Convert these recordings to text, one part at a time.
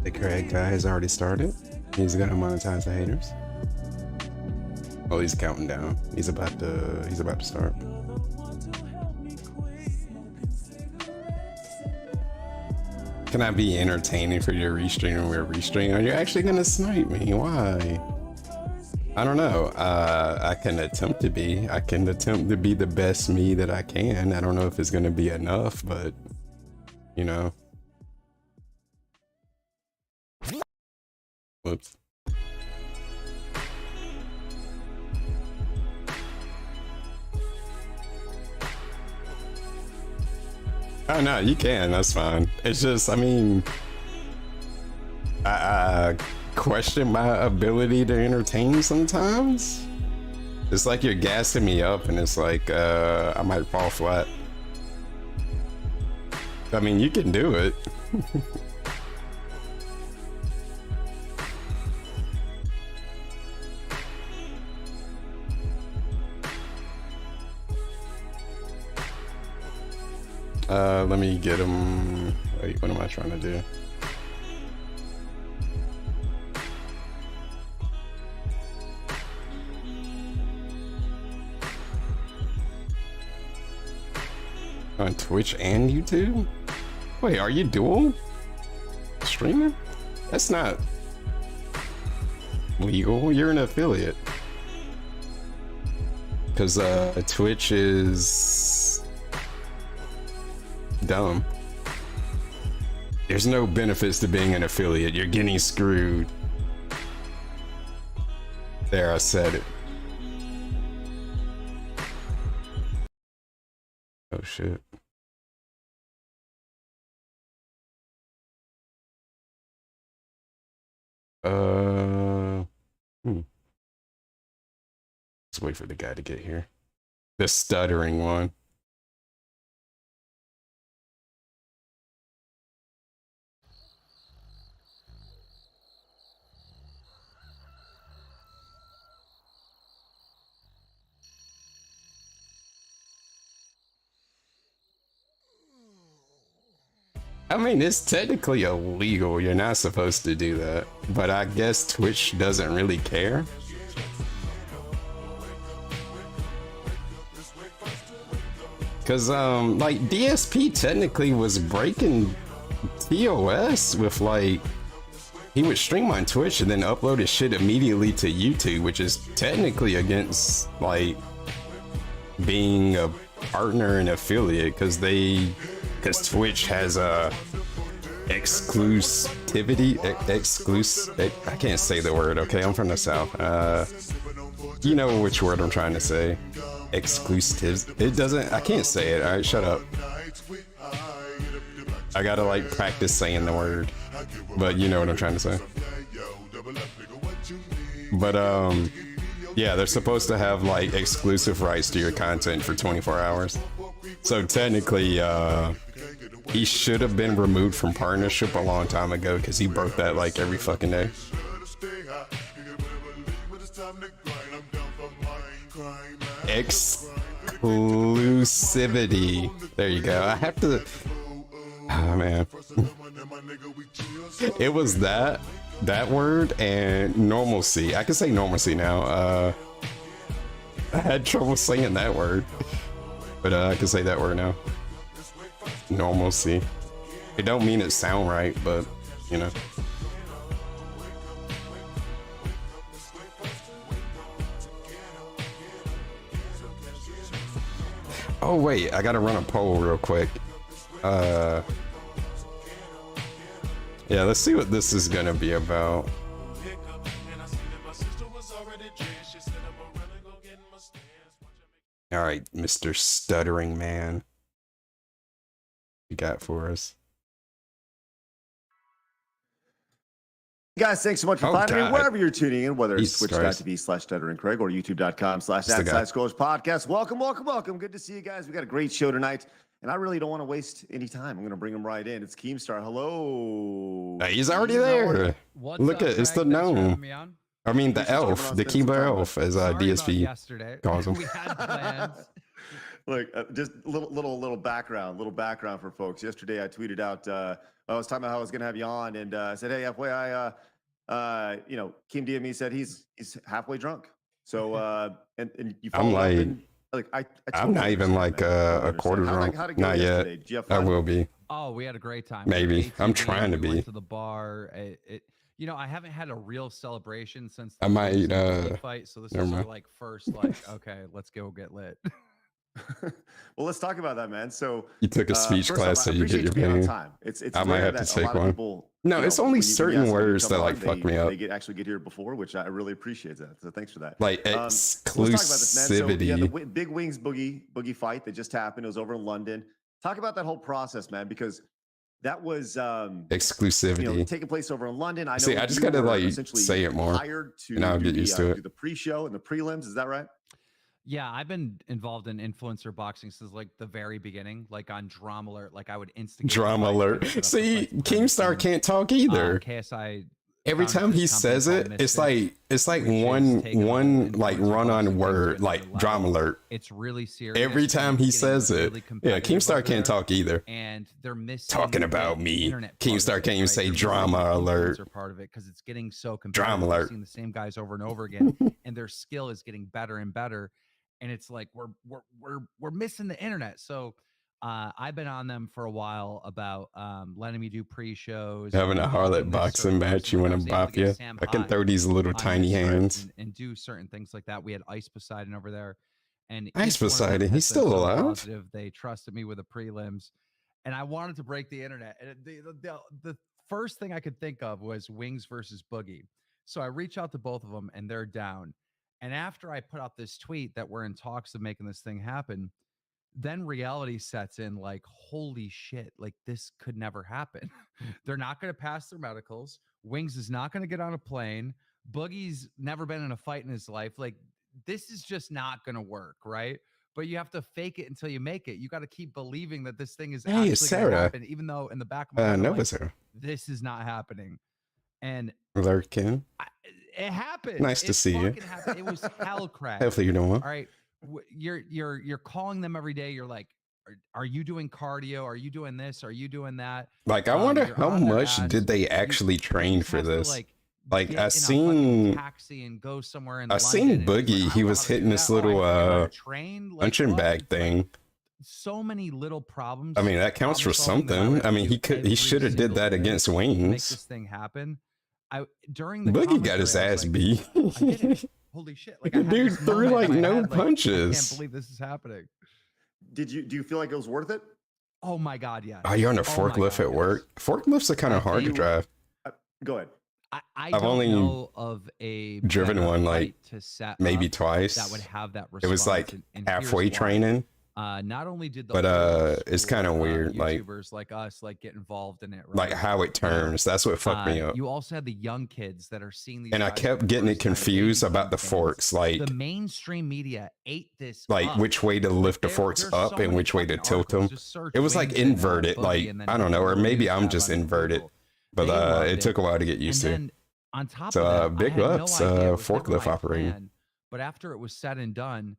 The Craig guy has already started. He's gonna monetize the haters. Oh, he's counting down. He's about to start. Can I be entertaining for your restream when we're restreaming? Are you actually gonna snipe me? Why? I don't know. I can attempt to be. I can attempt to be the best me that I can. I don't know if it's gonna be enough, but you know. Whoops. Oh no, you can. That's fine. It's just, I mean, I question my ability to entertain sometimes. It's like you're gassing me up, and it's like I might fall flat. I mean, you can do it. Let me get him. Wait, what am I trying to do? On Twitch and YouTube? Wait, are you dual streamer? That's not legal. You're an affiliate. Because Twitch is dumb. There's no benefits to being an affiliate. You're getting screwed. There, I said it. Oh shit. Let's wait for the guy to get here. The stuttering one. I mean, it's technically illegal. You're not supposed to do that. But I guess Twitch doesn't really care. Cause like DSP technically was breaking TOS with like, he would stream on Twitch and then upload his shit immediately to YouTube, which is technically against like being a partner and affiliate, because Twitch has a exclusivity, I can't say the word, okay? I'm from the South. You know which word I'm trying to say. Exclusive. It doesn't, I can't say it. All right, shut up. I gotta like practice saying the word, but you know what I'm trying to say. But yeah, they're supposed to have like exclusive rights to your content for 24 hours. So technically, he should have been removed from partnership a long time ago, because he broke that like every fucking day. Exclusivity. There you go. I have to. Oh man. It was that word and normalcy. I can say normalcy now. I had trouble saying that word, but I can say that word now. Normalcy. It don't mean it sound right, but you know. Oh wait, I gotta run a poll real quick. Yeah, let's see what this is gonna be about. All right, Mr. Stuttering Man, you got for us? Guys, thanks so much for finding me wherever you're tuning in, whether it's twitch.tv/stutteringcraig or youtube.com/@Sidescrollers podcast. Welcome, welcome, welcome. Good to see you guys. We got a great show tonight, and I really don't want to waste any time. I'm going to bring him right in. It's Keemstar. Hello. He's already there. Look at it's the gnome. I mean the elf, the Keebler elf, as DSP calls him. We had plans. Like just little background for folks. Yesterday I tweeted out I was talking about how I was going to have you on, and I said, hey, FYI, Keem DME said he's halfway drunk. So and you I'm followed up like, and like I I'm totally not even like a quarter drunk. How'd it go Not yesterday? yet. Did you have I fun? will be. Oh, we had a great time. Maybe. I'm trying to we be. went to the bar. I haven't had a real celebration since the I might fight. So this is our like first like, okay, let's go get lit. Well, let's talk about that, man. So you took a speech class, so you get your being on pain. time. It's I might have to take one. People, no, it's only certain words that like fuck me up. They actually get here before, which I really appreciate that. So thanks for that. Like exclusivity. Let's talk about this, man. So, the Big Wings boogie fight that just happened. It was over in London. Talk about that whole process, man, because that was exclusivity taking place over in London. I know. See, I just gotta like say it more, hired to and I'll get used to it. Do the pre-show and the prelims. Is that right? Yeah, I've been involved in influencer boxing since like the very beginning, like on Drama Alert. Like I would instigate Drama Alert. See, Keemstar can't talk either. KSI. Every time he says it, it's like one like run-on word, like Drama Alert. It's really serious. Every time he says it, yeah, Keemstar can't talk either. And they're missing talking about me. Keemstar can't even say Drama Alert. Part of it because it's getting so competitive. Drama Alert. Seeing the same guys over and over again, and their skill is getting better and better. And it's like we're missing the internet. So I've been on them for a while about letting me do pre-shows, having a harlot boxing match. You want to bop you? I can throw these little tiny hands and do certain things like that. We had Ice Poseidon over there, and Ice Poseidon, he's still alive. Positive. They trusted me with the prelims, and I wanted to break the internet. And the first thing I could think of was Wings versus Boogie. So I reach out to both of them, and they're down. And after I put out this tweet that we're in talks of making this thing happen, then reality sets in like, holy shit, like this could never happen. They're not going to pass their medicals. Wings is not going to get on a plane. Boogie's never been in a fight in his life. Like this is just not going to work, right? But you have to fake it until you make it. You got to keep believing that this thing is actually going to happen, even though in the back of my mind, like, this is not happening. And Lurkin. It happened. Nice to see you. Happened. It was hell crash. Hopefully you're doing well. All right. You're calling them every day. You're like, are you doing cardio? Are you doing this? Are you doing that? Like, I wonder how much did they actually train for this? Like I seen taxi and go somewhere in I seen Boogie. He was hitting this little punching bag thing. So many little problems. I mean, that counts for something. I mean, he should have did that against Wings. Make this thing happen. During the Boogie got his ass beat. Holy shit! Like, dude threw like no punches. I can't believe this is happening. Do you feel like it was worth it? Oh my god, yeah. Oh, you're on a forklift at work. Forklifts are kind of hard to drive. Go ahead. I've only know of a driven one like to set maybe twice. That would have that response. It was like halfway training. Not only did it's kind of weird, YouTubers like us like get involved in it, right? Like how it turns. That's what fucked me up. You also had the young kids that are seeing these, and I kept getting it confused about the forks. Like the mainstream media ate this, like up. Which way to lift the forks up and which way to tilt them. It was like inverted. Like I don't know, or maybe I'm just inverted. But it took a while to get used to. On top of that, big ups, forklift operating. But after it was said and done,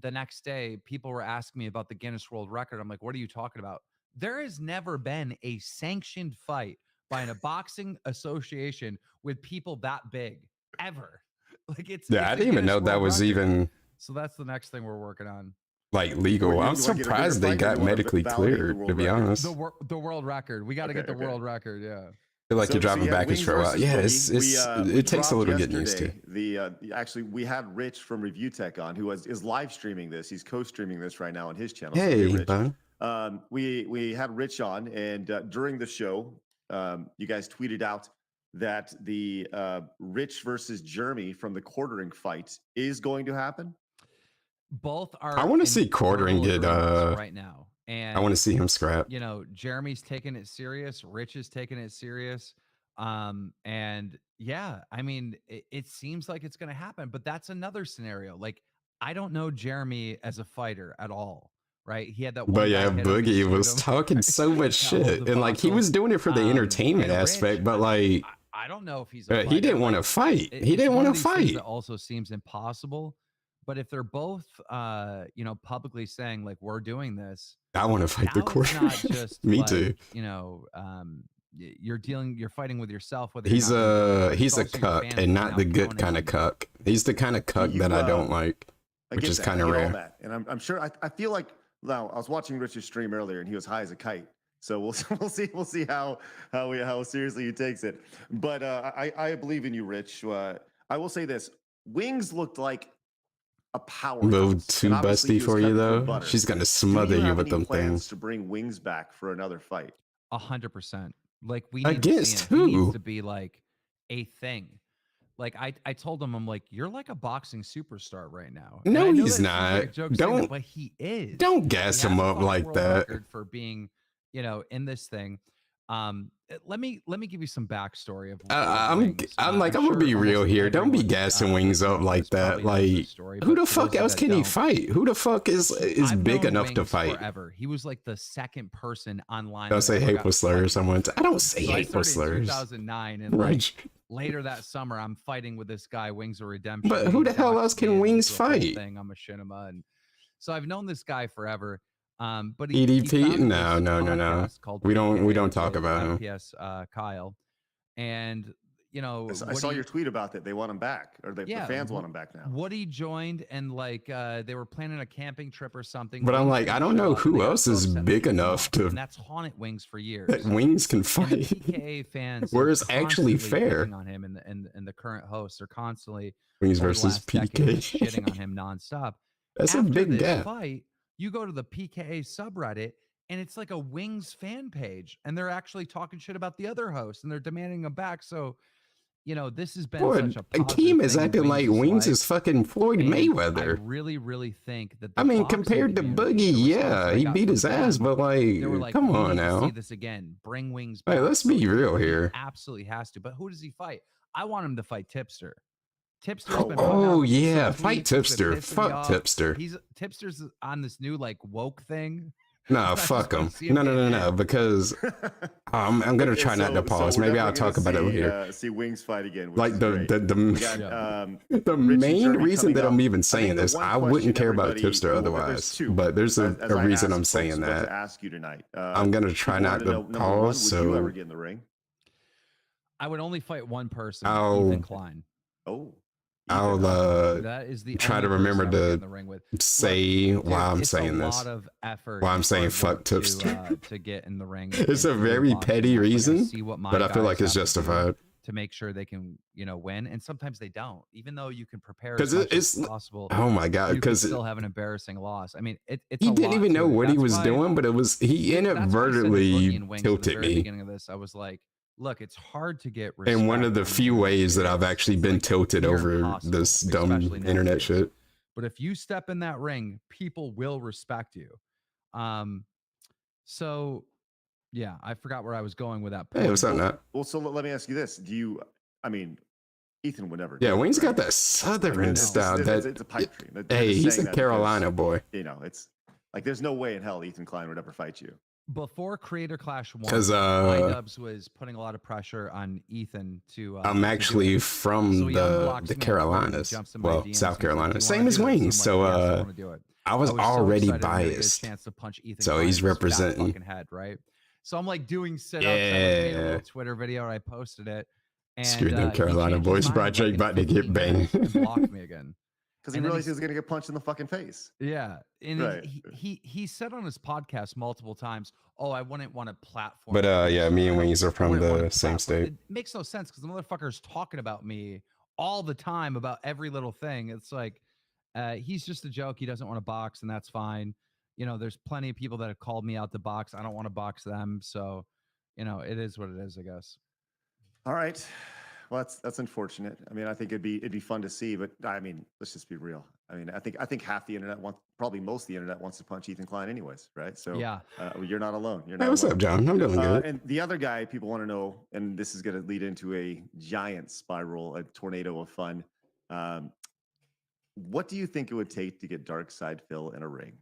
the next day, people were asking me about the Guinness World Record. I'm like, what are you talking about? There has never been a sanctioned fight by a boxing association with people that big ever. Like it's I didn't even know that was even. So that's the next thing we're working on. Like legal. I'm surprised they got medically cleared, to be honest. The world record. We got to get the world record. Yeah. I feel like you're driving baggage for a while. Yeah, it takes a little getting used to. Actually, we had Rich from Review Tech on, who is live streaming this. He's co-streaming this right now on his channel. Hey, Rich. We had Rich on, and during the show, you guys tweeted out that the Rich versus Jeremy from the quartering fight is going to happen. Both are. I want to see quartering get right now. And I want to see him scrap. You know, Jeremy's taking it serious. Rich is taking it serious. And yeah, I mean, it seems like it's going to happen, but that's another scenario. Like, I don't know Jeremy as a fighter at all, right? He had that. But yeah, Boogie was talking so much shit, and like he was doing it for the entertainment aspect. But like, I don't know if he's. He didn't want to fight. He didn't want to fight. It also seems impossible. But if they're both, publicly saying like we're doing this, I want to fight the court. Not just me like, too. You're fighting with yourself. Whether he's a cuck, and not the good kind of cuck. He's the kind of cuck that I don't like, which is kind of rare. And I'm sure I feel like now I was watching Richard's stream earlier, and he was high as a kite. So we'll see how seriously he takes it. But I believe in you, Rich. I will say this: Wings looked like a power. A little too busty for you though. She's gonna smother you with them things. To bring Wings back for another fight. 100%. Like we need against who? He needs to be like a thing. Like I told him, I'm like, you're like a boxing superstar right now. No, he's not. Don't. But he is. Don't gas him up like that. For being, in this thing. Let me give you some backstory of. I'm gonna be real here. Don't be gassing Wings up like that. Like, who the fuck else can he fight? Who the fuck is big enough to fight? Forever. He was like the second person online. Don't say hateful slurs. I don't say hateful slurs. 2009, and like later that summer, I'm fighting with this guy, Wings of Redemption. But who the hell else can Wings fight? I'm a Machinima, and so I've known this guy forever. But EDP? No. We don't talk about him. Yes, Kyle, and I saw your tweet about that. They want him back, or the fans want him back now. Woody joined, and like they were planning a camping trip or something. But I'm like, I don't know who else is big enough to. And that's haunted Wings for years. That Wings can fight. And the PKA fans, where is actually fair on him, and the current hosts are constantly Wings versus PKA shitting on him nonstop. That's a big gap. Fight, you go to the PKA subreddit, and it's like a Wings fan page, and they're actually talking shit about the other hosts, and they're demanding them back. So, this has been such a positive Keem is acting like Wings life. Is fucking Floyd Mayweather. I really think that. Compared to Boogie, he beat his ass, but like, come on now. See this again. Bring Wings back. Hey, let's be real here. He absolutely has to. But who does he fight? I want him to fight Tipster. Fight Tipster. Fuck Tipster. Tipster's on this new like woke thing. No, fuck him. No, because I'm gonna try not to pause. Maybe I'll talk about it later. See Wings fight again. Like the main reason that I'm even saying this, I wouldn't care about Tipster otherwise. But there's a reason I'm saying that. Ask you tonight. I'm gonna try not to pause. So would you ever get in the ring? I would only fight one person. Ethan Klein. Oh. I'll that is the try to remember to say why I'm saying this. Why I'm saying fuck Tipster to get in the ring. It's a very petty reason, but I feel like it's justified to make sure they can, win. And sometimes they don't, even though you can prepare because it's possible. Oh my god! Because still have an embarrassing loss. I mean, he didn't even know what he was doing, but he inadvertently tilted me. Beginning of this, I was like. Look, it's hard to get respect. And one of the few ways that I've actually been tilted over this dumb internet shit. But if you step in that ring, people will respect you. So, yeah, I forgot where I was going with that point. Hey, what's up, Nat? Well, so let me ask you this. Ethan would never. Yeah, Wings got that southern style. It's a pipe dream. Hey, he's a Carolina boy. It's like there's no way in hell Ethan Klein would ever fight you. Before Creator Clash 1, because iDubbbz was putting a lot of pressure on Ethan to. I'm actually from the Carolinas, South Carolina, same as Wings. So I was already biased. So he's representing. Head, right? So I'm like doing sit-ups. I made a little Twitter video and I posted it. And screw them Carolina boys. Project about to get banged. Blocked me again. Because he realized he was going to get punched in the fucking face. Yeah. And he said on his podcast multiple times, I wouldn't want a platform. But me and Wings are from the same state. It makes no sense because the motherfucker's talking about me all the time about every little thing. It's like, he's just a joke. He doesn't want to box, and that's fine. There's plenty of people that have called me out to box. I don't want to box them. So, it is what it is, I guess. All right. Well, that's unfortunate. I mean, I think it'd be fun to see, but I mean, let's just be real. I mean, I think half the internet probably most of the internet wants to punch Ethan Klein anyways, right? So yeah, you're not alone. Hey, what's up, John? I'm doing good. And the other guy people want to know, and this is going to lead into a giant spiral, a tornado of fun. What do you think it would take to get Darkside Phil in a ring?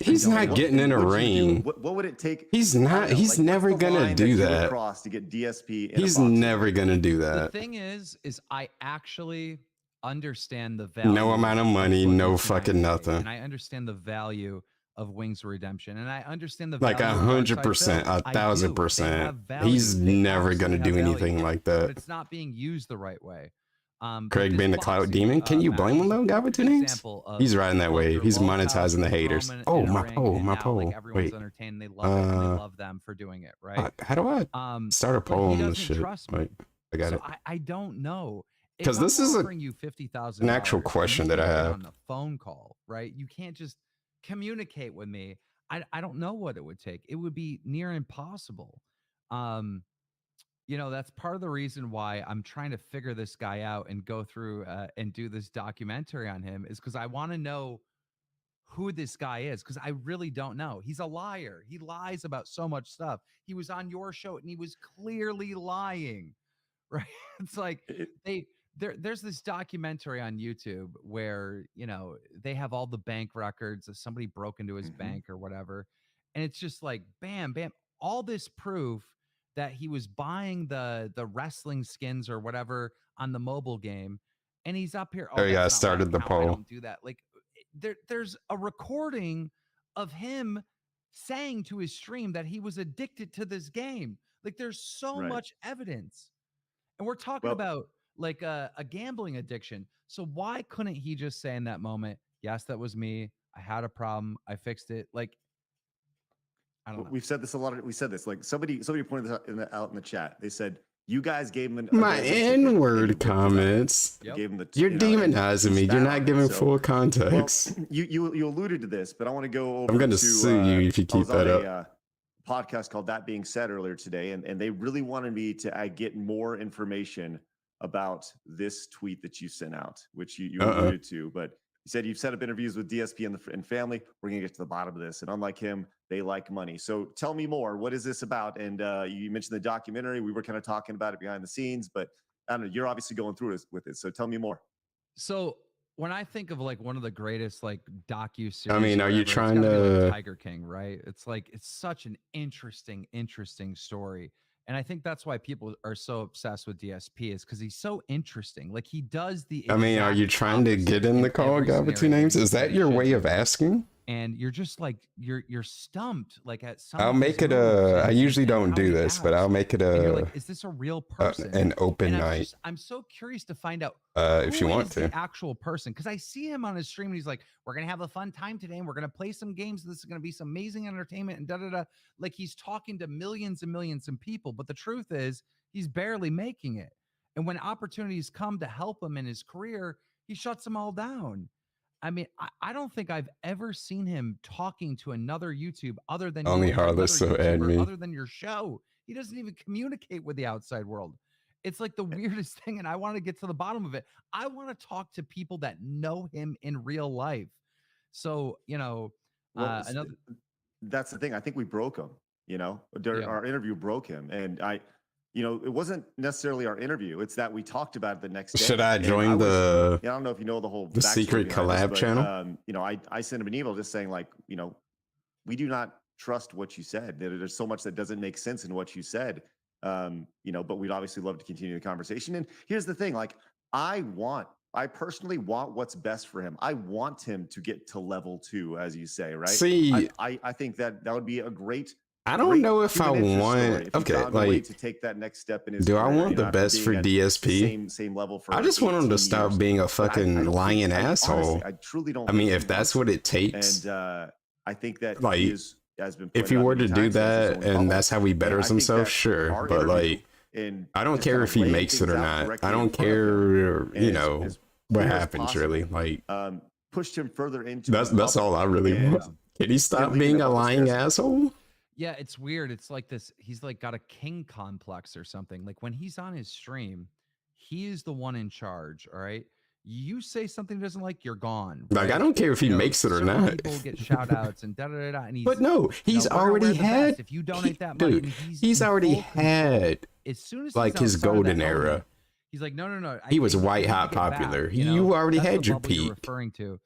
He's not getting in a ring. What would it take? He's not. He's never gonna do that. To get DSP. He's never gonna do that. The thing is I actually understand the value. No amount of money, no fucking nothing. And I understand the value of Wings Redemption, and I understand the like 100%, 1,000%. He's never gonna do anything like that. But it's not being used the right way. Craig being the clout demon. Can you blame him though? Guy with 2 names. He's riding that wave. He's monetizing the haters. Oh my poll, my poll. Like everyone's entertained. They love it. And they love them for doing it. Right? How do I start a poll on this shit? Like, I got it. I don't know. Because this is you $50,000 an actual question that I have on a phone call. Right? You can't just communicate with me. I don't know what it would take. It would be near impossible. That's part of the reason why I'm trying to figure this guy out and go through and do this documentary on him, is because I want to know who this guy is, because I really don't know. He's a liar. He lies about so much stuff. He was on your show and he was clearly lying, right? It's like there's this documentary on YouTube where, they have all the bank records of somebody broke into his bank or whatever. And it's just like, bam, bam, all this proof that he was buying the wrestling skins or whatever on the mobile game. And he's up here. Oh yeah, I started the poll. I don't do that. Like there's a recording of him saying to his stream that he was addicted to this game. Like there's so much evidence. And we're talking about like a gambling addiction. So why couldn't he just say in that moment, yes, that was me. I had a problem. I fixed it. Like, I don't know. We've said this a lot. We said this, like somebody pointed this out in the chat. They said, you guys gave him my N-word comments. Yep. Gave him You're demonizing me. You're not giving full context. Well, you alluded to this, but I want to go over. I'm going to sue you if you keep that up. Podcast called That Being Said earlier today, and they really wanted me to get more information about this tweet that you sent out, which you alluded to, but you said you've set up interviews with DSP and family. We're going to get to the bottom of this. And unlike him, they like money. So tell me more. What is this about? And you mentioned the documentary. We were kind of talking about it behind the scenes, but I don't know, you're obviously going through it with it. So tell me more. So when I think of like one of the greatest like docu-series, I mean, are you trying to like Tiger King, right? It's like, it's such an interesting story. And I think that's why people are so obsessed with DSP, is because he's so interesting. Like he does the. I mean, are you trying to get in the call, guy with 2 names? Is that your way of asking? And you're just like you're stumped. Like at some. I'll make it a. I usually don't do this, but I'll make it a. You're like, is this a real person? An open night. I'm so curious to find out. If you want to, the actual person, because I see him on his stream and he's like, "We're gonna have a fun time today, and we're gonna play some games. This is gonna be some amazing entertainment." And da da da. Like he's talking to millions and millions of people, but the truth is, he's barely making it. And when opportunities come to help him in his career, he shuts them all down. I mean, I don't think I've ever seen him talking to another YouTube other than only Harless, so add me. Other than your show. He doesn't even communicate with the outside world. It's like the weirdest thing, and I want to get to the bottom of it. I want to talk to people that know him in real life. So, that's the thing. I think we broke him. Our interview broke him, and it wasn't necessarily our interview. It's that we talked about it the next day. Should I join I don't know if you know the secret collab channel. I sent him an email just saying we do not trust what you said. There's so much that doesn't make sense in what you said. But we'd obviously love to continue the conversation. And here's the thing, I personally want what's best for him. I want him to get to level 2, as you say, right? See, I think that would be a great. I don't know if I want. Okay, like to take that next step in his. Do I want the best for DSP? Same level for. I just want him to stop being a fucking lying asshole. Honestly, I truly don't. I mean, if that's what it takes, and I think that like, he has been. If he were to do that, and that's how he betters himself, sure. But like, I don't care if he makes it or not. I don't care. What happens really. Like, pushed him further into. That's all I really want. Can he stop being a lying asshole? Yeah, it's weird. It's like this. He's like got a king complex or something. Like when he's on his stream, he is the one in charge. All right. You say something he doesn't like, you're gone. Right? Like, I don't care if he makes it or not. People get shout outs and da da da. And but no, he's already had. If you donate that money, dude, he's already had. As soon as like his golden era. He's like, no. He was white hot popular. You already had your peak. Referring to.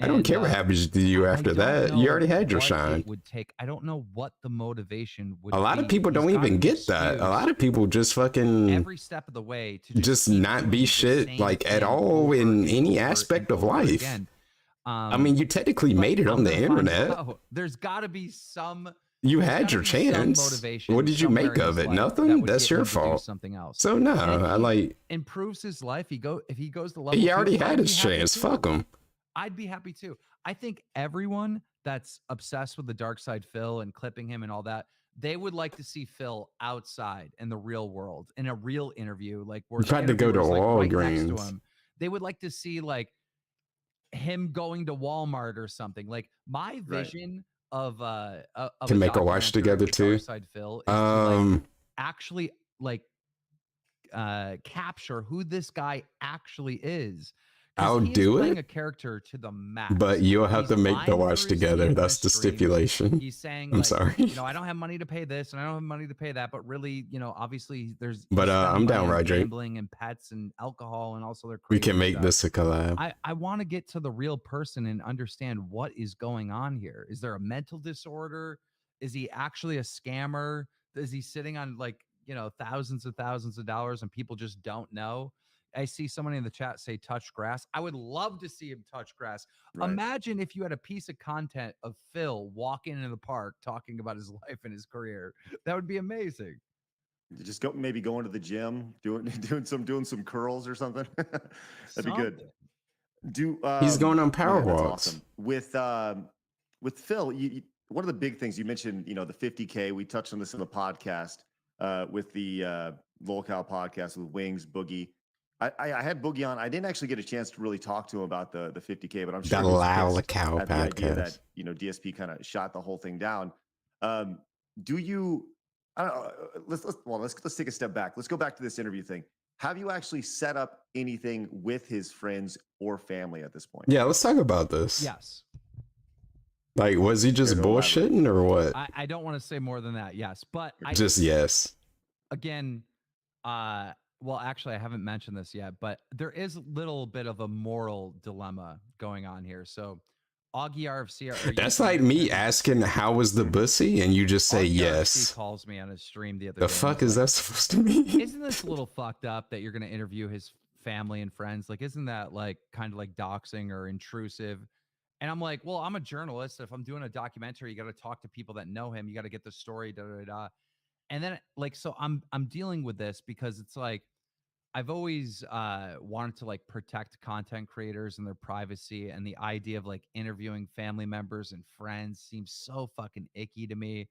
I don't care what happens to you after that. You already had your shine. Would take. I don't know what the motivation would. A lot of people don't even get that. A lot of people just fucking every step of the way to just not be shit like at all in any aspect of life. I mean, you technically made it on the internet. There's got to be some. You had your chance. Motivation. What did you make of it? Nothing. That's your fault. Something else. So no, I like improves his life. If he goes to level. He already had his chance. Fuck him. I'd be happy too. I think everyone that's obsessed with the dark side Phil and clipping him and all that, they would like to see Phil outside in the real world in a real interview. Like we're tried to go to Walgreens. Right next to him. They would like to see like him going to Walmart or something. Like my vision of to make a watch together too. Dark side Phil is to like actually like capture who this guy actually is. I'll do it. A character to the max, but you'll have to make the watch together. That's the stipulation. He's saying, I'm sorry. You know, I don't have money to pay this, and I don't have money to pay that. But really, you know, obviously, there's. But I'm down, Roger. Gambling and pets and alcohol and also their. We can make this a collab. I want to get to the real person and understand what is going on here. Is there a mental disorder? Is he actually a scammer? Is he sitting on like thousands of dollars and people just don't know? I see somebody in the chat say touch grass. I would love to see him touch grass. Right. Imagine if you had a piece of content of Phil walking into the park talking about his life and his career. That would be amazing. Just maybe going to the gym, doing some curls or something. That'd be good. He's going on power walks. Awesome. With Phil, one of the big things you mentioned, the 50K. We touched on this in the podcast with the Locale podcast with Wings, Boogie. I had Boogie on. I didn't actually get a chance to really talk to him about the 50K, but I'm sure the Locale podcast. The idea that DSP kind of shot the whole thing down. Do you? I don't know. Let's take a step back. Let's go back to this interview thing. Have you actually set up anything with his friends or family at this point? Yeah, let's talk about this. Yes. Like, was he just bullshitting or what? I don't want to say more than that. Yes, but yes. Again, well, actually, I haven't mentioned this yet, but there is a little bit of a moral dilemma going on here. So, Augie RFC, that's like me asking how was the bussy, and you just say Augie yes. RFC calls me on his stream the other day. The fuck is that supposed to mean? Isn't this a little fucked up that you're going to interview his family and friends? Like, isn't that like kind of like doxing or intrusive? And I'm like, well, I'm a journalist. If I'm doing a documentary, you got to talk to people that know him. You got to get the story. And then like, so I'm dealing with this because it's like, I've always wanted to like protect content creators and their privacy, and the idea of like interviewing family members and friends seems so fucking icky to me.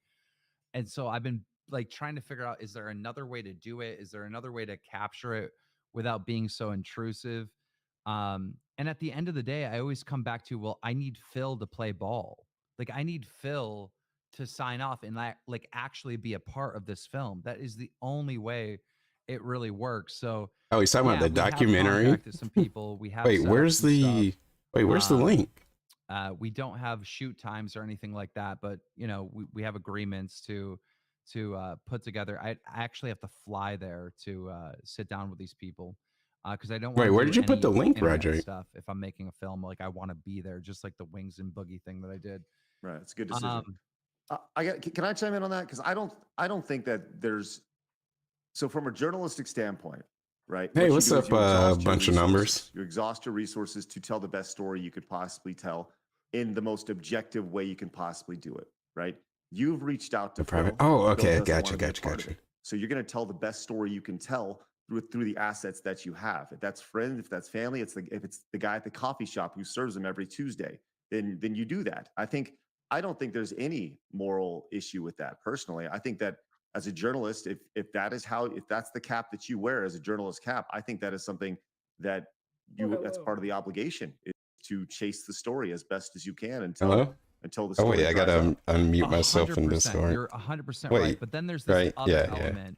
And so I've been like trying to figure out, is there another way to do it? Is there another way to capture it without being so intrusive? And at the end of the day, I always come back to, well, I need Phil to play ball. Like I need Phil to sign off and like actually be a part of this film. That is the only way it really works. So he's talking about the documentary. Some people we have. Where's the link? We don't have shoot times or anything like that, but we have agreements to put together. I actually have to fly there to sit down with these people because I don't. Wait, where did you put the link, Roger? Stuff. If I'm making a film, like I want to be there, just like the Wings and Boogie thing that I did. Right, it's a good decision. Can I chime in on that? Because I don't think that there's. So from a journalistic standpoint, right? Hey, what's up, bunch of numbers? You exhaust your resources to tell the best story you could possibly tell in the most objective way you can possibly do it, right? You've reached out to Phil. Oh, okay, gotcha. So you're going to tell the best story you can tell through the assets that you have. If that's friends, if that's family, if it's the guy at the coffee shop who serves them every Tuesday, then you do that. I don't think there's any moral issue with that personally. I think that as a journalist, if that's the cap that you wear as a journalist cap, I think that is something that that's part of the obligation is to chase the story as best as you can until the story. I gotta unmute myself in Discord. You're 100% right. But then there's this other element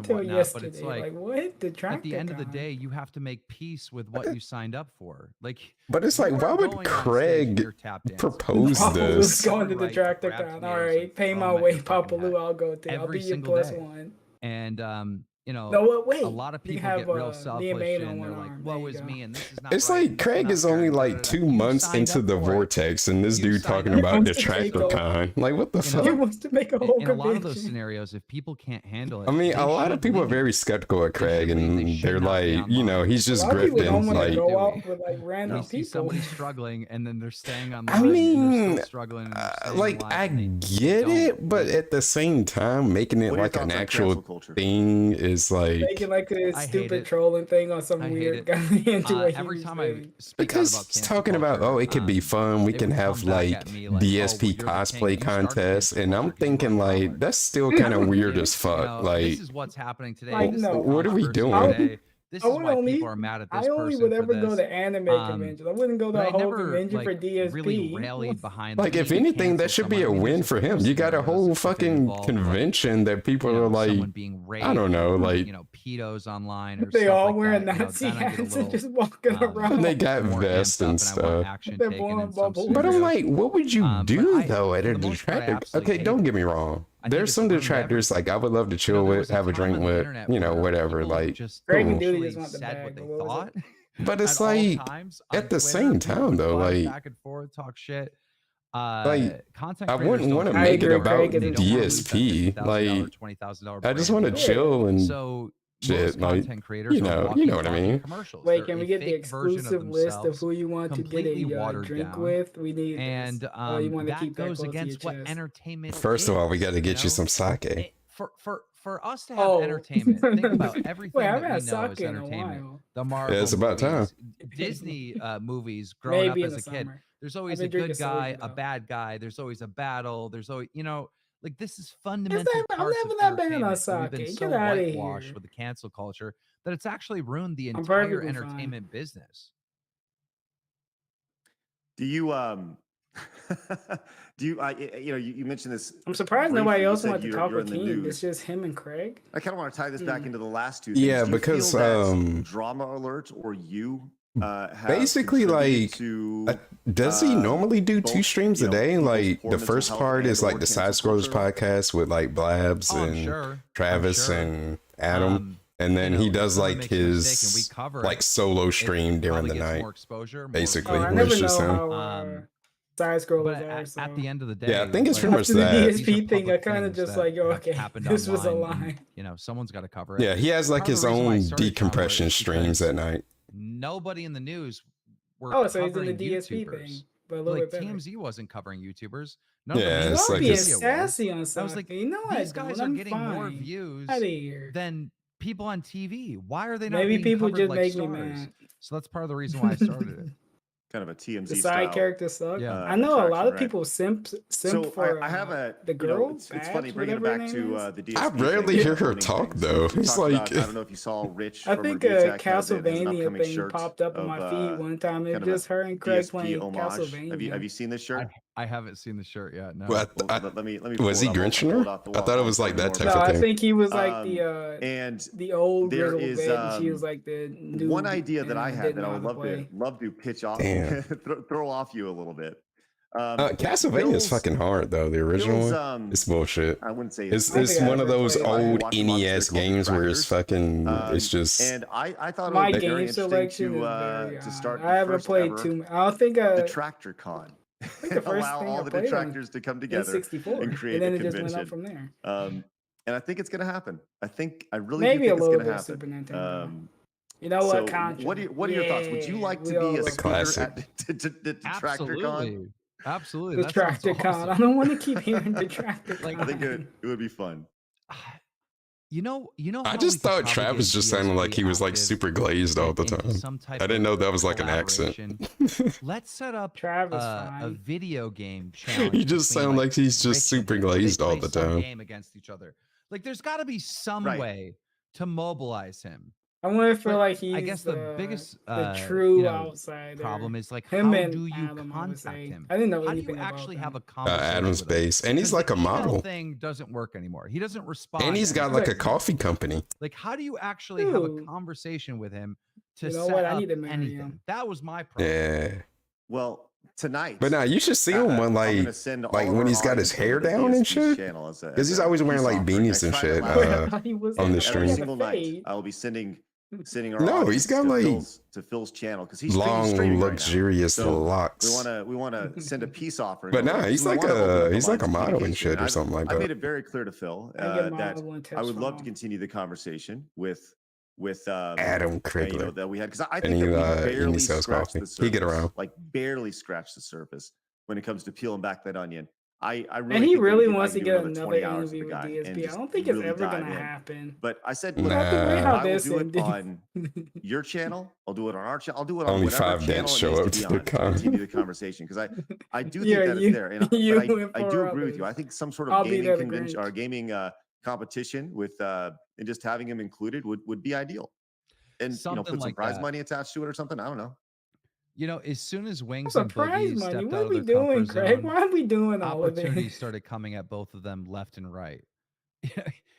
and until whatnot. yesterday. But it's like what? Detractor at the end of the guy? day, you have to make peace with what you signed up for. Like, But it's you like, why weren't would going on stage and Craig you're tap dancing. propose Papa Lou's this? going to Right, Detractor grab con. tomatoes All and right, pay throw my 'em at way, your fucking Papa Lou. head I'll go through. I'll every be your single plus day. one. And you know, No, wait. a lot of people get real selfish and they're like, "Woe is me," and this is not. It's right, like Craig is only like 2 months into the vortex, and this dude talking about Detractor Con. Like, what the fuck? He wants to make a whole in a lot of those scenarios, if people can't handle it, I mean, a lot of people are very skeptical of Craig, and they're like, you know, he's just grifting. Like, go out with like random see somebody struggling, and then they're staying on. I mean, struggling. like, I get it, but at the same time, making it like an actual thing is like making like a stupid trolling thing on some weird guy. Every time I speak because about talking about, oh, it could be fun. We can have like DSP cosplay contests, and I'm thinking like that's still kind of weird as fuck. Like, this is what's happening today. What are we doing? This is why people are mad at this person. I only would ever go to anime conventions. I wouldn't go to a whole convention for DSP. Really rallied behind. Like, if anything, that should be a win for him. You got a whole fucking convention that people are like, I don't know, like, you know, pedos online. Or they all wearing Nazi hats and just walking around. And they got vests and stuff. But I'm like, what would you do though at a Detractor? Okay, don't get me wrong. There's some detractors like I would love to chill with, have a drink with, you know, whatever. Like, said what they thought. But it's like at the same time though, like back and forth, talk shit. Like, I wouldn't want to make it about DSP. Like, I just want to chill and shit. Like, you know what I mean. Wait, can we get the exclusive list of who you want to get a drink with? We need, and that goes against what entertainment. First of all, we got to get you some sake. For us to have entertainment, think about everything that we know is entertainment. The Marvel, it's about time. Disney movies. Growing up as a kid, there's always a good guy, a bad guy. There's always a battle. There's always, you know, like this is fundamental. I'm never that big on sake. We've been so whitewashed with the cancel culture that it's actually ruined the entire entertainment business. Do you you know, you mentioned this. I'm surprised nobody else wanted to talk with Keem. It's just him and Craig. I kind of want to tie this back into the last two things. Yeah, because drama alert or you basically like does he normally do 2 streams a day? Like the first part is like the Sidescrollers podcast with like Blabs and Travis and Adam. And then he does like his like solo stream during the night. Basically, it's just him. Sidescrollers at the end of the day, yeah, I think it's pretty much that. The DSP thing, I kind of just like, okay, this was a lie. You know, someone's got to cover it. Yeah, he has like his own decompression streams at night. Nobody in the news were so he's in the DSP thing, but a little like bit TMZ wasn't covering YouTubers. Yeah, it's like sassy on something. I was like, you know, these guys are getting more views than people on TV. Why are they not? Maybe people just like make stars? me mad. So that's part of the reason why I started it. Kind of a TMZ the style. side character suck. Yeah. I know a lot of people simp for I have the girl. It's funny bringing it back to the DSP. I rarely hear her talk though. It's like I don't know if you saw Rich. I think a Castlevania thing popped up on my feed one time. It was just her and Craig playing Castlevania. Have you seen this shirt? I haven't seen the shirt yet. No. Well, let me. Was he grinching her? I thought it was like that type of thing. I think he was like the old girl bit, and she was like the new one idea that I had that I would love to pitch off, throw off you a little bit. Castlevania is fucking hard though. The original one, it's bullshit. I wouldn't say it's one of those old NES games where it's fucking. It's just. And I thought my game selection to start. I haven't played too. I don't think Detractor Con. Allow all the detractors to come together and create and then a it just convention. went up from there. And I think it's going to happen. I really maybe think a little it's going to Super happen. Nintendo. You know what? So what are your thoughts? Would you like to be a speaker at Detractor Con? Absolutely. Detractor Con. I don't want to keep hearing Detractor Con. I think it would be fun. You know. I just thought Travis just sounded like he was like super glazed all the time. I didn't know that was like an accent. Let's set up Travis a video game challenge. He just sounds like he's just super glazed all the time. Game against each other. Like there's got to be some way to mobilize him. I wonder if like he's. I guess the biggest true outsider problem is like him how do you contact him? I didn't know how anything do you actually about have a conversation? Adam's base, and he's like a model. Thing doesn't work anymore. He doesn't respond. And he's got like a coffee company. Like, how do you actually have a conversation with him to set up anything? That was my problem. Yeah. Well, tonight. But now you should see him when like when he's got his hair down and shit. Because he's always wearing like beanies and shit on the stream. Every single night, I will be sending our no, he's got like to Phil's channel because he's long, luxurious locks. We want to send a peace offering. But nah, he's like a model and shit or something like that. I made it very clear to Phil that I would love to continue the conversation with Adam Krigler that we had, because I think that we barely scratched the surface. He get around, like barely scratched the surface when it comes to peeling back that onion. I really and he really wants to get another interview with DSP. I don't think it's ever gonna happen. But I said, I will do it on your channel. I'll do it on our channel. I'll do it on only whatever 5 channel dents show up to continue the conversation, because I do think that it's there, and I do agree with you. I think some sort of gaming convention or gaming competition with and just having him included would be ideal, and put some prize money attached to it or something. I don't know. As soon as Wings and Boogie stepped what out are of we their doing, comfort Craig? zone, Why are we doing all of opportunities this? started coming at both of them left and right.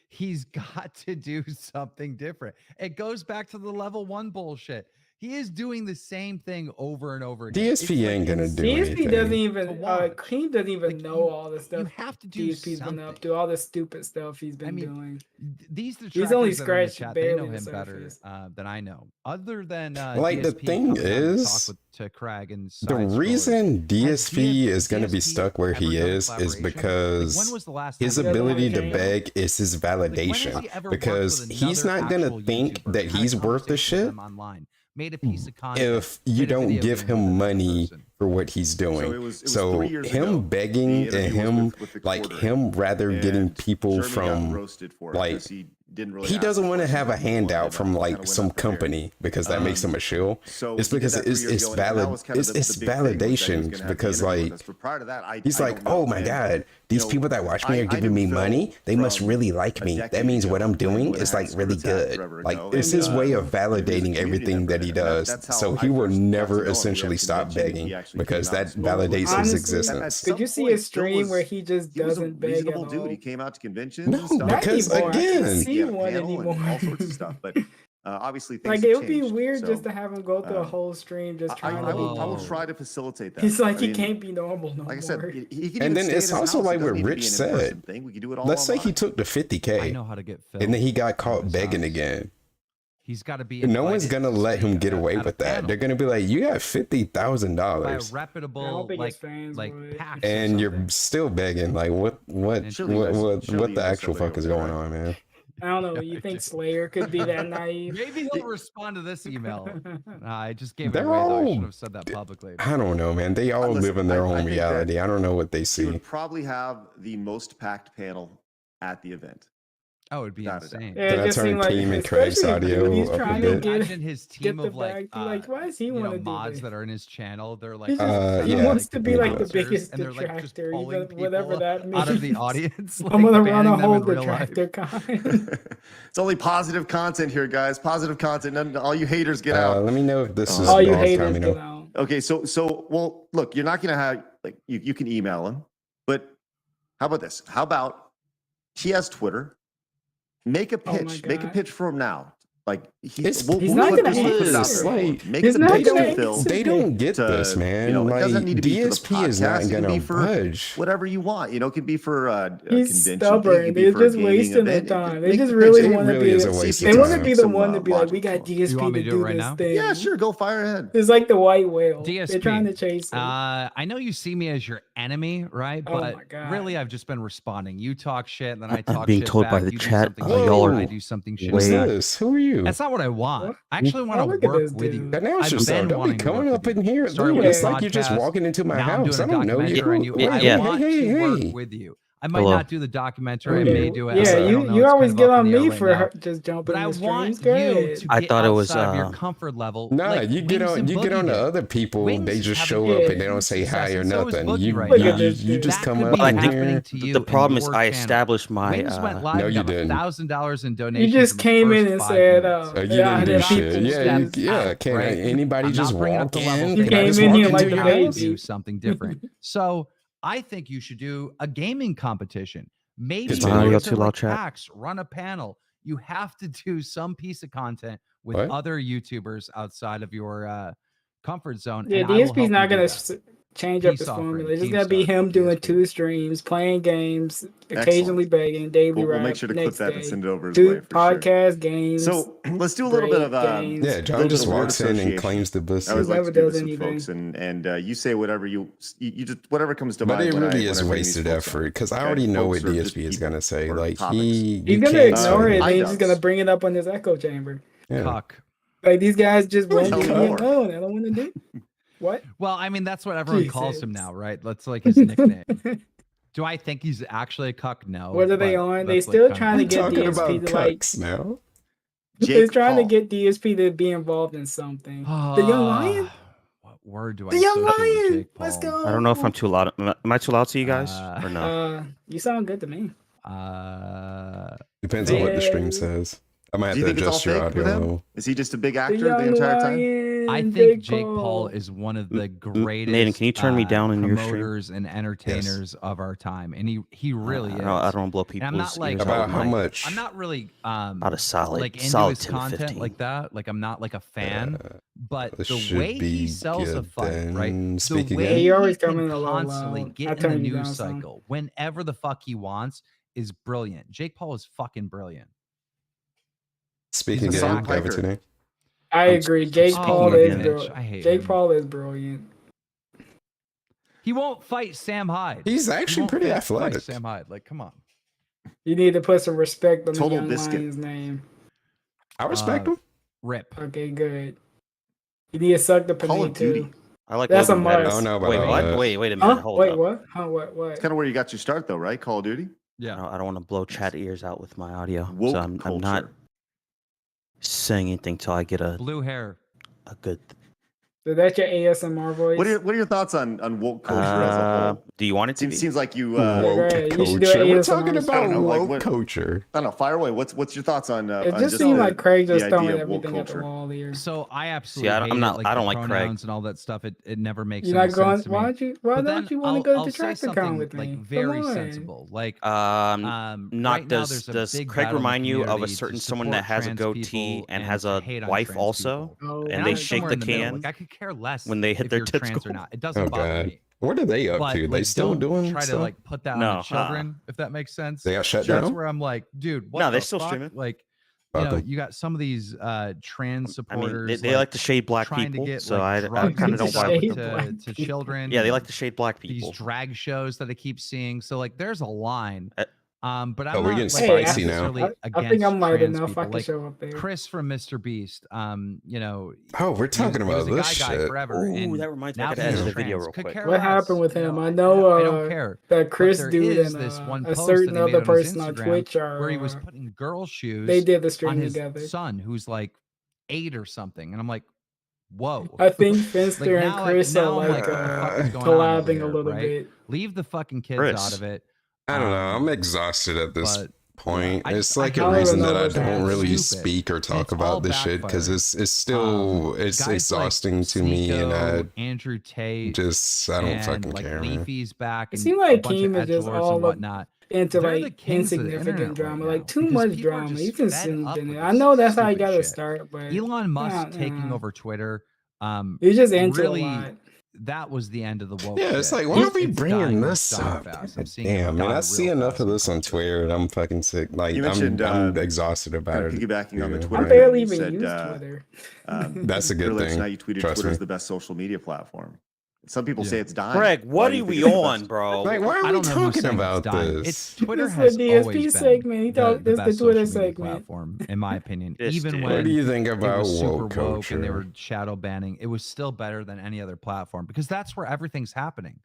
He's got to do something different. It goes back to the level 1 bullshit. He is doing the same thing over and over again. DSP ain't gonna do anything. DSP doesn't even Keem doesn't even know all the stuff. You have to do DSP's been up to, all the stupid stuff he's been doing. These he's only scratched the chat, barely they know him better than I know. Other than like DSP the thing is, to Craig and the reason DSP is gonna be stuck where he is because his ability to beg is his validation. Because he's not gonna think that he's worth the shit made a piece of content if you don't give him money for what he's doing. So him begging and him him rather getting people from like he doesn't want to have a handout from like some company because that makes him a shill. It's because it's validation, because like he's like, oh my god, these people that watch me are giving me money, they must really like me. That means what I'm doing is like really good. Like it's his way of validating everything that he does. So he will never essentially stop begging because that validates his existence. Did you see a stream where he just doesn't beg at all? Dude, he came out to conventions. No, because again, one anymore. All sorts of stuff, but obviously things like it would be weird just to have him go through a whole stream just trying to. I will try to facilitate that. He's like he can't be normal no like I said, he can and then it's also like what Rich said. We can do it all let's say he took the 50K. I know how to get and then he got caught begging again. He's got to be. No one's gonna let him get away with that. They're gonna be like, "You got $50,000, reputable like and you're still begging. Like, what the actual fuck is going on, man?" I don't know. You think Slayer could be that naive? Maybe he'll respond to this email. I just gave it away, though. I should have said that publicly. I don't know, man. They all live in their own reality. I don't know what they see. He would probably have the most packed panel at the event. Oh, it'd be insane. Did I turn Keem and Craig's audio he's up trying a to bit? Imagine his team of like, why does he want to do mods this? that are in his channel. They're like, he wants to be like the biggest and they're like just detractor, pulling even whatever that means. out of the audience. Like, I'm gonna run a whole detractor kind. It's only positive content here, guys. Positive content. None, all you haters get out. Let me know if this is all you haters get out. Okay, so well, look, you're not gonna have like you can email him, but how about this? How about he has Twitter? Make a pitch. Make a pitch for him now. Like he's not going to answer. They don't get this, man. You know, like, it doesn't need to be DSP is not going to budge. Whatever you want. You know, it could be for a he's convention. Stubborn. They're just wasting their time. They just really want to be. They want to be the one to be like, we got DSP to do this thing. Yeah, sure. Go fire ahead. It's like the white whale. DSP. They're trying to chase him. I know you see me as your enemy, right? But really, I've just been responding. You talk shit, and then I talk shit. I'm being told by the chat, y'all are. I do something shit. What's this? Who are you? That's not what I want. I actually want to work with you. Announce yourself. Don't be coming up in here. It's like you're just walking into my house. I don't know you. I want to work with you. I might not do the documentary. I may do it. Yeah, you always get on me for just jumping. But I want you to I thought it was your comfort level. Nah, you get on the other people. They just show up and they don't say hi or nothing. You just come up in here. The problem is I established my. No, you didn't. $1,000 in donations. You just came in and said, "You didn't do shit." Yeah. Can anybody just walk in? You came in here like the baby. Do something different. So. I think you should do a gaming competition. Maybe PAX, run a panel. You have to do some piece of content with other YouTubers outside of your comfort zone. Yeah, DSP's not gonna. change up his formula. It's just gotta be him doing 2 streams, playing games, occasionally begging, daily rap. We'll make sure to clip that and send it over his 2 way for podcast games. So let's do a little bit of yeah. John just walks in and claims the pussy. I always like to do this with folks, and you say whatever you just whatever comes to mind. But it really is wasted effort because I already know what DSP is gonna say. Like he's gonna ignore it. And he's just gonna bring it up on his echo chamber. Cuck. Like these guys just won't leave me alone. I don't want to do. What? Well, I mean, that's what everyone calls him now, right? That's like his nickname. Do I think he's actually a cuck? No. What are they on? They still trying to get DSP to like. Now. They're trying to get DSP to be involved in something. The Young Lion. What word do I? The Young Lion. Let's go. I don't know if I'm too loud. Am I too loud to you guys or no? You sound good to me. Depends on what the stream says. I might have to adjust your audio level. Is he just a big actor the entire time? I think Jake Paul is one of the greatest Maiden, can you turn me down in your promoters and entertainers of our time, and he really is. I don't want to blow people's I'm not like about how much. I'm not really about a solid like into solid his content like that. Like I'm not like a fan, but the way he sells a fight, right? The way he always can constantly get in the news cycle whenever the fuck he wants is brilliant. Jake Paul is fucking brilliant. Speaking of today. I agree. Jake Paul is brilliant. Jake Paul is brilliant. He won't fight Sam Hyde. He's actually pretty athletic. Sam Hyde, like, come on. You need to put some respect on the Young Lion's name. I respect him. Rip. Okay, good. You need to suck the panini too. I like that's a must. Oh, no, wait, what? Wait a minute. Hold wait, up. What? Huh? What? It's kind of where you got your start, though, right? Call of Duty. Yeah. I don't want to blow chat ears out with my audio, Woke so I'm not saying anything till I get a blue hair. A good. So that's your ASMR voice. What are your thoughts on woke culture as a whole? Do you want it to be? Seems like you woke culture. We're talking about woke culture. I don't know. Fire away. What's your thoughts on? It just seemed like Craig just throwing everything at the wall here. So I absolutely. See, I'm not. I don't like Craig and all that stuff. It never makes. You're not going. Sense Why don't you want to go to Detractor Con with me? Like very sensible. Like not does Craig remind you of a certain someone that has a goatee and has a wife also, and they shake the can? I could care less when they hit their tits or not. It doesn't bother me. What are they up to? They still doing try stuff? to like put that on the children, if that makes sense. They got shut down. That's where I'm like, dude, what? No, they're still streaming. Like, you know, you got some of these trans supporters. I mean, they like to shade black people, so I kind of don't vibe to children. Yeah, they like to shade black people. These drag shows that I keep seeing. So like, there's a line. But I'm we're getting spicy now. I think I'm light enough. I can show up there. Chris from Mr. Beast, you know. Oh, we're talking about this shit. Forever, ooh, that reminds me. I gotta edit the video real quick. What happened with him? I know. I don't care. That Chris dude and a certain other person on Twitch are where he was putting girl shoes. They did the stream on his together. Son, who's like 8 or something, and I'm like, whoa. I think Finster and Chris are like collabing a little bit. Leave the fucking kids out of it. I don't know. I'm exhausted at this point. It's like a reason that I don't really speak or talk about this shit because it's still it's exhausting to me, and Andrew Tate I don't fucking care. Leafy's back. It seems like Keem is just all whatnot into like insignificant drama, like too much drama. You can soon in it. I know that's how you got to start, but Elon Musk taking over Twitter. You're just into really. A lot. That was the end of the woke. Yeah, it's like, why are we bringing this up? Damn, man, I see enough of this on Twitter, and I'm fucking sick. Like, I'm exhausted about it. Piggybacking on the Twitter. I barely even use Twitter. That's a good thing. Now you tweeted Twitter is the best social media platform. Some people say it's dying. Greg, what are we on, bro? Like, why are we talking about this? It's Twitter has always segment. Been the best Twitter segment platform, in my opinion. Even when what do you think about woke culture? And they were shadow banning, it was still better than any other platform because that's where everything's happening.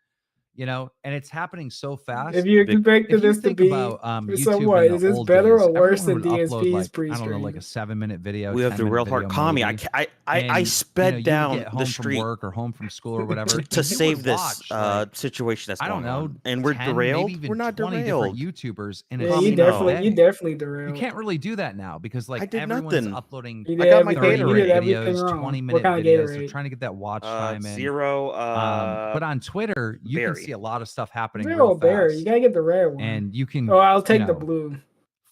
You know, and it's happening so fast. If you expect this to be somewhat, is this better or worse than DSP's pre-stream? I don't know, like a 7-minute video. We have the real hard commie. I sped down the street from work or home from school or whatever to save this situation that's going on. And we're derailed. We're not derailed. YouTubers in you definitely derailed. You can't really do do that now because everyone's uploading. I got my Gatorade videos, 20-minute videos. They're trying to get that watch time in. Zero. But on Twitter, you can see a lot of stuff happening. Zero Berry. You gotta get the rare one. And you can. Oh, I'll take the blue.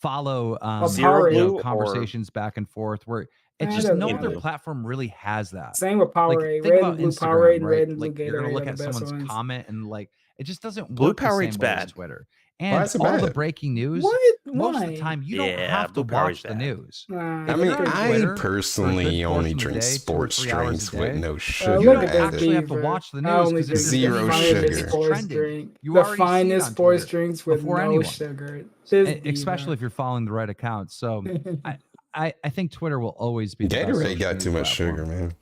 Follow blue conversations back and forth where It's just no other platform really has that. Same with Powerade. Red and blue Powerade and red and blue Gatorade. You're gonna look at someone's comment and like it just doesn't work. Blue Powerade's bad. Twitter. And all the breaking news, most of the time, you don't have to watch the news. I mean, I personally only drink sports drinks with no sugar. You don't actually have to watch the news because it's zero sugar. The finest sports drinks with no sugar. Especially if you're following the right accounts. So I think Twitter will always be the Gatorade got too much sugar, man.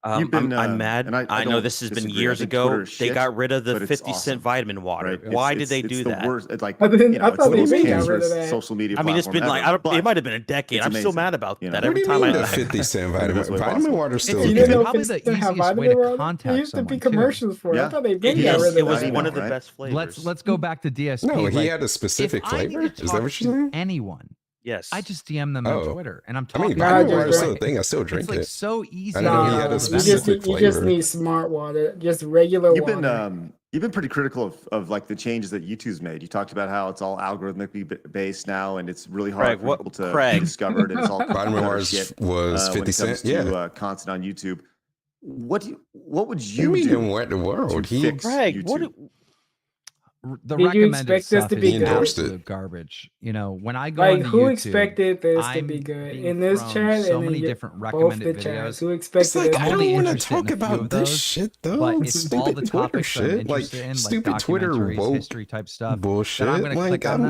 I'm mad. And I know this has been years ago. They got rid of the 50 cent vitamin water. Right? Why did they do that? It's like I thought they got rid of that. Social media. I mean, it's been like it might have been a decade. I'm still mad about that. Every time I 50 cent vitamin water still. Probably the easiest way to contact someone. There used to be commercials for it. I thought they got rid of that. It was one of the best flavors. Let's go back to DSP. No, he had a specific flavor. Is that what you're saying? Anyone. Yes. I just DM them on Twitter, and I'm talking. I mean, vitamin water is still a thing. I still drink it. It's like so easy. You just need smart water, just regular water. You've been pretty critical of like the changes that YouTube's made. You talked about how it's all algorithmically based now, and it's really hard for people to be discovered. And it's all vitamin water was 50 cents. Yeah, content on YouTube. What would you do? In what the world? Craig, what? The recommended stuff is absolute garbage. You know, when I go on who YouTube, expected this to be good in this chat? So many different recommended videos. Who expected? It's like I don't want to talk about this shit though. But it's all the Twitter shit, like stupid Twitter woke history type stuff. Bullshit. I'm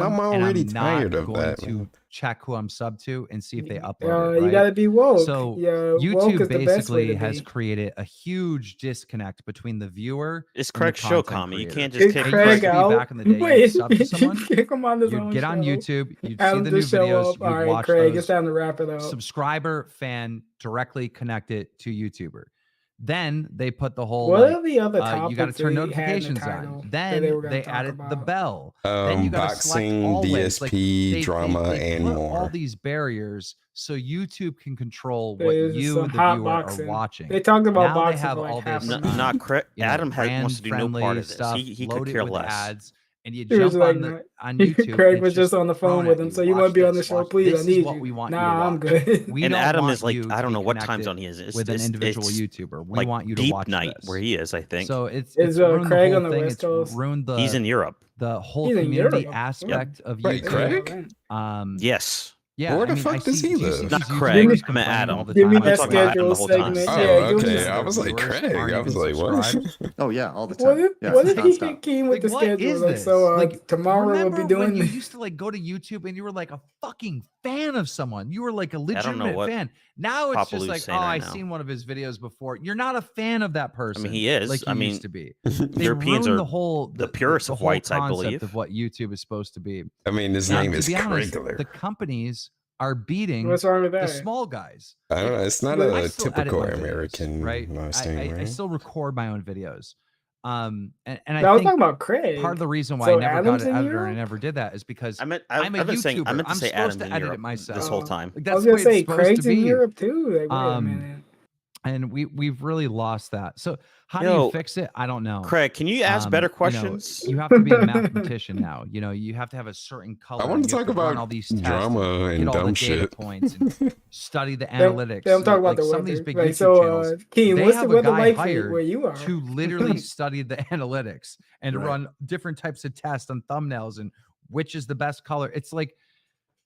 already tired of that. To check who I'm sub to and see if they upload it. You gotta be woke. So YouTube basically has created a huge disconnect between the viewer. It's Craig's show, Kami. You can't just kick Craig out. Back in the day, you sub to someone, kick him on you'd get on YouTube, you'd see the new videos, you'd watch Craig, those. It's time to wrap it up. Subscriber, fan, directly connected to YouTuber. Then they put the whole what are the other topics you got to turn notifications on. Then they added the bell. Then you got to boxing, DSP, drama, and more. All these barriers so YouTube can control what you, the viewer, are watching. They talked about now boxing. They have all this not correct. Adam wants to do no part of this. He could care less. Ads, and you jump on YouTube. Craig was just on the phone with him, so you want to be on the show, please. I need you. Nah, I'm good. And Adam is like, I don't know what time zone he is. With an individual YouTuber, we want you to watch night where he is. I think. So it's Craig on the West Coast. Ruined the. He's in Europe. The whole community aspect of YouTube. Craig? Yes. Yeah, where the fuck does he live? Not Craig. I'm Adam. Give me that schedule segment. Oh, okay. I was like, Craig. I was like, what? Oh yeah, all the time. What if he get Keem with the schedule? Like, so tomorrow we'll be doing. You used to like go to YouTube and you were like a fucking fan of someone. You were like a legitimate fan. Now it's just like, I've seen one of his videos before. You're not a fan of that person. I mean, he is. Like he used to be. Europeans are the purest of whites, I believe. Of what YouTube is supposed to be. I mean, his name is Craig. The companies are beating What's wrong with that? the small guys. I don't know. It's not a typical American right? thing, I still record my own videos. And I was talking about Craig. Part of the reason why I never got an editor and I never did that is because I'm a YouTuber. I'm supposed to edit it myself this whole time. Like, that's I was gonna say Craig's in Europe too. Like, wait a minute. And we've really lost that. So how do you fix it? I don't know. Craig, can you ask better questions? You have to be a mathematician now. You have to have a certain color. I want to talk about all these tests, drama and dumb shit. Points and study the analytics. I'm talking about some of these big YouTube channels. Keem, what's the weather like where you are? To literally study the analytics and run different types of tests on thumbnails and which is the best color. It's like,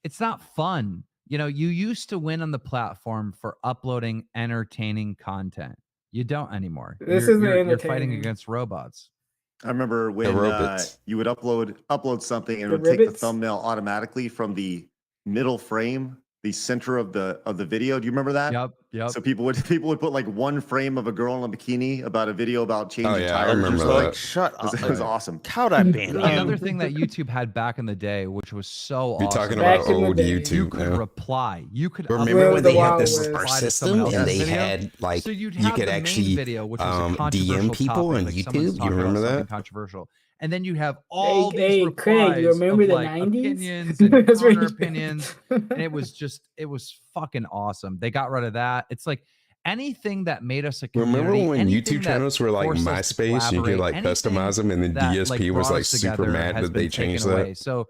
it's not fun. You used to win on the platform for uploading entertaining content. You don't anymore. You're fighting against robots. I remember when you would upload something and it would take the thumbnail automatically from the middle frame, the center of the video. Do you remember that? Yep. So people would put like one frame of a girl in a bikini about a video about changing tires. I remember that. Like, shut up. It was awesome. How'd I ban you? Another thing that YouTube had back in the day, which was so awesome. You're talking about old YouTube. You could reply. You could remember when they had this system and they had like you could actually DM people on YouTube. You remember that? Controversial. And then you have all these replies Craig, you remember the 90s? Opinions and counter opinions. And it was fucking awesome. They got rid of that. It's like anything that made us a community. Remember when YouTube channels were like MySpace? You could like customize them, and then DSP was like super mad that they changed that. So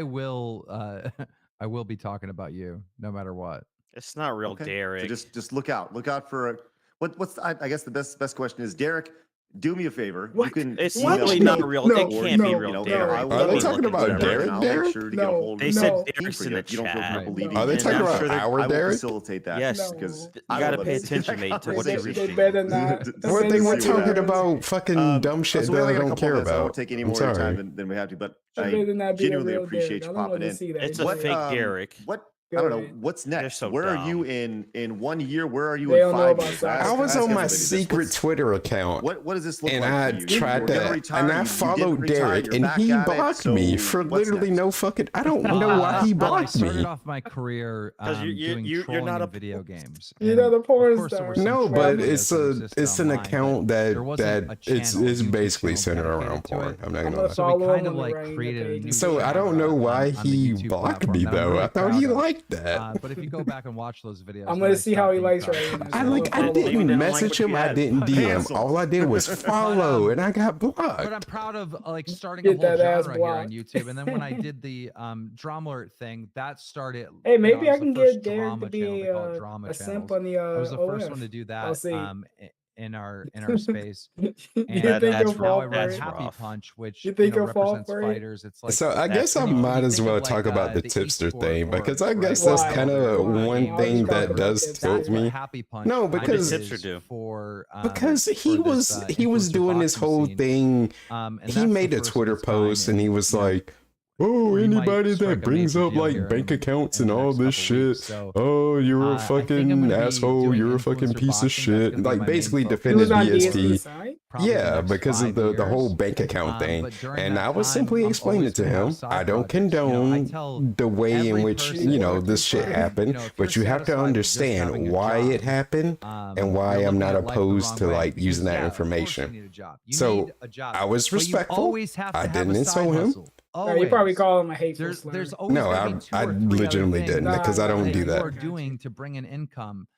I will I will be talking about you no matter what. It's not real, Derek. So just look out. Look out for I guess the best question is, Derek, do me a favor. What? You can It's literally not real. It can't be real, Derek. Are they talking about Derek? They said Derek's in the chat. Are they talking about our Derek? Facilitate that. Yes, because you gotta pay attention, mate, to what you're They reading. better not. What they were talking about fucking dumb shit So that I got a don't couple care minutes. I about. won't take any I'm more of your sorry. time than we have to, but That I better not be the genuinely real appreciate Derek. you I don't popping want to in. see that. It's a fake Derek. What I don't know what's next. So where dumb. are you in 1 year? Where are you in 5 years? I was on my secret Twitter account. What does this look and like? I tried to, and I followed Derek, and he blocked me for literally no fucking. I don't know why he blocked me. I started off my career doing you're not a video games. You're not a porn star. No, but it's an account that it's basically centered around porn. I'm not gonna lie. So we kind of like created a new. So I don't know why he blocked me though. I thought he liked that. But if you go back and watch those videos, I'm gonna see how he likes right now. I didn't message him. I didn't DM. All I did was follow, and I got blocked. But I'm proud of like starting a whole genre here on YouTube. And then when I did the Drama Alert thing, that started. Hey, maybe I can get Derek to be a simp on the I was the first one to do that. In our space, and that's now I run rough. Happy Punch, which you think represents fighters. It's like so. I guess I might as well talk about the tipster thing because I guess that's kind of one thing that does tilt me. No, because because he was doing this whole thing. He made a Twitter post and he was like, oh, anybody that brings up like bank accounts and all this shit, oh, you're a fucking asshole, you're a fucking piece of shit. Like basically defended DSP. Yeah, because of the whole bank account thing. And I was simply explaining to him, I don't condone the way in which, this shit happened, but you have to understand why it happened and why I'm not opposed to like using that information. So I was respectful. I didn't insult him. No, you probably call him a hateful slur. No, I legitimately didn't because I don't do that. Doing to bring in income,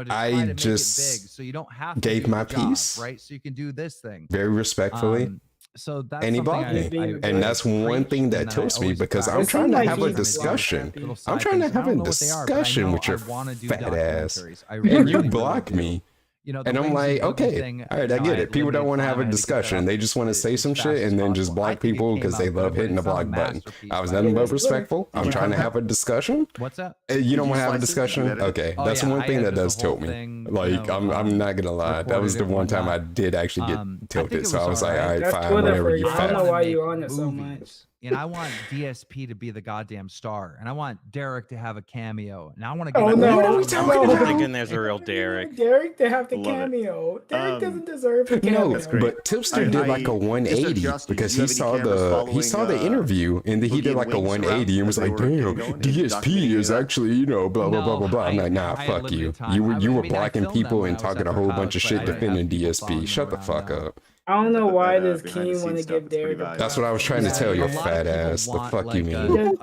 I just so you don't have gave my piece, right? So you can do this thing very respectfully. So that's and he blocked me, and that's one thing that tilts me because I'm trying to have a discussion. I'm trying to have a discussion with your fat ass, and you block me. And I'm like, okay, all right, I get it. People don't want to have a discussion. They just want to say some shit and then just block people because they love hitting the block button. I was nothing but respectful. I'm trying to have a discussion. What's that? You don't want to have a discussion? Okay, that's one thing that does tilt me. Like, I'm not gonna lie. That was the one time I did actually get tilted. So I was like, all right, fine, whatever, you fat. I don't know why you on it so much. And I want DSP to be the goddamn star, and I want Derek to have a cameo, and I want to get. Oh no! What are we talking about? Thinking there's a real Derek. Derek to have the cameo. Derek doesn't deserve a cameo. No, but Tipster did like a 180 because he saw the interview and then he did like a 180 and was like, damn, DSP is actually blah blah blah blah blah. I'm like, nah, fuck you. You were blocking people and talking a whole bunch of shit defending DSP. Shut the fuck up. I don't know why does Keem want to give Derek. That's what I was trying to tell your fat ass. The fuck you mean?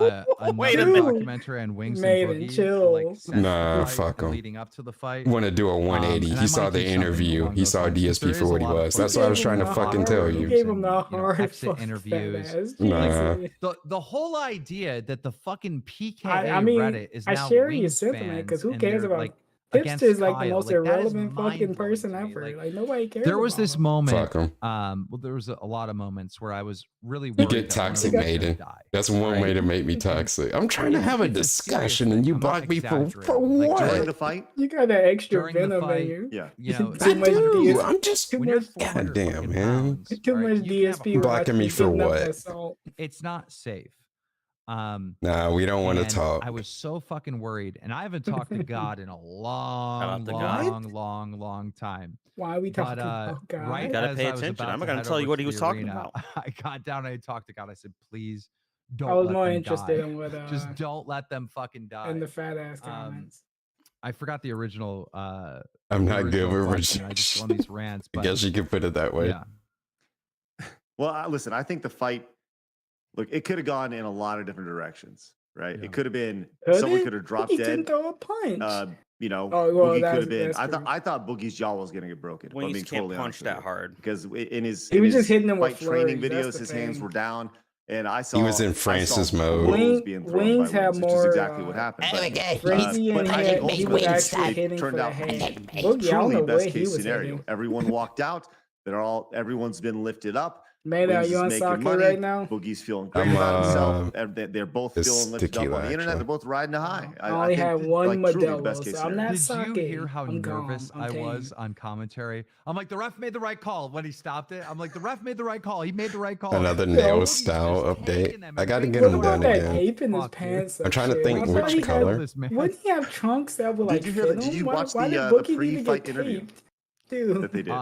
Wait a minute. Documentary and Wings Maiden, and Boogie, chill. Nah, fuck him. Leading up to the fight. Want to do a 180? He saw the interview. He saw DSP for what he was. That's what I was trying to fucking tell you. Gave him the hard exit interviews. Nah. The whole idea that the fucking PKA Reddit is now I share your sentiment because who cares about? Tipster is like the most irrelevant fucking person ever. Like nobody cares. There was this moment. Well, there was a lot of moments where I was really worried. You get toxic, Maiden. That's one way to make me toxic. I'm trying to have a discussion and you block me for what? During the fight, you got that extra venom in you. Yeah, I do. I'm just goddamn man. Too much DSP. Blocking me for what? It's not safe. Nah, we don't want to talk. I was so fucking worried, and I haven't talked to God in a long time. Why are we talking about God? Right, you gotta pay attention. I'm not gonna tell you what he was talking about. I got down and I talked to God. I said, please don't. I was more interested in what. Just don't let them fucking die. In the fat ass comments. I forgot the original. I'm not good with rejection. I just on these rants. I guess you could put it that way. Yeah. Well, listen, I think the fight. Look, it could have gone in a lot of different directions, right? Yeah. It could have been someone could have dropped dead. Didn't throw a punch. Boogie could have been. I thought Boogie's jaw was going to get broken. Well, he can't punch that hard because in his he was just hitting him with training flurries. videos. His hands were down, and I saw he was in Francis mode. Wings have more. Which is exactly what happened. But I think he was actually hitting for the head. Truly best case scenario. Everyone walked out. Everyone's been lifted up. Man, are you on sake right now? Boogie's feeling great about himself. They're both feeling lifted up on the internet. They're both riding a high. I only have one Modelo, so I'm not sake. Did you hear how nervous I was on commentary? I'm like, the ref made the right call when he stopped it. I'm like, the ref made the right call. He made the right call. Another nail style update. I gotta get him done again. Ape in his pants. I'm trying to think which color. Wouldn't he have trunks that were like? Did you watch the pre-fight interview that they did?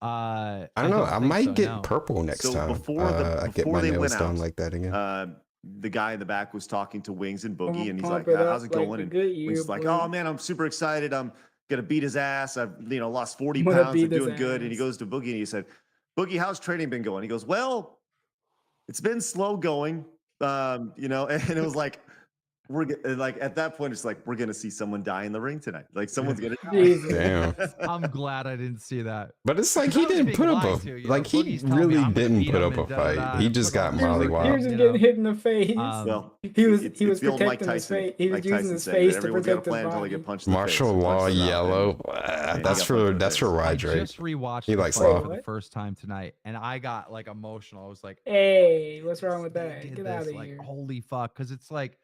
I don't know. I might get purple next time. I get my nails done like that again. The guy in the back was talking to Wings and Boogie, and he's like, "How's it going?" And Wings like, "Oh man, I'm super excited. I'm gonna beat his ass. I've lost 40 pounds. I'm doing good." And he goes to Boogie and he said, "Boogie, how's training been going?" He goes, "Well, it's been slow going, and it was like." We're like at that point, it's like we're gonna see someone die in the ring tonight. Like someone's gonna die. Damn. I'm glad I didn't see that. But it's like he didn't put up he really didn't put up a fight. He just got mollywopped. He was just getting hit in the face. Well, he was protecting his face. He was using his face to protect his body. Martial law yellow. That's for Rydrake. I just rewatched the fight for the first time tonight, and I got like emotional. I was like, "Hey, what's wrong with that? Get out of here!" Holy fuck! Because it's like.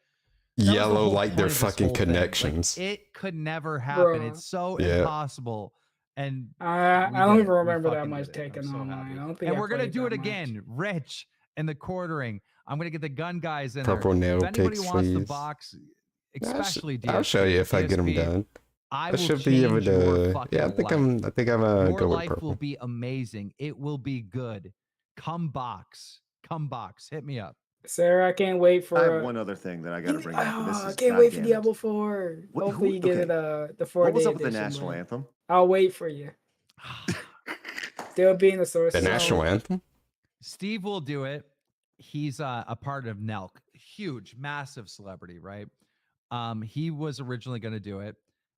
Yellow like their fucking connections. Like, it could never happen. It's so impossible. And I don't even remember that much taken online. I don't think. And we're gonna do it again. Rich and the quartering. I'm gonna get the gun guys in Purple there. nail if anybody cakes, wants please. to box, especially DSP, I'll show you if I get them done. I should be able to. Yeah, I think I'm your go with life purple. will be amazing. It will be good. Come box. Hit me up. Sarah, I can't wait for. I have one other thing that I got to bring up. I can't wait for Diablo 4. Hopefully you get it the 4-day What was up with the edition, national anthem? I'll wait for you. Still being a source. The national anthem? Steve will do it. He's a part of Nelk. Huge, massive celebrity, right? He was originally going to do it,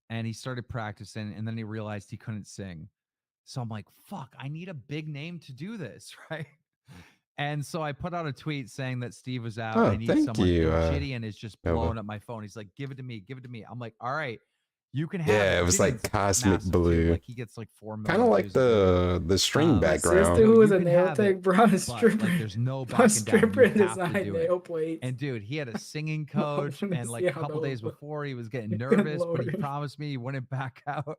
and he started practicing, and then he realized he couldn't sing. So I'm like, fuck, I need a big name to do this, right? And so I put out a tweet saying that Steve was out. I need someone. Gideon is just blowing up my phone. He's like, give it to me. I'm like, all right, you can have it. Yeah, it was like Cosmic Blue. Like he gets like 4 million. Kind of like the string background. Sister who was a nail tech brought a stripper. Like, there's no backing down. You design nail plates. And dude, he had a singing coach, and like a couple days before, he was getting nervous, but he promised me he wouldn't back out.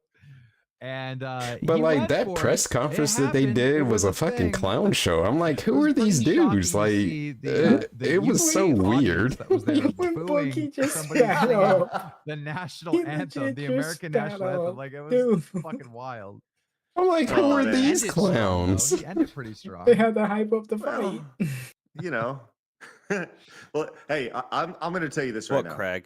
And but like that press conference that they did was a fucking clown show. I'm like, who are these dudes? Like, it was so weird. That was there booing the national anthem, the American national anthem. Like it was fucking wild. I'm like, who are these clowns? He ended pretty strong. They had to hype up the fight. Well, hey, I'm going to tell you this right now. Craig?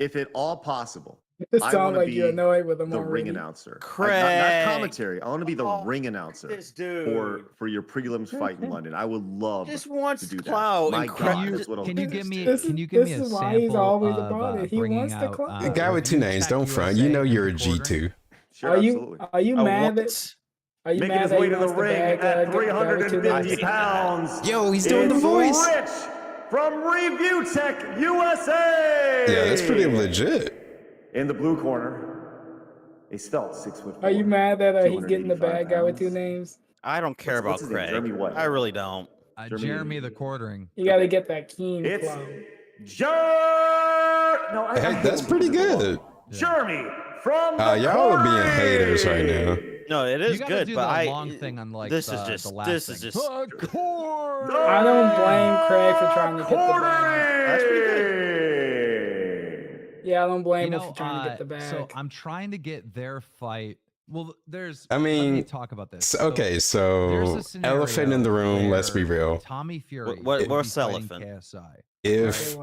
If at all possible. It sounds like you're annoyed with the ring announcer. Craig. Not commentary. I want to be the ring announcer for your prelims fight in London. I would love to do clout. that. Can you give me a sample? This is why he's always about it. He wants the clout. The guy with 2 names, don't front. You know you're a G2. Sure, absolutely. Are you mad that? Are you making his way to the ring at 350 pounds? Yo, he's doing the voice. Rich from Review Tech USA. Yeah, that's pretty legit. In the blue corner, a svelte 6'4". Are you mad that he's getting the bad guy with 2 names? I don't care about Craig. Jeremy what? I really don't. Jeremy the quartering. You got to get that Keem. It's that's pretty good. Jeremy from y'all are being haters right now. No, it is good, do but the long thing on like this the, is just the last this thing. is just. I don't blame Craig for trying to get the bag. That's pretty good. Yeah, I don't blame him for trying to get the bag. So I'm trying to get their fight. Well, there's. I mean, let me talk about this. Okay, so elephant in the room. Let's be real. Tommy Fury. What's elephant? KSI. If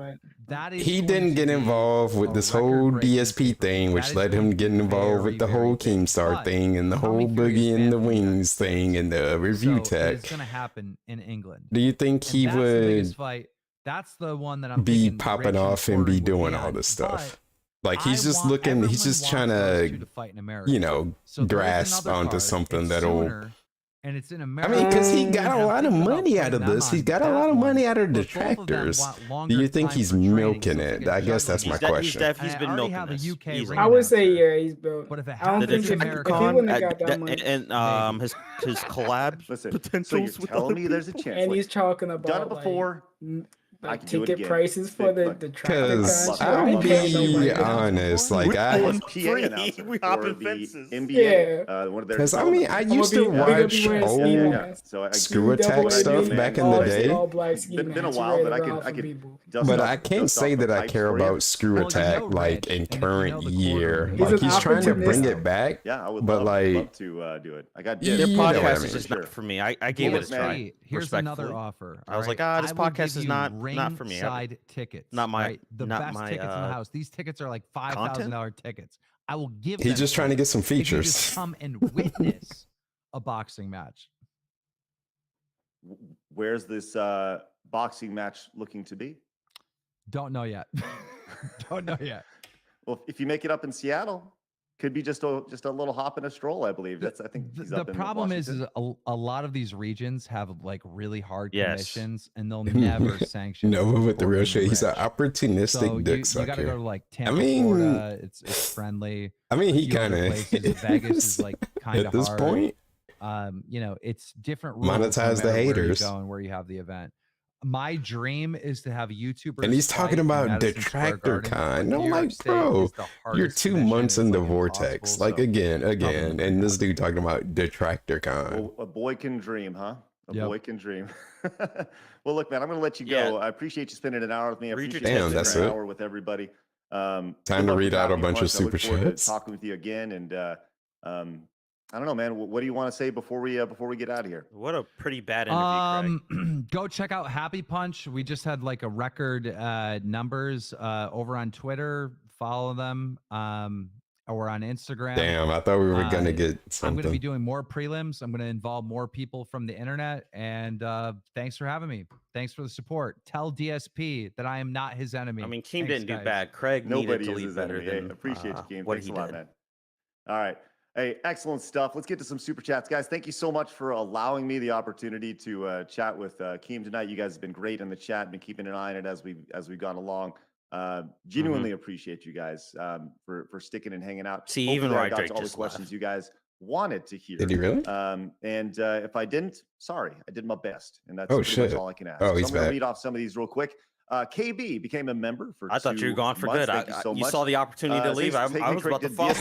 he didn't get involved with this whole DSP thing, which led him getting involved with the whole Keemstar thing and the whole Boogie and the Wings thing and the review tech. It's gonna happen in England. Do you think he would? That's the one that I'm be popping off and be doing all this stuff. Like he's just looking, he's just trying to, grasp onto something that'll and it's in I America. mean, because he got a lot of money out of this. He's got a lot of money out of Detractors. Do you think he's milking it? I guess that's my question. He's been milking this. I would say, yeah, he's built. But if it I don't think if he wouldn't have got that money. And his collab potentials. So you're telling me there's a chance. And he's talking about done it before. Like ticket prices for the Detractor. Because I'll be honest, like we hop in fences. NBA, because I mean, I used to watch old Screw Attack stuff back in the day. It's been a while, but I could. But I can't say that I care about Screw Attack like in current year. Like he's trying to bring it back. Yeah, I would love to do it. I got their podcast is just not for me. I gave it a try. Here's another offer. I was like, this podcast is not for me. Side tickets, not my right? The best tickets in the house. These tickets are like $5,000 tickets. I will give them. He's just trying to get some features. Just come and witness a boxing match. Where's this boxing match looking to be? Don't know yet. Don't know yet. Well, if you make it up in Seattle, could be just a little hop and a stroll, I believe. That's the problem is a lot of these regions have like really hard commissions, and they'll never sanction. No, with the real shit, he's an opportunistic dick sucker. You got to go to like Tampa, Florida. It's friendly. I mean, he kind of Vegas is like kind of at this point. You know, it's different rules. Monetize the haters. Where you go and where you have the event. My dream is to have YouTubers. And he's talking about Detractor Con. I'm like, bro, you're 2 months in the vortex. Like again, and this dude talking about Detractor Con. Well, a boy can dream, huh? A boy can dream. Well, look, man, I'm gonna let you go. I appreciate you spending an hour with me. I appreciate you that's an hour with everybody. Time to read out a bunch of super chats. Talking with you again, and I don't know, man. What do you want to say before we get out of here? What a pretty bad interview, Craig. Go check out Happy Punch. We just had like a record numbers over on Twitter. Follow them. Or on Instagram. Damn, I thought we were gonna get something. I'm gonna be doing more prelims. I'm gonna involve more people from the internet. And thanks for having me. Thanks for the support. Tell DSP that I am not his enemy. I mean, Keem didn't do bad. Craig needed to lead better than. Appreciate you, Keem. Thanks a lot, man. All right. Hey, excellent stuff. Let's get to some super chats, guys. Thank you so much for allowing me the opportunity to chat with Keem tonight. You guys have been great in the chat, been keeping an eye on it as we've gone along. Genuinely appreciate you guys for sticking and hanging out. See, even I got to all the questions you guys wanted to hear. Did he really? And if I didn't, sorry, I did my best, and that's much all I can ask. Oh, he's I'm going to read off some of these real quick. KB became a member for. I thought you were gone for good. You saw the opportunity to leave. I was about to fall. I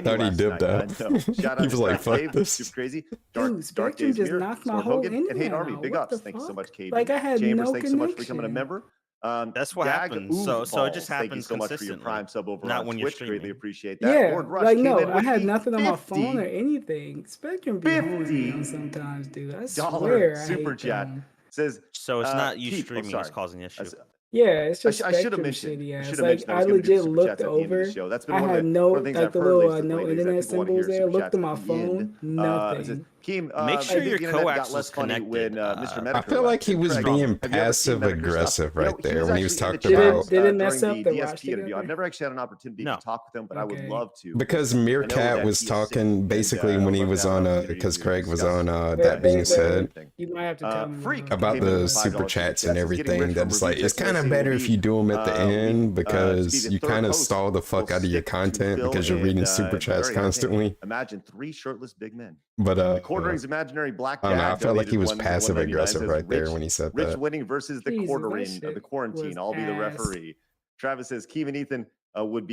thought he dipped out. Shout out he was like, "Fuck this." Super crazy. Dark Days just knocked my whole internet and Hate Army. out. Big ups. Thank you so much, KB. Like I had Chambers, no thanks so much for becoming a member. That's what happens. So it just happens Thank you so much for your consistently. Prime sub over Not on when you're Twitch. streaming. Greatly appreciate that. Yeah, Lord Rush like came no, in I with had the nothing on my phone or 50 anything. Spectrum be holding sometimes, dude. I swear. super chat says. So it's not you Keith, streaming that's causing the issue. Yeah, it's just I should have mentioned. Like I legit looked over. I had no like the little no internet symbols there. Looked at my phone, nothing. Keem, make sure your coax was connected. When, Mr. Medical I feel like he was being passive aggressive right there when he was talking about. Did it mess up the DSP interview? I've never actually had an opportunity to talk with him, but I would love to. Because Meerkat was talking basically when he was on because Craig was on. That being said, you might have to tell me about the super chats and everything. That's like it's kind of better if you do them at the end because you kind of stall the fuck out of your content because you're reading super chats constantly. Imagine 3 shirtless big men. But Quartering's imaginary black dad. I don't know. I felt like he was passive aggressive right there when he said that. Rich winning versus the quartering of the quarantine. I'll be the referee. Travis says Keem and Ethan would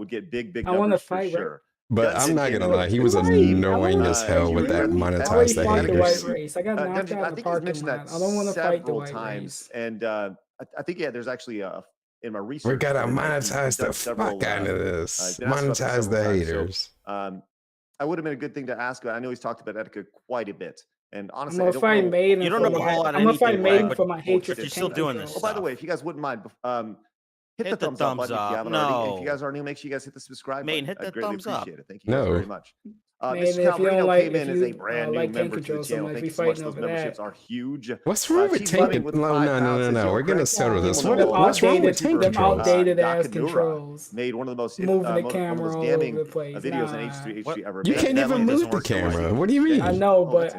get big numbers. I want to fight, for sure. But I'm not gonna lie, he was annoying as hell with that monetize the haters. I got knocked out of the parking lot. I don't want to fight the white race. And I think there's actually in my research. We gotta monetize the fuck out of this. Monetize the haters. I would have been a good thing to ask about. I know he's talked about Etika quite a bit. And honestly, I'm gonna fight Maiden. You don't know a whole lot of I'm gonna fight Maiden for my hatred. hatred. You're still doing this. Oh, by the way, if you guys wouldn't mind, hit the thumbs up button if you haven't already. If you guys are new, make sure you guys hit the subscribe button. Hit the thumbs up. Appreciate it. Thank you guys very much. Mr. Calvino came in as a brand new member to the channel. Thank you so much. Those memberships are huge. What's wrong with tanking? No. We're gonna settle this. What's wrong with tank controls? Outdated ass controls. Made one of the most moving the camera all over the place. Videos in H3 ever made. You can't even move the camera. What do you mean? I know, but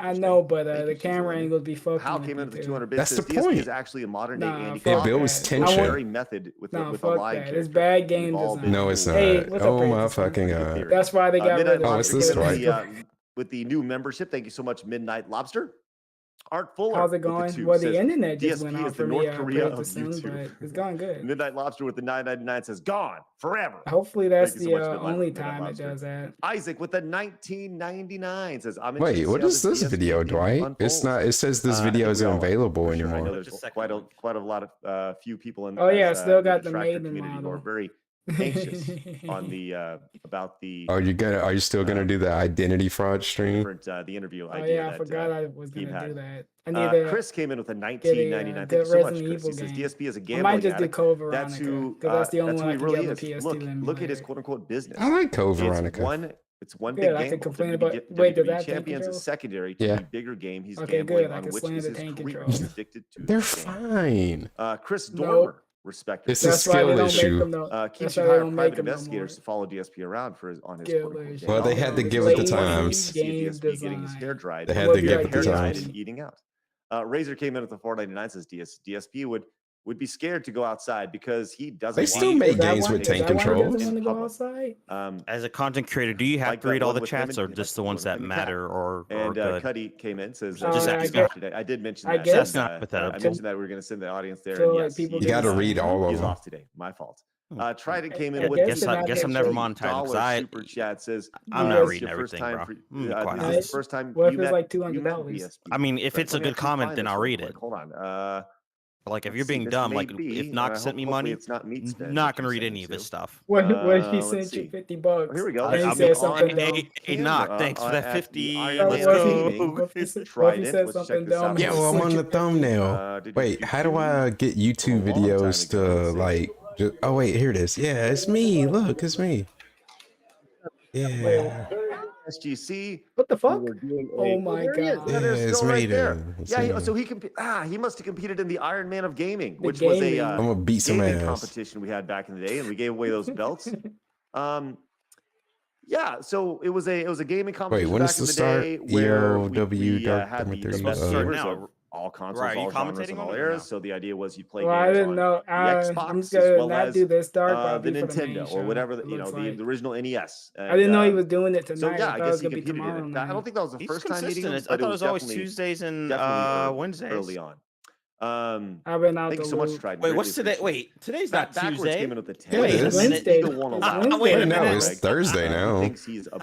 the camera angles be fucking. How came into the 200 bits? That's the point. Is actually a modern day Andy. It builds tension. Very method with a line. It's bad game design. No, it's not. Oh my fucking god. That's why they got rid of it. Oh, it's this right. With the new membership, thank you so much, Midnight Lobster. Art Fuller. How's it going? Well, the internet just went off for me. North Korea of YouTube. But it's going good. Midnight Lobster with the $9.99 says gone forever. Hopefully that's the only time it does that. Isaac with the $19.99 says I'm. Wait, what is this video, Dwight? It's not. It says this video isn't available anymore. I know there's quite a lot of few people in. Oh yeah, still got the Maiden model. Who are very anxious on the about the. Are you still gonna do the identity fraud stream? The interview. Oh yeah, I forgot I was gonna do that. Chris came in with a $19.99. Thank you so much, Chris. He says DSP is a gambling. I might just do Code Veronica. That's who. That's the only one I can really get the PS2 Look at his quote unquote business. I like Code Veronica. It's one big game. I can complain about. Wait, does that Champions is secondary to the bigger game. He's okay, gambling good. I on can which slam is the his tank career. controls. He's addicted to. They're fine. Chris Dormer. Respect. It's a skill issue. Keeps you hiring private investigators to follow DSP around on his. Well, they had to give it the times. DSP getting his hair dried. They had to give it the times. And eating out. Razor came in at the $4.99. Says DSP would be scared to go outside because he doesn't. They still make games with tank controls. As a content creator, do you have to read all the chats or just the ones that matter or good? Cuddy came in says just I did mention that. I mentioned that we were going to send the audience there. So, yes, you got to read all of them. He's off today. My fault. Trident came in with guess I'm never monetized. Super chat says I'm not reading everything, bro. This is the first time. What if it's like $200? I mean, if it's a good comment, then I'll read it. Hold on. Like if you're being dumb, like if Knox sent me money, it's not meat spin, not gonna read any of his stuff. What if he sent you $50? Here we go. Hey, Knock, thanks for that 50. Let's go. What if he said something dumb? Yeah, well, I'm on the thumbnail. Wait, how do I get YouTube videos to like? Oh wait, here it is. Yeah, it's me. Look, it's me. Yeah. SGC. What the fuck? Oh my god. Yeah, it's Maiden. Yeah, so he must have competed in the Iron Man of Gaming, which was a I'm gonna beat some ass competition we had back in the day, and we gave away those belts. Yeah, so it was a gaming competition. Wait, when is the start? EOW had the best gamers of all consoles, all genres, and all eras. So the idea was you play games I didn't know. the Xbox I'm as well not as do this the Nintendo or whatever, the original NES. I didn't know he was doing it tonight. So yeah, I guess he competed in it. I don't think that was the first time meeting him. I thought it was always Tuesdays and Wednesdays. Early on. I've been out. Thank you so much, Trident. Wait, what's today? Wait, today's not Tuesday. Wait, it's Wednesday. Wait, no, it's Thursday now.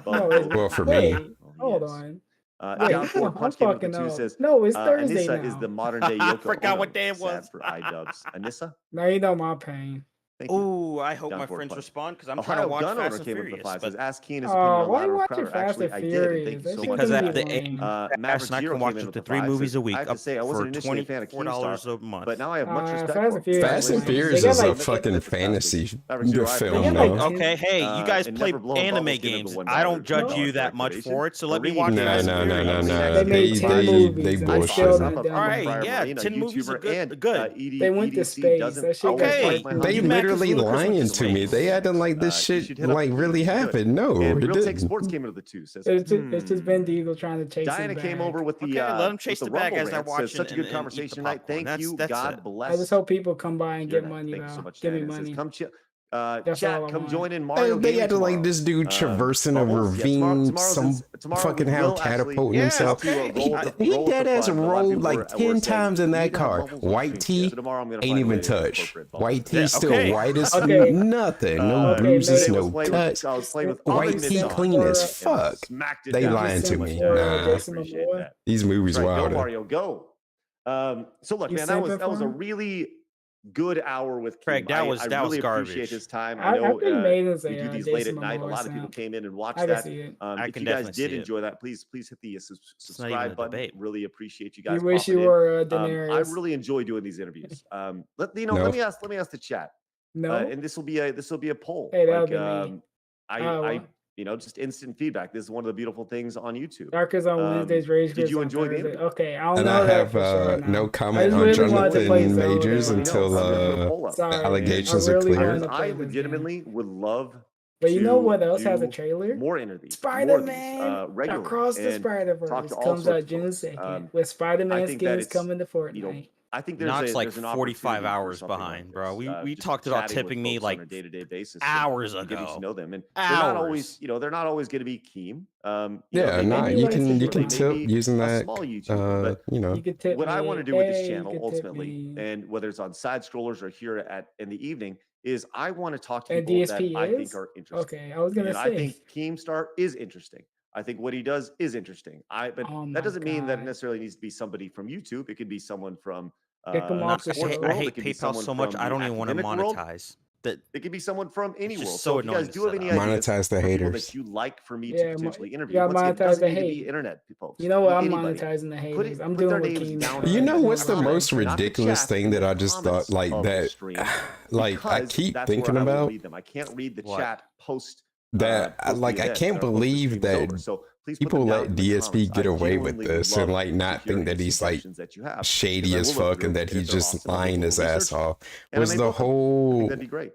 Well, for me. Hold on. I'm fucking says, no, it's Thursday Anissa now. is the modern day Yoko. I forgot what day it was. For iDubbbz. Anissa? Now you know my pain. Oh, I hope my friends respond because I'm trying to watch Fast and Furious. But ask Keen his why are you watching Fast and Furious? Because at the end, I can watch up to 3 movies a week up for $24 a month. But now I have much respect for Fast and Furious is a fucking fantasy film, though. Okay, hey, you guys play anime games. I don't judge you that much for it, so let me watch it. No. They bullshit. All right, yeah, 10 movies are good. They went to space. Okay, they literally lying to me. They acting like this shit like really happened. No, it Real Take didn't. Sports came into the 2. Says it's just Vin Diesel trying to chase. Diana came over with the. Let him chase the bag as I watch. Such a good conversation tonight. Thank you. God bless. I just hope people come by and get money. Thank you so much. Give me money. Chat, come join in Mario. They had to like this dude traversing a ravine, fucking how catapulting himself. He dead ass rolled like 10 times in that car. White tee ain't even touched. White tee still white as nothing. No bruises, no cuts. White tee clean as fuck. They lying to me. Nah, these movies wild. Mario, go. So look, man, that was a really good hour with Keem. Craig, that was really garbage. Appreciate his time. I know we do these late at night. A lot of people now. Came in and watched that. If you guys did enjoy it. that, please hit the subscribe button. Debate. Really appreciate you guys. We wish you were Daenerys. I really enjoy doing these interviews. Let me ask the chat. No, and this will be a poll. Hey, that'll be me. just instant feedback. This is one of the beautiful things on YouTube. Darkers on Wednesdays, Rage Did you enjoy the interview? Okay, I don't And know I that have for sure no now. comment on really wanted to play Jonathan Zelda. Majors until Sorry, allegations I are really clear. wanted to play I this legitimately would love But you know to what else has a do trailer? more interviews, Spider-Man regularly, Across the and talk Spider-Verse to all comes sorts out of June folks. 2nd, with Spider-Man I think that skins it's, coming to Fortnite. I think Knox like there's an 45 opportunity for hours something behind, like bro. this, We just talked about chatting with tipping me folks like on a day-to-day basis, hours and getting to ago. know them, and Hours. they're not always, they're not always going to be Keem. Yeah, no, you can tip using a that. small YouTuber, but You could tip what me. I want to do with this Hey, channel you could tip ultimately, me. and whether it's on Sidescrollers or here in the evening, is I want to talk to And people that DSP I think is? are interesting. Okay, I was gonna And I say. think Keemstar is interesting. I think what he does is interesting. But Oh that my doesn't mean that it God. necessarily needs to be somebody from YouTube. It could be someone from Kick 'em off the sports show. I world. hate It could be PayPal someone so much. from I the don't even want to academic world. monetize. That It could be someone from any it's world. just So so if you guys annoying to do have set any up. ideas Monetize the for people haters. that you like for me to Yeah, potentially you interview, gotta once again, it monetize doesn't the need to be hate. internet folks. You know what? I'm Anybody. monetizing the Put haters. I'm their doing what names Keem down does. You know in what's the comment, most not the ridiculous chat, thing in that the I just comments thought like of the that stream, like I because keep that's thinking where I will about read them. I can't read the what? chat post That post like the I event can't or post the believe stream is that over. So please put them people down let in the DSP comments. get I away with genuinely would this and love like to not hear think any that he's like suggestions that you have, because shady I as will look fuck through, and that and if he's they're just awesome, I'll do a lying little his ass research, off. and I Was may the book them. I think whole that'd be great.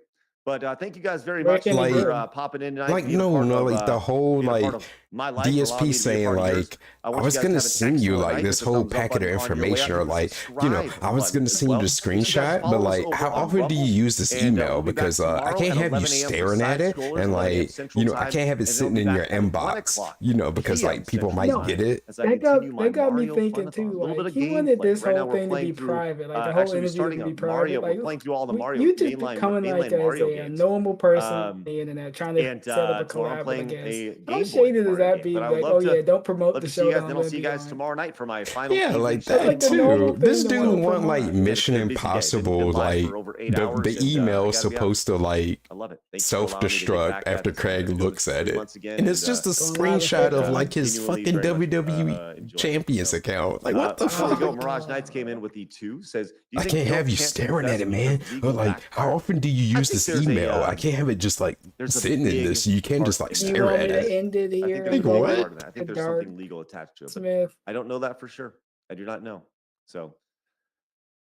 But thank you guys very Where much can he for go? popping in tonight, like being a part no of like the whole being a part like of my life, allowing DSP me to be a saying part of yours. like I I want you was guys to gonna have an send you excellent like night. this Hit the whole thumbs up packet of button on your way out. information or Hit the like subscribe I was button gonna as send you well. the Make sure you guys screenshot, but follow us like over how on often do you Rumble. use this And email? we'll be back Because I tomorrow can't at have you 11 a.m. for staring at it Sidescrollers, and 11 a.m. like Central I Time, can't have it and then sitting we'll in be your back at 1 inbox, o'clock because PM like people Central might Time get it. as I continue my That got me Mario thinking Funathon. too. A little bit Like of he wanted gameplay. this Right now whole we're thing to playing be through. private. Like the whole Actually, we're interview starting to a be Mario. private. Like We're playing through all the Mario you just coming like mainline as Mario a games. normal person on the internet trying to And set up a tomorrow I'm collab with a playing guest. a How Game Boy shady does Mario that game. be? But I would Like, love oh yeah, don't promote the to see you show guys. that Then I'm I'll gonna see you be guys on. tomorrow night for my final Yeah, evening like show. that like the too. normal This thing to dude wanna want like promote. Mission Been a busy day. Impossible, Been live like for over 8 hours, the and email we is gotta be out. supposed to like I love it. Thanks for allowing me to get self-destruct back after at Craig doing looks this at 3 it. months again, And it's just a Going live screenshot at of 4 like his genuinely fucking very much, WWE enjoy it. Champions So, account. Like what the before we fuck? go, Mirage Knights came in with the 2. Says, do you I think can't Bill have you can't staring confess at it, because man. of legal Or like, how backfire? often do you I use think this there's email? I can't have it just like there's a sitting in big this. You can't part just like in Do you stare want at me it. to end it I think here? there's Like a big what? part of that. I think there's Dark something legal attached to it, but Smith. I don't know that for sure. I do not know. So,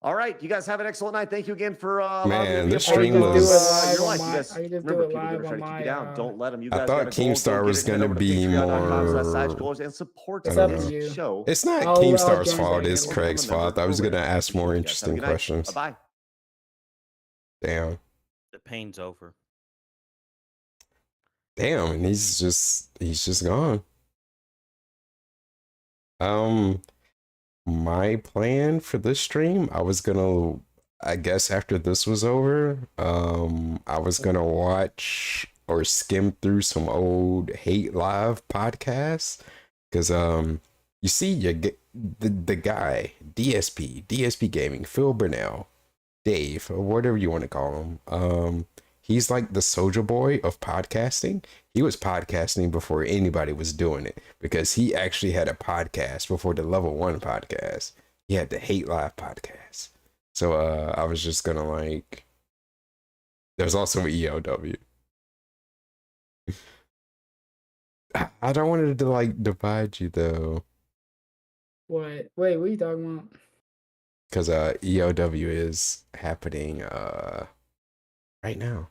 all right, you guys have an excellent night. Thank you again for allowing me Man, to be a this part stream of do it was. your live on life. You my. guys I can just do remember it people that are live trying on to keep my. you down. Don't let them. You I guys thought got to go Keemstar get was it. Head gonna over to be patreon.com/sidescrollers more. and support I It's don't up to know. you. show. It's not I'll Keemstar's join fault. back It's in. Craig's fault. I was gonna ask more interesting questions. Bye-bye. Damn. The pain's over. Damn, and he's just gone. My plan for this stream, I guess after this was over, I was gonna watch or skim through some old Hate Live podcasts, because you see the guy DSP Gaming, Phil Burnell, Dave, or whatever you want to call him. He's like the soldier boy of podcasting. He was podcasting before anybody was doing it, because he actually had a podcast before the Level 1 podcast. He had the Hate Live podcast. So I was just gonna like, there's also ELW. I don't want it to like divide you though. What? Wait, what are you talking about? Because ELW is happening right now.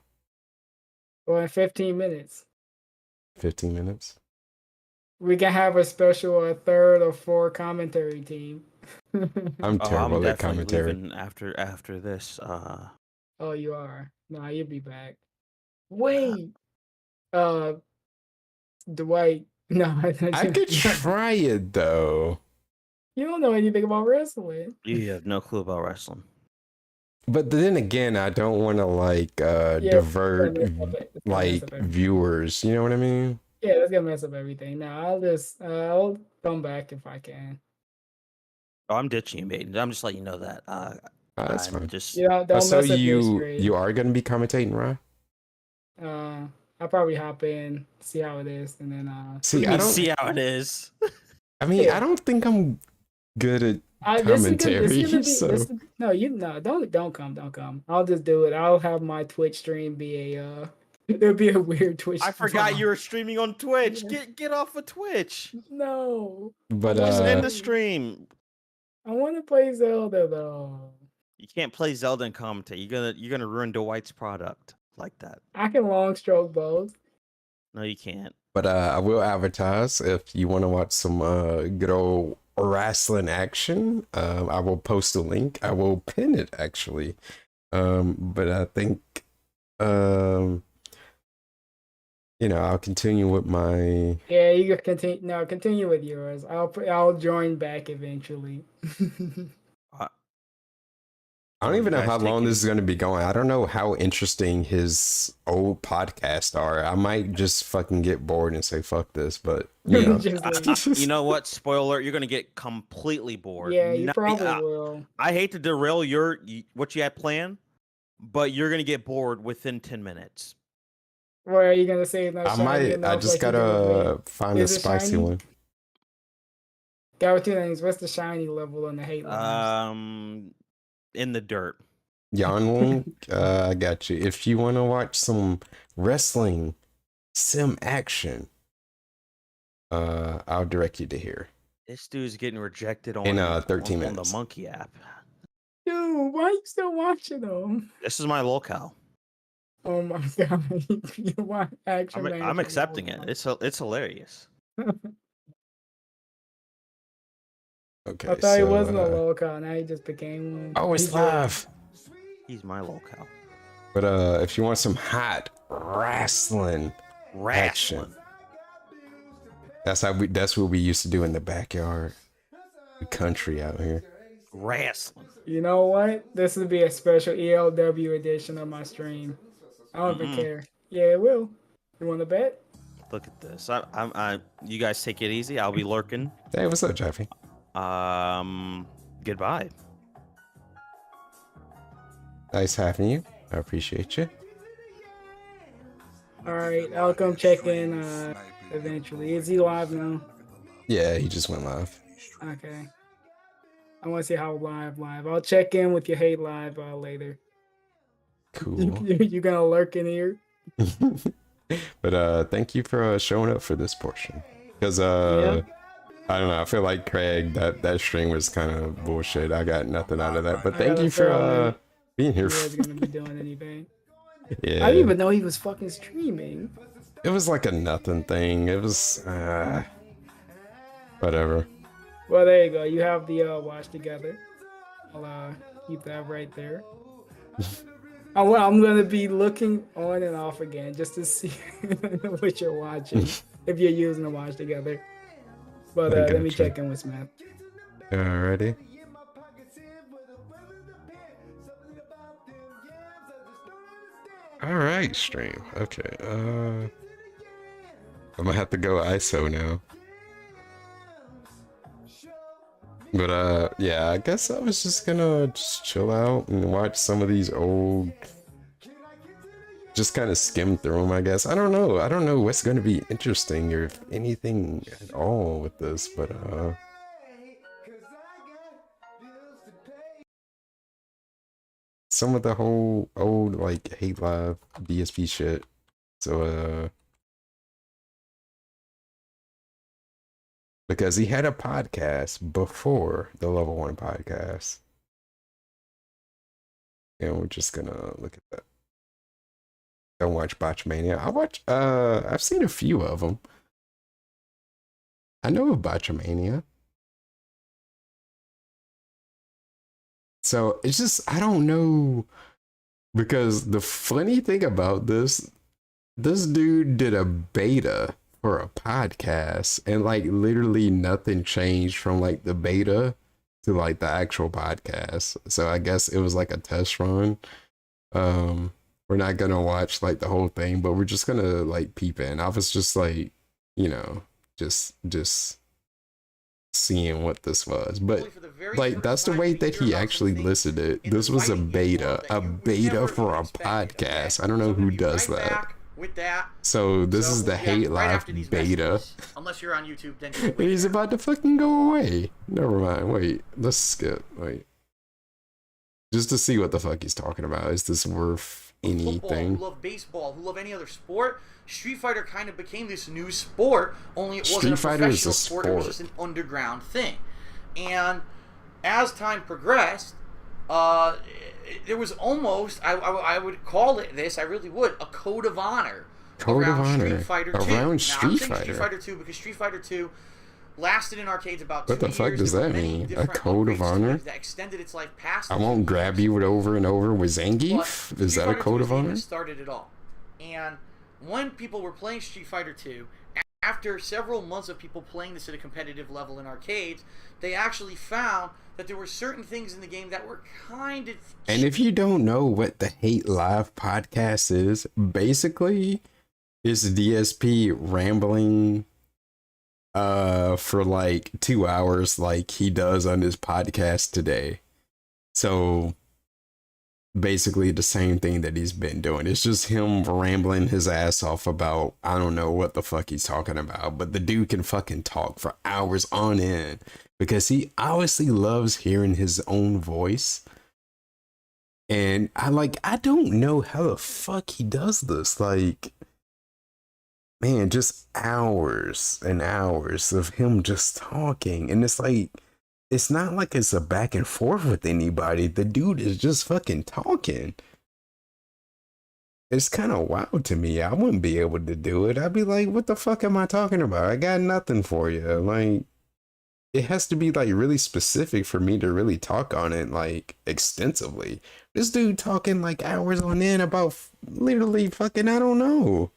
Well, in 15 minutes. 15 minutes. We can have a special third or fourth commentary team. I'm terrible at definitely commentary. leaving after this. Oh, you are. Nah, you'll be back. Wait. Dwight. No, I could try it though. You don't know anything about wrestling. You have no clue about wrestling. But then again, I don't want to like divert like viewers. You know what I mean? Yeah, that's gonna mess up everything. Now I'll come back if I can. Oh, I'm ditching you, Maiden. I'm just letting you know that. That's I'm fine. just. Don't mess up you are gonna be commentating, right? I'll probably hop in, see how it is, and then see how it is. I mean, I don't think I'm good at commentary. Don't come. I'll just do it. I'll have my Twitch stream be a It'd be a weird Twitch. I forgot you were streaming on Twitch. Get off of Twitch. No. But just end the stream. I want to play Zelda though. You can't play Zelda and commentate. You're gonna ruin Dwight's product like that. I can long stroke both. No, you can't. But I will advertise if you want to watch some good old wrestling action. I will post a link. I will pin it actually. But I think I'll continue with my. Yeah, you can continue. No, continue with yours. I'll join back eventually. I don't even know how long this is going to be going. I don't know how interesting his old podcasts are. I might just fucking get bored and say fuck this, but you know what? Spoiler alert, you're going to get completely bored. Yeah, you probably will. I hate to derail what you had planned, but you're going to get bored within 10 minutes. What are you going to say? I just got to find a spicy one. Got two things. What's the shiny level on the hate lines? In the dirt. Yon I got you. If you want to watch some wrestling sim action, I'll direct you to here. This dude's getting rejected on 13 minutes on the Monkey app. Dude, why are you still watching them? This is my locale. Oh my god! You want action? I'm accepting it. It's hilarious. Okay, I thought he wasn't a locale. Now he just became one. Oh, it's live. He's my locale. But if you want some hot wrestling action, that's what we used to do in the backyard, the country out here. Wrestling. You know what? This would be a special ELW edition of my stream. I don't even care. Yeah, it will. You want to bet? Look at this. You guys take it easy. I'll be lurking. Hey, what's up, Jeffy? Goodbye. Nice having you. I appreciate you. All right, I'll come check in eventually. Is he live now? Yeah, he just went live. Okay. I want to see how live. I'll check in with your hate live later. Cool. You gonna lurk in here? But thank you for showing up for this portion. Because I don't know. I feel like Craig, that stream was kind of bullshit. I got nothing out of that. But thank you for being here. He wasn't gonna be doing anything. Yeah. I didn't even know he was fucking streaming. It was like a nothing thing. It was whatever. Well, there you go. You have the watch together. I'll keep that right there. I'm gonna be looking on and off again just to see what you're watching if you're using the watch together. But let me check in with Smith. Alrighty. Alright, stream. Okay. I'm gonna have to go ISO now. But yeah, I guess I was just gonna chill out and watch some of these old, just kind of skim through them, I guess. I don't know what's gonna be interesting or if anything at all with this, but some of the whole old like Hate Live DSP shit. So because he had a podcast before the Level 1 podcast. And we're just gonna look at that. Don't watch Botchamania. I've seen a few of them. I know of Botchamania. So it's just, I don't know. Because the funny thing about this dude did a beta for a podcast and like literally nothing changed from like the beta to like the actual podcast. So I guess it was like a test run. We're not gonna watch like the whole thing, but we're just gonna like peep in. I was just like, just seeing what this was, but like that's the way that he actually listed it. This was a beta for a podcast. I don't know who does that. With that, so this is the Hate Live beta. Unless you're on YouTube, then he's about to fucking go away. Never mind. Wait, let's skip. Wait, just to see what the fuck he's talking about. Is this worth anything. Football, who love baseball, who love any other sport, Street Fighter kind of became this new sport, only it wasn't a professional sport, it was just an underground thing. And as time progressed, there was almost, I would call it this, I really would, a code of honor around Street Fighter 2. Around Street Fighter? Street Fighter 2 because Street Fighter 2 lasted in arcades about 2 years. What the fuck does that mean? A code of honor? That extended its life past I won't grab you over and over with Zangief? Is that a code of honor? Started it all. And when people were playing Street Fighter 2, after several months of people playing this at a competitive level in arcades, they actually found that there were certain things in the game that were kind of... And if you don't know what the Hate Live podcast is, basically, it's DSP rambling for like 2 hours like he does on his podcast today. So basically the same thing that he's been doing. It's just him rambling his ass off about, I don't know what the fuck he's talking about, but the dude can fucking talk for hours on end because he obviously loves hearing his own voice. And I don't know how the fuck he does this. Like, man, just hours and hours of him just talking. And it's like, it's not like it's a back and forth with anybody. The dude is just fucking talking. It's kind of wild to me. I wouldn't be able to do it. I'd be like, what the fuck am I talking about? I got nothing for you. Like, it has to be like really specific for me to really talk on it like extensively. This dude talking like hours on end about literally fucking, I don't know.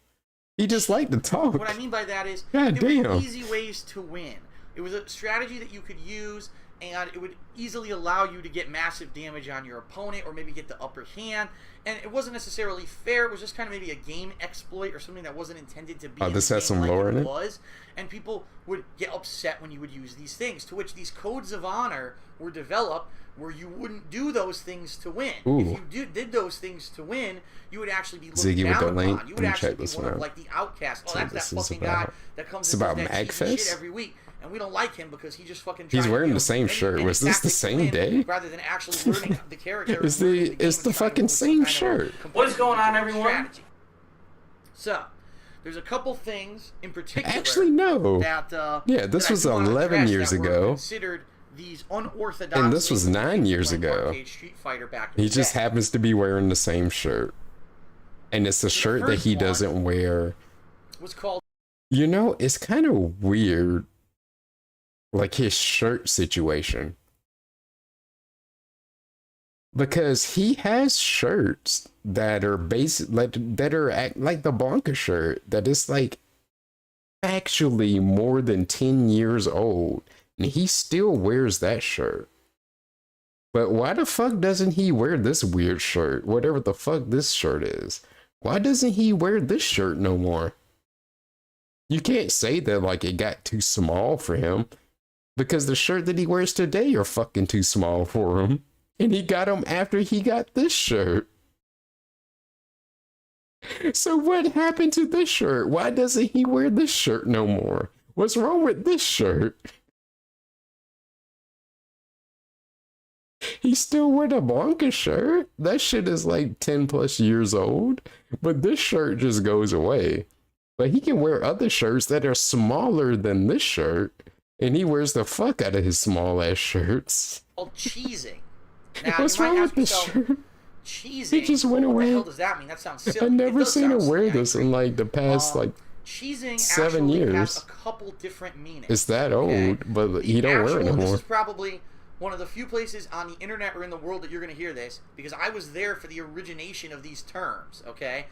He just liked to talk. What I mean by that is, God there damn. were easy ways to win. It was a strategy that you could use, and it would easily allow you to get massive damage on your opponent or maybe get the upper hand. And it wasn't necessarily fair. It was just kind of maybe a game exploit or something that wasn't intended to be. Oh, this has some lore in it? Was. And people would get upset when you would use these things, to which these codes of honor were developed where you wouldn't do those things to win. Ooh. If you did those things to win, you would actually be looked Ziggy down with the upon. link. You would actually be one of like the outcasts. Oh, that's that fucking guy that comes and does that cheating shit every week. And we don't like him because he just fucking. He's wearing the same shirt. Was this the same day? Rather than actually learning the character. It's the fucking same shirt. What is going on, everyone? So, there's a couple things in particular. Actually, no. That yeah, this was 11 years ago. Considered these unorthodox. And this was 9 years ago. Street Fighter back he just happens to be wearing the same shirt, and it's a shirt that he doesn't wear. Was called. You know, it's kind of weird. Like his shirt situation, because he has shirts that are basic, like that are like the Blanca shirt that is like actually more than 10 years old, and he still wears that shirt. But why the fuck doesn't he wear this weird shirt, whatever the fuck this shirt is? Why doesn't he wear this shirt no more? You can't say that like it got too small for him, because the shirt that he wears today are fucking too small for him. And he got them after he got this shirt. So what happened to this shirt? Why doesn't he wear this shirt no more? What's wrong with this shirt? He still wear the Blanca shirt? That shit is like 10 plus years old. But this shirt just goes away. But he can wear other shirts that are smaller than this shirt. And he wears the fuck out of his small ass shirts. Called cheesing. Now, what's wrong with this shirt? Cheesing. He just went away. What the hell does that mean? That sounds silly. I've never seen him wear this in like the past like cheesing 7 years. Has a couple different meanings. It's that old, but he don't wear it anymore. This is probably one of the few places on the internet or in the world that you're going to hear this, because I was there for the origination of these terms. Okay.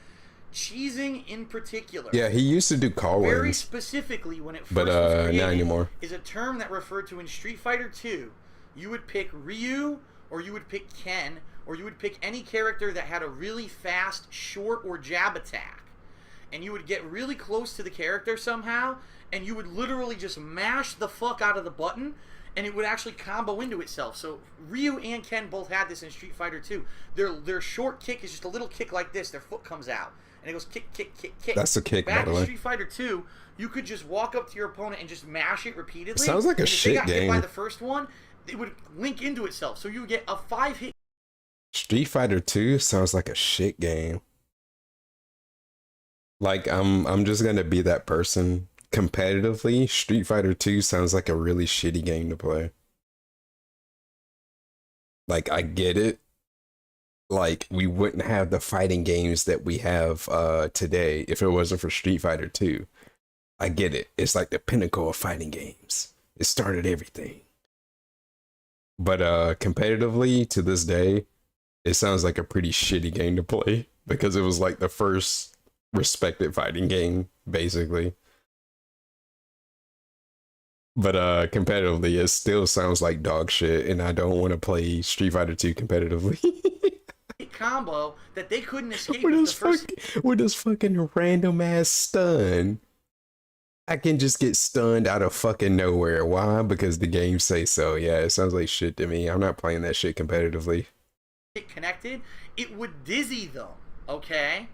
Cheesing in particular. Yeah, he used to do call-ins. Very specifically, when it first was created, not anymore. Is a term that referred to in Street Fighter 2. You would pick Ryu, or you would pick Ken, or you would pick any character that had a really fast, short, or jab attack. And you would get really close to the character somehow, and you would literally just mash the fuck out of the button, and it would actually combo into itself. So Ryu and Ken both had this in Street Fighter 2. Their short kick is just a little kick like this. Their foot comes out. And it goes kick, kick, kick, kick. That's a kick, by the way. Back in Street Fighter 2, you could just walk up to your opponent and just mash it repeatedly. It sounds like a shit game. If they got hit by the first one, it would link into itself. So you would get a 5-hit Street Fighter 2 sounds like a shit game. Like I'm just gonna be that person. Competitively, Street Fighter 2 sounds like a really shitty game to play. Like, I get it. Like, we wouldn't have the fighting games that we have today if it wasn't for Street Fighter 2. I get it. It's like the pinnacle of fighting games. It started everything. But competitively, to this day, it sounds like a pretty shitty game to play because it was like the first respected fighting game, basically. But competitively, it still sounds like dog shit, and I don't want to play Street Fighter 2 competitively. Combo that they couldn't escape with this fucking random ass stun. I can just get stunned out of fucking nowhere. Why? Because the game say so. Yeah, it sounds like shit to me. I'm not playing that shit competitively. Connected, it would dizzy them. Okay,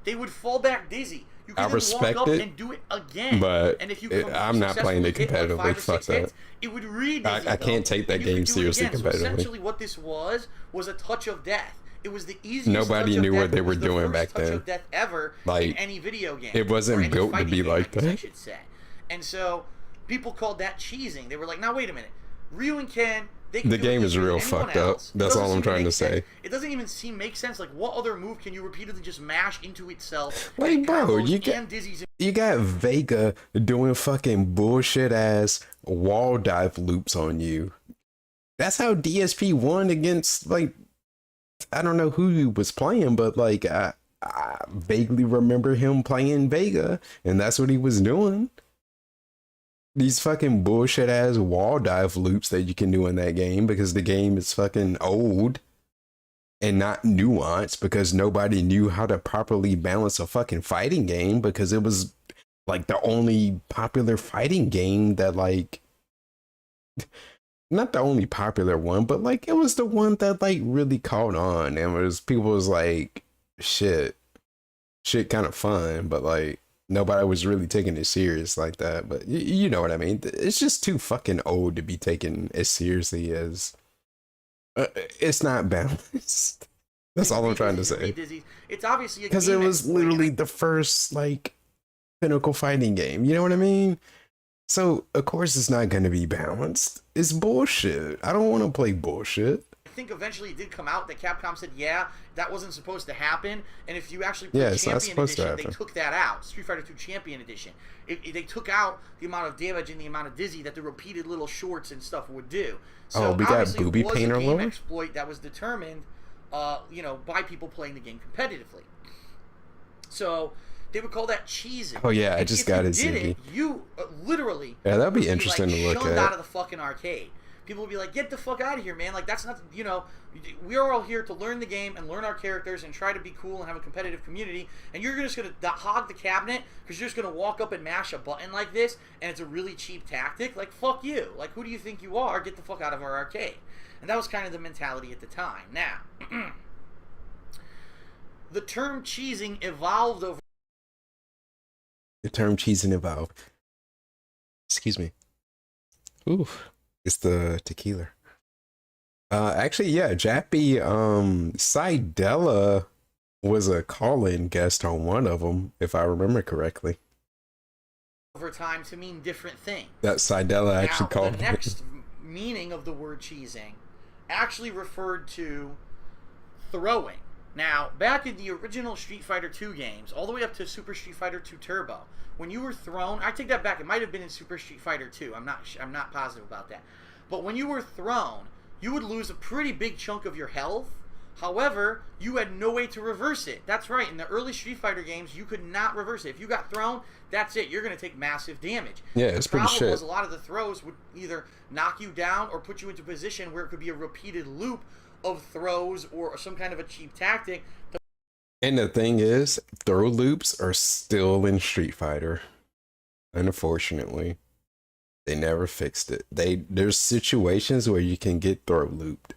they would fall back dizzy. You can I respect walk up it and do it again. But and if you I'm not playing it competitively. Like Fuck that. hits, it would re-dizzy I can't take that game seriously competitively. So essentially, what this was a touch of death. It was the easiest. Nobody knew what they were doing back then. Touch of death ever like, in any video game. It wasn't built to be like that. I should say. And so people called that cheesing. They were like, "Now wait a minute, Ryu and Ken." The game is real fucked up. That's all I'm trying to say. It doesn't even make sense. Like, what other move can you repeatedly just mash into itself? Like, bro, you got Vega doing fucking bullshit ass wall dive loops on you. That's how DSP won against, like, I don't know who he was playing, but like I vaguely remember him playing Vega, and that's what he was doing. These fucking bullshit ass wall dive loops that you can do in that game because the game is fucking old and not nuanced because nobody knew how to properly balance a fucking fighting game because it was like the only popular fighting game that, like, not the only popular one, but like it was the one that like really caught on and was people was like shit kind of fun, but like nobody was really taking it serious like that. But you know what I mean. It's just too fucking old to be taken as seriously as it's not balanced. That's all I'm trying to say. It's obviously because it was literally the first like pinnacle fighting game, you know what I mean? So, of course, it's not going to be balanced. It's bullshit. I don't want to play bullshit. I think eventually it did come out that Capcom said, yeah, that wasn't supposed to happen. And if you actually play Champion Edition, they took that out. Street Fighter 2 Champion Edition. They took out the amount of damage and the amount of dizzy that the repeated little shorts and stuff would do. So we got booby painter game exploit that was determined, by people playing the game competitively. So they would call that cheesing. Oh yeah, I just got it. You literally. Yeah, that'd be interesting to look at. Out of the fucking arcade. People would be like, "Get the fuck out of here, man! Like that's not. We are all here to learn the game and learn our characters and try to be cool and have a competitive community. And you're just gonna hog the cabinet because you're just gonna walk up and mash a button like this, and it's a really cheap tactic. Like fuck you. Like who do you think you are? Get the fuck out of our arcade." And that was kind of the mentality at the time. Now, the term cheesing evolved over. The term cheesing evolved. Excuse me. Ooh, it's the tequila. Actually, yeah, Jappy, Sidella was a call-in guest on one of them, if I remember correctly. Over time to mean different things. That Sidella actually called. The next meaning of the word cheesing actually referred to throwing. Now, back in the original Street Fighter 2 games, all the way up to Super Street Fighter 2 Turbo, when you were thrown, I take that back. It might have been in Super Street Fighter 2. I'm not positive about that. But when you were thrown, you would lose a pretty big chunk of your health. However, you had no way to reverse it. That's right. In the early Street Fighter games, you could not reverse it. If you got thrown, that's it. You're going to take massive damage. Yeah, it's pretty shit. The problem was a lot of the throws would either knock you down or put you into a position where it could be a repeated loop of throws or some kind of a cheap tactic. And the thing is, throw loops are still in Street Fighter. Unfortunately, they never fixed it. There's situations where you can get throw looped.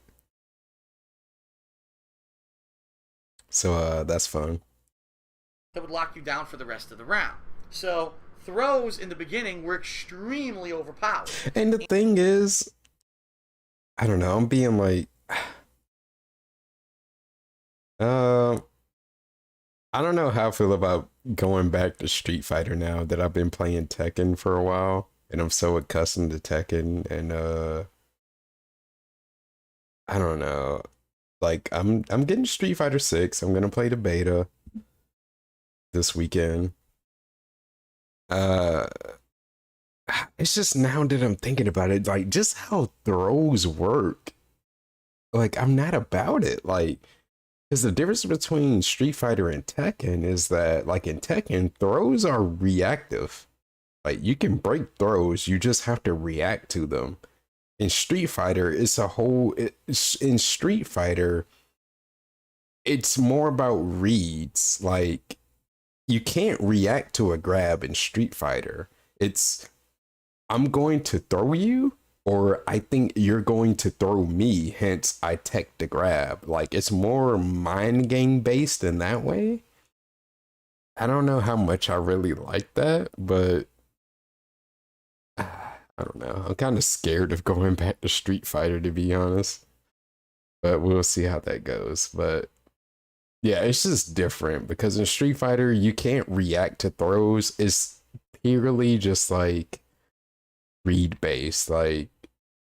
So that's fun. That would lock you down for the rest of the round. So throws in the beginning were extremely overpowered. And the thing is, I don't know, I'm being like, I don't know how I feel about going back to Street Fighter now that I've been playing Tekken for a while and I'm so accustomed to Tekken, and I don't know. Like I'm getting Street Fighter 6. I'm gonna play the beta this weekend. It's just now that I'm thinking about it, like just how throws work. Like I'm not about it. Like, because the difference between Street Fighter and Tekken is that, like in Tekken, throws are reactive. Like you can break throws, you just have to react to them. In Street Fighter, in Street Fighter, it's more about reads. Like you can't react to a grab in Street Fighter. It's, I'm going to throw you, or I think you're going to throw me, hence I tech the grab. Like it's more mind game based in that way. I don't know how much I really like that, but I don't know. I'm kind of scared of going back to Street Fighter, to be honest. But we'll see how that goes. But yeah, it's just different because in Street Fighter, you can't react to throws. It's purely just like read based. Like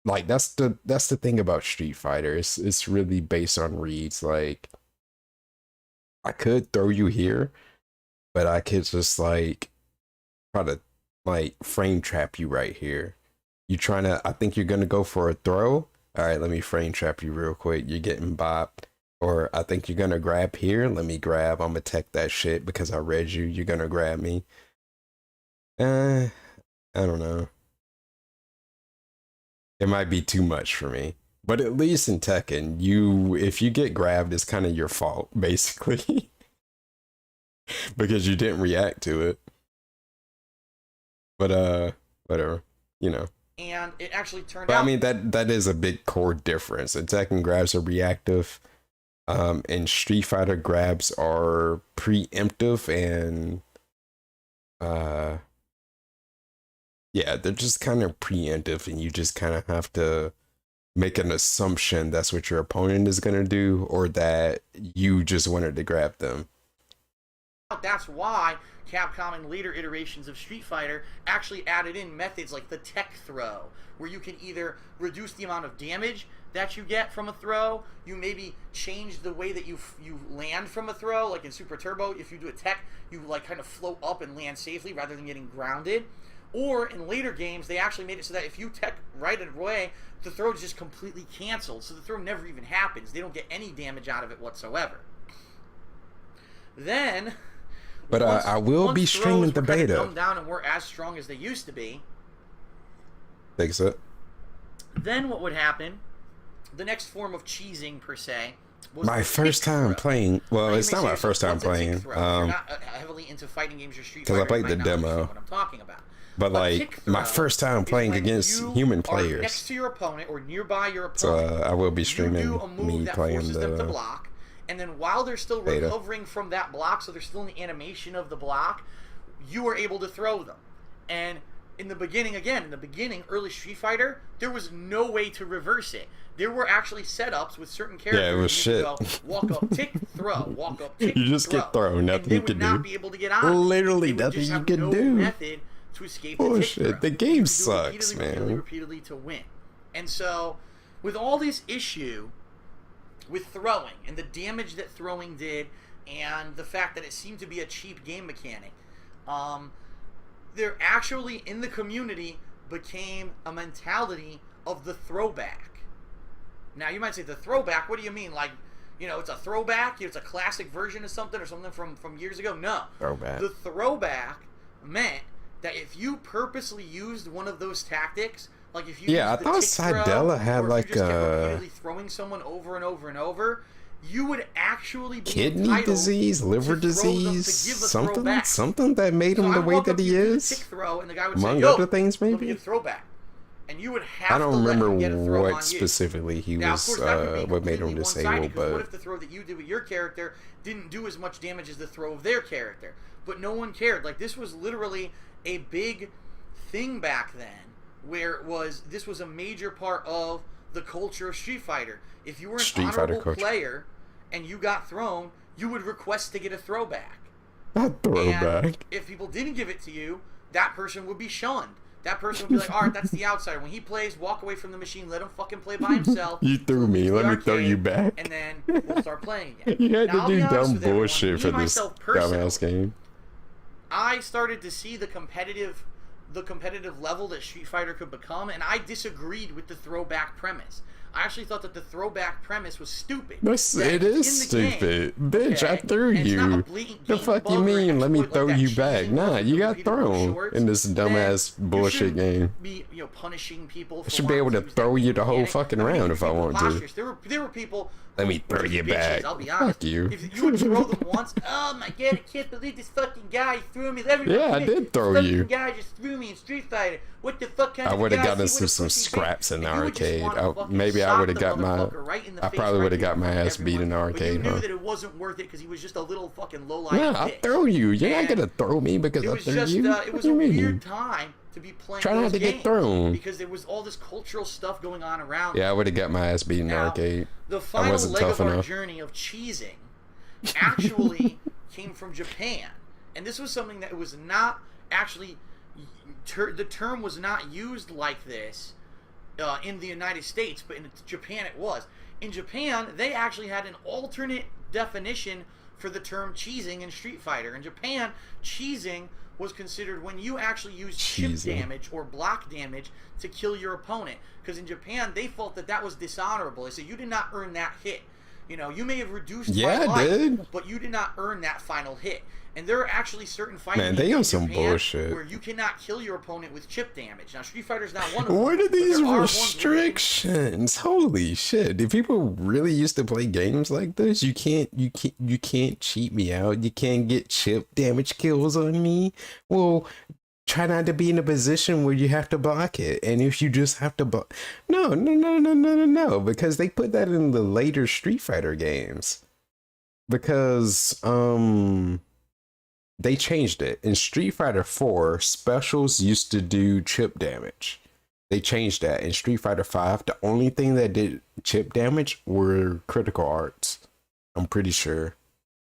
that's the thing about Street Fighter. It's really based on reads. Like I could throw you here, but I could just like try to like frame trap you right here. I think you're gonna go for a throw. All right, let me frame trap you real quick. You're getting bopped. Or I think you're gonna grab here. Let me grab. I'm gonna tech that shit because I read you. You're gonna grab me. I don't know. It might be too much for me. But at least in Tekken, if you get grabbed, it's kind of your fault, basically. Because you didn't react to it. But whatever, you know. And it actually turned out. But I mean that is a big core difference. And Tekken grabs are reactive. And Street Fighter grabs are preemptive, and yeah, they're just kind of preemptive, and you just kind of have to make an assumption that's what your opponent is gonna do, or that you just wanted to grab them. That's why Capcom in later iterations of Street Fighter actually added in methods like the tech throw, where you can either reduce the amount of damage that you get from a throw, you maybe change the way that you land from a throw, like in Super Turbo, if you do a tech, you like kind of float up and land safely rather than getting grounded. Or in later games, they actually made it so that if you tech right away, the throw is just completely canceled, so the throw never even happens. They don't get any damage out of it whatsoever. Then... But I will be streaming the beta. Dumbed down and weren't as strong as they used to be. Thanks it. Then what would happen? The next form of cheesing per se was my first time playing. Well, it's not my first time playing. You're not heavily into fighting games or Street Fighter. Because I played the demo. What I'm talking about. But like my first time playing against human players. Next to your opponent or nearby your opponent. So I will be streaming me playing the block. And then while they're still recovering from that block, so they're still in the animation of the block, you are able to throw them. And in the beginning, early Street Fighter, there was no way to reverse it. There were actually setups with certain characters. Yeah, it was shit. Go, walk up, tick, throw. Walk up, tick, you just throw. Get thrown. Nothing you can do. They would not be able to get out. Literally nothing you can do. Method to escape the tick throw. The game sucks, man. Repeatedly to win. And so, with all this issue with throwing and the damage that throwing did and the fact that it seemed to be a cheap game mechanic, there actually in the community became a mentality of the throwback. Now you might say the throwback, what do you mean? Like, you know, it's a throwback, it's a classic version of something or something from years ago? No. Throwback. The throwback meant that if you purposely used one of those tactics, like if you I thought Sidella had like repeatedly throwing someone over and over and over, you would actually be kidney disease, liver disease, something that made him the way that he is. Among other things, maybe. Throwback, and you would have. I don't remember what specifically he was. What made him disabled, but what if the throw that you did with your character didn't do as much damage as the throw of their character? But no one cared. Like this was literally a big thing back then, where this was a major part of the culture of Street Fighter. If you were an honorable player and you got thrown, you would request to get a throwback. A throwback. And if people didn't give it to you, that person would be shunned. That person would be like, all right, that's the outsider. When he plays, walk away from the machine, let him fucking play by himself. You threw me, let me throw you back. And then we'll start playing again. You had to do dumb bullshit for this dumbass game. I started to see the competitive level that Street Fighter could become, and I disagreed with the throwback premise. I actually thought that the throwback premise was stupid. It is stupid. Bitch, okay? I threw you. The fuck you mean? Let me throw you back. Nah, you got thrown in this dumbass bullshit game. Be, punishing people. I should be able to throw you the whole fucking round if I want to. There were people. Let me throw you back. I'll be honest. Fuck you. If you would throw them once, oh my god, I can't believe this fucking guy threw me. Yeah, I did throw you. This guy just threw me in Street Fighter. What the fuck kind I of would have gotten some scraps in the arcade. Maybe I would have got my. I probably would have got my ass beat in the arcade. But you knew that it wasn't worth it because he was just a little fucking low life. Yeah, I'll throw you. You're not gonna throw me because I threw you. It was a weird time to be playing. Try not to get thrown because there was all this cultural stuff going on around. Yeah, I would have got my ass beat in the arcade. The final leg of our journey of cheesing actually came from Japan, and this was something that was not actually the term was not used like this in the United States, but in Japan it was. In Japan, they actually had an alternate definition for the term cheesing in Street Fighter. In Japan, cheesing was considered when you actually use chip damage or block damage to kill your opponent. Because in Japan, they felt that that was dishonorable. They said you did not earn that hit. You may have reduced my life, but you did not earn that final hit. And there are actually certain fighting they on some bullshit where you cannot kill your opponent with chip damage. Now, Street Fighter's not one of them. What are these restrictions? Holy shit! Do people really used to play games like this? You can't cheat me out. You can't get chip damage kills on me. Well, try not to be in a position where you have to block it. And if you just have to block, no, because they put that in the later Street Fighter games. Because they changed it. In Street Fighter 4, specials used to do chip damage. They changed that. In Street Fighter 5, the only thing that did chip damage were critical arts. I'm pretty sure.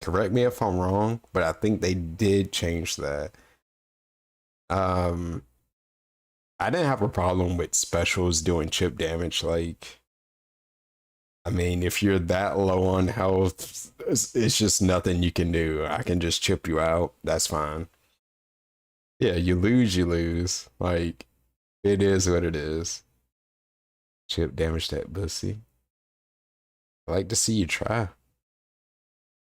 Correct me if I'm wrong, but I think they did change that. I didn't have a problem with specials doing chip damage. Like, I mean, if you're that low on health, it's just nothing you can do. I can just chip you out. That's fine. Yeah, you lose. Like, it is what it is. Chip damage that pussy. I like to see you try.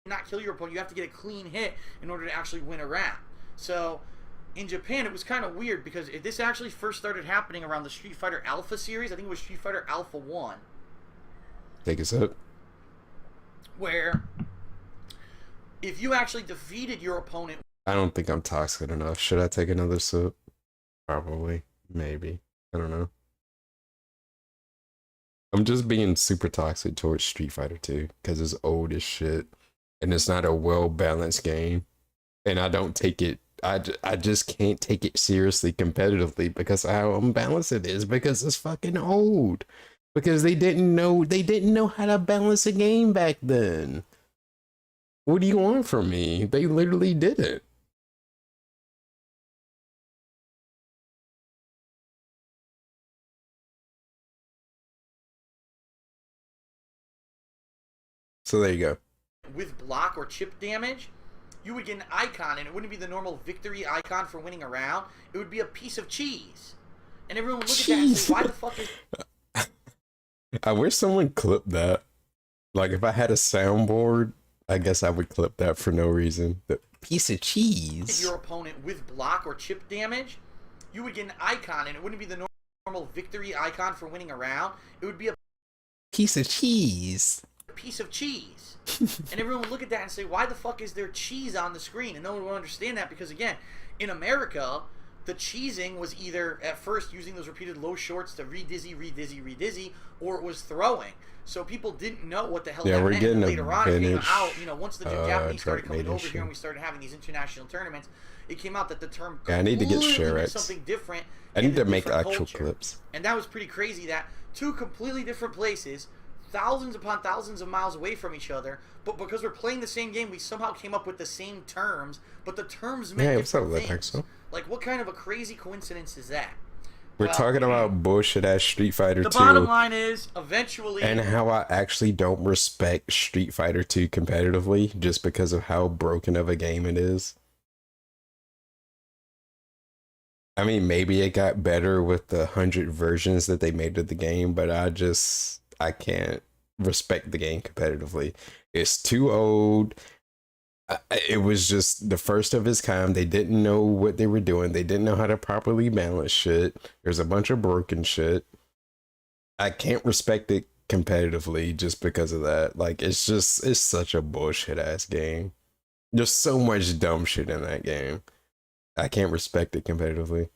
Not kill your opponent. You have to get a clean hit in order to actually win a round. So, in Japan, it was kind of weird because this actually first started happening around the Street Fighter Alpha series. I think it was Street Fighter Alpha 1. Take a sip. Where if you actually defeated your opponent... I don't think I'm toxic enough. Should I take another sip? Probably. Maybe. I don't know. I'm just being super toxic towards Street Fighter 2 because it's old as shit. And it's not a well-balanced game. And I don't take it... I just can't take it seriously competitively because of how unbalanced it is. Because it's fucking old. Because they didn't know how to balance a game back then. What do you want from me? They literally did it. So there you go. With block or chip damage, you would get an icon, and it wouldn't be the normal victory icon for winning a round. It would be a piece of cheese. And everyone would look at that and say, why the fuck is... I wish someone clipped that. Like, if I had a soundboard, I guess I would clip that for no reason. The piece of cheese. Your opponent with block or chip damage, you would get an icon, and it wouldn't be the normal victory icon for winning a round. It would be a piece of cheese. A piece of cheese. And everyone would look at that and say, why the fuck is there cheese on the screen? And no one would understand that because, again, in America, the cheesing was either at first using those repeated low shorts to re-dizzy, or it was throwing. So people didn't know what the hell that meant. And later on, it came out, once the Japanese started coming over here and we started having these international tournaments, it came out that the term I need to get something different. I need to make actual clips. And that was pretty crazy that two completely different places thousands upon thousands of miles away from each other, but because we're playing the same game, we somehow came up with the same terms, but the terms meant different things. Like, what kind of a crazy coincidence is that? We're talking about bullshit ass Street Fighter 2. The bottom line is, eventually... And how I actually don't respect Street Fighter 2 competitively, just because of how broken of a game it is. I mean, maybe it got better with the 100 versions that they made of the game, but I can't respect the game competitively. It's too old. It was just the first of its kind. They didn't know what they were doing. They didn't know how to properly balance shit. There's a bunch of broken shit. I can't respect it competitively just because of that. Like, it's such a bullshit ass game. There's so much dumb shit in that game. I can't respect it competitively.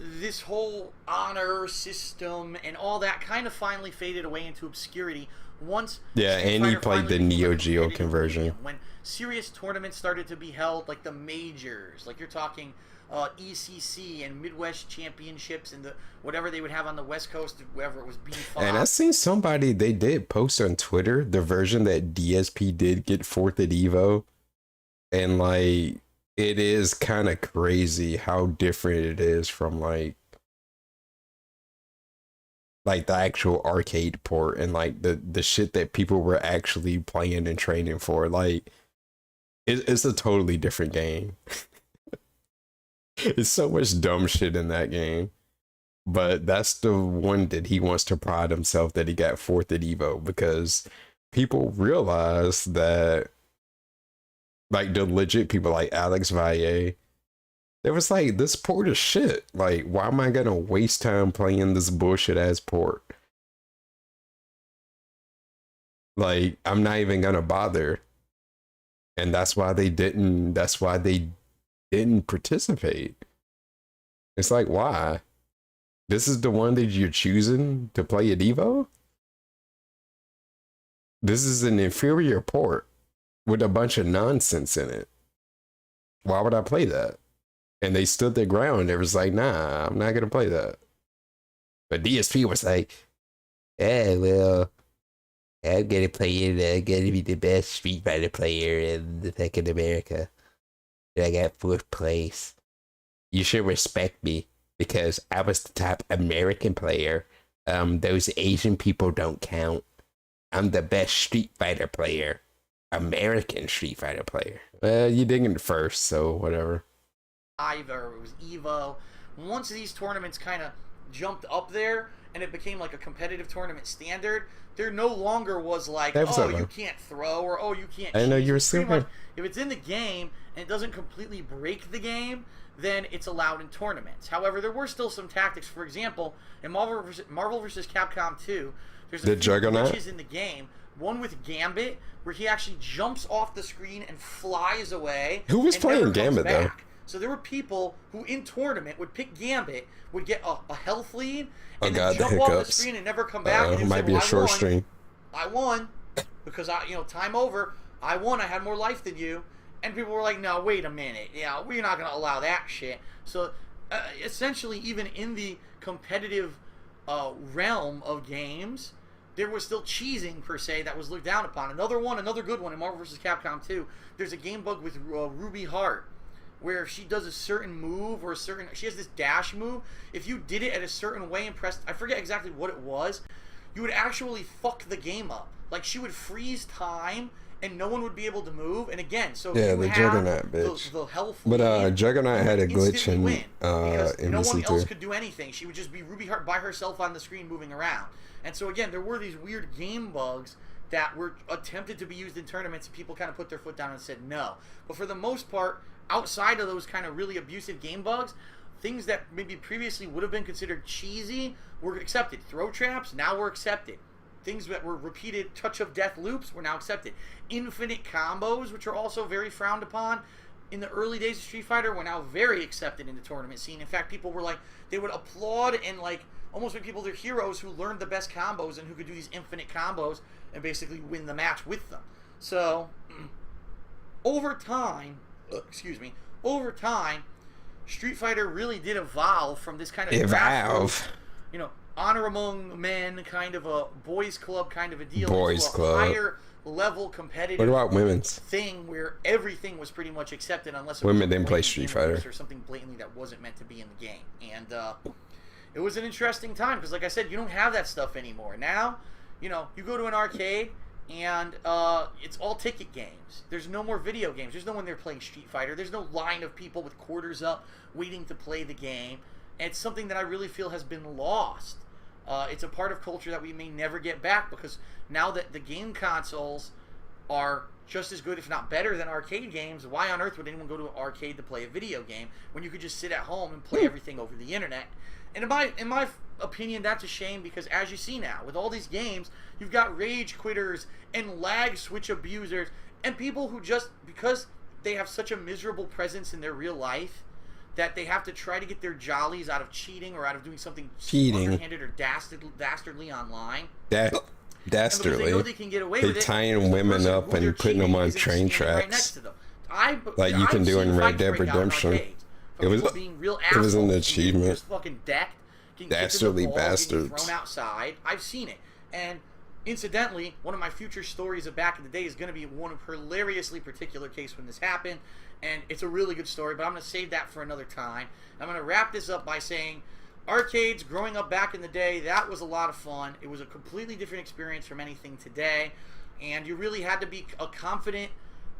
This whole honor system and all that kind of finally faded away into obscurity once. Yeah, and he played the Neo Geo conversion. When serious tournaments started to be held, like the majors, like you're talking ECC and Midwest Championships and the whatever they would have on the West Coast, wherever it was B5. And I seen somebody, they did post on Twitter the version that DSP did get 4th at Evo, and like, it is kind of crazy how different it is from like the actual arcade port and like the shit that people were actually playing and training for. Like, it's a totally different game. It's so much dumb shit in that game, but that's the one that he wants to pride himself that he got 4th at Evo, because people realize that, like, the legit people like Alex Valle, it was like, this port is shit. Like, why am I gonna waste time playing this bullshit ass port? Like, I'm not even gonna bother. And that's why they didn't participate. It's like, why? This is the one that you're choosing to play at Evo? This is an inferior port with a bunch of nonsense in it. Why would I play that? And they stood their ground. It was like, nah, I'm not gonna play that. But DSP was like, yeah, well, I'm gonna play it. I'm gonna be the best Street Fighter player in the fucking America. And I got 4th place. You should respect me because I was the top American player. Those Asian people don't count. I'm the best Street Fighter player. American Street Fighter player. Well, you didn't first, so whatever. Either it was Evo. Once these tournaments kind of jumped up there and it became like a competitive tournament standard, there no longer was like, oh, you can't throw, or oh, you can't. I know you were saying. If it's in the game and it doesn't completely break the game, then it's allowed in tournaments. However, there were still some tactics. For example, in Marvel vs. Capcom 2, there's a few glitches in the game. One with Gambit, where he actually jumps off the screen and flies away. Who was playing Gambit, though? So there were people who, in tournament, would pick Gambit, would get a health lead, and then jump off the screen and never come back. And it might be a short stream. I won, because time over. I won. I had more life than you. And people were like, no, wait a minute. Yeah, we're not going to allow that shit. So essentially, even in the competitive realm of games, there was still cheesing, per se, that was looked down upon. Another good one in Marvel vs. Capcom 2, there's a game bug with Ruby Hart, where if she does a certain move or she has this dash move, if you did it at a certain way and pressed, I forget exactly what it was, you would actually fuck the game up. Like, she would freeze time and no one would be able to move. And again, so yeah, if you the Juggernaut, bitch. The health, but Juggernaut had a glitch in because no one else MVC2. could do anything. She would just be Ruby Hart by herself on the screen moving around. And so again, there were these weird game bugs that were attempted to be used in tournaments, and people kind of put their foot down and said no. But for the most part, outside of those kind of really abusive game bugs, things that maybe previously would have been considered cheesy were accepted. Throw traps now were accepted. Things that were repeated touch of death loops were now accepted. Infinite combos, which are also very frowned upon in the early days of Street Fighter, were now very accepted in the tournament scene. In fact, people were like, they would applaud and like almost make people their heroes who learned the best combos and who could do these infinite combos and basically win the match with them. So over time, Street Fighter really did evolve from this kind of honor among men, kind of a boys club kind of a deal, boys club, higher level competitive. What about women's thing where everything was pretty much accepted unless it women didn't play Street Fighter or something blatantly that wasn't meant to be in the game. And it was an interesting time because, like I said, you don't have that stuff anymore. Now, you know, you go to an arcade and it's all ticket games. There's no more video games. There's no one there playing Street Fighter. There's no line of people with quarters up waiting to play the game. And it's something that I really feel has been lost. It's a part of culture that we may never get back because now that the game consoles are just as good, if not better, than arcade games, why on earth would anyone go to an arcade to play a video game when you could just sit at home and play everything over the internet? And in my opinion, that's a shame because as you see now, with all these games, you've got rage quitters and lag switch abusers and people who just, because they have such a miserable presence in their real life, that they have to try to get their jollies out of cheating or out of doing something underhanded or dastardly online. Dastardly. They know they can get away with it. Tying women up and putting them on train tracks. Right next to them. Like you can do in Red Dead Redemption. It was an achievement. Just fucking decked. Dastardly bastards. Thrown outside. I've seen it. And incidentally, one of my future stories of back in the day is going to be one of hilariously particular case when this happened. And it's a really good story, but I'm going to save that for another time. I'm going to wrap this up by saying arcades, growing up back in the day, that was a lot of fun. It was a completely different experience from anything today. And you really had to be a confident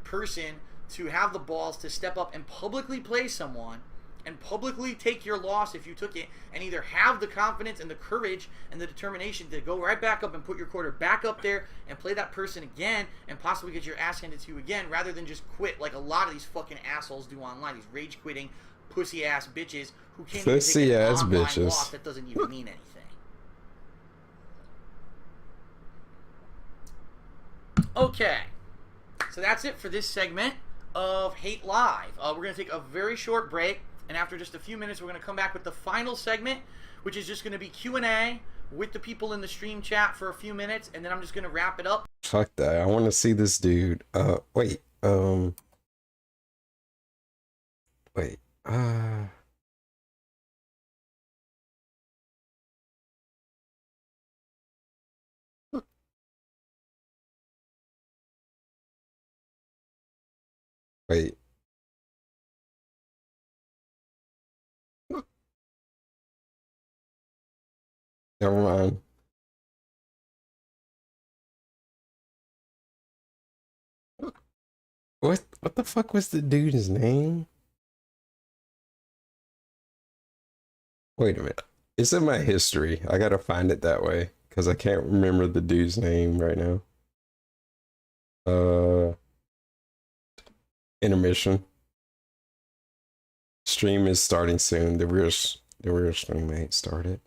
person to have the balls to step up and publicly play someone and publicly take your loss if you took it, and either have the confidence and the courage and the determination to go right back up and put your quarter back up there and play that person again and possibly get your ass handed to you again, rather than just quit like a lot of these fucking assholes do online, these rage quitting pussy ass bitches who can't even take an online loss that doesn't even mean anything. Okay, so that's it for this segment of Hate Live. We're going to take a very short break. And after just a few minutes, we're going to come back with the final segment, which is just going to be Q&A with the people in the stream chat for a few minutes, and then I'm just going to wrap it up. Fuck that. I want to see this dude. Wait. Wait. Wait. Never mind. What the fuck was the dude's name? Wait a minute. It's in my history. I gotta find it that way because I can't remember the dude's name right now. Intermission. Stream is starting soon. The real stream ain't started.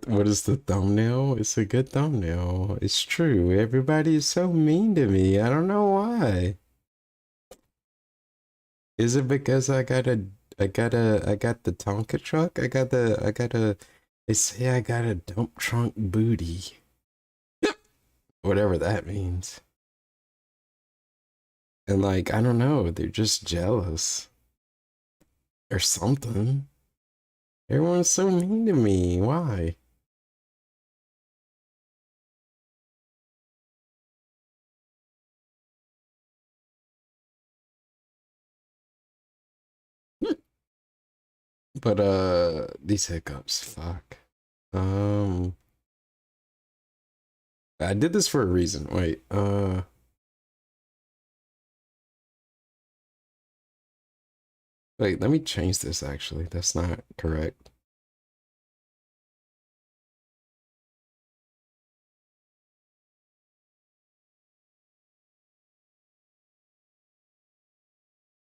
What is the thumbnail? It's a good thumbnail. It's true. Everybody is so mean to me. I don't know why. Is it because I got the Tonka truck? They say I got a dump trunk booty. Whatever that means. And like, I don't know, they're just jealous. Or something. Everyone's so mean to me. Why? But these hiccups, fuck. I did this for a reason. Wait, wait, let me change this actually. That's not correct.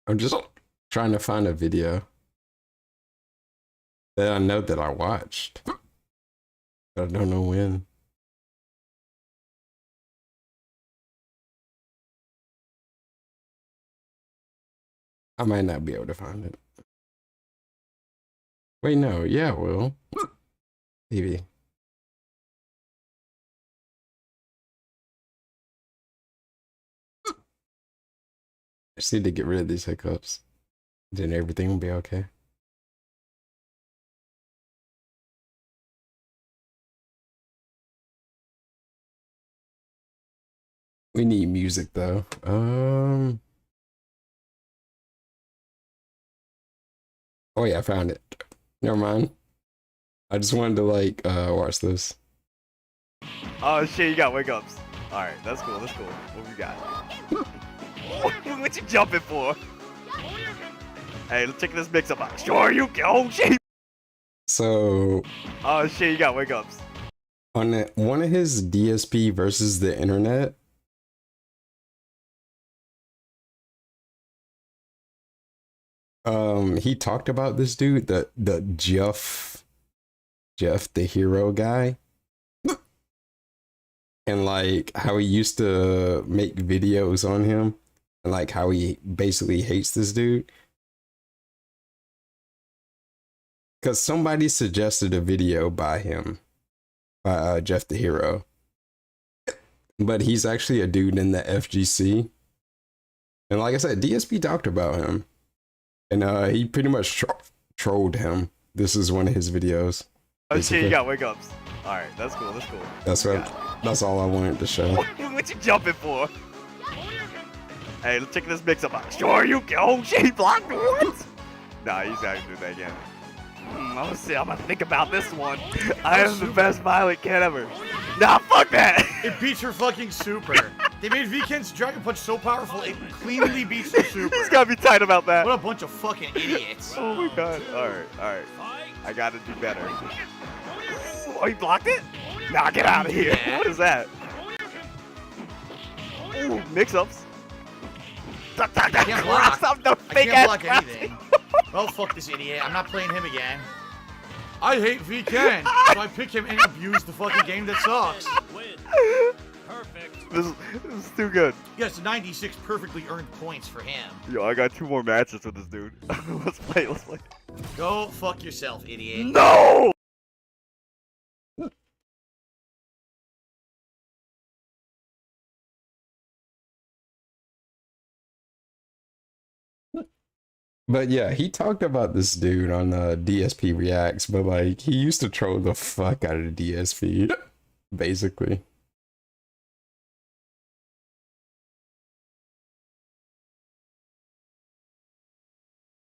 I'm just trying to find a video that I know that I watched, but I don't know when. I might not be able to find it. Wait, no. Yeah, Will. Maybe. I just need to get rid of these hiccups. Then everything will be okay. We need music though. Oh yeah, I found it. Never mind. I just wanted to like watch this. Oh shit, you got wake ups. Alright, that's cool, that's cool. What we got? What you jumping for? Hey, let's check this mix up out. Sure you can. Oh shit. So oh shit, you got wake ups. On one of his DSP versus the internet, he talked about this dude, the Jeff the hero guy, and like how he used to make videos on him, and like how he basically hates this dude. Because somebody suggested a video by him, by Jeff the Hero. But he's actually a dude in the FGC. And like I said, DSP talked about him. And he pretty much trolled him. This is one of his videos. Oh shit, you got wake ups. Alright, that's cool, that's cool. That's all I wanted to show. What you jumping for? Hey, let's check this mix up out. Sure you can. Oh shit, he blocked me. What? Nah, he's not gonna do that again. I'm gonna think about this one. I am the best violent cat ever. Nah, fuck that. It beats her fucking super. They made Vken's Dragon Punch so powerful, it cleanly beats the super. He's gotta be tight about that. What a bunch of fucking idiots. Oh my god. Alright. I gotta do better. Oh, he blocked it? Nah, get out of here. Yeah. What is that? Ooh, mix-ups. I can't block. I can't block anything. Well, fuck this idiot. I'm not playing him again. I hate Vken, so I pick him and abuse the fucking game that sucks. This is too good. Yes, 96 perfectly earned points for him. Yo, I got 2 more matches with this dude. Let's play. Go fuck yourself, idiot. No! But yeah, he talked about this dude on DSP Reacts, but like he used to troll the fuck out of the DSP, basically.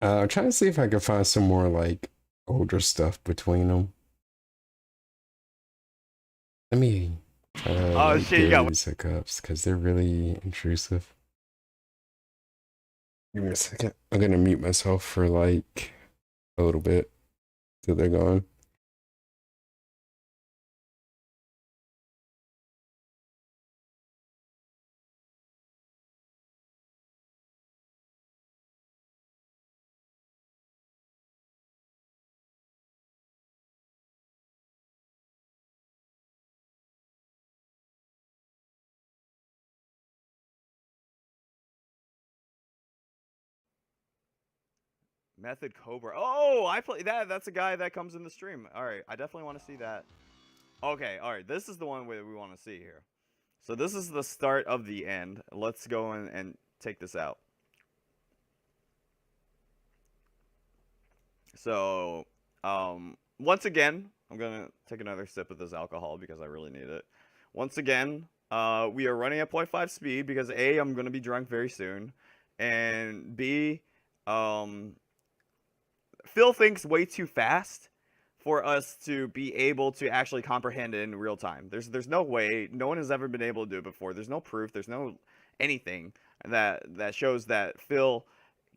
I'm trying to see if I can find some more like older stuff between them. Let me try to like, shit, get these hiccups because they're really intrusive. Give me a second. I'm gonna mute myself for like a little bit till they're gone. Method Cobra. Oh, I play that. That's a guy that comes in the stream. All right, I definitely want to see that. Okay, all right. This is the one we want to see here. So this is the start of the end. Let's go in and take this out. So, once again, I'm gonna take another sip of this alcohol because I really need it. Once again, we are running at 0.5 speed because A, I'm gonna be drunk very soon, and B, Phil thinks way too fast for us to be able to actually comprehend it in real time. There's no way. No one has ever been able to do it before. There's no proof. There's no anything that shows that Phil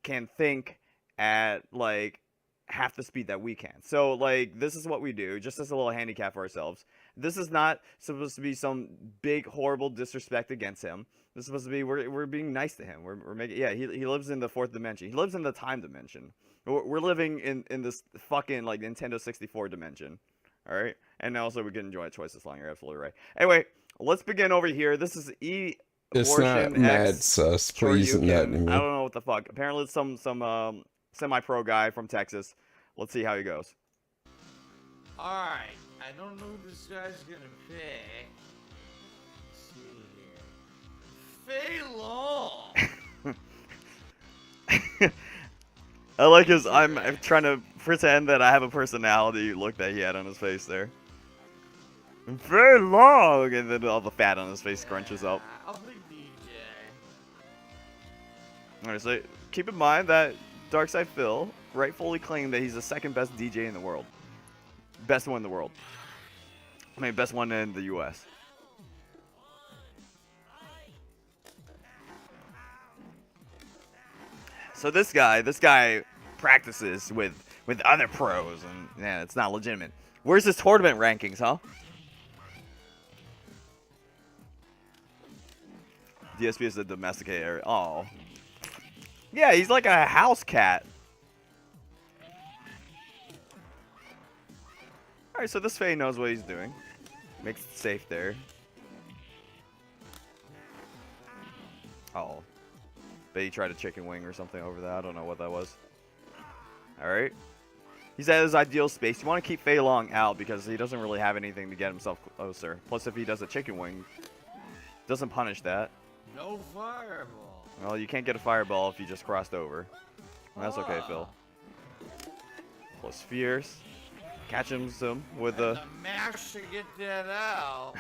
can think at like half the speed that we can. So like this is what we do, just as a little handicap for ourselves. This is not supposed to be some big horrible disrespect against him. This is supposed to be we're being nice to him. We're making he lives in the 4th dimension. He lives in the time dimension. We're living in this fucking like Nintendo 64 dimension. All right, and also we can enjoy choices long. You're absolutely right. Anyway, let's begin over here. This is E. It's not mad sus. Please, not. I don't know what the fuck. Apparently, it's some semi-pro guy from Texas. Let's see how he goes. All right, I don't know who this guy's gonna pick. Let's see here. Fei Long. I like his. I'm trying to pretend that I have a personality look that he had on his face there. Very long, and then all the fat on his face scrunches up. I'll pick DJ. Alright, so keep in mind that Darkside Phil rightfully claimed that he's the second best DJ in the world. Best one in the world. I mean, best one in the US. So this guy practices with other pros, and yeah, it's not legitimate. Where's his tournament rankings, huh? DSP is the domesticated area. Oh. Yeah, he's like a house cat. Alright, so this Fei knows what he's doing. Makes it safe there. Oh. Bet he tried a chicken wing or something over that. I don't know what that was. Alright. He's at his ideal space. You want to keep Fei Long out because he doesn't really have anything to get himself closer. Plus, if he does a chicken wing, doesn't punish that. No fireball. Well, you can't get a fireball if you just crossed over. That's okay, Phil. Plus fierce. Catch him some with the mash to get that out.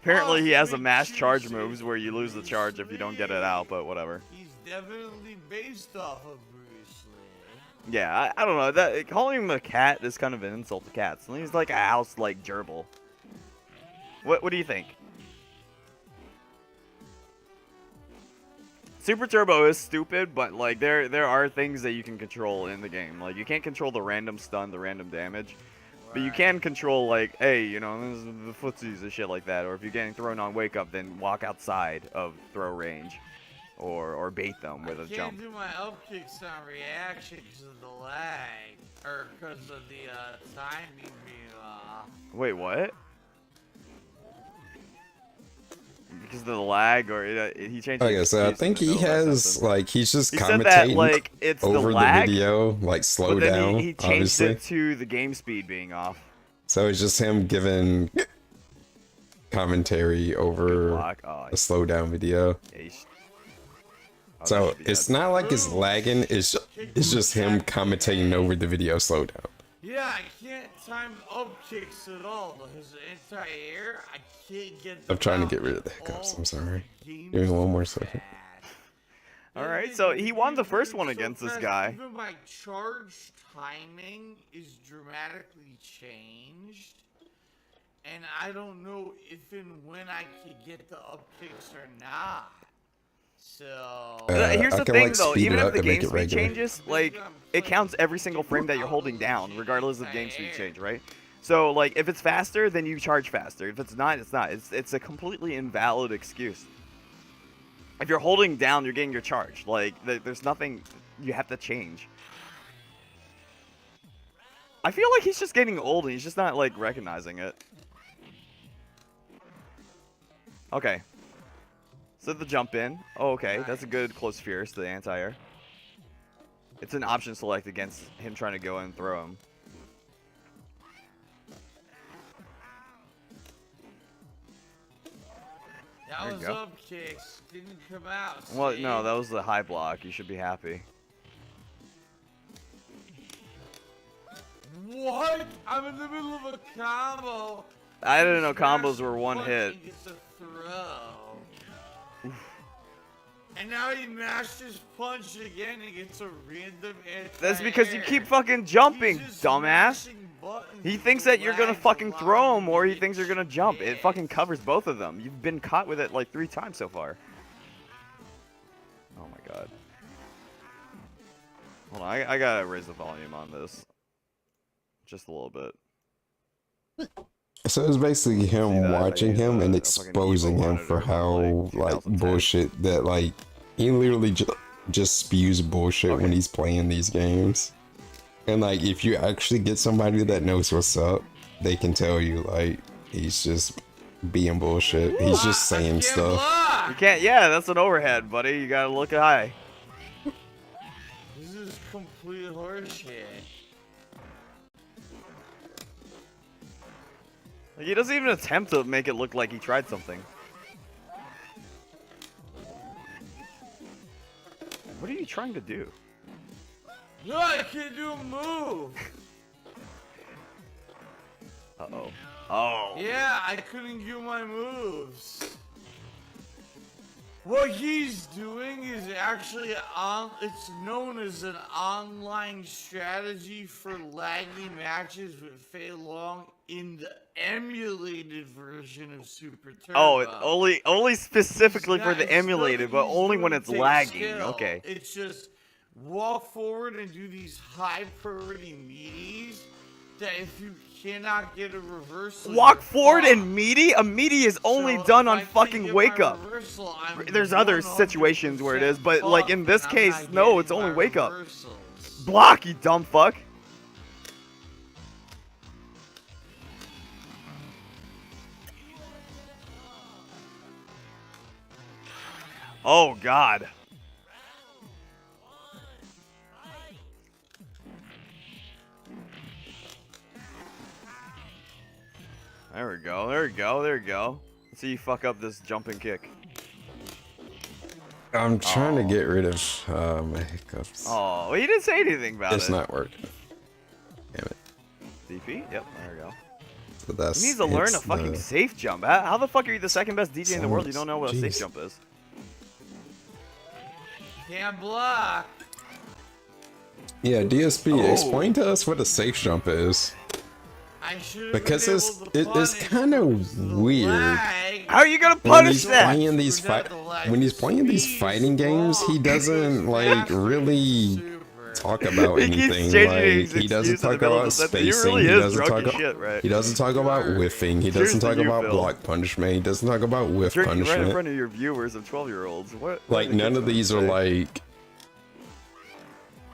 Apparently he has a mash charge moves where you lose the charge if you don't get it out, but whatever. He's definitely based off of Bruce Lee. Yeah, I don't know. That calling him a cat is kind of an insult to cats. He's like a house like gerbil. What do you think? Super Turbo is stupid, but like there are things that you can control in the game. Like you can't control the random stun, the random damage, but you can control like, hey, you know, the footsies and shit like that. Or if you're getting thrown on wake up, then walk outside of throw range, or bait them with a jump. I can't do my up kicks on reaction because of the lag, or because of the timing being off. Wait, what? Because of the lag, or he changed. Okay, so I think he has like he's just he commentating said that, like, it's over the lag, video, like slow but then down. he changed obviously, it to the game speed being off. So it's just him giving commentary over a slow down video. Yeah, so it's not like it's lagging. It's just him commentating over the video slow down. Yeah, I can't time up kicks at all because the anti-air, I can't get. I'm trying to get rid of the hiccups. I'm sorry. Give me one more second. All right, so he won the first one against this guy. Even my charge timing is dramatically changed, and I don't know if and when I could get the up kicks or not. So here's the thing, though. Even if the game speed regular. changes, like it counts every single frame that you're holding down, regardless of game speed change, right? So like if it's faster, then you charge faster. If it's not, it's not. It's a completely invalid excuse. If you're holding down, you're getting your charge. Like there's nothing you have to change. I feel like he's just getting old and he's just not like recognizing it. Okay. So the jump in. Oh, okay. That's a good close fierce to the anti-air. It's an option select against him trying to go in and throw him. that was up kicks. Didn't come out. Well, no, that was the high block. You should be happy. What? I'm in the middle of a combo. I didn't know combos were one hit. Gets a throw. And now he mashed his punch again and gets a random anti-air. That's because you keep fucking jumping, dumbass. He thinks that you're gonna fucking throw him, or he thinks you're gonna jump. It fucking covers both of them. You've been caught with it like 3 times so far. Oh my god. Hold on, I gotta raise the volume on this. Just a little bit. So it's basically him watching him and exposing him for how like bullshit that like he literally just spews bullshit when he's playing these games. And like if you actually get somebody that knows what's up, they can tell you like he's just being bullshit. He's just saying stuff. You can't. Yeah, that's an overhead, buddy. You gotta look high. This is complete horseshit. Like, he doesn't even attempt to make it look like he tried something. What are you trying to do? No, I can't do a move. Uh-oh. Oh. Yeah, I couldn't do my moves. What he's doing is actually it's known as an online strategy for laggy matches with Fei Long in the emulated version of Super Turbo. Oh, only specifically for the emulated, but only when it's lagging. Skill. Okay. It's just walk forward and do these high priority meaties that if you cannot get a reversal, walk forward and meaty? A meaty is only done on fucking wake up. There's other situations where it is, but like in this case, no, it's only wake up. Block, you dumb fuck. Oh God. There we go, there we go, there we go. Let's see you fuck up this jumping kick. I'm trying to get rid of my hiccups. Oh, he didn't say anything about it. It's not working. Damn it. DP? Yep, there we go. So that's, he needs to learn a fucking safe jump. How the fuck are you the second best DJ in the world? You don't know what a safe jump is. Can't block. Yeah, DSP, explain to us what a safe jump is. Because it's kind of weird. How are you gonna punish that? When he's playing these fighting games, he doesn't like really talk about anything. Like he doesn't talk about spacing. He doesn't talk about whiffing. He doesn't talk about block punishment. He doesn't talk about whiff punishment. Right in front of your viewers of 12-year-olds. What? Like none of these are like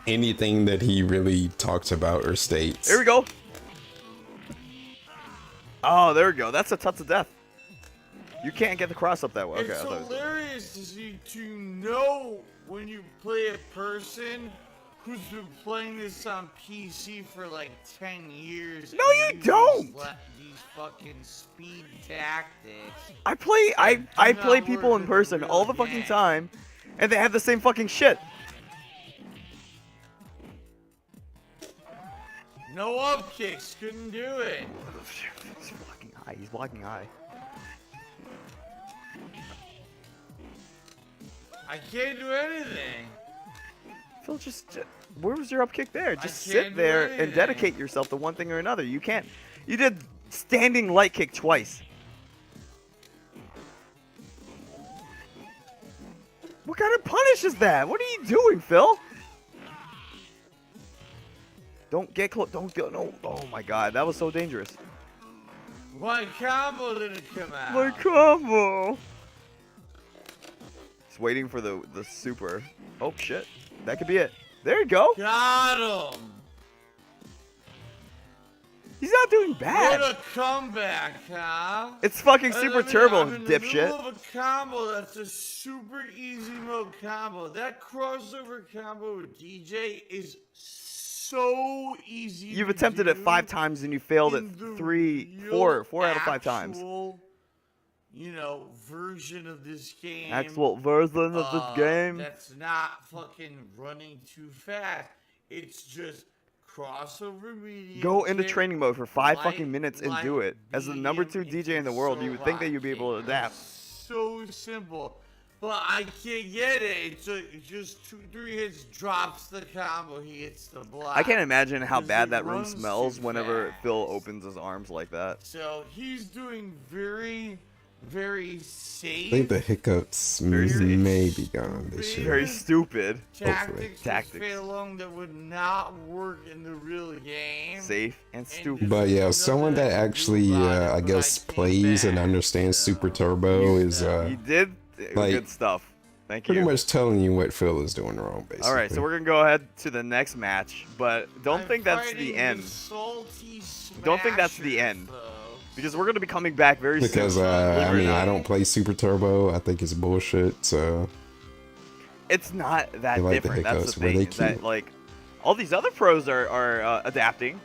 anything that he really talks about or states. Here we go. Oh, there we go. That's a touch of death. You can't get the cross up that way. Okay, it's hilarious to see to know when you play a person who's been playing this on PC for like 10 years. No, you don't. These fucking speed tactics. I play people in person all the fucking time, and they have the same fucking shit. No up kicks, couldn't do it. He's blocking high. He's blocking high. I can't do anything. Phil, just where was your up kick there? Just sit there and dedicate yourself to one thing or another. You can't. You did standing light kick twice. What kind of punish is that? What are you doing, Phil? Don't get close. Don't go. No. Oh my God, that was so dangerous. My combo didn't come out. My combo. Just waiting for the super. Oh shit, that could be it. There you go. Got him. He's not doing bad. What a comeback, huh? It's fucking Super Turbo, dipshit. Middle of a combo that's a super easy mode combo. That crossover combo with DJ is so easy. You've attempted it 5 times and you failed it 4 out of 5 times. You know, version of this game. Actual version of this game. That's not fucking running too fast. It's just crossover medium. Go into training mode for 5 fucking minutes and do it. As the #2 DJ in the world, you would think that you'd be able to adapt. So simple. But I can't get it. It's just 2-3 hits, drops the combo, he hits the block. I can't imagine how bad that room smells whenever Phil opens his arms like that. So he's doing very, very safe. I think the hiccups may be gone this year. Very stupid. Tactics that would not work in the real game. Safe and stupid. But yeah, someone that actually, I guess, plays and understands Super Turbo is you did like, good stuff. Thank you. Pretty much telling you what Phil is doing wrong, basically. All right, so we're gonna go ahead to the next match, but don't think that's the end. Don't think that's the end, because we're gonna be coming back very soon. Because I mean, I don't play Super Turbo. I think it's bullshit. So it's not that like different. That's the thing. That, like all these other pros are adapting.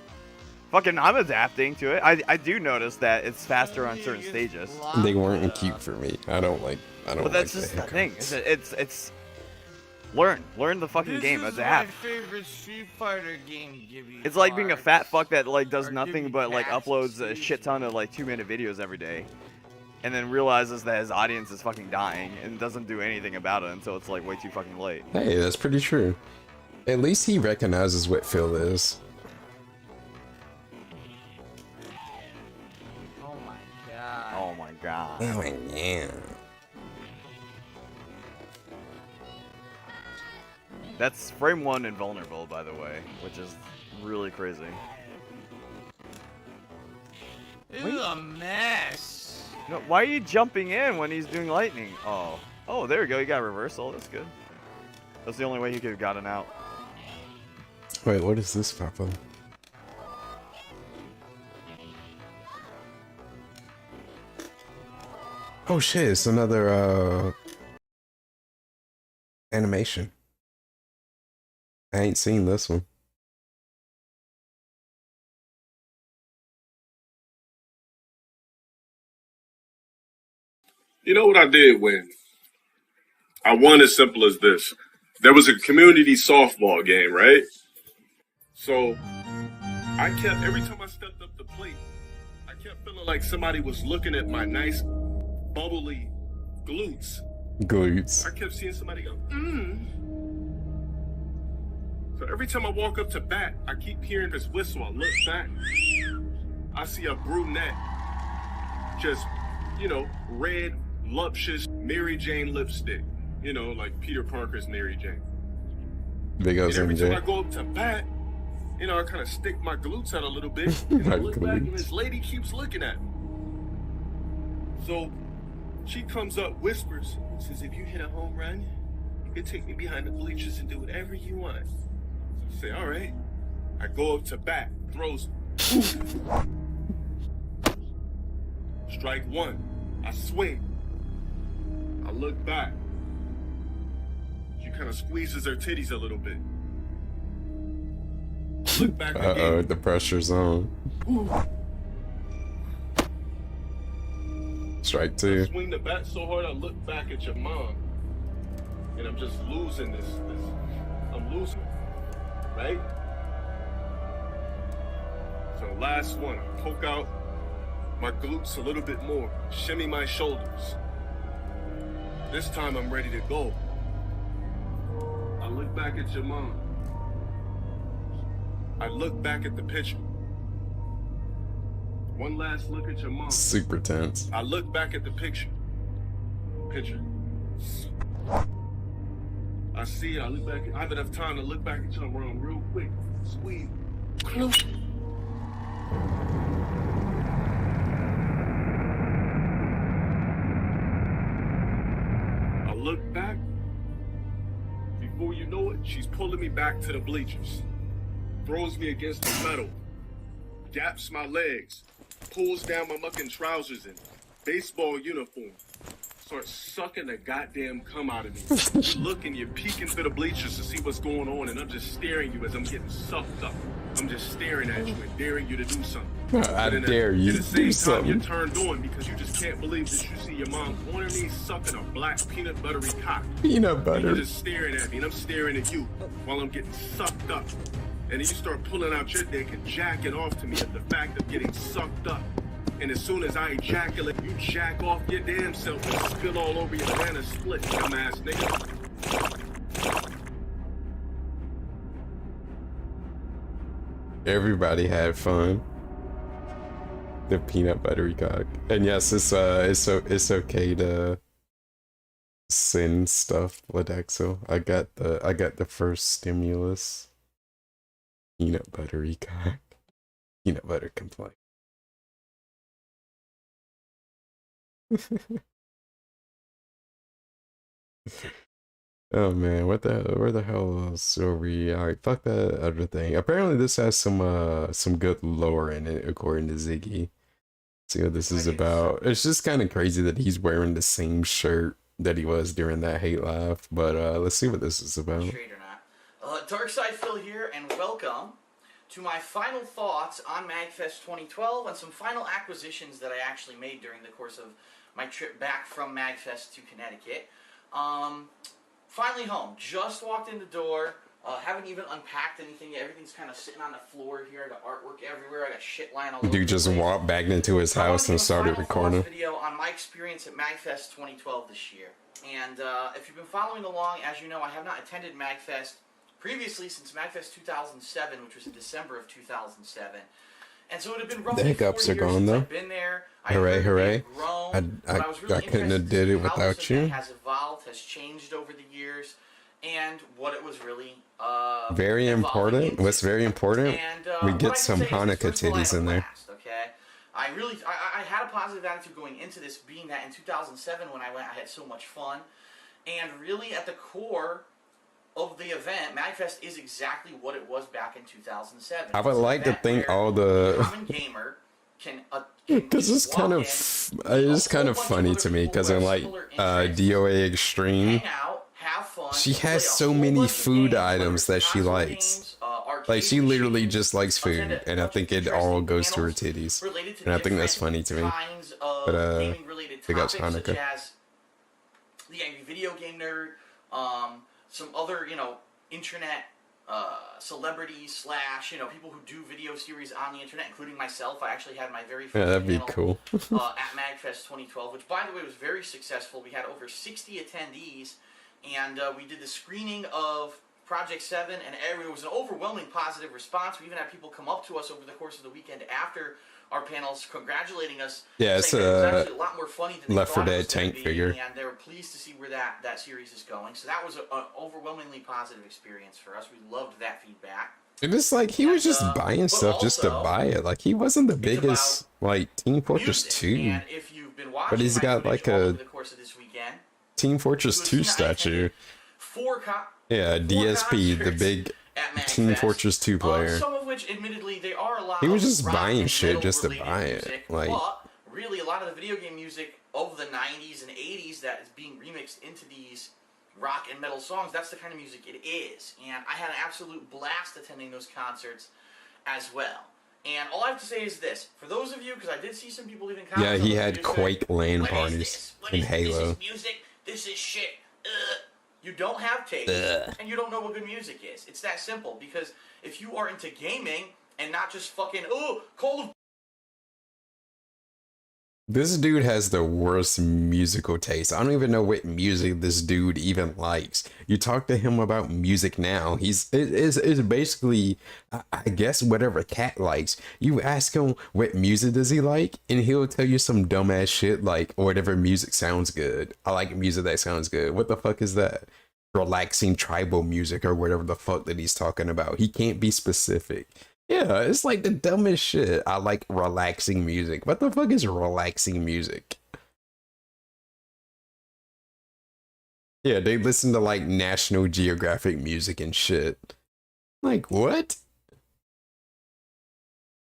Fucking, I'm adapting to it. I do notice that it's faster on certain stages. They weren't cute for me. I don't like. But that's just the thing. It's learn the fucking game. Adapt. My favorite Street Fighter game. It's like being a fat fuck that like does nothing but like uploads a shit ton of like 2-minute videos every day, and then realizes that his audience is fucking dying and doesn't do anything about it until it's like way too fucking late. Hey, that's pretty true. At least he recognizes what Phil is. Oh my god. Oh yeah. That's frame 1 invulnerable, by the way, which is really crazy. This is a mess. No, why are you jumping in when he's doing lightning? Oh, there we go. You got reversal. That's good. That's the only way he could have gotten out. Wait, what is this, Papa? Oh shit, it's another animation. I ain't seen this one. You know what I did win? I won as simple as this. There was a community softball game, right? So I kept, every time I stepped up the plate, I kept feeling like somebody was looking at my nice bubbly glutes. Glutes. I kept seeing somebody go, So every time I walk up to bat, I keep hearing this whistle. I look back. I see a brunette. Just, you know, red, luscious Mary Jane lipstick. You know, like Peter Parker's Mary Jane. Big And every time I go up to bat, you know, I kind of stick my glutes out a little bit. And I look back and this lady keeps looking at me. So she comes up, whispers, and says, if you hit a home run, you can take me behind the bleachers and do whatever you want. So I say, all right. I go up to bat, throws. Strike 1. I swing. I look back. She kind of squeezes her titties a little bit. Look back again. The pressure's on. Strike 2. I swing the bat so hard I look back at your mom. And I'm just losing this. I'm losing. Right? So last one, I poke out my glutes a little bit more. Shimmy my shoulders. This time I'm ready to go. I look back at your mom. I look back at the picture. One last look at your mom. Super tense. I look back at the picture. I see it. I look back. I have enough time to look back at your mom real quick. Squeeze. Close. I look back. Before you know it, she's pulling me back to the bleachers. Throws me against the metal. Gaps my legs. Pulls down my mucking trousers and baseball uniform. Starts sucking the goddamn cum out of me. You're looking, you're peeking through the bleachers to see what's going on, and I'm just staring at you as I'm getting sucked up. I'm just staring at you and daring you to do something. I dare you to do something. You're turned on because you just can't believe that you see your mom corner me sucking a black peanut buttery cock. Peanut butter. And you're just staring at me, and I'm staring at you while I'm getting sucked up. And then you start pulling out your dick and jacking off to me at the fact of getting sucked up. And as soon as I ejaculate, you jack off your damn self and spill all over your banana split, dumbass nigga. Everybody had fun. The peanut buttery cock. And yes, it's okay to send stuff, Ladexo. I got the first stimulus. Peanut buttery cock. Peanut butter complaint. Oh man, what the hell, where the hell else are we? Alright, fuck that other thing. Apparently this has some good lore in it, according to Ziggy. See what this is about. It's just kind of crazy that he's wearing the same shirt that he was during that hate live, but let's see what this is about. Straight or not. Darkside Phil here, and welcome to my final thoughts on MagFest 2012 and some final acquisitions that I actually made during the course of my trip back from MagFest to Connecticut. Finally home. Just walked in the door. Haven't even unpacked anything yet. Everything's kind of sitting on the floor here. I got artwork everywhere. I got shit lying all over. Dude just walked back into his house and started recording. Video on my experience at MagFest 2012 this year. And if you've been following along, as you know, I have not attended MagFest previously since MagFest 2007, which was in December of 2007. And so it had been roughly the hiccups are gone though. I've been there. Hooray, hooray. Grown, I couldn't have did it without you. Has evolved, has changed over the years, and what it was really very important. Into. What's very important, and, we get some Hanukkah titties in there. Okay, I had a positive attitude going into this, being that in 2007 when I went, I had so much fun, and really at the core of the event, MagFest is exactly what it was back in 2007. I would like to think all the common gamer can because it's kind of funny to me because in like DOA Extreme, she has so many food items that she likes. Like she literally just likes food, and I think it all goes to her titties, and I think that's funny to me. But big ups Hanukkah. The Angry Video Game Nerd, some other, internet celebrities slash, people who do video series on the internet, including myself. I actually had my very first that'd be cool. at MagFest 2012, which, by the way, was very successful. We had over 60 attendees, and we did the screening of Project 7, and it was an overwhelming positive response. We even had people come up to us over the course of the weekend after our panels congratulating us. Yeah, it's it was actually a lot more funny than Left 4 Dead tank figure, and they were pleased to see where that series is going. So that was an overwhelmingly positive experience for us. We loved that feedback. And it's like he was just buying stuff just to buy it. Like he wasn't the biggest like Team Fortress 2, and if you've been watching, but he's got like a the course of this weekend, Team Fortress 2 statue. Yeah, DSP, the big Team Fortress 2 player. Some of which, admittedly, they are a lot. He was just buying shit just to buy it. Like, but really, a lot of the video game music of the 90s and 80s that is being remixed into these rock and metal songs, that's the kind of music it is. And I had an absolute blast attending those concerts as well. And all I have to say is this. For those of you, because I did see some people leaving comments. Yeah, he had Quake LAN parties in Halo. This is music. This is shit. You don't have taste, and you don't know what good music is. It's that simple, because if you are into gaming and not just fucking, Call of... This dude has the worst musical taste. I don't even know what music this dude even likes. You talk to him about music now, it's basically, I guess, whatever Cat likes. You ask him what music does he like, and he'll tell you some dumbass shit like, whatever music sounds good. I like music that sounds good. What the fuck is that? Relaxing tribal music or whatever the fuck that he's talking about. He can't be specific. Yeah, it's like the dumbest shit. I like relaxing music. What the fuck is relaxing music? Yeah, they listen to like National Geographic music and shit. Like, what?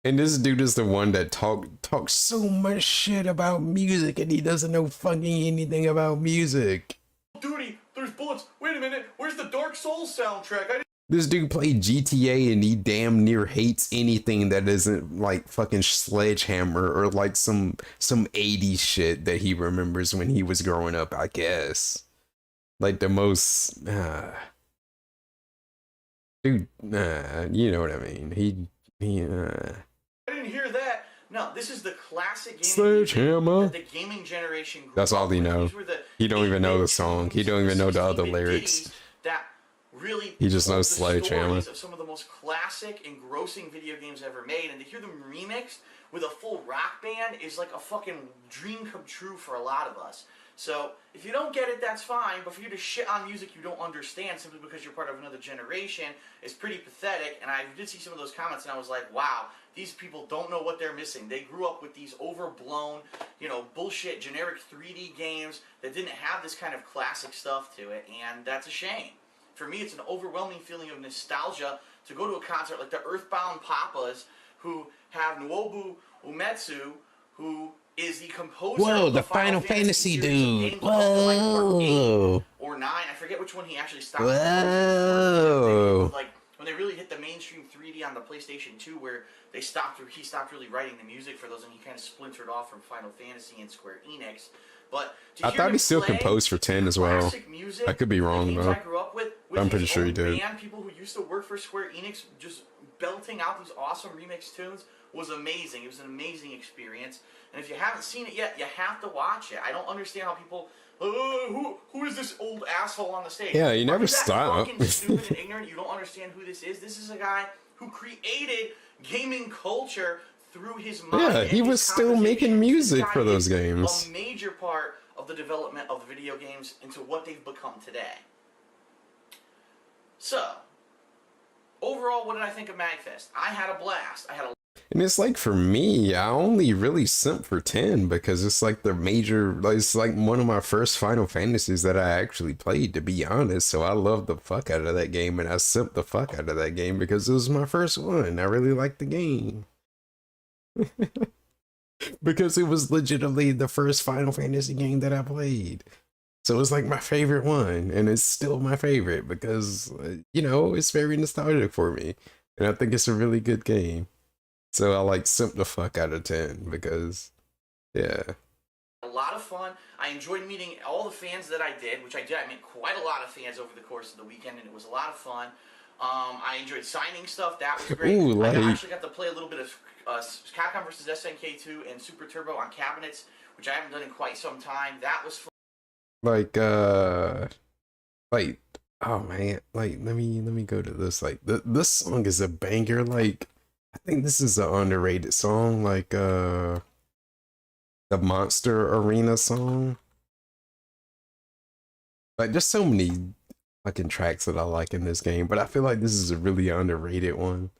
And this dude is the one that talks so much shit about music, and he doesn't know fucking anything about music. Duty, there's bullets. Wait a minute, where's the Dark Souls soundtrack? This dude played GTA and he damn near hates anything that isn't like fucking Sledgehammer or like some 80s shit that he remembers when he was growing up, I guess. Like the most dude, you know what I mean. He I didn't hear that. No, this is the classic gaming Sledgehammer. The gaming generation grew That's all he knows. He don't even know the song. He don't even know the other lyrics. That really, he just knows Sledgehammer. Of some of the most classic, engrossing video games ever made, and to hear them remixed with a full rock band is like a fucking dream come true for a lot of us. So if you don't get it, that's fine. But for you to shit on music you don't understand simply because you're part of another generation is pretty pathetic. And I did see some of those comments, and I was like, wow, these people don't know what they're missing. They grew up with these overblown, bullshit generic 3D games that didn't have this kind of classic stuff to it, and that's a shame. For me, it's an overwhelming feeling of nostalgia to go to a concert like the Earthbound Papas, who have Nobuo Uematsu, who is the composer of the Final Fantasy dude. Whoa. Or 9, I forget which one he actually stopped. Whoa. Like when they really hit the mainstream 3D on the PlayStation 2 where he stopped really writing the music for those, and he kind of splintered off from Final Fantasy and Square Enix. But I thought he still composed for 10 as well. Music, I could be wrong though. I grew up with I'm pretty sure he did. Band, people who used to work for Square Enix just belting out these awesome remix tunes was amazing. It was an amazing experience. And if you haven't seen it yet, you have to watch it. I don't understand how people. Who is this old asshole on the stage? Yeah, you never stop. Fucking stupid and ignorant. You don't understand who this is. This is a guy who created gaming culture through his mind. Yeah, he was still making music for those games. A major part of the development of the video games into what they've become today. So, overall, what did I think of MagFest? I had a blast. And it's like, for me, I only really simped for 10 because it's like the major, it's like one of my first Final Fantasies that I actually played, to be honest. So I loved the fuck out of that game, and I simped the fuck out of that game because it was my first one. I really liked the game. Because it was legitimately the first Final Fantasy game that I played. So it's like my favorite one, and it's still my favorite because, you know, it's very nostalgic for me. And I think it's a really good game. So I like simp the fuck out of 10 because, yeah. A lot of fun. I enjoyed meeting all the fans that I did, which I did. I met quite a lot of fans over the course of the weekend, and it was a lot of fun. I enjoyed signing stuff. That was great. Ooh, like... I actually got to play a little bit of Capcom vs. SNK2 and Super Turbo on cabinets, which I haven't done in quite some time. That was fun. Like, oh man, like, let me go to this. Like, this song is a banger. Like, I think this is an underrated song, like the Monster Arena song. Like, there's so many fucking tracks that I like in this game, but I feel like this is a really underrated one.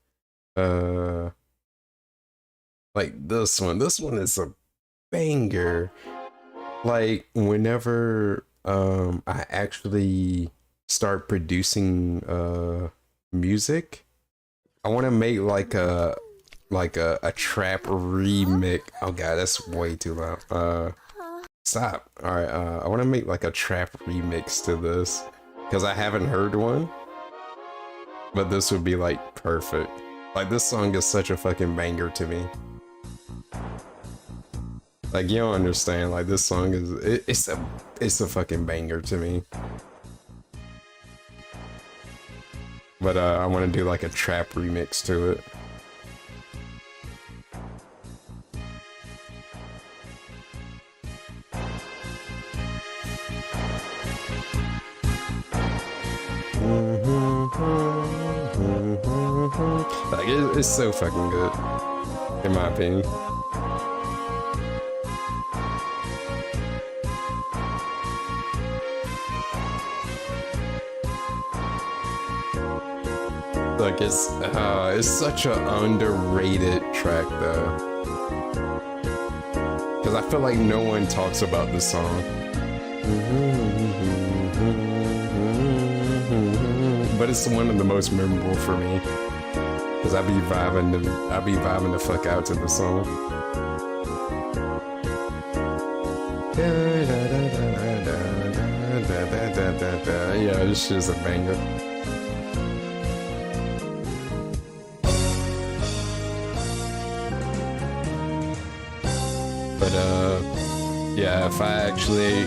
Like this one is a banger. Like, whenever I actually start producing music, I want to make like a trap remix. Oh god, that's way too loud. Stop. All right, I want to make like a trap remix to this because I haven't heard one, but this would be like perfect. Like, this song is such a fucking banger to me. Like, you don't understand. Like, this song is it's a fucking banger to me. But I want to do like a trap remix to it. Like, it's so fucking good, in my opinion. Like, it's such an underrated track though, because I feel like no one talks about this song. But it's one of the most memorable for me, because I be vibing the fuck out to the song. Yeah, this shit is a banger. But yeah, if I actually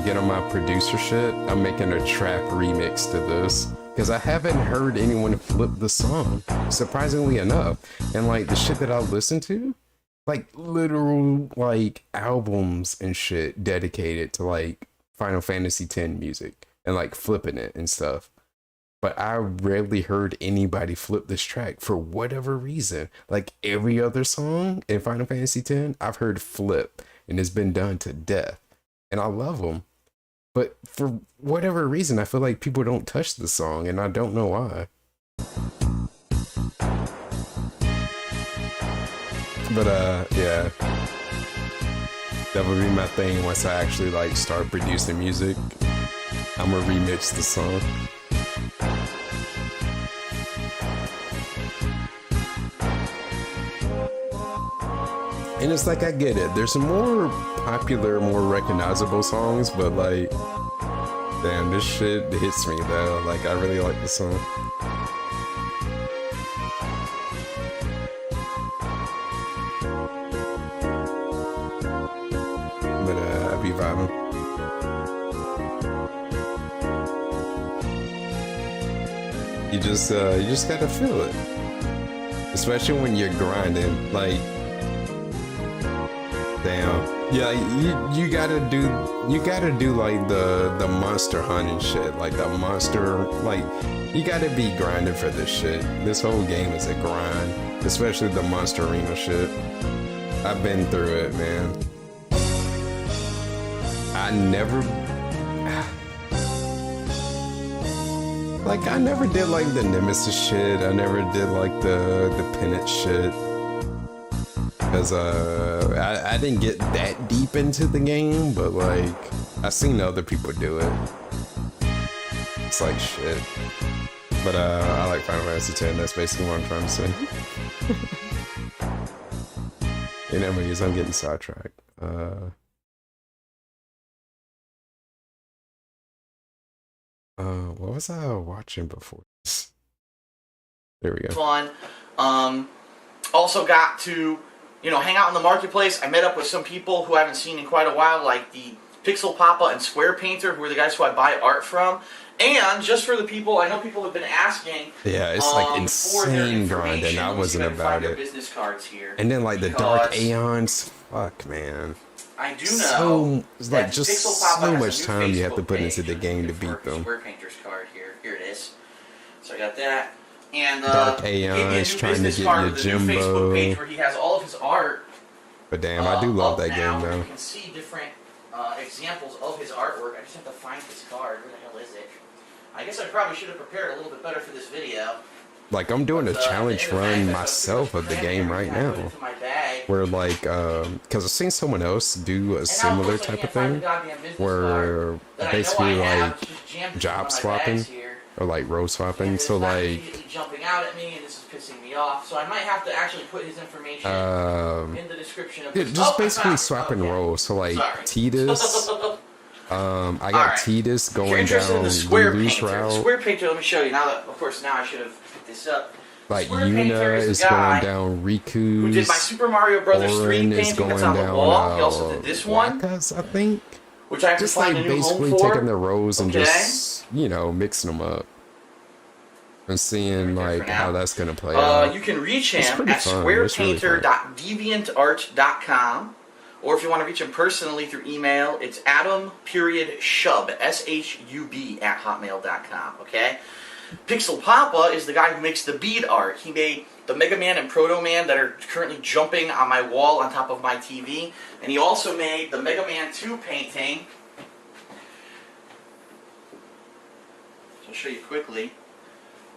get on my producer shit, I'm making a trap remix to this, because I haven't heard anyone flip the song, surprisingly enough. And like, the shit that I listen to, like literal like albums and shit dedicated to like Final Fantasy X music and like flipping it and stuff. But I rarely heard anybody flip this track for whatever reason. Like, every other song in Final Fantasy X, I've heard flip, and it's been done to death. And I love them. But for whatever reason, I feel like people don't touch the song, and I don't know why. But yeah. That would be my thing once I actually like start producing music. I'm gonna remix the song. And it's like, I get it. There's some more popular, more recognizable songs, but like, damn, this shit hits me though. Like, I really like the song. You just gotta feel it. Especially when you're grinding, like, damn. Yeah, you gotta do like the monster hunting shit, like the monster, like, you gotta be grinding for this shit. This whole game is a grind, especially the monster arena shit. I've been through it, man. I never did like the Nemesis shit. I never did like the penance shit. Cause I didn't get that deep into the game, but like I seen other people do it. It's like shit. But I like Final Fantasy X. That's basically what I'm trying to say. Anyways, I'm getting sidetracked. What was I watching before this? There we go. Fun. Also got to, hang out in the marketplace. I met up with some people who I haven't seen in quite a while, like the Pixel Papa and Square Painter, who are the guys who I buy art from. And just for the people, I know people have been asking. Yeah, it's like insane grinding. I wasn't about it. Business cards here and then like the Dark Aeons. Fuck, man. I do know. It's like just so much time you have to put into the game to beat them. Square Painter's card here. Here it is. So I got that. And Dark Aeons trying to get your Jimbo. Facebook page where he has all of his art. But damn, I do love that game though. You can see different examples of his artwork. I just have to find his card. Where the hell is it? I guess I probably should have prepared a little bit better for this video. Like I'm doing a challenge run myself of the game right now, where like, cause I've seen someone else do a similar type of thing, where basically like job swapping or like role swapping. So like, jumping out at me and this is pissing me off. So I might have to actually put his information in the description of this. Just basically swapping roles. So like Titus. I got Titus going down the Lulu's route. Square Painter, let me show you. Now that, of course, I should have put this up. Like Yuna is going down Riku's. Who did my Super Mario Brothers 3 painting that's on the wall. He also did this one. I think. Which I have just to find like a new basically home for. taking the roles and just, mixing them up. And seeing like how that's gonna play out. You can reach him at squarepainter.deviantart.com. Or if you want to reach him personally through email, it's Adam.Shub, S-H-U-B, @hotmail.com, okay? Pixel Papa is the guy who makes the bead art. He made the Mega Man and Proto Man that are currently jumping on my wall on top of my TV. And he also made the Mega Man 2 painting. I'll show you quickly.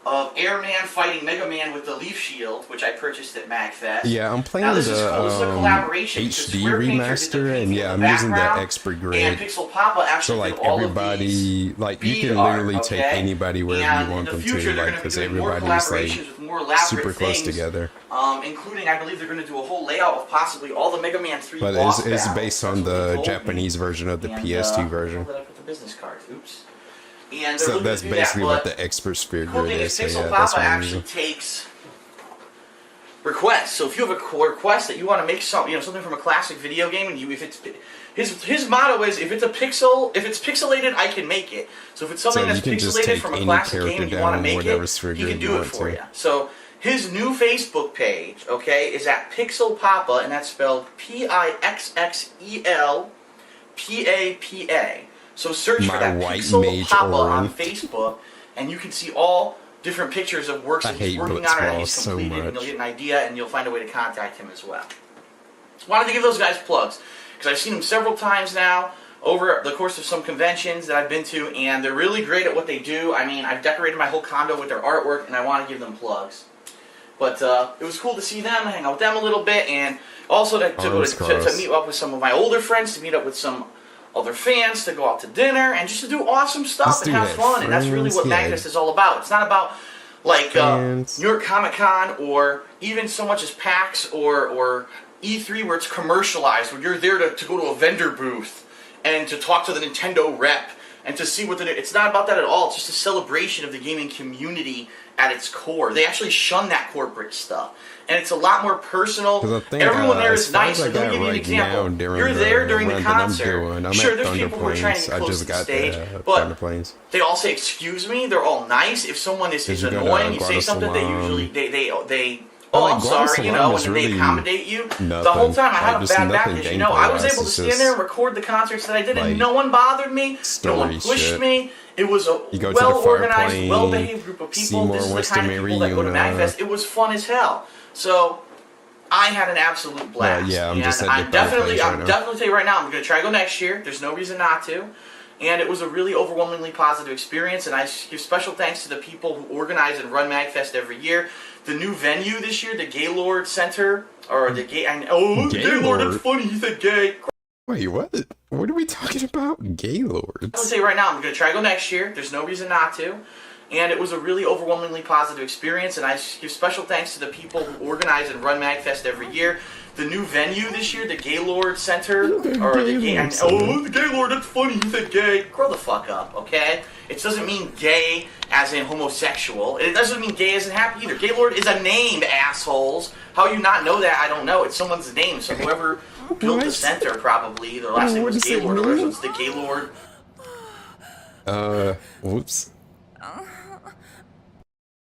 Of Airman fighting Mega Man with the Leaf Shield, which I purchased at MagFest. Yeah, I'm playing the HD remaster, and yeah, I'm using the expert grid. And Pixel Papa actually so like everybody, like you can literally take anybody wherever you want them to, like because everybody's like super close together. Including, I believe they're going to do a whole layout of possibly all the Mega Man 3 but it's based on the Japanese version of the PS2 version. Where did I put the business card? Oops. And so that's basically what the expert spirit grid is. So Pixel yeah, that's Papa what actually takes requests. So if you have a request that you want to make something from a classic video game, and if it's his motto is if it's pixelated, I can make it. So if it's something that's pixelated from a classic game and you want to make it, he can do it for you. So his new Facebook page, okay, is at Pixel Papa, and that's spelled Pixelpapa. So search for that Pixel Papa on Facebook, and you can see all different pictures of works that he's working on and he's completed, and you'll get an idea, and you'll find a way to contact him as well. Wanted to give those guys plugs, because I've seen them several times now over the course of some conventions that I've been to, and they're really great at what they do. I mean, I've decorated my whole condo with their artwork, and I want to give them plugs. But it was cool to see them, hang out with them a little bit, and also to meet up with some of my older friends, to meet up with some other fans, to go out to dinner, and just to do awesome stuff and have fun. And that's really what MagFest is all about. It's not about like New York Comic Con or even so much as PAX or E3 where it's commercialized, where you're there to go to a vendor booth and to talk to the Nintendo rep and to see what it's not about that at all. It's just a celebration of the gaming community at its core. They actually shun that corporate stuff, and it's a lot more personal. Everyone there is nice. Let me give you an example. You're there during the concert. Sure, there's people who are trying to get close to the stage, but they all say, "Excuse me." They're all nice. If someone is annoying, you say something, they usually they oh, I'm sorry, you know, and then they accommodate you. The whole time I had a bad back because, you know, I was able to stand there and record the concerts that I did, and no one bothered me, no one pushed me. It was a well-organized, well-behaved group of people. This is the kind of people that go to MagFest. It was fun as hell. So I had an absolute blast. Yeah, I'm definitely telling you right now, I'm going to try to go next year. There's no reason not to. And it was a really overwhelmingly positive experience, and I give special thanks to the people who organize and run MagFest every year. The new venue this year, the Gaylord Center, or the Gaylord, that's funny, you said gay. Wait, what? What are we talking about? Gaylords? I'll say right now, I'm going to try to go next year. There's no reason not to. And it was a really overwhelmingly positive experience, and I give special thanks to the people who organize and run MagFest every year. The new venue this year, the Gaylord Center, or the Gaylord, that's funny, you said gay. Grow the fuck up, okay? It doesn't mean gay as in homosexual. It doesn't mean gay as in happy either. Gaylord is a name, assholes. How you not know that, I don't know. It's someone's name, so whoever built the center probably, their last name was Gaylord, or so it's the Gaylord. Whoops.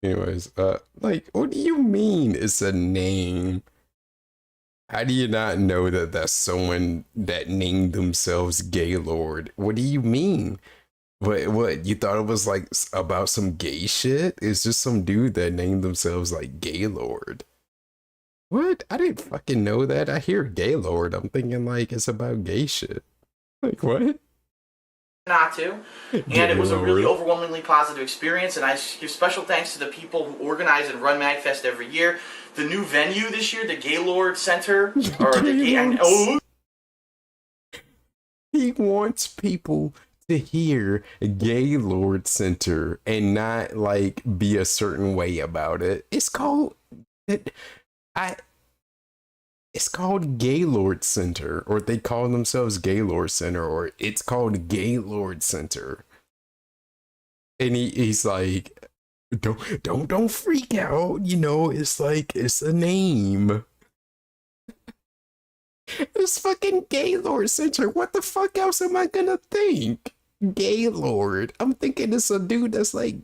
Anyways, like, what do you mean it's a name? How do you not know that that's someone that named themselves Gaylord? What do you mean? What, you thought it was like about some gay shit? It's just some dude that named themselves like Gaylord. What? I didn't fucking know that. I hear Gaylord, I'm thinking like it's about gay shit. Like, what? Not to, and it was a really overwhelmingly positive experience, and I give special thanks to the people who organize and run MagFest every year. The new venue this year, the Gaylord Center, or the He wants people to hear Gaylord Center and not like be a certain way about it. It's called It's called Gaylord Center, or they call themselves Gaylord Center, or it's called Gaylord Center. And he's like, don't freak out, you know, it's like, it's a name. It's fucking Gaylord Center. What the fuck else am I gonna think? Gaylord. I'm thinking it's a dude that's like,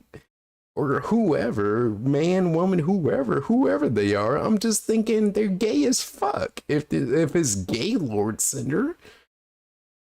or whoever, man, woman, whoever they are. I'm just thinking they're gay as fuck. If it's Gaylord Center,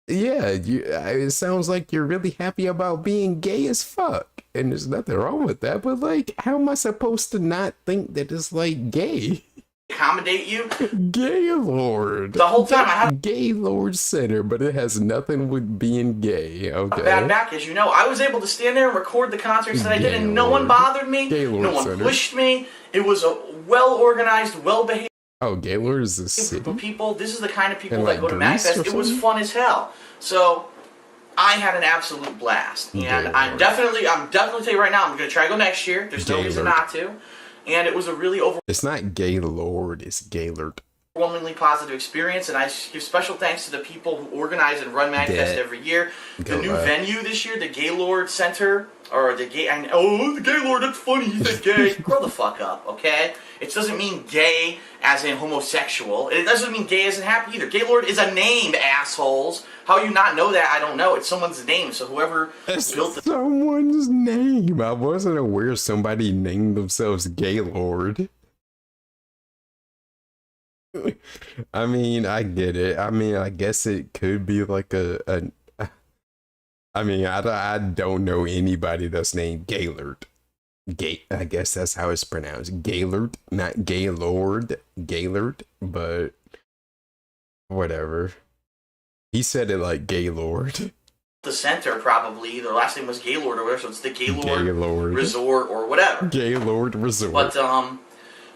yeah, it sounds like you're really happy about being gay as fuck, and there's nothing wrong with that. But like, how am I supposed to not think that it's like gay? Accommodate you. Gaylord. The whole time I had Gaylord Center, but it has nothing with being gay. Okay. A bad back, as you know. I was able to stand there and record the concerts that I did, and no one bothered me. Gaylord no one Center. Pushed me. It was a well-organized, well-behaved. Oh, Gaylord is a city. People. This is the kind of people and that like go to MagFest. It was fun as hell. So I had an absolute blast, and Gaylord. I'm definitely telling you right now, I'm going to try to go next year. There's no reason not to. And it was a really It's not Gaylord, it's Gaylord. Overwhelmingly positive experience, and I give special thanks to the people who organize and run MagFest every year. The new venue this year, the Gaylord Center, or the Gaylord, that's funny, you said gay. Grow the fuck up, okay? It doesn't mean gay as in homosexual. It doesn't mean gay as in happy either. Gaylord is a name, assholes. How you not know that, I don't know. It's someone's name, so whoever built it. Someone's name. I wasn't aware somebody named themselves Gaylord. I mean, I get it. I mean, I guess it could be like I mean, I don't know anybody that's named Gaylord. I guess that's how it's pronounced. Gaylord, not Gaylord. Gaylord, but whatever. He said it like Gaylord. The center, probably. The last name was Gaylord or whatever, so it's the Gaylord Resort or whatever. Gaylord Resort.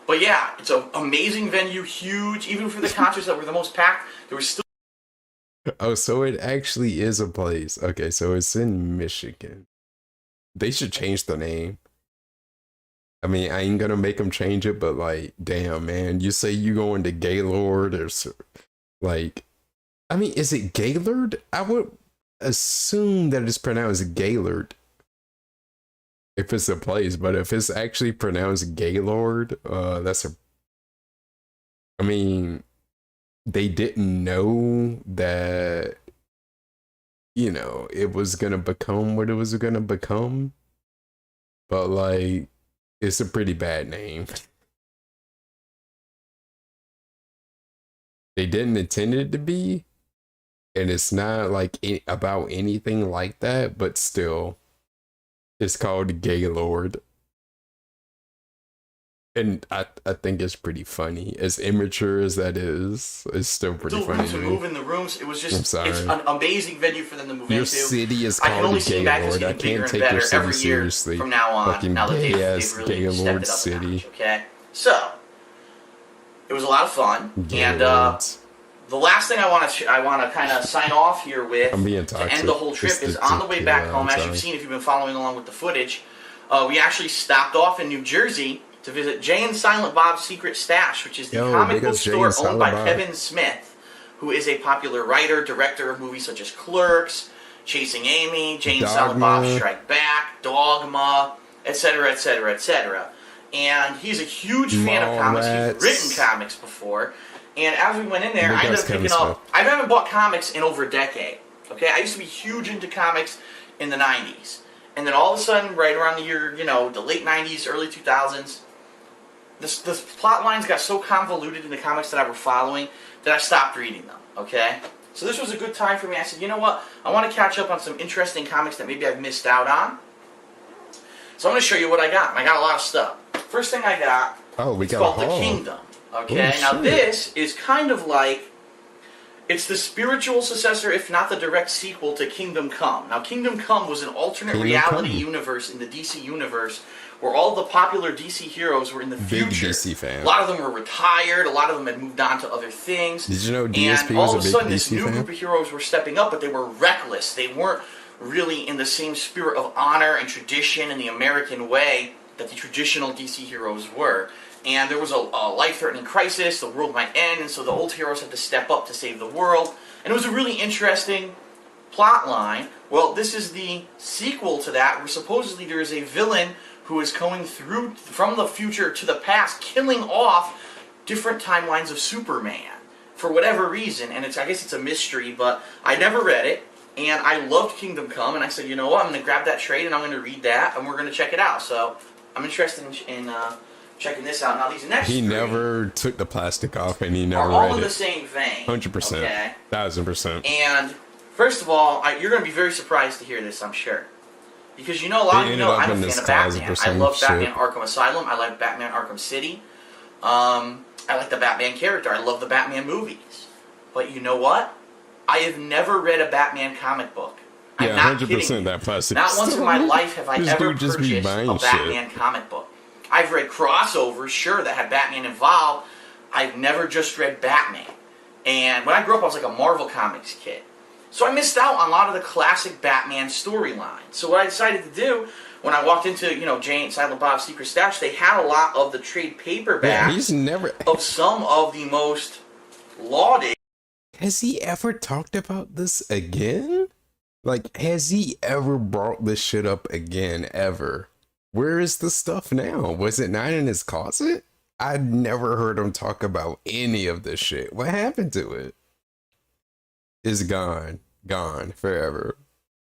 But yeah, it's an amazing venue, huge. Even for the concerts that were the most packed, there was still. Oh, so it actually is a place. Okay, so it's in Michigan. They should change the name. I mean, I ain't gonna make them change it, but like, damn, man, you say you going to Gaylord or like, I mean, is it Gaylord? assume that it's pronounced Gaylord. If it's a place, but if it's actually pronounced Gaylord, I mean, they didn't know that, you know, it was gonna become what it was gonna become. But like, it's a pretty bad name. They didn't intend it to be, and it's not like about anything like that, but still, it's called Gaylord. And I think it's pretty funny. As immature as that is, it's still pretty funny. To move in the rooms, it was just it's an amazing venue for them to move your into. City is called Gaylord. I can't take your city seriously. From now on, fucking now that they've really Gaylord stepped it up City. notch, okay, so it was a lot of fun, Gaylord. and the last thing I want to kind of sign off here with to end the whole trip is on the way back home. As you've seen, if you've been following along with the footage, we actually stopped off in New Jersey to visit Jay and Silent Bob's Secret Stash, which is the comic book store owned by Kevin Smith, who is a popular writer, director of movies such as Clerks, Chasing Amy, Jay and Silent Bob Strike Back, Dogma, etc., etc., etc. And he's a huge fan of comics. He's written comics before. And as we went in there, I ended up picking up... I haven't bought comics in over a decade. Okay, I used to be huge into comics in the 90s. And then all of a sudden, right around the year, you know, the late 90s, early 2000s, the plot lines got so convoluted in the comics that I were following that I stopped reading them, okay? So this was a good time for me. I said, you know what? I want to catch up on some interesting comics that maybe I've missed out on. So I'm going to show you what I got. And I got a lot of stuff. First thing I got is called The Kingdom, okay? Now this is kind of like, it's the spiritual successor, if not the direct sequel, to Kingdom Come. Now, Kingdom Come was an alternate reality universe in the DC universe where all the popular DC heroes were in the future. Big DC fan. A lot of them were retired. A lot of them had moved on to other things. Did you know DSP was a big DC fan? And all of a sudden, this new group of heroes were stepping up, but they were reckless. They weren't really in the same spirit of honor and tradition and the American way that the traditional DC heroes were. And there was a life-threatening crisis, the world might end, and so the old heroes had to step up to save the world. And it was a really interesting plot line. Well, this is the sequel to that, where supposedly there is a villain who is going through from the future to the past, killing off different timelines of Superman for whatever reason. And I guess it's a mystery, but I never read it. And I loved Kingdom Come, and I said, you know what, I'm going to grab that trade, and I'm going to read that, and we're going to check it out. So I'm interested in checking this out. Now, these next He never took the plastic off, and he never are all read in it. the same vein. 100%. Okay? 1000%. And first of all, you're going to be very surprised to hear this, I'm sure. Because you know, a lot of you know I'm a fan of Batman. I love Batman Arkham Asylum. I like Batman Arkham City. I like the Batman character. I love the Batman movies. But you know what? I have never read a Batman comic book. I'm not 100% kidding you. That plastic. Not once in my life have I ever purchased a Batman comic book. I've read crossovers, sure, that had Batman involved. I've never just read Batman. And when I grew up, I was like a Marvel Comics kid. So I missed out on a lot of the classic Batman storylines. So what I decided to do, when I walked into, you know, Jay and Silent Bob's Secret Stash, they had a lot of the trade paperbacks of some of the most lauded. Has he ever talked about this again? Like, has he ever brought this shit up again, ever? Where is the stuff now? Was it not in his closet? I never heard him talk about any of this shit. What happened to it? It's gone. Gone forever.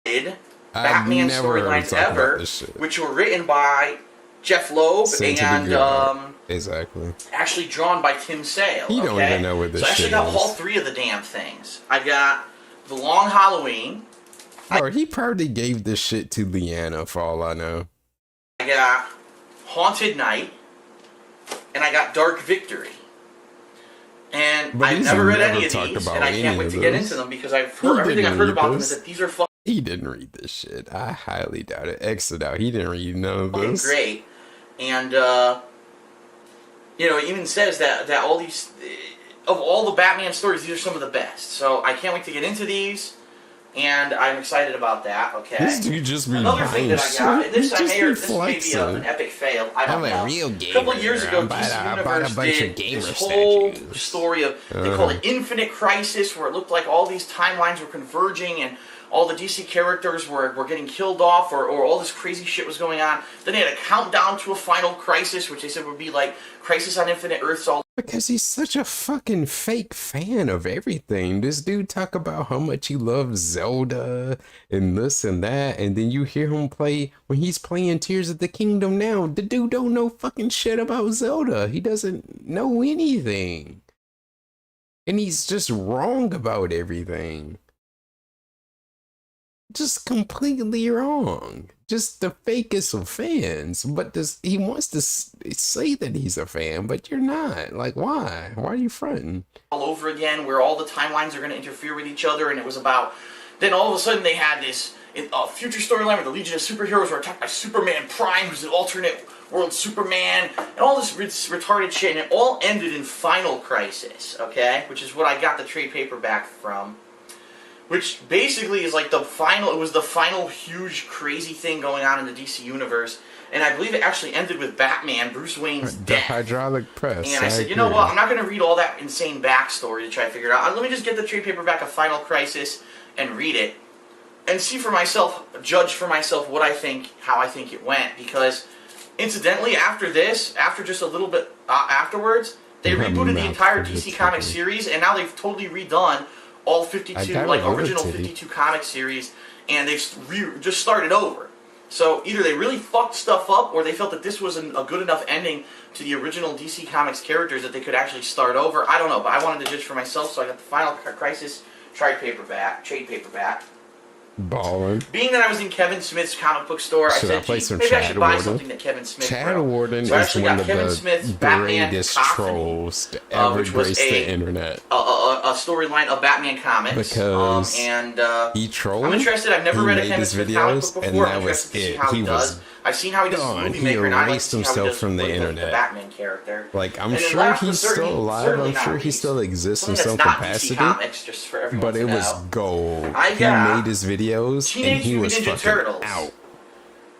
Batman storylines ever, which were written by Jeff Loeb and exactly actually drawn by Tim Sale. You don't even know what this shit is. So I actually got all three of the damn things. I got The Long Halloween. Or he probably gave this shit to Leanna for all I know. I got Haunted Night, and I got Dark Victory. And I've never read any of these, and I can't wait to get into them because I've heard everything I've heard about them is that these are fucking. He didn't read this shit. I highly doubt it. Exit out. He didn't read none of this. Great, and you know, it even says that all these of all the Batman stories, these are some of the best. So I can't wait to get into these. And I'm excited about that, okay? This dude just another thing that I got, and this may be an epic fail, I don't know. A couple of years ago, DC Universe did this whole story of, they call it Infinite Crisis, where it looked like all these timelines were converging, and all the DC characters were getting killed off, or all this crazy shit was going on. Then they had a countdown to a final crisis, which they said would be like Crisis on Infinite Earths. All because he's such a fucking fake fan of everything. This dude talk about how much he loves Zelda and this and that, and then you hear him play when he's playing Tears of the Kingdom now. The dude don't know fucking shit about Zelda. He doesn't know anything. And he's just wrong about everything. Just completely wrong. Just the fakest of fans. But he wants to say that he's a fan, but you're not. Like, why? Why are you fronting? All over again, where all the timelines are going to interfere with each other, and it was about. Then all of a sudden they had this future storyline where the Legion of Superheroes were attacked by Superman Prime, who's an alternate world Superman, and all this retarded shit, and it all ended in Final Crisis, okay? Which is what I got the trade paperback from. Which basically is like it was the final huge crazy thing going on in the DC universe. And I believe it actually ended with Batman, Bruce Wayne's death. The hydraulic press. And I said, you know what, I'm not going to read all that insane backstory to try to figure it out. Let me just get the trade paperback of Final Crisis and read it. And see for myself, judge for myself what I think, how I think it went. Because, incidentally, after this, after just a little bit afterwards, they rebooted the entire DC Comics series, and now they've totally redone all 52, original 52 comic series, and they've just started over. So either they really fucked stuff up, or they felt that this wasn't a good enough ending to the original DC Comics characters that they could actually start over. I don't know, but I wanted to judge for myself, so I got the Final Crisis trade paperback. Ballin'. Being that I was in Kevin Smith's comic book store, I said, maybe I should buy something that Kevin Smith Chad wrote. Warden So I is actually one got of Kevin the Smith's Batman greatest Cacophony, trolls to ever which was grace the internet. a storyline of Batman comics. Because he trolled. I'm interested. I've never read a Kevin Smith comic book before. And that was it. He was I've seen how he does done. movie He maker, and I like to erased see how he himself does from the the internet. Batman character. Like, I'm And then sure last but he's certainly- still alive. certainly I'm not sure he least, still exists in something some that's not capacity. DC Comics, just for everyone But to it was know. gold. I He got made his videos and Teenage he was Mutant Ninja fucking Turtles. out.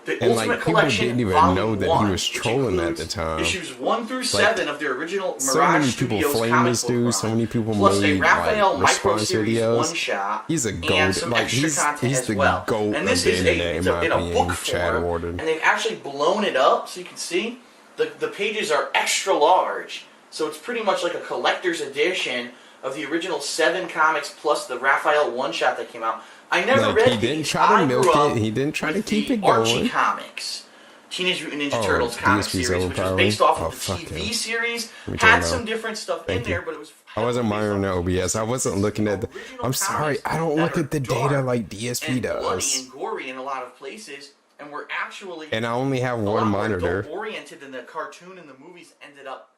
The And Ultimate like people Collection, didn't even Volume know that 1, he was which trolling at the includes time. Issues 1 through 7 of the original Mirage So many people Studios flame comic this book dude. run, So many people plus made a Raphael like Micro response Series videos. one-shot, He's a and goat. some Like extra content he's as the well. goat And of this the is internet in my in a opinion. book Chad form, Warden. and they've actually blown it up so you can see the pages are extra large. So it's pretty much like a collector's edition of the original 7 comics plus the Raphael one-shot that came out. I never Like, read he didn't these. try to I milk grew up it. He didn't try to with keep the it Archie going. comics. Teenage Mutant Ninja Oh, Turtles comic DSP's series, which was overpowered? based off Oh, of the fuck TV him. series, Let me turn had it some off. different stuff Thank in you. there, but it was. I wasn't monitoring the OBS. I wasn't looking at the. Original I'm sorry. comics I don't that look are at the dark data like DSP and bloody does. and gory in a lot of places, and were actually And I only have a one lot more monitor. adult-oriented than the cartoon and the movies ended up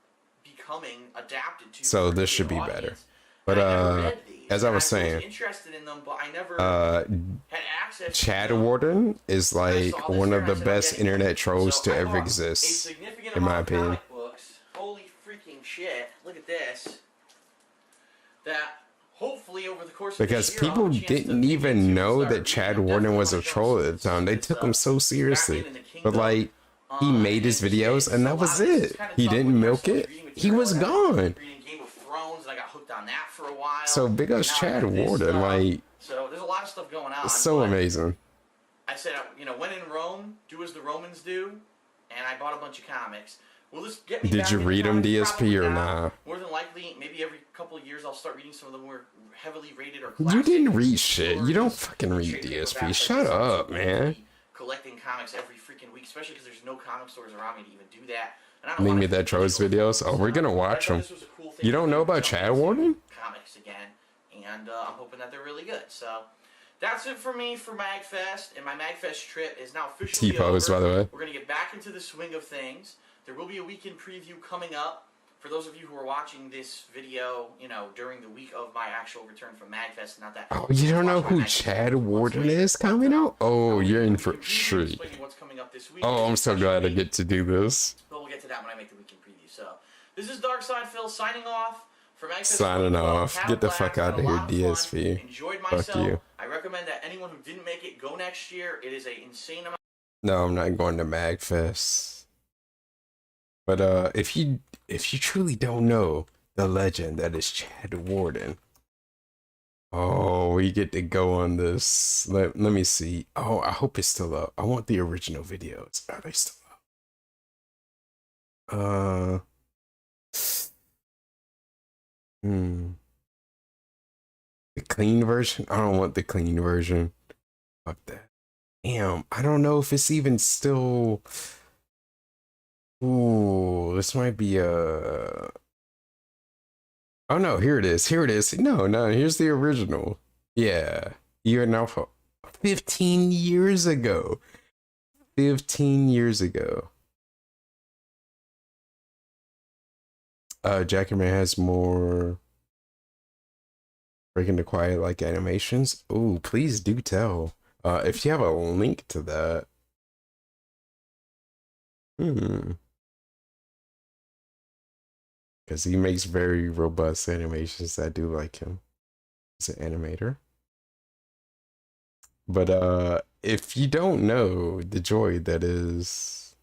becoming adapted to. So for this should the be audience. better. But I never read these, as I and was saying, interested in them, but I never had access Chad to them. Warden is And I like saw this one here of and the I said, best I'm getting internet it. trolls So to I ever bought a exist, significant in my amount of opinion. comic books. Holy freaking shit! Look at this. That hopefully over the course of Because this year, I'll people have a chance to didn't dig even into know and start that Chad reading. I'm Warden was a definitely troll gonna at the time. They some took him so seriously. Batman and the But Kingdom. like, he made his videos and that was it. He didn't milk it. He was gone. Reading Game of Thrones, and I got hooked on that for a while. So big as Now I Chad got this Warden, stuff. like, So there's a lot of stuff going on. it's so but amazing. I said, when in Rome, do as the Romans do, and I bought a bunch of comics. Will this get me Did back you into read 'em, comics? DSP, Probably or not. nah? More than likely, maybe every couple of years I'll start reading some of the more heavily rated or You classic didn't read shit. You don't stories. fucking read Trade DSP. paperbacks. Shut up, man. Collecting comics every freaking week, especially because there's no comic stores around me to even do that. And I don't Need wanna me that trolls videos? Oh, we're gonna watch them. You don't know about Chad Warden? Comics again, and I'm hoping that they're really good. So that's it for me for MagFest, and my MagFest trip is now officially T-pose, over. by the way. We're gonna get back into the swing of things. There will be a weekend preview coming up. For those of you who are watching this video, during the week of my actual return from MagFest, not that. Oh, you don't know who Chad Warden is coming out? Oh, you're in for a treat. What's coming up this week. Oh, I'm so glad I get to do this. But we'll get to that when I make the weekend preview. So this is Darkside Phil signing off. For MagFest Signing 2012. off. Had a Get the blast, fuck had out a of here, lot of fun, DSP. Enjoyed Fuck myself. you. I recommend that anyone who didn't make it go next year. It is an insane amount. No, I'm not going to MagFest. But if you truly don't know the legend that is Chad Warden, Oh, we get to go on this. Let me see. Oh, I hope it's still up. I want the original videos. Are they still up? The clean version? I don't want the clean version. Fuck that. Damn, I don't know if it's even still. Ooh, this might be a. Oh no, here it is. Here it is. No, here's the original. Yeah. You're now 15 years ago. 15 years ago. Jackerman has more Breaking the Quiet like animations. Ooh, please do tell. If you have a link to that. Because he makes very robust animations. I do like him as an animator. But if you don't know the joy that is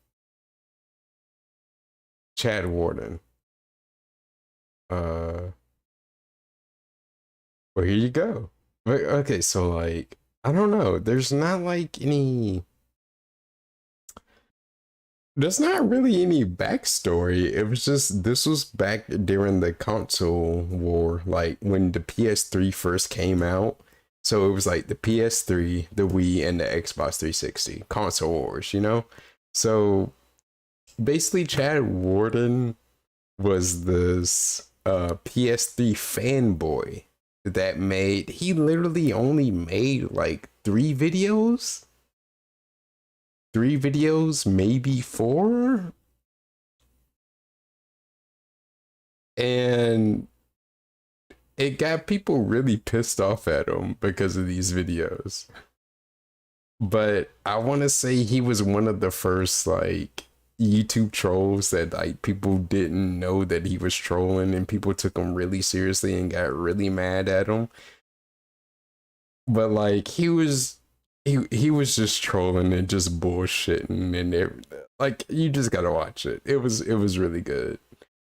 Chad Warden, well, here you go. But, okay, so like, I don't know. There's not like any. There's not really any backstory. It was just, this was back during the console war, like when the PS3 first came out. So it was like the PS3, the Wii, and the Xbox 360 console wars, you know? So basically Chad Warden was this PS3 fanboy that he literally only made like 3 videos, maybe 4. And it got people really pissed off at him because of these videos. But I want to say he was one of the first like YouTube trolls that like people didn't know that he was trolling, and people took him really seriously and got really mad at him. But like he was just trolling and just bullshitting, and like you just gotta watch it. It was really good,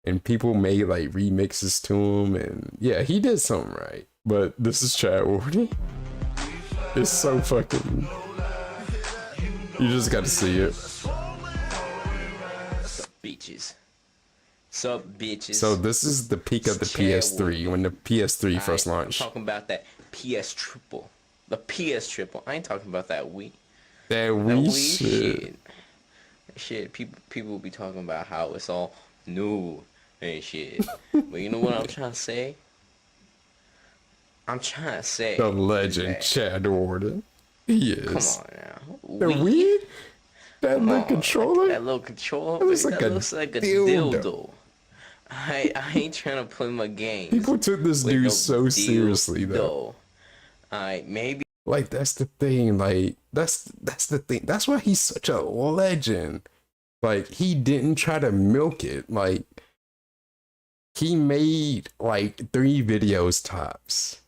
and people made like remixes to him, and yeah, he did something right. But this is Chad Warden. It's so fucking. You just gotta see it. Bitches. Sup, bitches. So this is the peak of the PS3 when the PS3 first launched. I'm talking about that PS triple. The PS triple. I ain't talking about that Wii. That Wii shit. People will be talking about how it's all new and shit. But you know what I'm trying to say? The legend Chad Warden. He is. Come on now. The Wii? That little controller? That little controller? Looks like a dildo. I ain't trying to play my games. People took this dude so seriously though. Maybe. Like that's the thing. Like that's the thing. That's why he's such a legend. Like he didn't try to milk it. Like he made like 3 videos tops.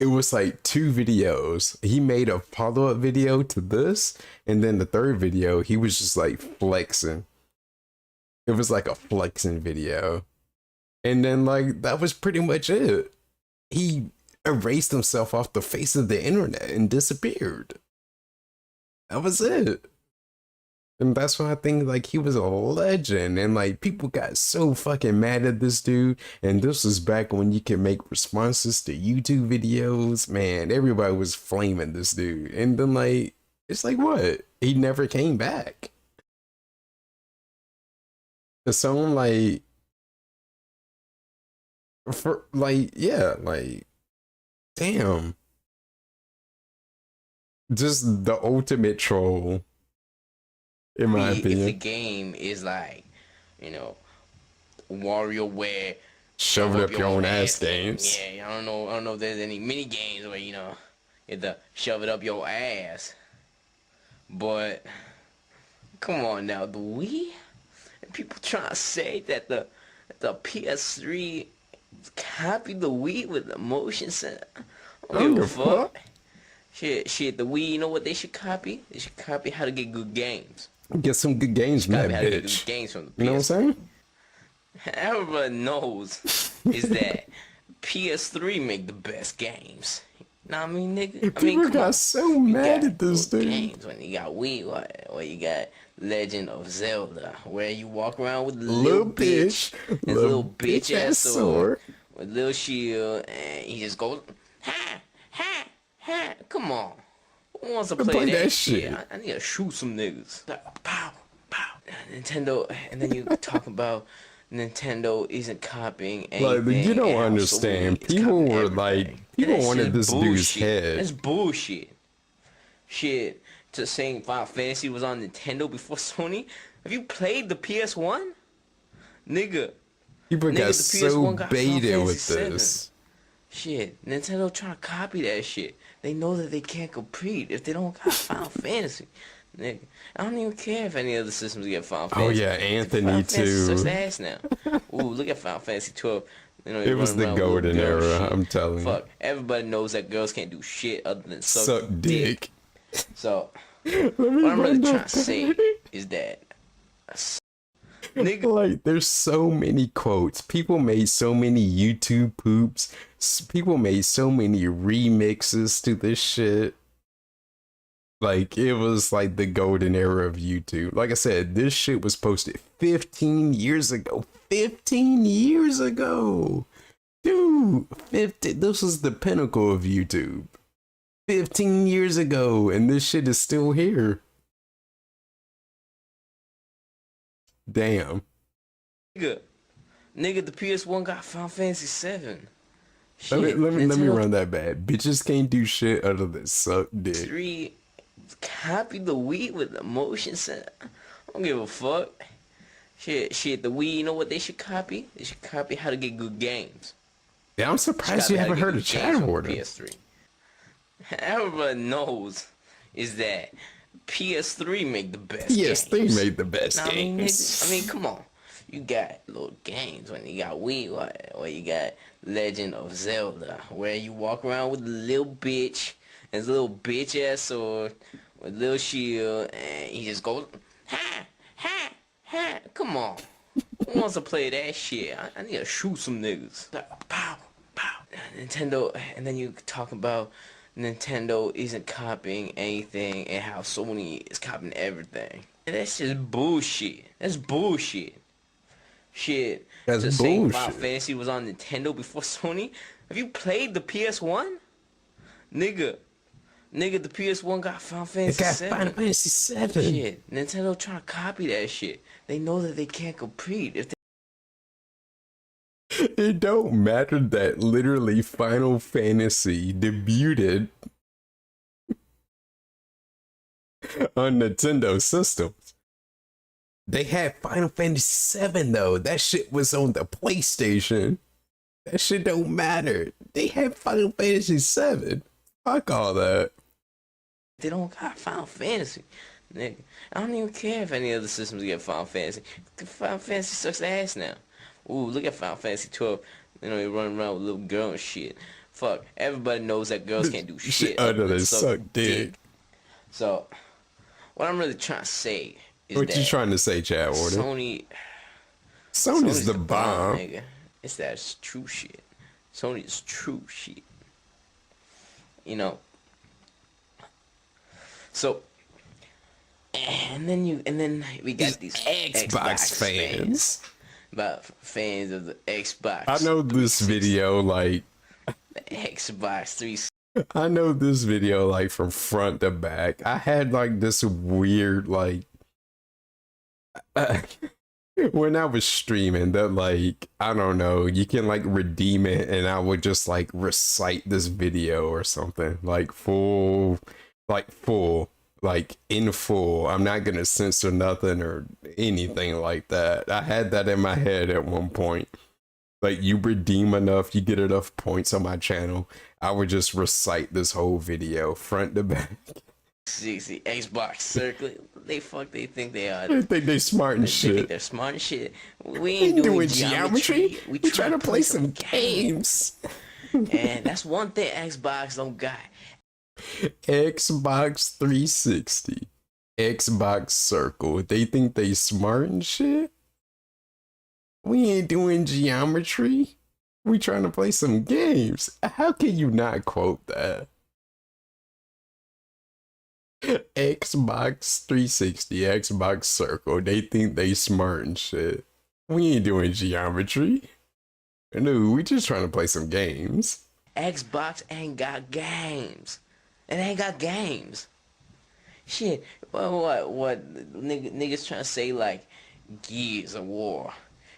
It was like 2 videos. He made a follow-up video to this, and then the 3rd video he was just like flexing. It was like a flexing video, and then like that was pretty much it. He erased himself off the face of the internet and disappeared. That was it. And that's why I think like he was a legend, and like people got so fucking mad at this dude. And this was back when you could make responses to YouTube videos. Man, everybody was flaming this dude. And then like it's like what? He never came back. So I'm like, for like, yeah, like, damn. Just the ultimate troll, in my opinion. If the game is like, you know, WarioWare, shove it up your own ass games. Yeah, I don't know if there's any mini games where, you know, you have to shove it up your ass. But come on now, the Wii? People trying to say that the PS3 copied the Wii with the motion sensor. I don't give a fuck. Shit, the Wii, you know what they should copy? They should copy how to get good games. Get some good games from that bitch. Games from the PS3. You know what I'm saying? Everybody knows is that PS3 make the best games. Know what I mean, nigga? People got so mad at this dude. Games when you got Wii, or you got Legend of Zelda, where you walk around with little bitch, his little bitch ass sword with little shield, and he just goes, ha, ha, ha. Come on. Who wants to play that shit? I need to shoot some niggas. Pow, pow. Nintendo, and then you talk about Nintendo isn't copying anything. Like, you don't understand. People were like, people wanted this dude's head. That's bullshit. Shit, to saying Final Fantasy was on Nintendo before Sony. Have you played the PS1? Nigga. People got so baited with this. Shit, Nintendo trying to copy that shit. They know that they can't compete if they don't got Final Fantasy. Nigga, I don't even care if any other systems get Final Fantasy. Oh yeah, Anthony Final too. Fantasy sucks ass now. Ooh, look at Final Fantasy 12. You know, it was the golden era. I'm telling you. Fuck, everybody knows that girls can't do shit other than suck dick. So, what I'm really trying to say is that, nigga, like, there's so many quotes. People made so many YouTube poops. People made so many remixes to this shit. Like, it was like the golden era of YouTube. Like I said, this shit was posted 15 years ago. 15 years ago. Dude, this was the pinnacle of YouTube. 15 years ago, and this shit is still here. Damn. Nigga, the PS1 got Final Fantasy 7. Let me run that back. Bitches can't do shit other than suck dick. 3 copy the Wii with the motion set. I don't give a fuck. Shit, the Wii, you know what they should copy? They should copy how to get good games. Yeah, I'm surprised you haven't heard of chat order. PS3. Everybody knows is that PS3 make the best PS3 games. made the best games. I mean, come on. You got little games when you got Wii, or you got Legend of Zelda, where you walk around with a little bitch, and his little bitch ass sword, with a little shield, and he just goes, ha, ha, ha. Come on. Who wants to play that shit? I need to shoot some niggas. Pow, pow. Nintendo, and then you talk about Nintendo isn't copying anything and how Sony is copying everything. And that's just bullshit. That's bullshit. Shit. That's bullshit. Saying Final Fantasy was on Nintendo before Sony. Have you played the PS1? Nigga, the PS1 got Final Fantasy 7. It got Final Fantasy 7. Shit, Nintendo trying to copy that shit. They know that they can't compete if they... It don't matter that literally Final Fantasy debuted on Nintendo systems. They had Final Fantasy 7 though. That shit was on the PlayStation. That shit don't matter. They had Final Fantasy 7. Fuck all that. They don't got Final Fantasy. Nigga, I don't even care if any other systems get Final Fantasy. Final Fantasy sucks ass now. Ooh, look at Final Fantasy 12. You know, you're running around with a little girl and shit. Fuck, everybody knows that girls can't do shit other than suck dick. So, what I'm really trying to say is what you trying to say, Chad Order? Sony's the bomb. Nigga. It's that true shit. Sony's true shit. You know. So, and then we got these Xbox fans. About fans of the Xbox. I know this video like the Xbox 360. I know this video like from front to back. I had like this weird like when I was streaming that like I don't know, you can like redeem it and I would just like recite this video or something like in full. I'm not gonna censor nothing or anything like that. I had that in my head at one point. Like, you redeem enough, you get enough points on my channel, I would just recite this whole video front to back. See, Xbox Circle, they think they are. They think they smart and shit. They think they're smart and shit. We ain't doing geometry. We trying to play some games. And that's one thing Xbox don't got. Xbox 360, Xbox Circle. They think they smart and shit. We ain't doing geometry. We trying to play some games. How can you not quote that? Xbox 360, Xbox Circle. They think they smart and shit. We ain't doing geometry. No, we just trying to play some games. Xbox ain't got games. It ain't got games. Shit. What? Niggas trying to say like Gears of War.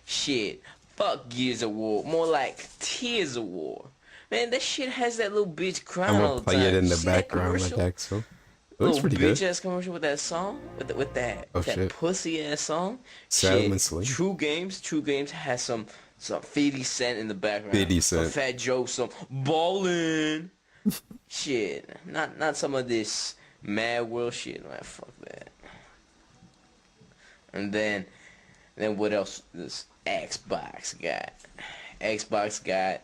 Shit. Fuck Gears of War. More like Tears of War. Man, that shit has that little bitch crying all the time. I'm gonna play it in the background like Axel. Looks pretty good. Bitch ass commercial with that song, with that pussy ass song. Shit. True Games has some 50 Cent in the background. 50 Cent. Some Fat Joe, some ballin'. Shit, not some of this Mad World shit. Man, fuck that. And then what else? This Xbox got. Xbox got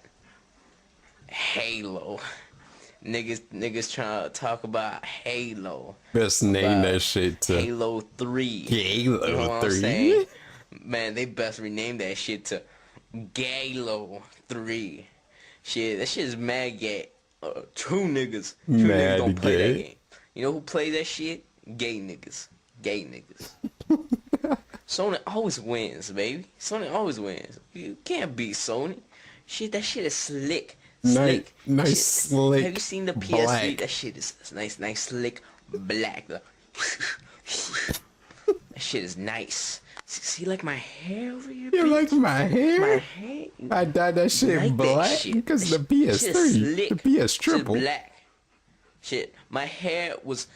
Halo. Niggas trying to talk about Halo. Best name that shit to Halo 3. Halo you know 3? Man, they best rename that shit to Galo 3. Shit, that shit is mad gay. Two niggas don't play that game. You know who plays that shit? Gay niggas. Sony always wins, baby. Sony always wins. You can't beat Sony. Shit, that shit is slick. Nice, shit. slick. Have you seen the PS3? Black. That shit is nice, slick, black. That shit is nice. See, like my hair over here? You like my hair? My hair? I dyed that shit like black because the PS3, the PS Triple. Black. Shit, my hair was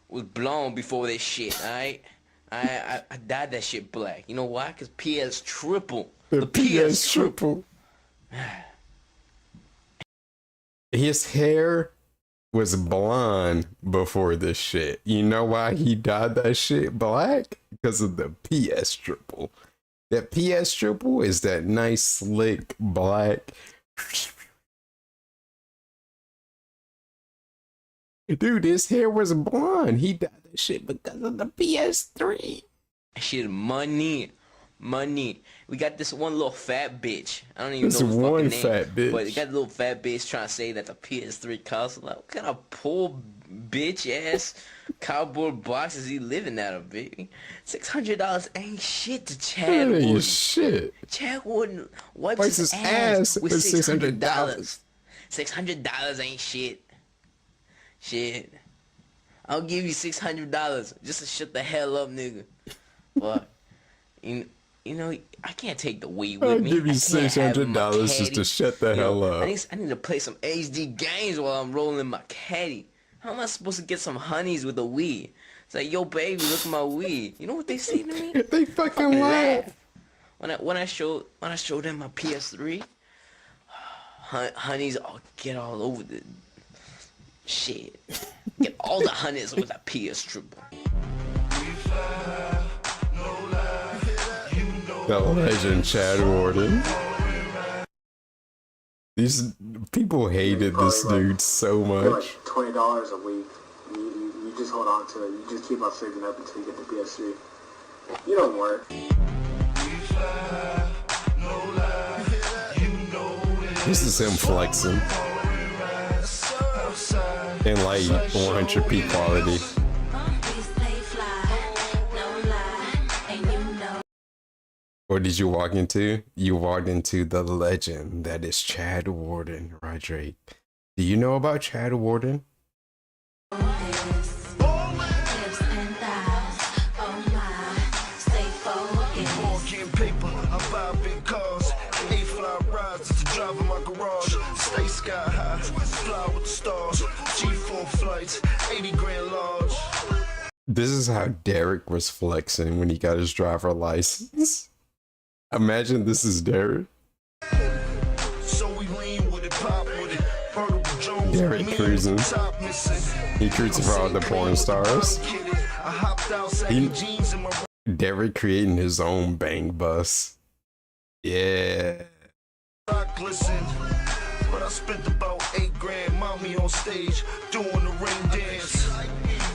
blonde before this shit. Alright, I dyed that shit black. You know why? Cause PS Triple. The PS Triple. His hair was blonde before this shit. You know why he dyed that shit black? Because of the PS Triple. That PS Triple is that nice, slick, black. Dude, his hair was blonde. He dyed that shit because of the PS3. Shit, money. We got this one little fat bitch. I don't even This know his one fucking name. fat bitch. But you got a little fat bitch trying to say that the PS3 console. Like, what kind of poor bitch ass cardboard box is he living out of, baby? $600 ain't shit to Chad Wooden. Ain't shit. Chad Wooden wipes his ass with $600. $600 ain't shit. Shit. I'll give you $600 just to shut the hell up, nigga. But you know, I can't take the Wii with me. I'll give you $600 just to shut the hell up. I need to play some HD games while I'm rolling my caddy. How am I supposed to get some honeys with a Wii? It's like, yo, baby, look at my Wii. You know what they say to me? They fucking laugh. When I show them my PS3, honeys get all over the shit. Get all the honeys with a PS Triple. The legend Chad Warden. These people hated this dude so much. Like $20 a week. You just hold on to it. You just keep on saving up until you get the PS3. You don't work. This is him flexing in like 100p quality. What did you walk into? You walked into the legend that is Chad Warden, Roderick. Do you know about Chad Warden? This is how Derek was flexing when he got his driver license. Imagine this is Derek. Derek cruising. He cruising for all the porn stars. Derek creating his own bang bus. Yeah. But I spent about $8,000, mommy on stage doing the ring dance.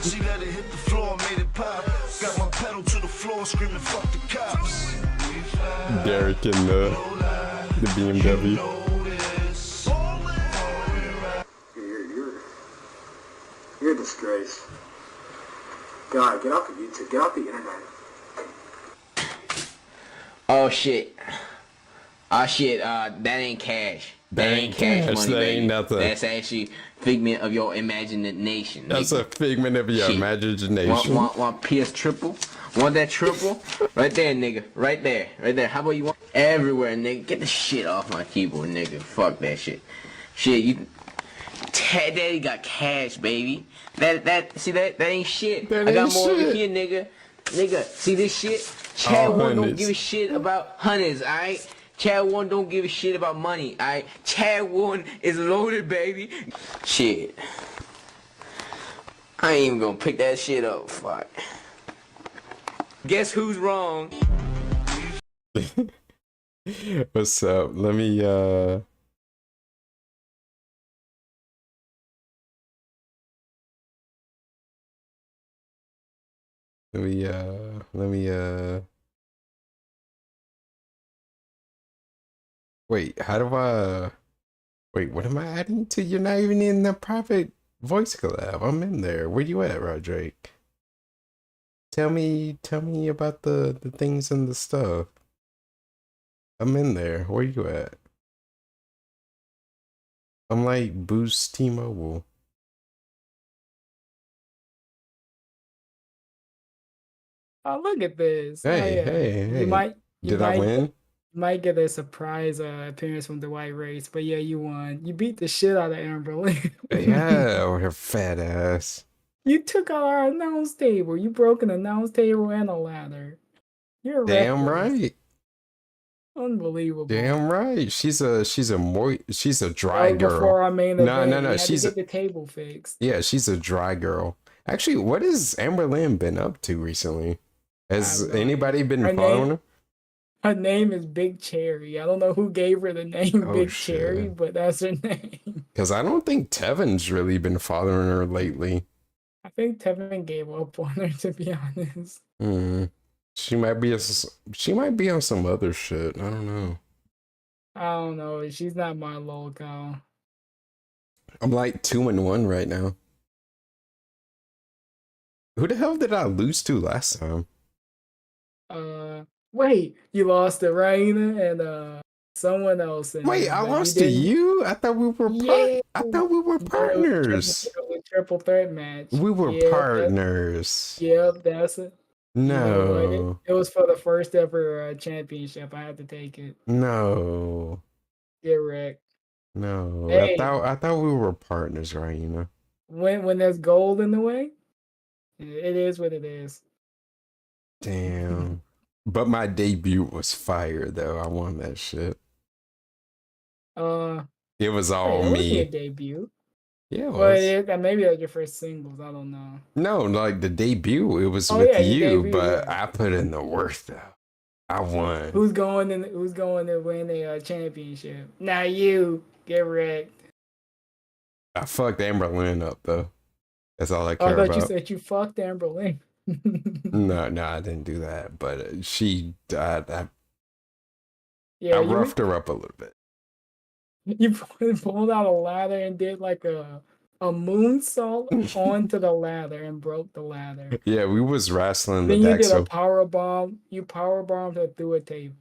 She let it hit the floor, made it pop. Got my pedal to the floor, screaming fuck the cops. Derek in the BMW. disgrace. God, get off of YouTube. Get off the internet. Oh shit. Oh shit, that ain't cash. That ain't cash money, that baby. Ain't nothing. That's actually figment of your imagination. That's a figment of your imagination. Want PS triple? Want that triple? Right there, nigga. Right there. Right there. How about you want everywhere, nigga? Get the shit off my keyboard, nigga. Fuck that shit. Shit, you Daddy got cash, baby. That ain't shit. I got more over here, nigga. Nigga, see this shit? Chad one don't give a shit about hundreds, alright? Chad one don't give a shit about money, alright? Chad one is loaded, baby. Shit. I ain't even gonna pick that shit up, fuck. Guess who's wrong? What's up? Let me wait, how do I wait, what am I adding to? You're not even in the private voice collab. I'm in there. Where you at, Roderick? Tell me about the things and the stuff. I'm in there. Where you at? I'm like Boost T-Mobile. Oh, look at this. Hey. Did I win? Might get a surprise appearance from the White Race, but yeah, you won. You beat the shit out of Amber Lynn. Yeah, with her fat ass. You took out our announce table. You broke an announce table and a ladder. You're damn reckless. right. Unbelievable. Damn right. She's a dry girl. Before our main event, no. She's to get the table fixed. Yeah, she's a dry girl. Actually, what has Amber Lynn been up to recently? Has anybody been following her? Her name is Big Cherry. I don't know who gave her the name Big Cherry, but that's her name. Because I don't think Tevin's really been following her lately. I think Tevin gave up on her, to be honest. She might be on some other shit. I don't know. I don't know. She's not my local. I'm like 2-1 right now. Who the hell did I lose to last time? Wait, you lost to Raina and someone else. Wait, I lost to you? I thought we were I thought we were partners. It was a triple threat match. We were partners. Yep, that's it. No. You know, it was for the first ever championship. I had to take it. No. Get wrecked. No. Hey, I thought we were partners, Raina. When there's gold in the way, it is what it is. Damn. But my debut was fire though. I won that shit. It was all me. Your debut. Yeah, it was. Well, maybe that's your first singles. I don't know. No, like the debut, it was with you, but I put in the work though. I won. Who's going to win a championship? Now you get wrecked. I fucked Amber Lynn up though. That's all I care about. I thought you said you fucked Amber Lynn. No, I didn't do that. But she, I roughed her up a little bit. You pulled out a ladder and did like a moonsault onto the ladder and broke the ladder. Yeah, we was wrestling then the you deck. Did a power bomb. You power bombed her through a table.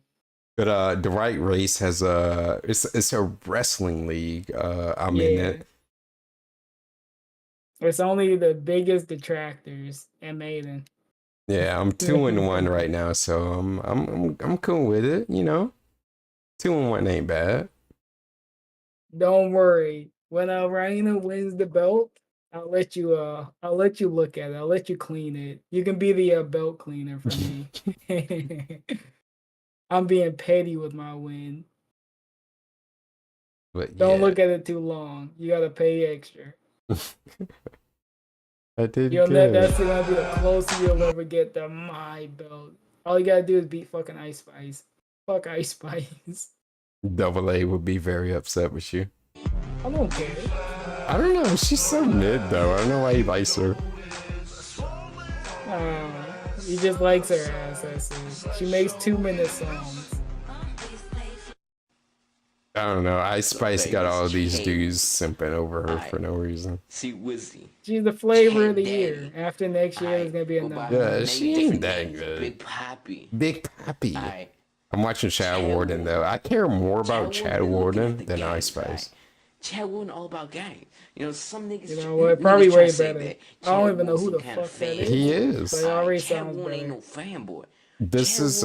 But the Right Race has it's a wrestling league. I'm in it. It's only the biggest detractors and Maiden. Yeah, I'm 2-1 right now, so I'm cool with it. You know, 2-1 ain't bad. Don't worry. When Raina wins the belt, I'll let you look at it. I'll let you clean it. You can be the belt cleaner for me. I'm being petty with my win. But don't look at it too long. You gotta pay extra. I did good. That's gonna be the closest you'll ever get to my belt. All you gotta do is beat fucking Ice Spice. Fuck Ice Spice. Double A would be very upset with you. I don't care. I don't know. She's so mid though. I don't know why he likes her. He just likes her ass. That's it. She makes 2-minute songs. I don't know. Ice Spice got all these dudes simping over her for no reason. See, Wizzy. She's the flavor of the year. After next year, there's gonna be another. Yeah, she ain't that good. Big Papi. Big Papi. I'm watching Chad Warden though. I care more about Chad Warden than Ice Spice. Chad Warden all about gang. You know, some niggas. You know what? Probably way better. I don't even know who the fuck that is. He is. But it already Chad sounds Warden better. ain't no fanboy. This is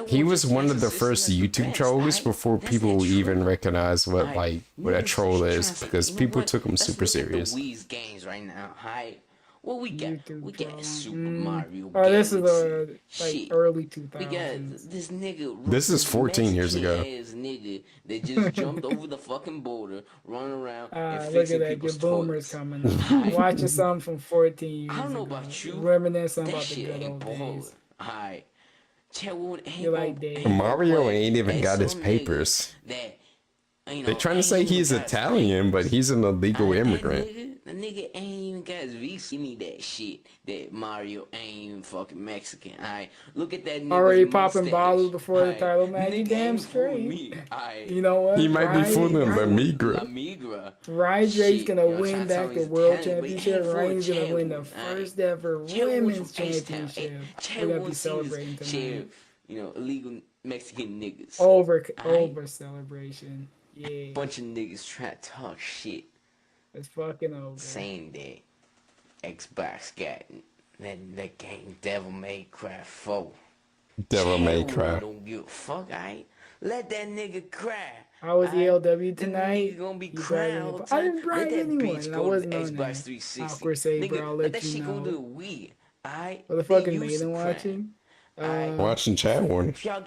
he was one of the first YouTube trolls before people even recognized what a troll is, because people took him super serious. Wee's games right now, hi. What we got? We got Super Mario. Oh, this is like early 2000s. We got this nigga. This is 14 years ago. Nigga that just jumped over the fucking border, running around and look fixing at that, people's your boomers toilets. coming. Watching something from 14 years I don't know ago. about you. Reminiscing That about the shit good ain't old boring. days. Alright. You like Dave. Mario ain't even got his papers. They're trying to say he's Italian, but he's an illegal immigrant. The nigga ain't even got his visa. Give me that shit. That Mario ain't even fucking Mexican. Alright, look at that nigga. Already popping bottles before the title match. You damn straight. You know what? He might be fooling La Migra. Rydrake's gonna win back the world championship. Ryan's gonna win the first ever women's championship. We're gonna be celebrating tonight. You know, illegal Mexican niggas. Over celebration. Yeah. Bunch of niggas trying to talk shit. It's fucking over. Same day, Xbox got that game Devil May Cry 4. Devil May Cry. Don't give a fuck, alright? Let that nigga cry. I was ELW tonight. Gonna be crying all the I time. didn't brag anyone. And I wasn't on Xbox that. 360. Awkward say, bro. I'll let that you shit go to know. the Wii, alright? What the fuck is Maiden watching? Watching Chat Warning. If y'all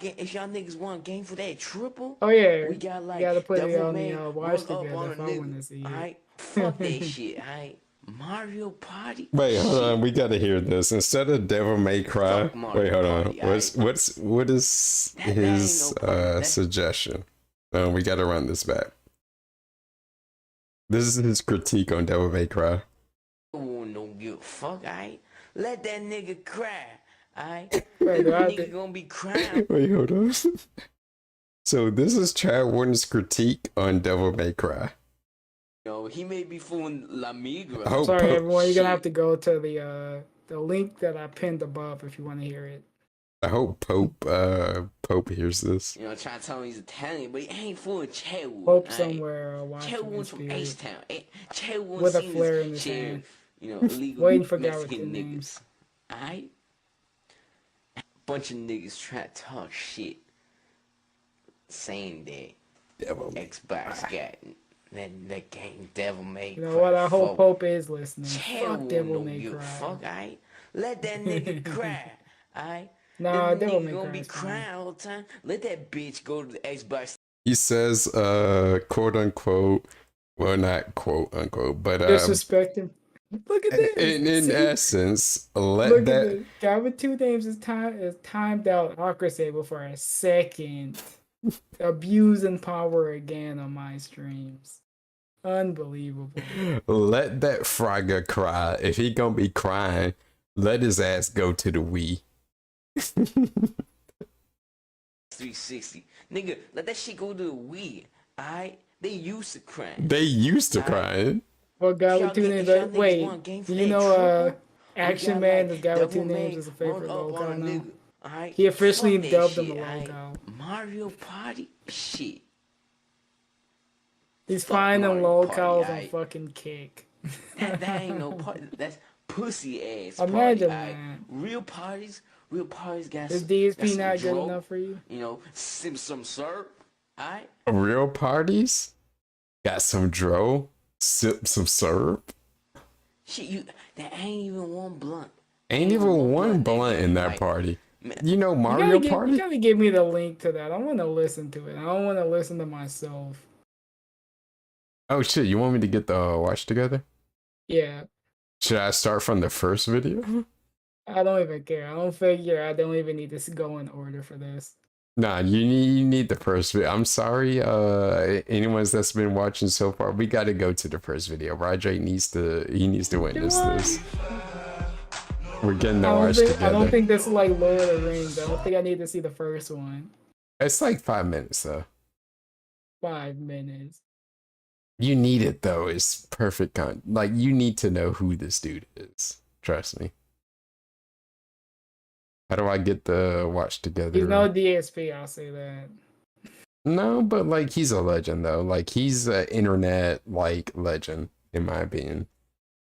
niggas want a game for that triple, oh yeah, we got like you gotta put it Devil on May the watch run up together on if a I nigga. want to see it. Alright, fuck that shit. Alright, Mario Party. Wait, hold on. We gotta hear this. Instead of Devil May Cry. Wait, hold on. What is his suggestion? No, we gotta run this back. This is his critique on Devil May Cry. Don't give a fuck, alright? Let that nigga cry, alright? Wait, That nigga gonna be crying. Wait, hold on. So this is Chad Warden's critique on Devil May Cry. Yo, he may be fooling La Migra. Oh, Sorry, everyone. You're gonna have to go to the link that I pinned above if you want to hear it. I hope Pope hears this. You know, trying to tell me he's Italian, but he ain't fooling Chad Warden. Pope somewhere watching Chad Warden's this from video. H-Town. Chad Warden With a flare in his hand. You know, illegal Waiting for Mexican Garrett niggas. Alright? Bunch of niggas trying to talk shit. Same day. Devil Xbox got that game Devil May Cry. You know what? I hope Pope is listening. Chad Fuck Warden Devil don't May give a Cry. fuck, alright? Let that nigga cry, alright? Nah, That Devil nigga May gonna Cry be is fine. crying all the time. Let that bitch go to the Xbox. He says, quote unquote, well, not quote unquote, but Disrespecting. Look at this. in essence, let Look that. at this. Guy with two names is timed out Awkward Sable for a second. Abusing power again on my streams. Unbelievable. Let that frogger cry. If he gonna be crying, let his ass go to the Wii. 360. Nigga, let that shit go to the Wii, alright? They used to cry. They used to crying. Well, guy with two names. Wait, you know, Action Man, the guy with two names, is a favorite logo now. He officially dubbed him a logo. Mario Party? Shit. He's finding locals on fucking Kick. That ain't no party. That's pussy ass Imagine party. that. Real parties got Is some, DSP not some good dro, enough for you? You know, some syrup. Alright? Real parties got some dro, sip some syrup. Shit, that ain't even one blunt. Ain't even one blunt in that party. You know Mario Party? You gotta give me the link to that. I want to listen to it. I don't want to listen to myself. Oh shit, you want me to get the watch together? Yeah. Should I start from the first video? I don't even care. I don't even need to go in order for this. Nah, you need the first video. I'm sorry, anyone that's been watching so far, we gotta go to the first video. Roger needs to witness this. We're getting the watch together. I don't think this is like Lord of the Rings. I don't think I need to see the first one. It's like 5 minutes though. 5 minutes. You need it though. It's perfect like you need to know who this dude is. Trust me. How do I get the watch together? He's no DSP, I'll say that. No, but like he's a legend though. Like he's an internet like legend in my opinion.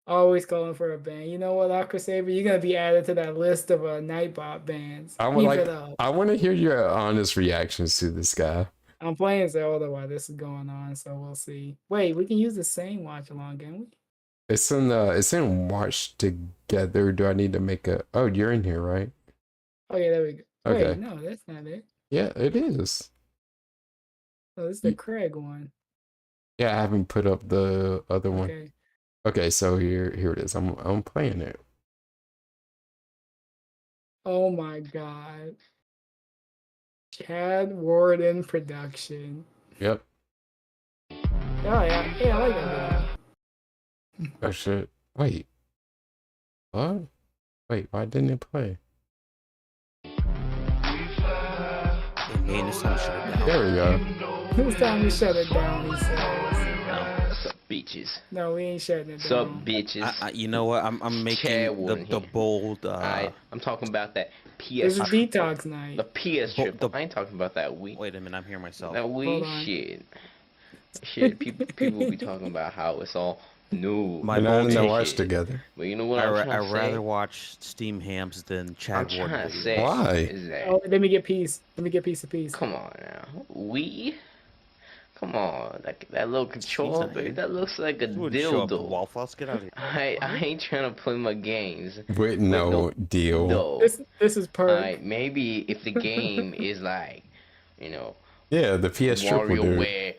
Always calling for a ban. You know what, Aqua Saber? You're gonna be added to that list of Nightbot bans. I want to hear your honest reactions to this guy. I'm playing Zelda while this is going on, so we'll see. Wait, we can use the same watch along, can we? It's in watch together. Do I need to make a? Oh, you're in here, right? Oh yeah, there we go. Okay. Wait, no, that's not it. Yeah, it is. Oh, this is the Craig one. Yeah, I haven't put up the other one. Okay, so here it is. I'm playing it. Oh my god. Chad Warden production. Yep. Oh yeah, I like that video. Oh shit. Wait. What? Wait, why didn't it play? Man, it's time to shut it down. There we go. It's time to shut it down, he says. Sup, bitches. No, we ain't shutting it down. Sup, bitches. You know what? I'm making the bold. I'm talking about that PS. This is detox night. The PS triple. I ain't talking about that Wii. Wait a minute, I'm hearing myself. That Wii shit. People be talking about how it's all new. My bold watch together. But you know what I'm trying to say? I'd rather watch Steam Hams than Chad Warden. Why? Is that, let me get peace. Let me get piece of peace. Come on now. Wii? Come on, that little controller, baby, that looks like a dildo. Waffles, get out of here. I ain't trying to play my games. With no deal. No. This is perk. Maybe if the game is like, you know. Yeah, the PS triple, dude. Where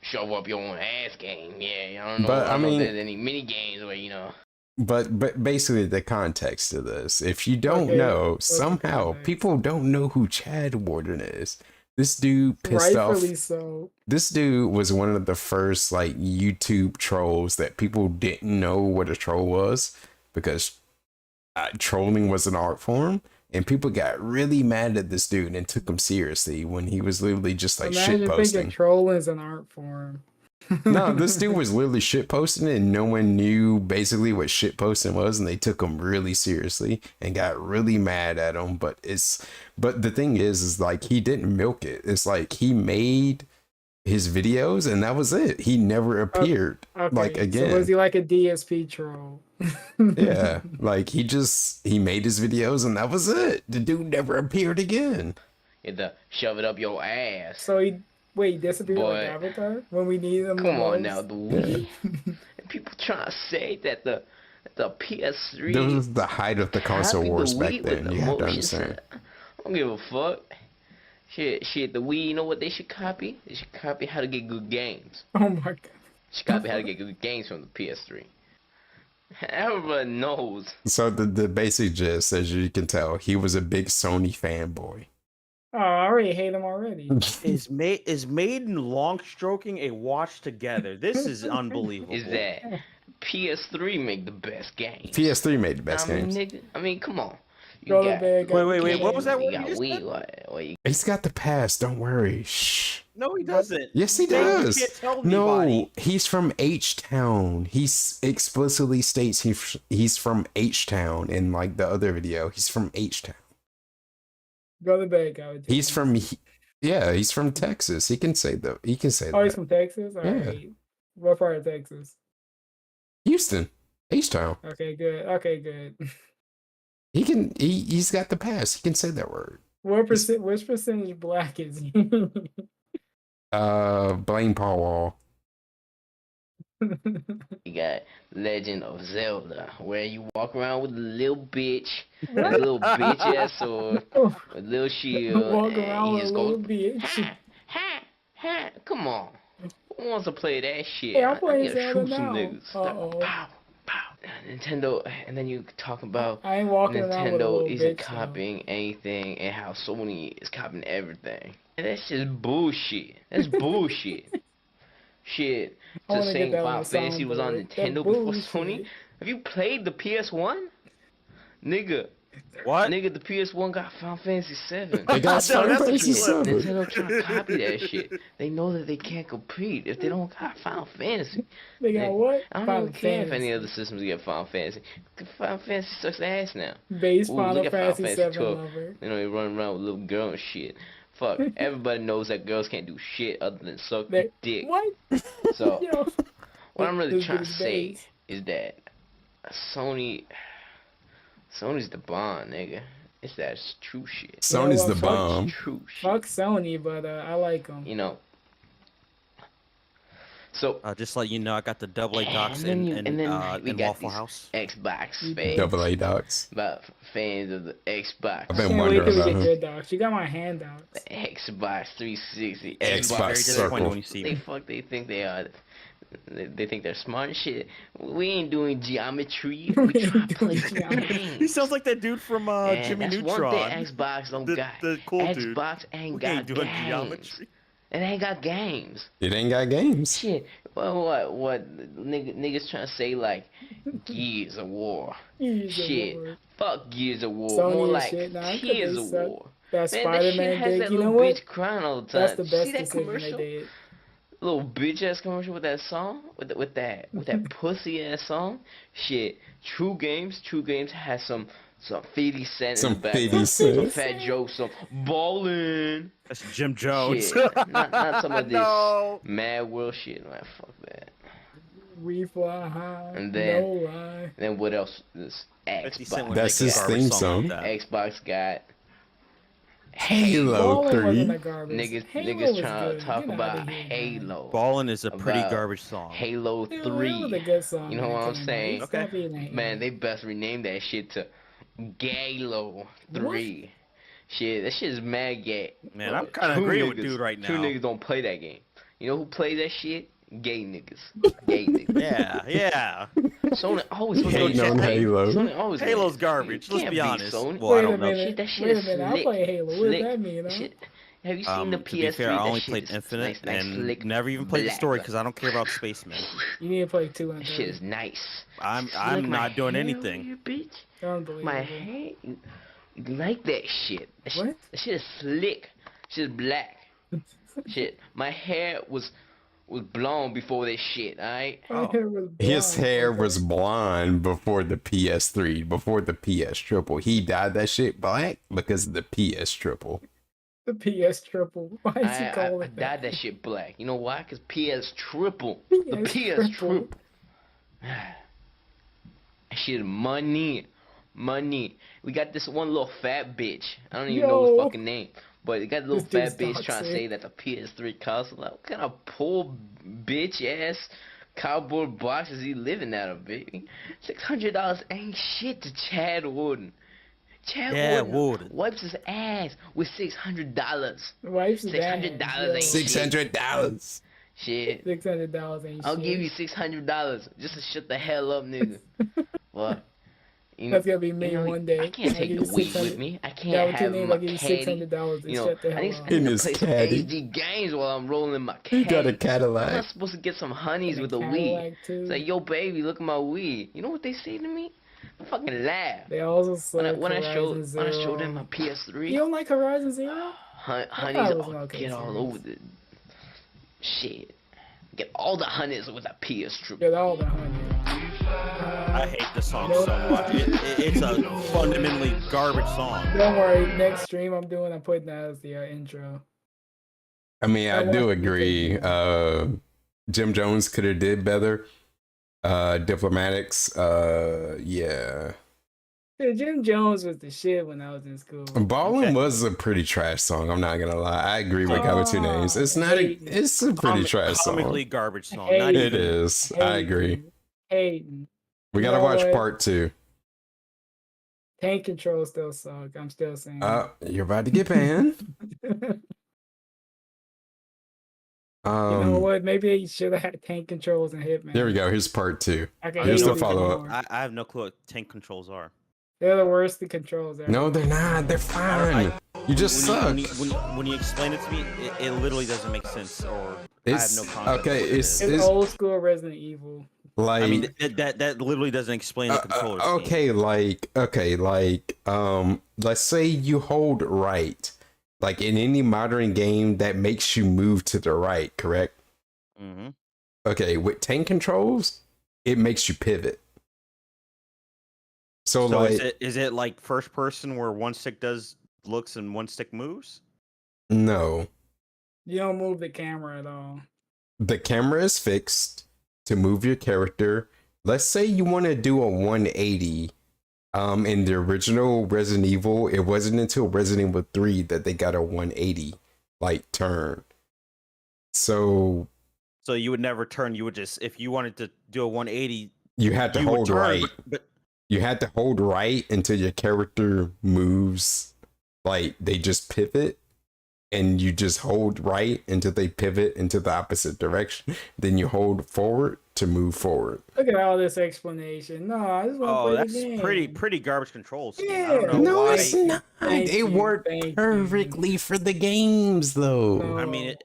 show up your own ass game. Yeah, I don't know. But I mean, there's any mini games where But basically the context of this, if you don't know, somehow people don't know who Chad Warden is. This dude pissed Rightfully off. So. This dude was one of the first like YouTube trolls that people didn't know what a troll was because trolling was an art form, and people got really mad at this dude and took him seriously when he was literally just like shit posting. Trolling is an art form. No, this dude was literally shit posting and no one knew basically what shit posting was, and they took him really seriously and got really mad at him. But the thing is like he didn't milk it. It's like he made his videos and that was it. He never appeared like again. So was he like a DSP troll? Yeah, like he made his videos and that was it. The dude never appeared again. You have to shove it up your ass. So he disappeared like Avatar when we need him. Come on now, the Wii. People trying to say that the PS3. This was the height of the console wars back then. You have to understand. I don't give a fuck. Shit, the Wii. You know what they should copy? They should copy how to get good games. Oh my god. They should copy how to get good games from the PS3. Everyone knows. So the basic gist, as you can tell, he was a big Sony fanboy. Oh, I already hate him already. Is Maiden long stroking a watch together? This is unbelievable. Is that PS3 make the best games? PS3 made the best games. I mean, come on. Wait. What was that word you just said? He's got the pass. Don't worry. Shh. No, he doesn't. Yes, he does. No, he's from H-Town. He explicitly states he's from H-Town in like the other video. He's from H-Town. Go to bed, guys. He's from Texas. He can say that. Oh, he's from Texas? All right. What part of Texas? Houston. H-Town. Okay, good. He's got the pass. He can say that word. Which percentage black is he? Blame Paul Wall. You got Legend of Zelda, where you walk around with a little bitch, a little bitch ass sword, a little shield. Walk around with a little bitch. Ha. Come on. Who wants to play that shit? Hey, I'm playing Zelda now. Niggas. Pow. Nintendo, and then you talk about I ain't walking around with a little Nintendo isn't bitch, copying anything and how Sony is copying everything. And that's just bullshit. That's bullshit. Shit. Just saying Final Fantasy was on Nintendo before Sony. Have you played the PS1? Nigga, What? Nigga, the PS1 got Final Fantasy 7. They got Final Fantasy 7. Nintendo trying to copy that shit. They know that they can't compete if they don't got Final Fantasy. They got what? I don't even care if any other systems get Final Fantasy. Final Fantasy sucks ass now. Base Final Fantasy 7 lover. You know, they run around with little girl and shit. Fuck, everybody knows that girls can't do shit other than suck dick. What? So, what I'm really trying to say is that Sony's the bomb, nigga. It's that true shit. Sony's the bomb. True shit. Fuck Sony, but I like them. You know. So just let you know, I got the AA docs in Waffle House. Xbox fans. AA docs. About fans of the Xbox. I've been wondering about good docs. You got my handouts. The Xbox 360. Xbox Circle. When you see me. They think they are. They think they're smart and shit. We ain't doing geometry. We We try to play games. He sounds like that dude from Jimmy that's Neutron. one thing Xbox don't got. The cool dude. Xbox ain't We got ain't doing games. geometry. It ain't got games. It ain't got games. Shit. Well, what niggas trying to say like Gears of War? Shit. Fuck Gears of War. Sony More like Tears of War. That Man, Spider-Man that shit has thing. that You know little what? bitch crying all the time. That's the best See that decision commercial? they did. Little bitch ass commercial with that song, with that pussy ass song. Shit. True Games has some 50 Cent Some in the 50 background. Cent. Some Fat Joe, some ballin'. That's Jim Jones. Shit. not some of this No. Mad World shit. Man, fuck that. We fly high. And then, no lie. then what else? This 50 Cent Xbox. would That's make a his garbage theme song song. like that. Xbox got Halo Ballin' 3. wasn't that garbage. niggas Halo was trying good. to talk Get about outta here, man. Halo. Ballin' is a pretty About garbage song. Halo Halo 3. was a good song. You know when what it I'm came out. saying? Stop being a hater. Man, they best rename that shit to Galo 3. Shit, that shit is mad gay. Man, I'm kind of agreeing with dude right now. Two niggas don't play that game. You know who plays that shit? Gay niggas. Gay niggas. Yeah. Sony always Hating on Halo. Sony always Halo's wins. garbage. You Let's can't be beat honest. Sony. Well, I Wait a don't know. minute. That shit Wait a is minute. I'll slick. play Halo. What does Slick. that mean? Shit. Have you seen the PS3? To be fair, I That only shit played is Infinite nice, and slick, never even played the black, story black. because I don't care about spacemen. You need to play 2 and That 3. shit is nice. I'm Slick my not doing hair anything. over here, bitch. Unbelievable. My hair, you like that shit. What? That shit is slick. Shit is black. Shit. My hair was blonde before this shit, alright? My hair was His blonde. hair was blonde before the PS3, before the PS Triple. He dyed that shit black because of the PS Triple. The PS Triple. Why is he I calling it dyed that shit black. You know why? Because PS Triple. The PS PS Triple. Triple. That shit is money. Money. We got this one little fat bitch. I don't even know his Yo. fucking name. But we got a little This fat dude's bitch trying to toxic. say that the PS3 console. Like, what kind of poor bitch ass cardboard box is he living out of, baby? $600 ain't shit to Chad Warden. Chad Warden wipes his ass with $600. Wipes his ass. $600 ain't $600. shit. $600 ain't I'll shit. give you $600 just to shut the hell up, nigga. What? That's gonna be me one day. I can't I'll take give the you weed 600 with me. I That can't what you have need? my I'll give you caddy. $600 to You know, shut the I need hell to In play his some caddy. HD games while I'm rolling my He caddy. got a I'm not Cadillac. supposed to get some honeys And a with the weed. Cadillac, too. It's like, yo, baby, look at my weed. You know what they say to me? I fucking laugh. They also When I, said when I Horizon show them my Zero. PS3, You don't like Horizon Zero? honeys it was an all okay get all series. over the shit. Get all the honeys with a PS Triple. Get all the honey. I hate the song so much. It's a fundamentally garbage song. Don't worry. Next stream I'm putting that as the intro. I mean, I do agree. Jim Jones could have did better. Diplomatics, yeah. Dude, Jim Jones was the shit when I was in school. Ballin' was a pretty trash song. I'm not gonna lie. I agree with Cover Two Names. It's not. It's a pretty trash song. Comically garbage song. Hey. Not It even. is. I agree. Hayden. We gotta You know watch what? part 2. Tank control still suck. I'm still saying. You're about to get banned. You know what? Maybe they should have had tank controls and Hitman. Here we go. Here's part 2. Okay, Here's the Halo follow even up. I have no clue what tank controls are. They're the worst controls ever. No, they're not. They're fine. You just suck. When you explain it to me, it literally doesn't make sense. Or I have no concept. Okay. of what it It's is. It's old school Resident Evil. Like, I mean, that literally doesn't explain the controller scheme. Let's say you hold right. Like in any modern game, that makes you move to the right, correct? Mm-hmm. Okay, with tank controls, it makes you pivot. So like, is it like first person where one stick looks and one stick moves? No. You don't move the camera at all. The camera is fixed to move your character. Let's say you want to do a 180. In the original Resident Evil, it wasn't until Resident Evil 3 that they got a 180 like turn. So you would never turn. You would just, if you wanted to do a 180, you had to hold right. But you had to hold right until your character moves. Like they just pivot, and you just hold right until they pivot into the opposite direction. Then you hold forward to move forward. Look at all this explanation. No, I just want to play that's the game. pretty garbage control scheme. Yeah. I don't know No, why. it's not. It worked perfectly for the games, though. No. I mean,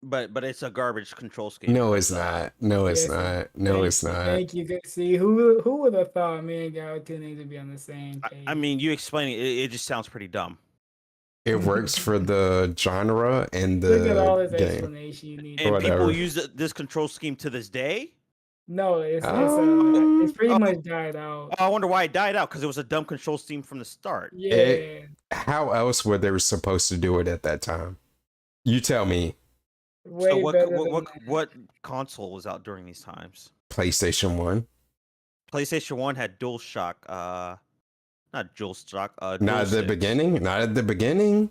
but it's a garbage control scheme. No, it's not. No, it's not. No, it's not. Thank you. See, who would have thought me and Galaxy need to be on the same page? I mean, you explaining it just sounds pretty dumb. It works for the genre and the Look at all this game. explanation you need. And people use this control scheme to this day? No, it's pretty much died out. I wonder why it died out, because it was a dumb control scheme from the start. Yeah. How else were they supposed to do it at that time? You tell me. Way what console was out during these times? PlayStation 1. PlayStation 1 had DualShock, not DualShock, not at the beginning. Not at the beginning.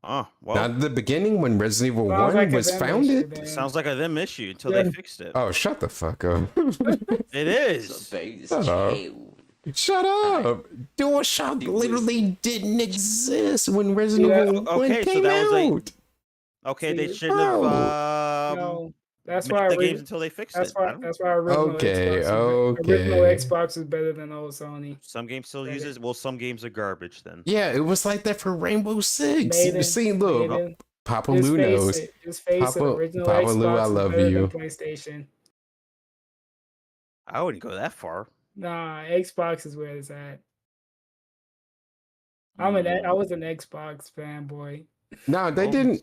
Oh, well. Not at the beginning when Resident Evil 1 was founded. Sounds like a them issue until they fixed it. Oh, shut the fuck up. It is. Shut up. Shut up. DualShock literally didn't exist when Resident Evil 1 came out. Okay, they shouldn't have no, that's made why the games until they fixed it. That's why original Xbox is better than old Sony. Some games still use it. Well, some games are garbage then. Yeah, it was like that for Rainbow Six. Maiden, See, look, Maiden. Papa Lou knows. Just face it. Original Papa Xbox Lou, I love is better you. than PlayStation. I wouldn't go that far. Nah, Xbox is where it's at. I was an Xbox fanboy. No, they didn't.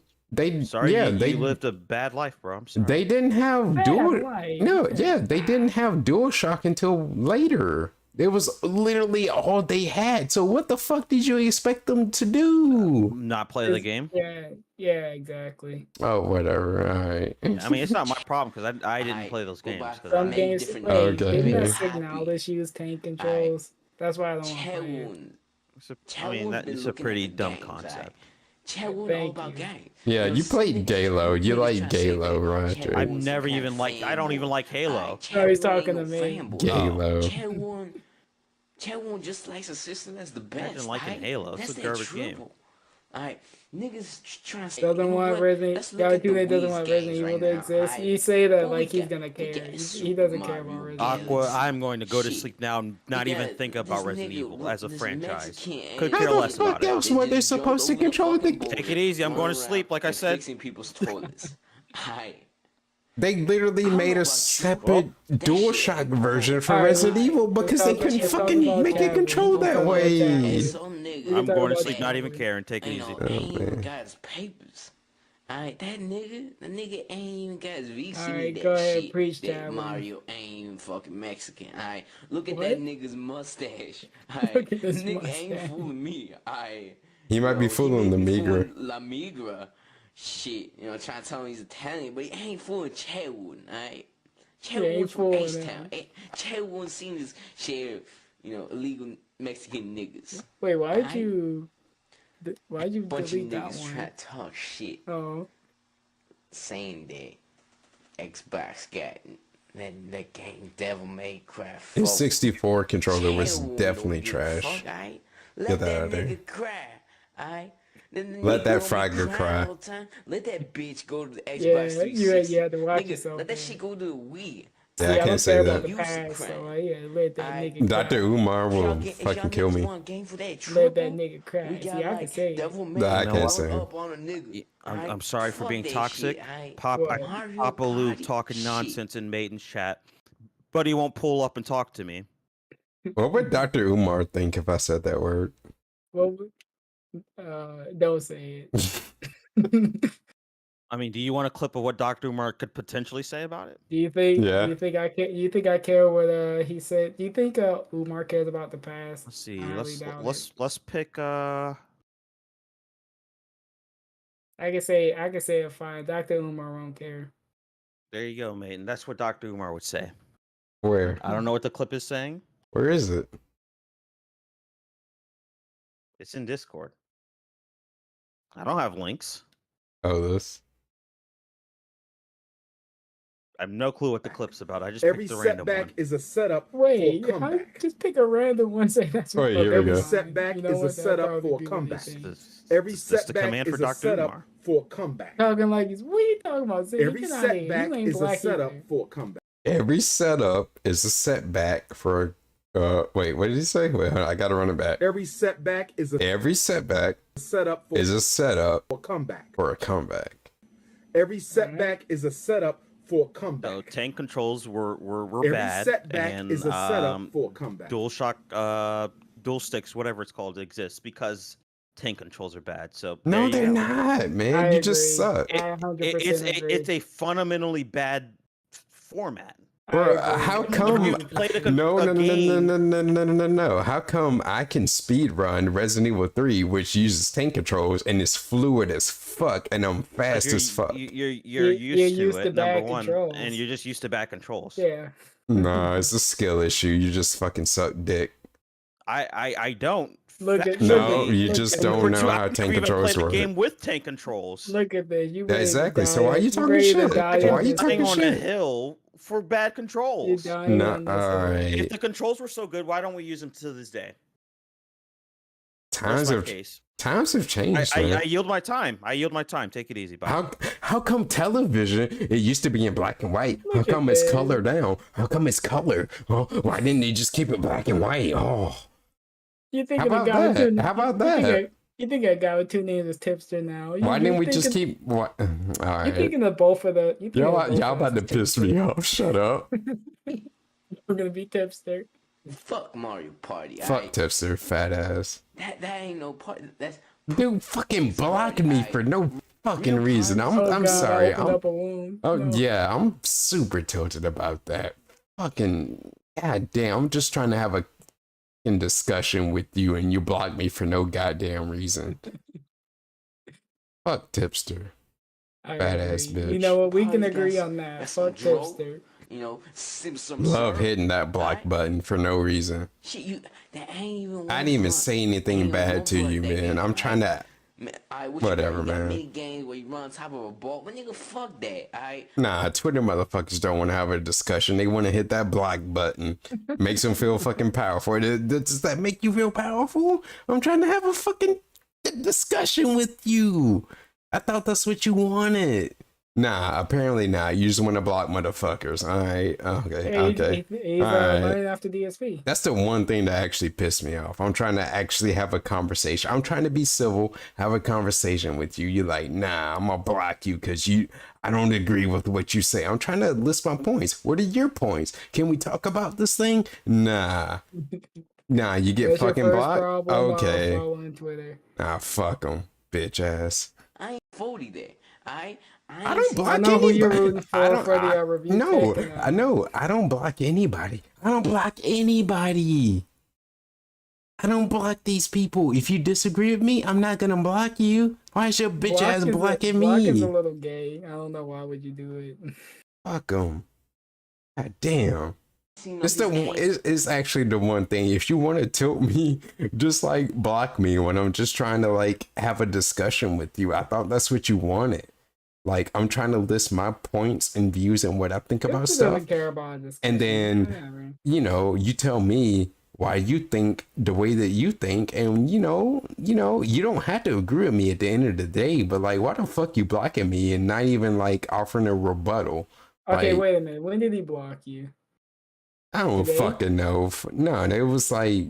Sorry, yeah, they lived a bad life, bro. I'm sorry. They didn't have they didn't have DualShock until later. It was literally all they had. So what the fuck did you expect them to do? Not play the game? Yeah, exactly. Oh, whatever. All right. I mean, it's not my problem because I didn't play those games. Some games, okay. Didn't Signalis use tank controls? That's why I don't want to play it. I mean, it's a pretty dumb concept. Yeah, you played Halo. You like Halo, right? I've never even liked. I don't even like Halo. No, he's talking to me. Halo. Chat1 just likes a system that's the best. Imagine liking Halo. It's a garbage game. Alright, niggas trying to say doesn't want Resident Evil to exist. You say that like he's gonna care. He doesn't care about Resident Evil. Aqua, I'm going to go to sleep now and not even think about Resident Evil as a franchise. Could care less about it. That's what they're supposed to control the game. Take it easy. I'm going to sleep, like I said. They literally made a separate DualShock version for Resident Evil because they couldn't fucking make it control that way. I'm going to sleep, not even caring. Take it easy. Ain't got his papers. Alright, the nigga ain't even got his VC. Alright, go ahead, preach that Mario ain't even fucking Mexican. Alright, look at that nigga's mustache. Alright, this nigga ain't fooling me. Alright, he might be fooling the Migra. La Migra. Shit, trying to tell me he's Italian, but he ain't fooling Chat1, alright? Chat1's from H-Town. Chat1 seen his share of, illegal Mexican niggas. Wait, why'd you delete bunch of that niggas one? try to talk shit. Oh. Saying that Xbox got that game Devil May Cry. His 64 controller was definitely trash. Get that out of there. Cry, alright? Let that frogger cry. Let that bitch go to the Xbox 360. You had to watch yourself. Let that shit go to the Wii. Yeah, I can't say that. Let that nigga Dr. Umar will fucking kill me. Let that nigga cry. See, I can say it. Nah, I can't say it. I'm sorry for being toxic. Papa Lou talking nonsense in Maiden's chat. but he won't pull up and talk to me. What would Dr. Umar think if I said that word? Well, don't say it. I mean, do you want a clip of what Dr. Umar could potentially say about it? Do you think? Yeah. Do you think I care? You think I care what he said? Do you think Umar cares about the past? Let's see. Let's pick. I can say it fine. Dr. Umar won't care. There you go, mate. And that's what Dr. Umar would say. Where? I don't know what the clip is saying. Where is it? It's in Discord. I don't have links. Oh, this. I have no clue what the clip's about. I just every picked a random setback one. is a setup Wait, for a comeback. just pick a random one. Say that's Wait, here we every go. setback is a setup for a comeback. Every Is this the setback command for is a Dr. setup Umar? for a comeback. Talking like he's what are you talking about? See, Every setback is a setup for a comeback. Every setup is a setback for wait, what did he say? Wait, I gotta run it back. Every setback is a setup for is a setup for a comeback. for a comeback. Every setback is a setup for a comeback. So tank controls were Every bad. setback and, is a setup for a comeback. Dual sticks, whatever it's called, exists because tank controls are bad. So No, they're go. not, man. You just suck. It's a fundamentally bad format. Bro, how come? You played a No. game. How come I can speed run Resident Evil 3, which uses tank controls and is fluid as fuck, and I'm fast as fuck? You're used to it, number one, and you're just used to bad controls. Yeah. Nah, it's a skill issue. You just fucking suck dick. I don't. You just don't know how tank controls work. Game with tank controls. Look at this. You exactly. So why are you talking shit? Why are you talking on a shit? hill for bad controls? No, all right. If the controls were so good, why don't we use them to this day? Times have changed. I yield my time. Take it easy. Bye. How come television? It used to be in black and white. How come it's color now? How come it's color? Oh, why didn't they just keep it black and white? Oh. You think How about that? How about that? You think a guy with two names is tipster now? Why didn't we just keep what? All right. You thinking of both of the? Y'all about to piss me off. Shut up. We're gonna be tipster. Fuck Mario Party. Fuck tipster, fat ass. That ain't no party. That's dude. Fucking block me for no fucking reason. I'm sorry. Yeah, I'm super tilted about that. Fucking goddamn. I'm just trying to have a discussion with you and you block me for no goddamn reason. Fuck tipster. Badass bitch. You know what? We can agree on that. Fuck tipster. You know, love hitting that block button for no reason. Shit, that ain't even I didn't even say anything bad to you, man. I'm trying to. Whatever, man. Many games where you run on top of a ball, but nigga, fuck that. Alright. Nah, Twitter motherfuckers don't want to have a discussion. They want to hit that block button. Makes them feel fucking powerful. Does that make you feel powerful? I'm trying to have a fucking discussion with you. I thought that's what you wanted. Nah, apparently not. You just want to block motherfuckers. All right. Okay. He's running after DSP. That's the one thing that actually pissed me off. I'm trying to actually have a conversation. I'm trying to be civil, have a conversation with you. You're like, nah, I'm gonna block you because I don't agree with what you say. I'm trying to list my points. What are your points? Can we talk about this thing? Nah, you get fucking blocked. Okay. Nah, fuck them, bitch ass. I ain't 40 there. I don't block anybody. I don't block anybody. I don't block anybody. I don't block these people. If you disagree with me, I'm not gonna block you. Why is your bitch ass blocking me? Block is a little gay. I don't know why would you do it. Fuck them. God damn. It's actually the one thing. If you want to tilt me, just like block me when I'm just trying to like have a discussion with you. I thought that's what you wanted. Like, I'm trying to list my points and views and what I think about stuff. And then, you tell me why you think the way that you think. And, you don't have to agree with me at the end of the day. But, like, why the fuck you blocking me and not even, like, offering a rebuttal? Okay, like, wait a minute. When did he block you? I don't fucking know. No, it was like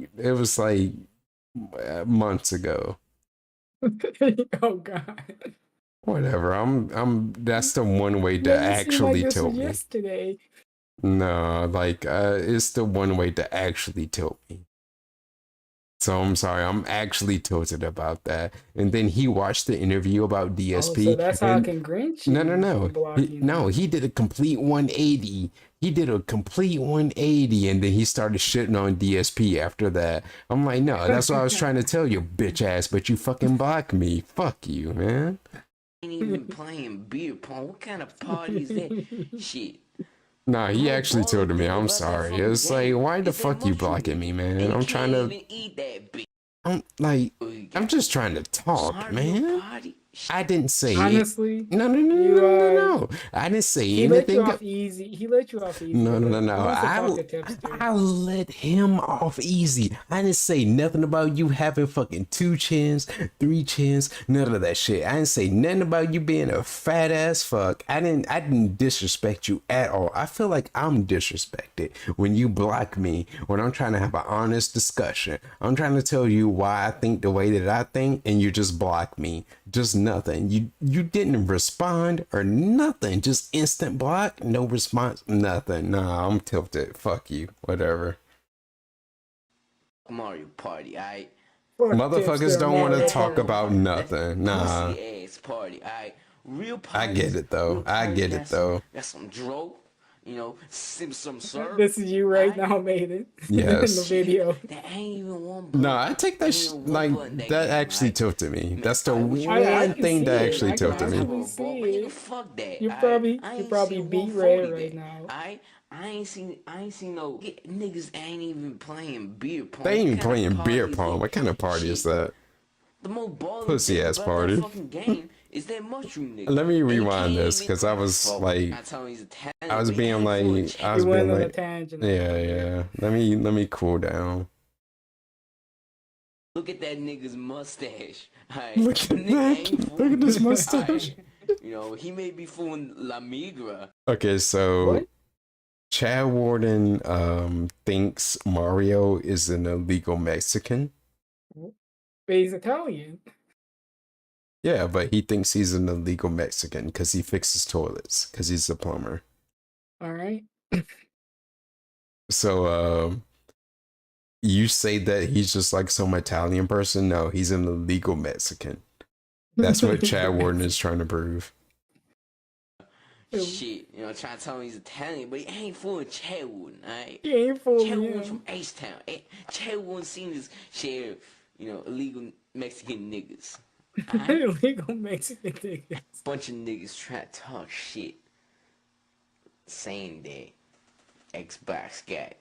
months ago. Oh, God. Whatever. That's the one way to actually tilt me. Yesterday. No, like it's the one way to actually tilt me. So I'm sorry, I'm actually tilted about that. And then he watched the interview about DSP. Oh, so that's how I can Grinch you. No, he did a complete 180. He did a complete 180, and then he started shitting on DSP after that. I'm like, no, that's what I was trying to tell you, bitch ass, but you fucking blocked me. Fuck you, man. Ain't even playing beer pong. What kind of party is that? Shit. Nah, he actually told me, I'm sorry. It's like, why the fuck you blocking me, man? I'm trying to... I'm just trying to talk, man. I didn't say honestly. No. I didn't say anything. Let you off easy. He let you off easy. No. I let him off easy. I didn't say nothing about you having fucking 2 chins, 3 chins, none of that shit. I didn't say nothing about you being a fat ass fuck. I didn't disrespect you at all. I feel like I'm disrespected when you block me, when I'm trying to have an honest discussion. I'm trying to tell you why I think the way that I think, and you just block me. Just nothing. You didn't respond or nothing. Just instant block, no response, nothing. Nah, I'm tilted. Fuck you. Whatever. Mario Party, alright? Motherfuckers don't want to talk about nothing. Nah. Party, alright? Real party. I get it though. That's some dro. You know, some syrup. This is you right now, Maiden. Yes. In the video. That ain't even one. No, I take that like that actually tilted me. That's the one thing that actually tilted me. Fuck that. You probably beat red right now. I ain't seen no niggas ain't even playing beer pong. They ain't playing beer pong. What kind of party is that? The most pussy ass party. Is that mushroom nigga? Let me rewind this because I was like, I was being like, yeah. Let me cool down. Look at that nigga's mustache. Right. Look at that. Look at this mustache. You know, he may be fooling La Migra. Okay, so what? Chad Warden thinks Mario is an illegal Mexican. But he's Italian. Yeah, but he thinks he's an illegal Mexican because he fixes toilets because he's a plumber. All right. So, you say that he's just like some Italian person? No, he's an illegal Mexican. That's what Chad Warden is trying to prove. Shit, you know, trying to tell me he's Italian, but he ain't fooling Chad Warden, alright? He ain't fooling Chad Warden from H-Town. Chad Warden seen his share of, you know, illegal Mexican niggas. Illegal Mexican niggas. Bunch of niggas trying to talk shit, saying that Xbox got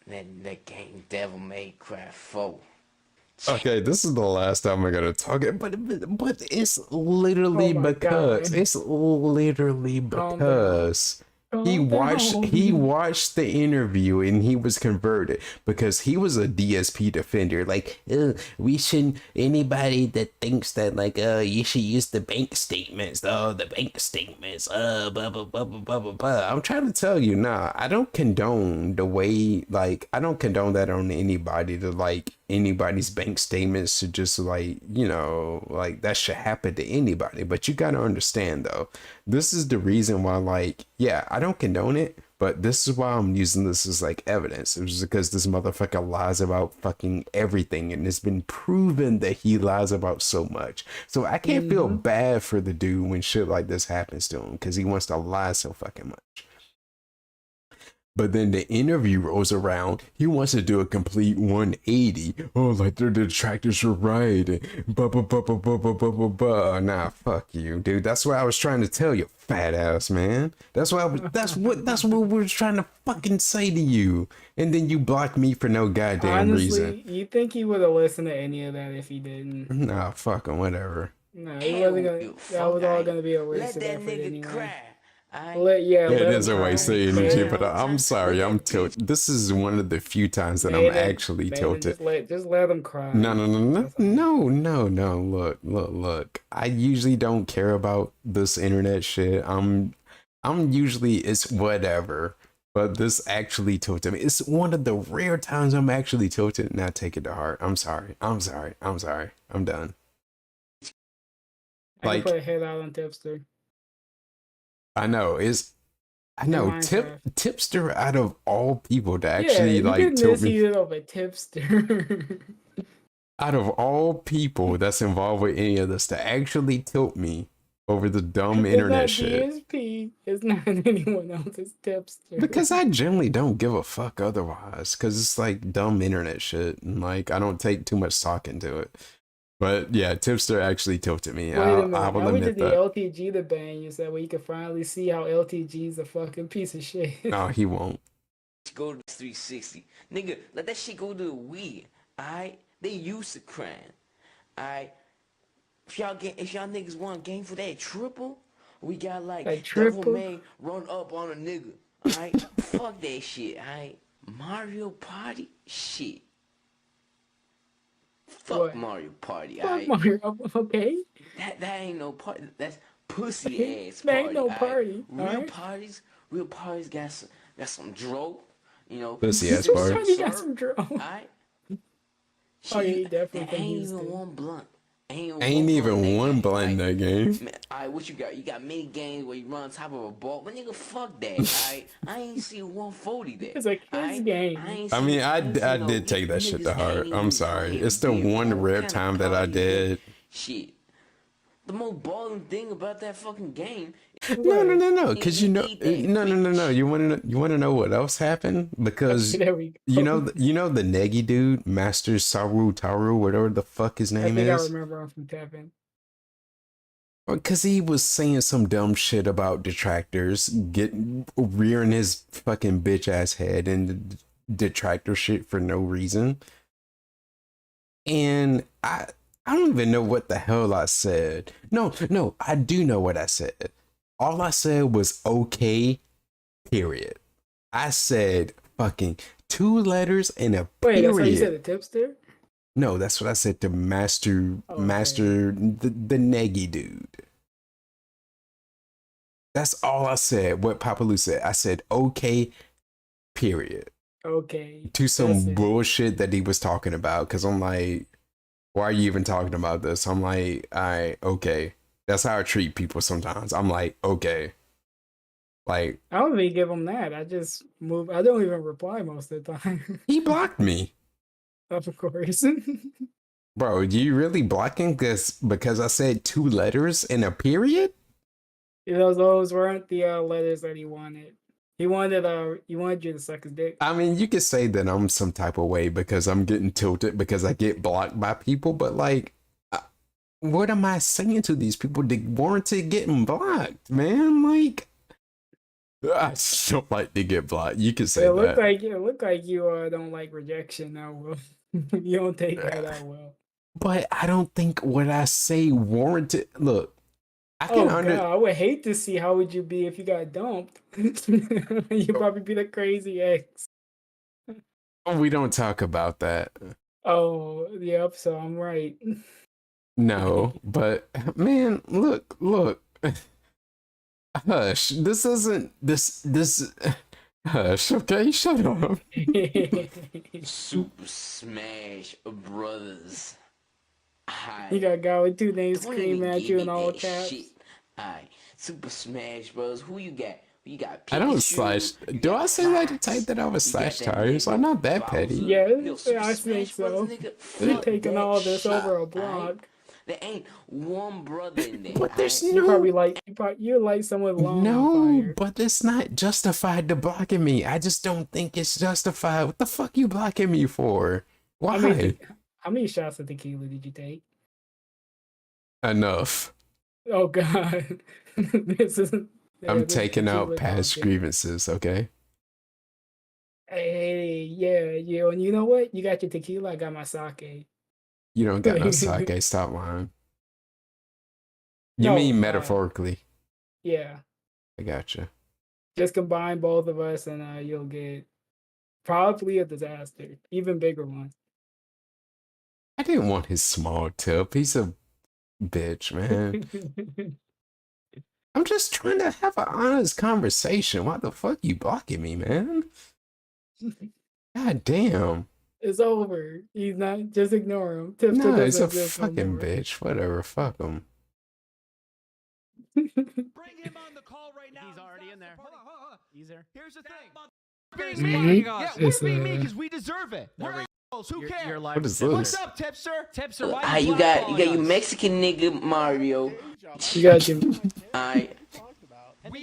that game Devil May Cry 4. Okay, this is the last time I'm gonna talk it, but it's literally because it's literally because he watched the interview and he was converted because he was a DSP defender. Like, we shouldn't, anybody that thinks that like you should use the bank statements, the bank statements, blah blah blah blah blah blah blah. I'm trying to tell you, nah, I don't condone the way, like, I don't condone that on anybody, to like anybody's bank statements to just like, you know, like that should happen to anybody. But you gotta understand though, this is the reason why, like, yeah, I don't condone it, but this is why I'm using this as like evidence. It was because this motherfucker lies about fucking everything, and it's been proven that he lies about so much. So I can't feel bad for the dude when shit like this happens to him because he wants to lie so fucking much. But then the interview rolls around. He wants to do a complete 180. Oh, like the detractors were right. Nah, fuck you, dude. That's what I was trying to tell you, fat ass man. That's what we were trying to fucking say to you. And then you blocked me for no goddamn reason. You think he would have listened to any of that if he didn't? Nah, fuck him, whatever. No, he wasn't gonna. That was all gonna be a waste of effort anyway. Cry. It is a waste of energy, but I'm sorry, I'm tilted. This is one of the few times that I'm actually tilted. Just let him cry. No. Look. I usually don't care about this internet shit. I'm usually, it's whatever. But this actually tilted me. It's one of the rare times I'm actually tilted, and I take it to heart. I'm sorry. I'm done. I can put a head out on Tipster. I know, I know tipster out of all people to actually like tilt me. Over tipster. Out of all people that's involved with any of this to actually tilt me over the dumb internet shit. DSP. It's not anyone else's tipster. Because I generally don't give a fuck otherwise. Because it's like dumb internet shit. And like, I don't take too much stock into it. But yeah, tipster actually tilted me. I will admit that. LTG the ban you said where you can finally see how LTG's a fucking piece of shit. No, he won't. Go to 360. Nigga, let that shit go to the Wii. Alright? They used to crying. Alright? If y'all niggas want a game for that triple, we got like triple? Devil May run up on a nigga. Alright? Fuck that shit. Alright? Mario Party? Shit. Fuck what? Mario Party, Fuck Mario, okay. That ain't no party. That's pussy ass party. That ain't no party. Real parties got some dro, you know. Pussy ass parties. Got some dro. Alright. Oh, yeah, he definitely ain't even one blunt. Ain't even one blunt in that game. Alright, what you got? You got many games where you run on top of a ball. But nigga, fuck that. Alright, I ain't see 140 there. It's like his game. I mean, I did take that shit to heart. I'm sorry. It's the one rare time that I did. Shit. The most balling thing about that fucking game. No. Because no. You want to know what else happened? Because you know the Negi dude, Master Taru, whatever the fuck his name is. I remember him from Tevin. Because he was saying some dumb shit about detractors, rearing his fucking bitch ass head and detractor shit for no reason. And I don't even know what the hell I said. No, I do know what I said. All I said was okay, period. I said fucking 2 letters and a period. Wait, that's what you said, the tipster? No, that's what I said to Master, the Negi dude. That's all I said, what Papa Lou said. I said okay, period. Okay. To some bullshit that he was talking about, because I'm like, why are you even talking about this? I'm like, okay. That's how I treat people sometimes. I'm like, okay. Like, I don't even give him that. I just move. I don't even reply most of the time. He blocked me. Of course. Bro, you really blocking because I said 2 letters and a period? Those weren't the letters that he wanted. He wanted you to suck his dick. I mean, you could say that I'm some type of way because I'm getting tilted because I get blocked by people, but like, what am I saying to these people to warrant getting blocked, man? Like, I still like to get blocked. You can say it looked like you don't like rejection that well. You don't take that well. But I don't think what I say warranted. Look, I would hate to see how would you be if you got dumped. You'd probably be the crazy ex. We don't talk about that. Oh, yep. So I'm right. No, but man, look. Hush. This isn't this. Hush. Okay, shut up. Super Smash Brothers. You got a guy with 2 names screaming at you in all caps. Alright, Super Smash Bros. Who you got? You got Pikachu, I don't slash. Do I say like the type that I would slash tires? I'm not that petty. Yeah, I think so. You're taking all this over a blog. There ain't one brother in there. But there's no. You're like someone long. No, but it's not justified to blocking me. I just don't think it's justified. What the fuck you blocking me for? Why? How many shots of tequila did you take? Enough. Oh God. I'm taking out past grievances, okay? Hey, yeah, and you know what? You got your tequila, I got my sake. You don't got no sake, stop lying. You mean metaphorically? Yeah. I gotcha. Just combine both of us and you'll get probably a disaster. Even bigger one. I didn't want his small tip. He's a bitch, man. I'm just trying to have an honest conversation. Why the fuck you blocking me, man? God damn. It's over. He's not. Just ignore him. No, he's a fucking bitch. Whatever. Fuck him. Bring him on the call right now. He's already in there. Here's the thing. Yeah, we're being me because we deserve it. We're assholes. Who cares? What is this? What's up, Tipster? Tipster, why you got your Mexican nigga Mario. You got your Alright.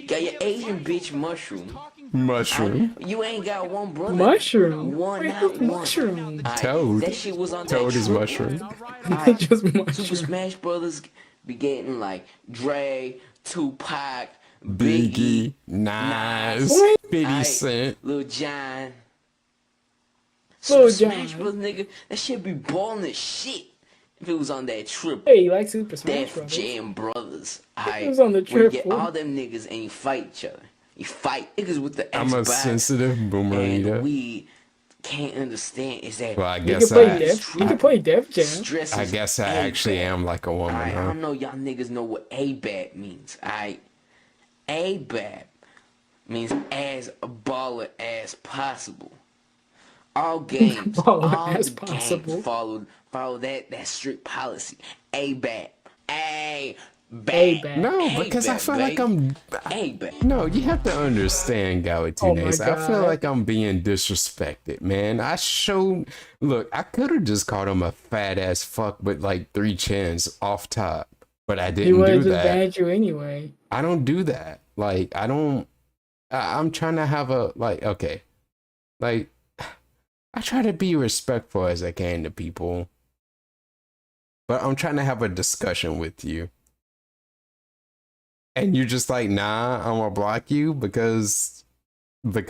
Got your Asian bitch Mushroom. Mushroom. You ain't got one brother. Mushroom. One out one. Mushroom. Toad. That shit was on Toad that is mushroom. Just mushroom. Super Smash Brothers be getting like Dre, Tupac, Biggie, Nas, 50 Cent, Lil Jon. Lil Super Jon. Smash Brothers, nigga. That shit be balling as shit. If it was on that trip. Hey, you like Super Smash Def Brothers? Jam Brothers. It was on the Where you trip. get all them niggas and you fight each other. You fight niggas with the Xbox. I'm a sensitive boomer and eater. we can't understand is that Well, I You guess can play Def Jam. I guess I actually am like a woman, I huh? don't know y'all niggas know what ABAP means. ABAP means as baller as possible. All games, all as the possible. games follow that strict policy. ABAP. No, because I feel like I'm. No, you have to understand, Galatunes. I feel like I'm being disrespected, man. Look, I could have just called him a fat ass fuck with like 3 chins off top, but I He didn't would do have just that. banned you anyway. I don't do that. Like, I don't. I'm trying to have a okay, like I try to be respectful as I can to people, but I'm trying to have a discussion with you. And you're just like, nah, I'm gonna block you because I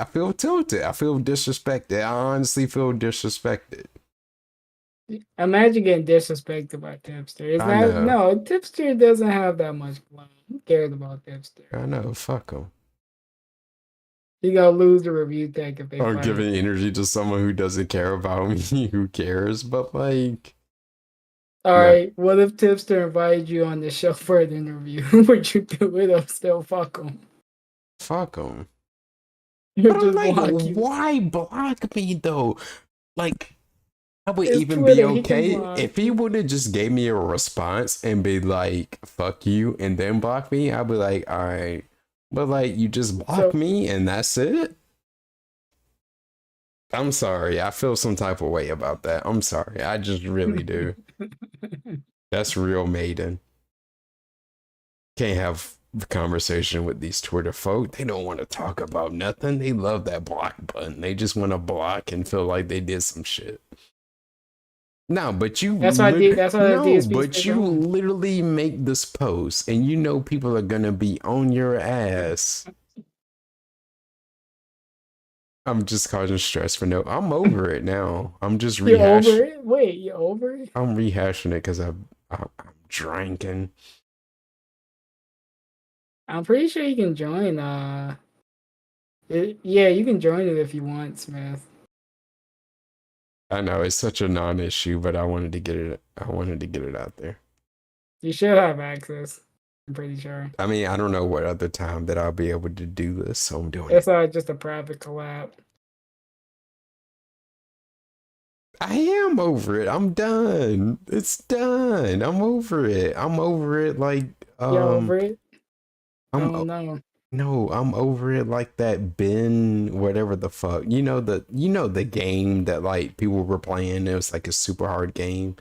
feel tilted. I feel disrespected. I honestly feel disrespected. Imagine getting disrespected by Tipster. No, Tipster doesn't have that much clout. Who cares about Tipster? I know, fuck him. He gonna lose the review tag if they Or fight. giving energy to someone who doesn't care about me. Who cares? But like, all right, what if Tipster invited you on the show for an interview? Would you do it or still fuck him? Fuck him. He'll But just I'm block like, you. why block me though? Like, I would It's even Twitter, be he can okay block if he would have just gave me a response and be like, fuck you, and then block me. I'd be like, all right. But like, you just block me and that's it? I'm sorry. I feel some type of way about that. I'm sorry. I just really do. That's real Maiden. Can't have a conversation with these Twitter folk. They don't want to talk about nothing. They love that block button. They just want to block and feel like they did some shit. No, but you. That's why. That's why. No, but you literally make this post, and you know people are gonna be on your ass. I'm just causing stress for no. I'm over it now. I'm just rehashing. You're over it? Wait, you're over it? I'm rehashing it because I'm drinking. I'm pretty sure you can join. Yeah, you can join it if you want, Smith. I know it's such a non-issue, but I wanted to get it. I wanted to get it out there. You should have access. I'm pretty sure. I mean, I don't know what other time that I'll be able to do this, so I'm doing It's it. just a private collab. I am over it. I'm done. It's done. I'm over it. I'm over it. Like, You're over it? No, I'm over it like that Ben, whatever the fuck. You know the game that like people were playing. It was like a super hard game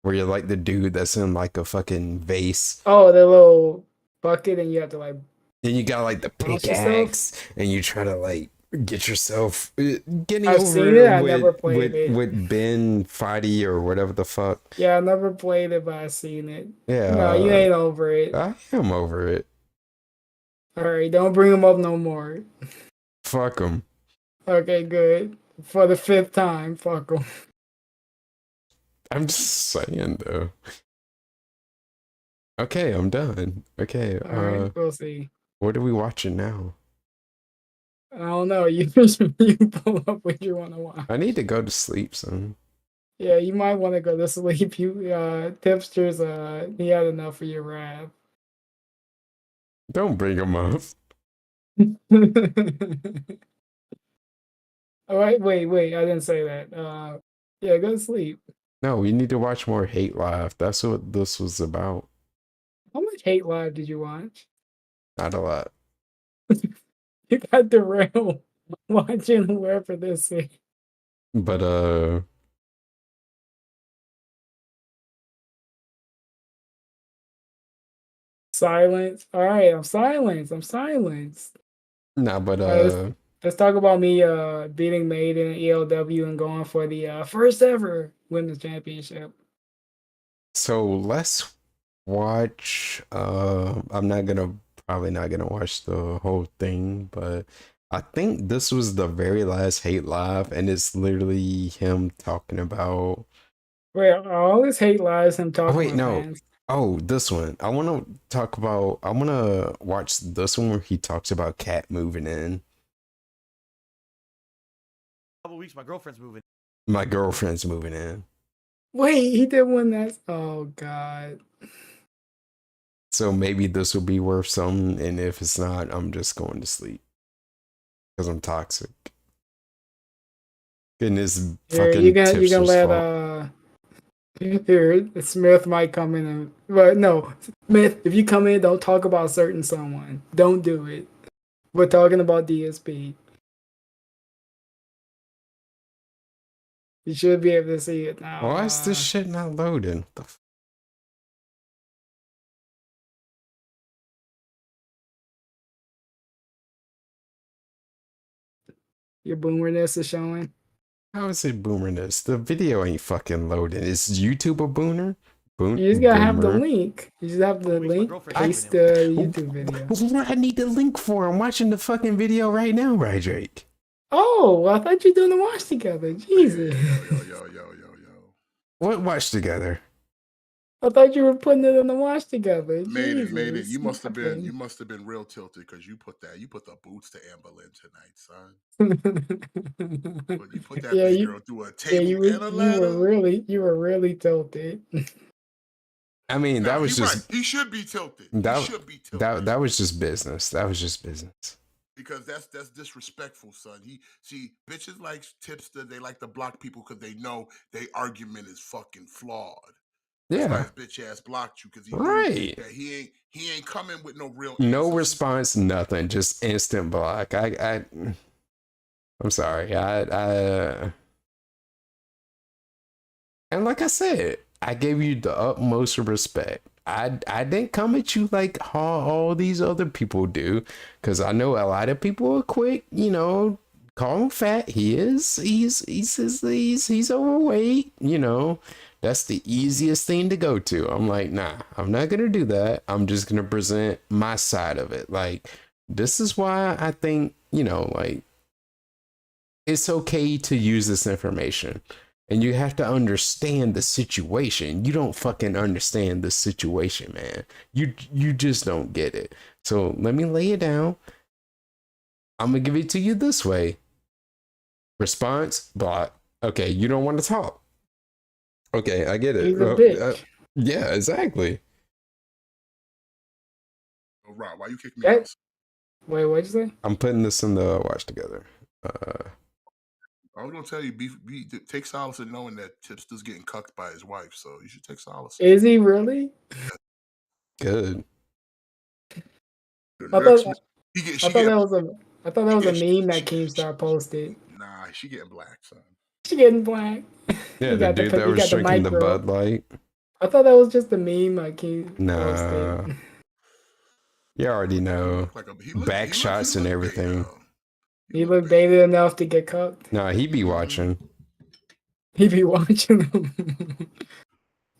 where you're like the dude that's in like a fucking vase. Oh, the little bucket, and you have to like. And you got like the pickaxe, and you try to like get yourself getting I've over seen it. I never played it with Ben Fighty or whatever the fuck. Yeah, I never played it, but I've seen it. Yeah, no, you ain't over it. I am over it. All right, don't bring him up no more. Fuck him. Okay, good. For the 5th time, fuck him. I'm just saying though. Okay, I'm done. Okay, All right, we'll see. What are we watching now? I don't know. You pull up what you want to watch. I need to go to sleep soon. Yeah, you might want to go to sleep. Tipster's he had enough of your rap. Don't bring him up. All right, wait. I didn't say that. Yeah, go to sleep. No, we need to watch more Hate Live. That's what this was about. How much Hate Live did you watch? Not a lot. You got derailed watching whoever this is. But silence. All right, I'm silenced. I'm silenced. nah, but let's talk about me beating Maiden in ELW and going for the first ever women's championship. So let's watch. I'm probably not gonna watch the whole thing, but I think this was the very last Hate Live, and it's literally him talking about. Wait, all this Hate Live is him talking. Oh wait, about no. fans. Oh, this one. I want to watch this one where he talks about Cat moving in. Couple weeks, my girlfriend's moving. My girlfriend's moving in. Wait, he did one that's. Oh God. So maybe this will be worth something, and if it's not, I'm just going to sleep because I'm toxic. Goodness, fucking you gonna let here Smith might come in and but no, Smith, if you come in, don't talk about certain someone. Don't do it. We're talking about DSP. You should be able to see it now. Why is this shit not loading? What the your boomerness is showing. How is it boomerness? The video ain't fucking loading. Is YouTube a boomer? You just gotta have the link. You just have the link. Paste the YouTube video. What do I need the link for? I'm watching the fucking video right now, right, Drake? Oh, I thought you were doing the watch together. Jesus. Yo. What watch together? I thought you were putting it in the watch together. Maiden, you must have been real tilted because you put the boots to Amber Lynn tonight, son. But you put that big girl through a table and a ladder. You were really tilted. I mean, that was just. Right. He should be tilted. That was just business. That was just business. Because that's disrespectful, son. Bitches like Tipster. They like to block people because they know their argument is fucking flawed. Yeah. That's why his bitch ass blocked you because he right. That he ain't coming with no real. No answers. response, nothing. Just instant block. I'm sorry. And like I said, I gave you the utmost respect. I didn't come at you like how all these other people do, because I know a lot of people are quick, call him fat. He's overweight, that's the easiest thing to go to. I'm like, nah, I'm not gonna do that. I'm just gonna present my side of it. Like, this is why I think, it's okay to use this information. And you have to understand the situation. You don't fucking understand the situation, man. You just don't get it. So let me lay it down. I'm going to give it to you this way. Response, block. Okay, you don't want to talk. Okay, I get it. He's a bitch. Yeah, exactly. Oh, Rob, why you kick me out? Wait, what'd you say? I'm putting this in the watch together. I was gonna tell you, take solace in knowing that Tipster's getting cucked by his wife, so you should take solace. Is he really? Good. I thought that was a meme that Keemstar posted. Nah, she getting black, son. She getting black. Yeah, the dude that was drinking the Bud Light. I thought that was just a meme Keem posted. You already know. Back shots and everything. He looked dated enough to get cucked. Nah, he be watching. He be watching them.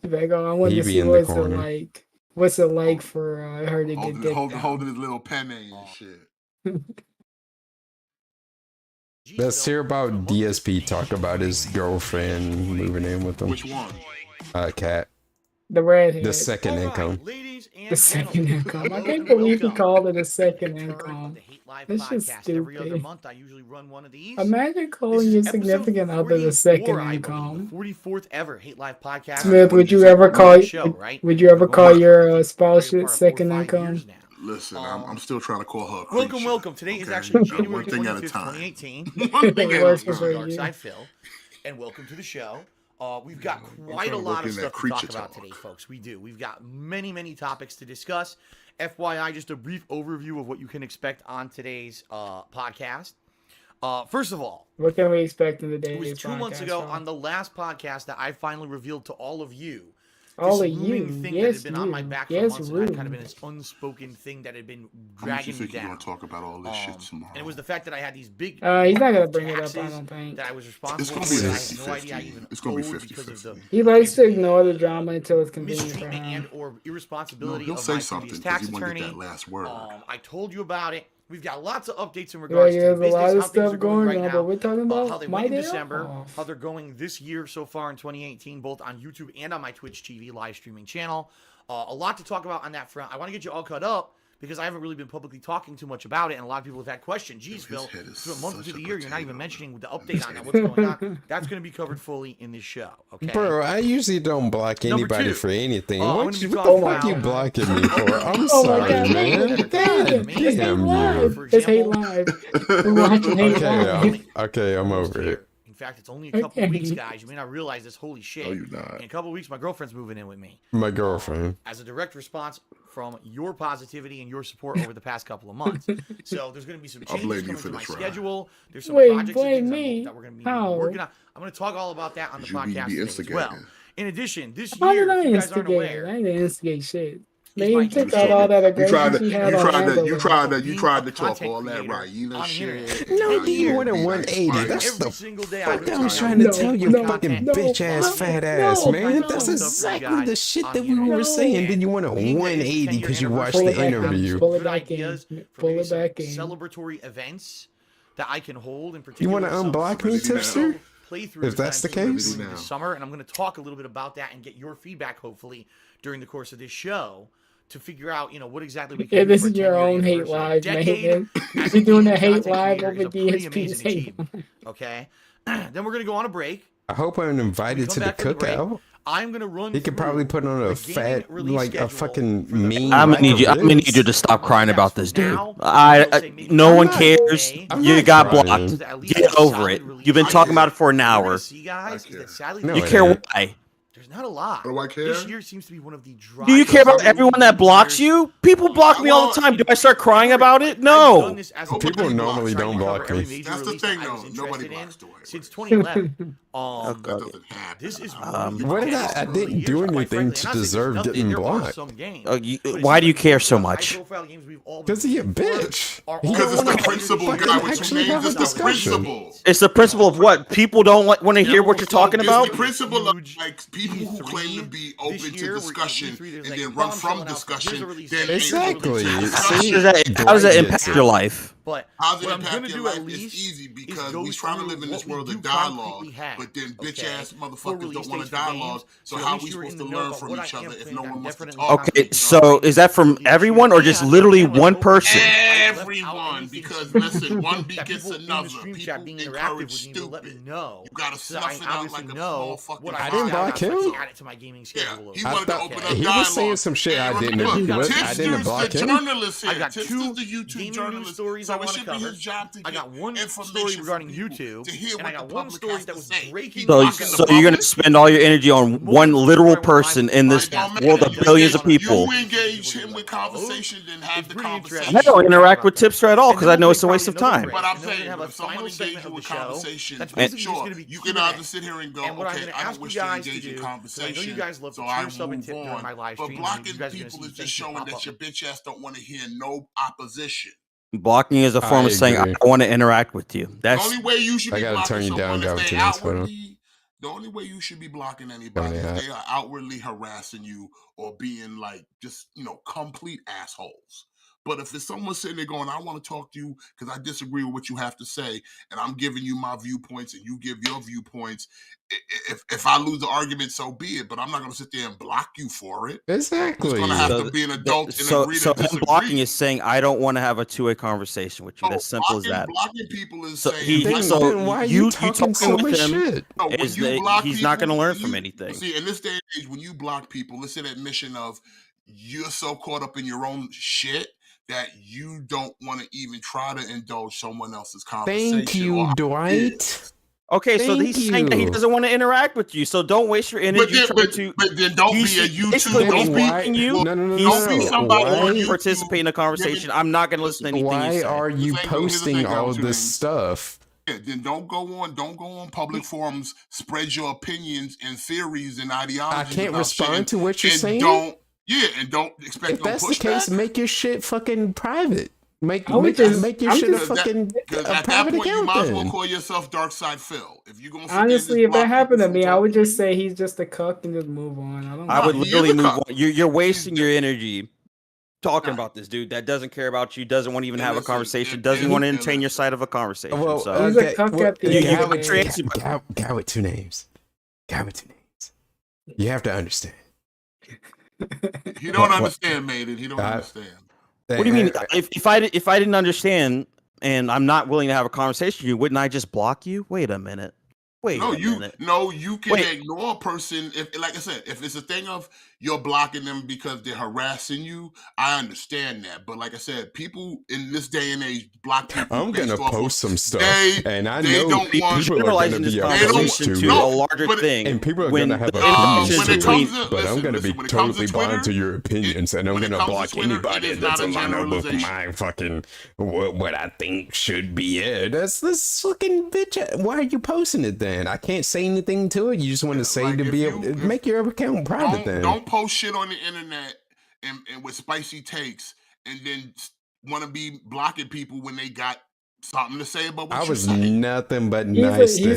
Like, I want to see what's it like for her to get dick holding his little pen and shit. Let's hear about DSP talk about his girlfriend moving in with him. Which one? Cat. The redhead. The second income. The second income. I can't believe he called it a second income. This is stupid. Every other month, I usually run one of these. Imagine calling your significant other the second income. 44th ever Hate Live podcast. Smith, would you ever call your spouse second income? Listen, I'm still trying to call her. Welcome. Today is actually January 25th, 2018. One thing at a time. Dark Side Phil, and welcome to the show. We've got quite a lot of stuff to talk about today, folks. We do. We've got many topics to discuss. FYI, just a brief overview of what you can expect on today's podcast. First of all, what can we expect in the day? It was 2 months ago on the last podcast that I finally revealed to all of you all this of looming you. thing Yes, that had been you. on my back for Yes, months and had kind of been this unspoken thing that had been dragging me down. You're gonna talk about all this shit tomorrow. And it was the fact that I had these big he's not gonna bring it up, I don't think. that I was responsible It's for. gonna be I have no idea I even it's gonna be owed 50-50. because of the He likes to ignore the drama until it's convenient for mistreatment him. and or irresponsibility He'll of say my something previous because tax he wanted attorney. that last word. I told you about it. We've got lots of updates in regards to there's business, a lot how of things stuff are going right on, now, but we're talking about how they my went in day December, off. how they're going this year so far in 2018, both on YouTube and on my Twitch TV live streaming channel. A lot to talk about on that front. I want to get you all caught up because I haven't really been publicly talking too much about it, and a lot of people have had questions. Geez, Phil, through a month into the year, you're not even mentioning the update on that. What's going on? That's going to be covered fully in this show, okay? Bro, I usually don't block anybody two, for anything. I'm What gonna be the talking fuck you about- blocking me for? I'm Oh my sorry, God, man. man. God It's damn you. live. It's hate live. We're watching hate live. Okay, I'm over it. In fact, it's only a couple weeks, guys. You may not realize this. Holy shit. No, you're not. In a couple weeks, my girlfriend's moving in with me. My girlfriend. As a direct response from your positivity and your support over the past couple of months. So there's going to be some I'll blame changes you coming for to my this ride. schedule. There's some Wait, projects blame and me? things that we're going to be How? working on. I'm going to talk all about that on the You be podcast today as instigating. well. In addition, this How year, did I if you guys aren't instigate? aware, I didn't instigate shit. my They took out all that aggression she had on Amber. You tried to talk all that Raina shit. No, you went at 180. That's every the single day fuck I I was trying to tell you, no, fucking no, bitch ass, no, fat ass, no, man. no. That's Stuff for you exactly guys the shit on that the we were internet. saying. Then you went at Being that it's 180 because you 10-year watched Pull the it back in. interview. Pull it good back in. ideas for Pull maybe it some back in. celebratory events that I can hold in You particular. want to unblock me, tipster? Playthroughs If that's that the I'm doing case? this summer, and I'm going to talk a little bit about that and get your feedback hopefully during the course of this show to figure out, what exactly we can Yeah, do this for is a your 10-year own hate anniversary. live, Decade man. as You're a doing gaming a hate content live creator over is a pretty DSP's amazing hate. achievement. Okay, then we're going to go on a break. I hope I'm invited to Come the back from the break. cookout. I'm going to run He could through probably put on a the fat, gaming release like a schedule fucking for the mean. I'm gonna need you. I'm gonna need you to stop crying about this, dude. No one cares. You got blocked. Get over it. You've been talking about it for an hour. See, guys, is that sadly No, You it care ain't. why? there's not a lot. Do I care? This year seems to be one of the dry. Do you care about everyone that blocks you? People block me all the time. Do I start crying about it? No. People normally don't block me. That's the thing, though. Nobody blocks the way. Since 2011. That doesn't happen. This is What did I didn't do anything to deserve getting blocked. Why do you care so much? Because he a bitch. Because it's the principle, guy. What you actually named have a is the discussion. principle. It's the principle of what? People don't want to hear what you're talking It's about? the principle of like people who claim to be open to discussion and then run from discussion. Then Exactly. How does that impact your life? But how's it what I'm impact gonna your do life? at least It's easy is because go we try to through live in this what we world do of dialogue, concretely have, but then bitch okay, ass for motherfuckers release don't want dates to for dialogue. games, So so how at we least you're supposed in to the know learn about from what each I am other if planning no on one wants to definitely talk? Okay, so is that from everyone or just literally one person? Everyone, because listen, one beat gets another. People encourage stupid. You gotta snuff it out like a small fucking. I didn't block him. Add it to my gaming schedule. He wanted to open up he dialogue. was saying some shit I didn't agree with. I didn't block the him. journalist here. I got Tips two is the YouTube gaming journalist. news stories So I it want to should be cover. his job to I get got one story information regarding from people YouTube, to hear and what I got the one public story has that to was say. breaking. So you're gonna spend all your energy on one literal person in this world of billions of people. You engage him with conversation, then have the conversation. I don't interact with Tipster at all because I know it's a waste of time. But I'm saying, if someone engages you with conversation, sure, you can either sit here and go, okay, I don't wish to engage in conversation, so I move on. But blocking people is just showing that your bitch ass don't want to hear no opposition. Blocking is a form of saying I don't want to interact with you. That's the only way you should be gotta blocking turn you down, someone if they Galvatines, hold on. outwardly. The only way you should be blocking anybody is they are outwardly harassing you or being like just complete assholes. But if it's someone sitting there going, I want to talk to you because I disagree with what you have to say, and I'm giving you my viewpoints and you give your viewpoints, if I lose the argument, so be it. But I'm not going to sit there and block you for it. Exactly. It's going to have to be an adult and agree so to disagree. blocking is saying I don't want to have a two-way conversation with you. As simple as that. Blocking people is So saying, then why are you talking so much shit? No, when is you that block he's people, not going to learn from anything. See, in this day and age, when you block people, it's an admission of you're so caught up in your own shit that you don't want to even try to indulge someone else's conversation. Thank you, Dwight. Okay, so he's saying that he doesn't want to interact with you, so don't waste your energy but then don't be a YouTube. Don't be you. Don't be somebody on YouTube participate in a conversation. I'm not going to listen to anything Why you say. are you posting all this stuff? Yeah, then don't go on public forums, spread your opinions and theories and ideologies. I can't respond to what you're saying. Don't expect. If that's the case, make your shit fucking private. Make your shit a fucking at that point, you might as well call yourself Dark Side Phil. If you gonna honestly, if that happened to me, I would just say he's just a cuck and just move on. I would literally move on. You're wasting your energy talking about this dude that doesn't care about you, doesn't want to even have a conversation, doesn't want to entertain your side of a conversation. Well, so he's a cuck at the guy with 2 names. Guy with 2 names. You have to understand. He don't understand, Maiden. He don't understand. What do you mean? If I didn't understand and I'm not willing to have a conversation with you, wouldn't I just block you? Wait a minute. You can ignore a person if, like I said, if it's a thing of you're blocking them because they're harassing you. I understand that, but like I said, people in this day and age block people. I'm gonna post some stuff, and I know don't people are gonna be opposed to a larger thing, and people are gonna have opinions. But I'm gonna be totally blind to your opinions, and I'm gonna block anybody that doesn't line up with my fucking what I think should be it. That's this fucking bitch. Why are you posting it then? I can't say anything to it. You just want to say to be able to make your account private. Then don't post shit on the internet and with spicy takes, and then want to be blocking people when they got something to say about what I you was saying. Nothing but nice to him.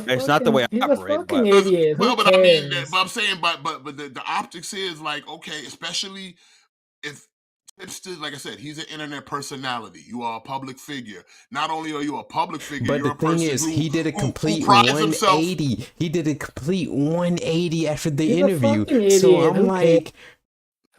It's not the way I operate. He's a fucking idiot. But I mean, I'm saying, but the optics is like, okay, especially if. Tipster, like I said, he's an internet personality. You are a public figure. Not only are you a public figure, but you're the thing is, he did a complete 180. He did a complete 180 after the interview. So I'm like,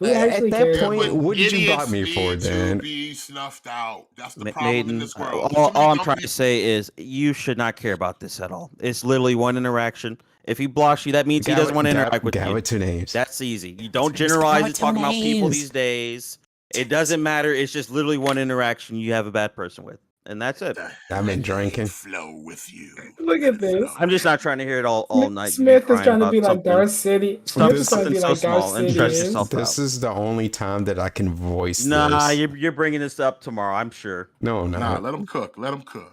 at that point, what did you block me for then? Be snuffed out. That's the problem in this world. All I'm trying to say is you should not care about this at all. It's literally one interaction. If he blocks you, that means he doesn't want to interact with you. With 2 names. That's easy. You don't generalize and talk about people these days. It doesn't matter. It's just literally one interaction you have a bad person with, and that's it. I've been drinking. Flow with you. Look at this. I'm just not trying to hear it all night. Smith is trying to be like Darth City. This is the only time that I can voice this. Nah, you're bringing this up tomorrow, I'm sure. No, nah, let him cook.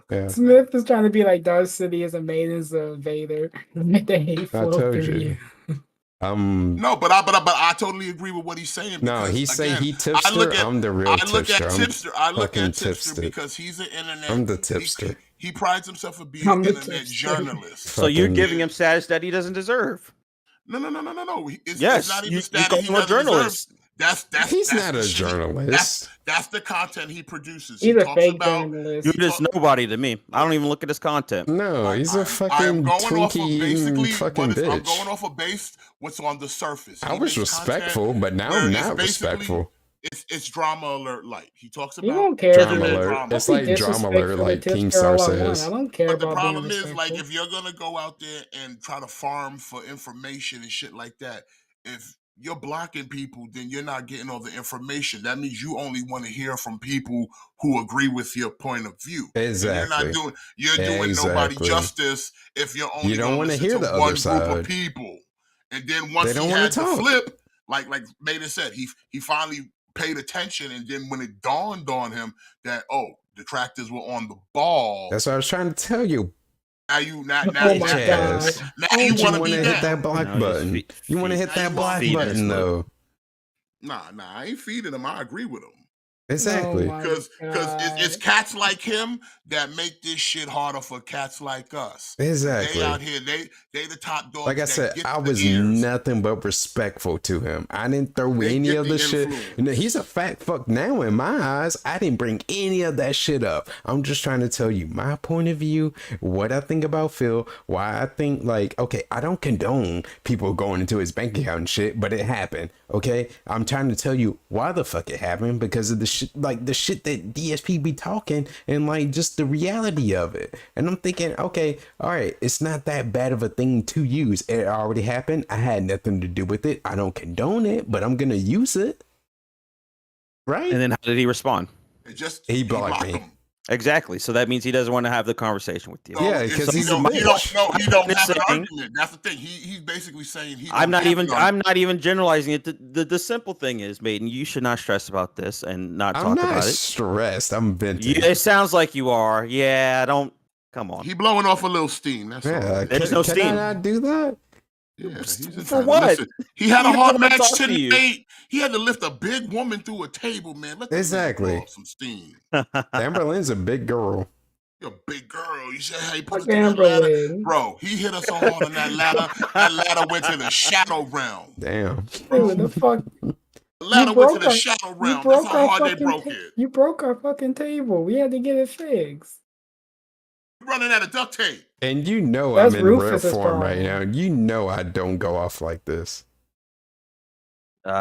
Yeah. Smith is trying to be like Darth City as a Maiden's Vader. I told you. No, but I totally agree with what he's saying. No, he say he tipster. I'm the real tipster. I look at tipster because he's an internet. I'm the tipster. He prides himself for being an internet journalist. So you're giving him status that he doesn't deserve. No. Yes, it's not even you status call him a journalist. He's not a journalist. That's the content he produces. He's a fake journalist. You're just nobody to me. I don't even look at his content. No, he's a fucking Twinkie fucking bitch. I'm going off of base what's on the surface. I was respectful, but now I'm not respectful. It's drama alert light. He talks about you don't care drama alert. It's like drama alert, like Keem says. I don't care. But the problem is, like, if you're gonna go out there and try to farm for information and shit like that, if you're blocking people, then you're not getting all the information. That means you only want to hear from people who agree with your point of view. Exactly. You're doing nobody justice if you're only you don't want to hear the one other side. group of people. And then once he had to flip, like Maiden said, he finally paid attention, and then when it dawned on him that detractors were on the ball. That's what I was trying to tell you. Now you want to hit that block button. You want to hit that block button though. Nah, I ain't feeding him. I agree with him. Exactly. Because it's cats like him that make this shit harder for cats like us. Exactly. They out here, they the top dogs. Like I said, I was nothing but respectful to him. I didn't throw any of the shit. He's a fat fuck now in my eyes. I didn't bring any of that shit up. I'm just trying to tell you my point of view, what I think about Phil, why I think I don't condone people going into his bank account and shit, but it happened. Okay, I'm trying to tell you why the fuck it happened, because of the shit, the shit that DSP be talking, and just the reality of it. And I'm thinking, okay, all right, it's not that bad of a thing to use. It already happened. I had nothing to do with it. I don't condone it, but I'm gonna use it. Right? And then how did he respond? He blocked me. Exactly. So that means he doesn't want to have the conversation with you. Yeah, because he don't have an argument. That's the thing. He's basically saying I'm not even generalizing it. The simple thing is, Maiden, you should not stress about this and not talk about it. I'm not stressed. I'm venting. It sounds like you are. Yeah, come on. He blowing off a little steam. That's all. There's no steam. Can I not do that? Yeah, for what? Listen, he had a hard match tonight. He had to lift a big woman through a table, man. Exactly. Some steam. Amberlynn's a big girl. You're a big girl. You said, hey, put us through that ladder. Bro, he hit us so hard on that ladder. That ladder went to the shadow realm. Damn. What the fuck? The ladder went to the shadow realm. That's how hard they broke it. You broke our fucking table. We had to get it fixed. Running out of duct tape. And you know That's I'm in rare Rufus's form problem. right now. You know I don't go off like this. This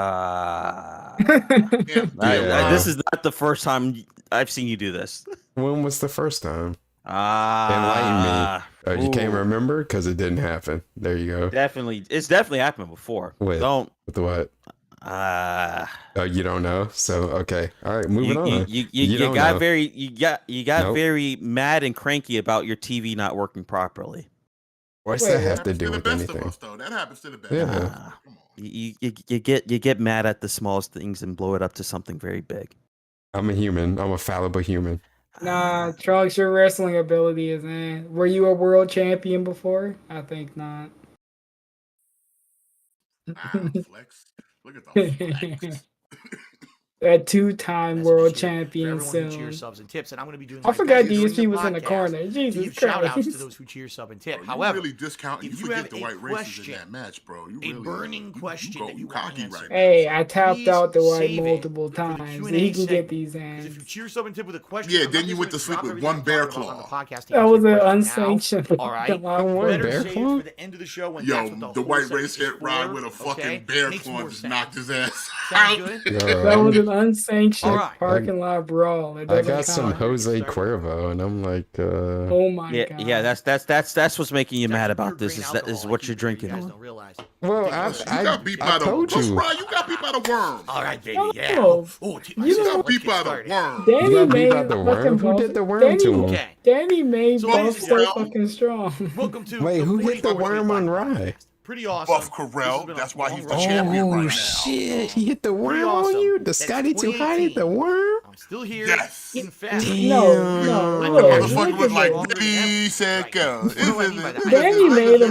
is not the first time I've seen you do this. When was the first time? Enlighten me. You can't remember because it didn't happen. There you go. It's definitely happened before. With what? Oh, you don't know. So okay, all right, moving on. You got very mad and cranky about your TV not working properly. What's that have to do with anything? That happens to the best. Yeah. You get mad at the smallest things and blow it up to something very big. I'm a human. I'm a fallible human. Nah, Trunks, your wrestling ability is Were you a world champion before? I think not. Flex. Look at the flex. A 2-time world champion. Everyone who cheers, subs, and tips, and I'm going to be doing. I forgot DSP was in the corner. Jesus Christ! Shout outs to those who cheer, sub, and tip. However, really discount. You forget the white races in that match, bro. You really, a burning question that you cocky right. Hey, I tapped out the white multiple times. He can get these hands. If you cheer, sub, and tip with a question, yeah, then you went to sleep with one bear claw. That was an unsanctioned. All right, better save for the end of the show when the white race hit Ryan with a fucking bear claw and just knocked his ass out. That was an unsanctioned parking lot brawl. I got some Jose Cuervo, and I'm like, oh my god. Yeah, that's what's making you mad about this. Is what you're drinking. Well, I told you. Ryan, you got beat by the worm. All right, baby. Yeah. You got beat by the worm. Danny made the worm. Who did the worm to him? Danny made both so fucking strong. Welcome to. Wait, who hit the worm on Rye? Pretty awesome. Buff Corell. That's why he's the champion right now. Oh shit! He hit the worm on you. The Scotty Too High hit the worm. I'm still here. Yes. In fact, no. The motherfucker was like, "3 seconds." Danny made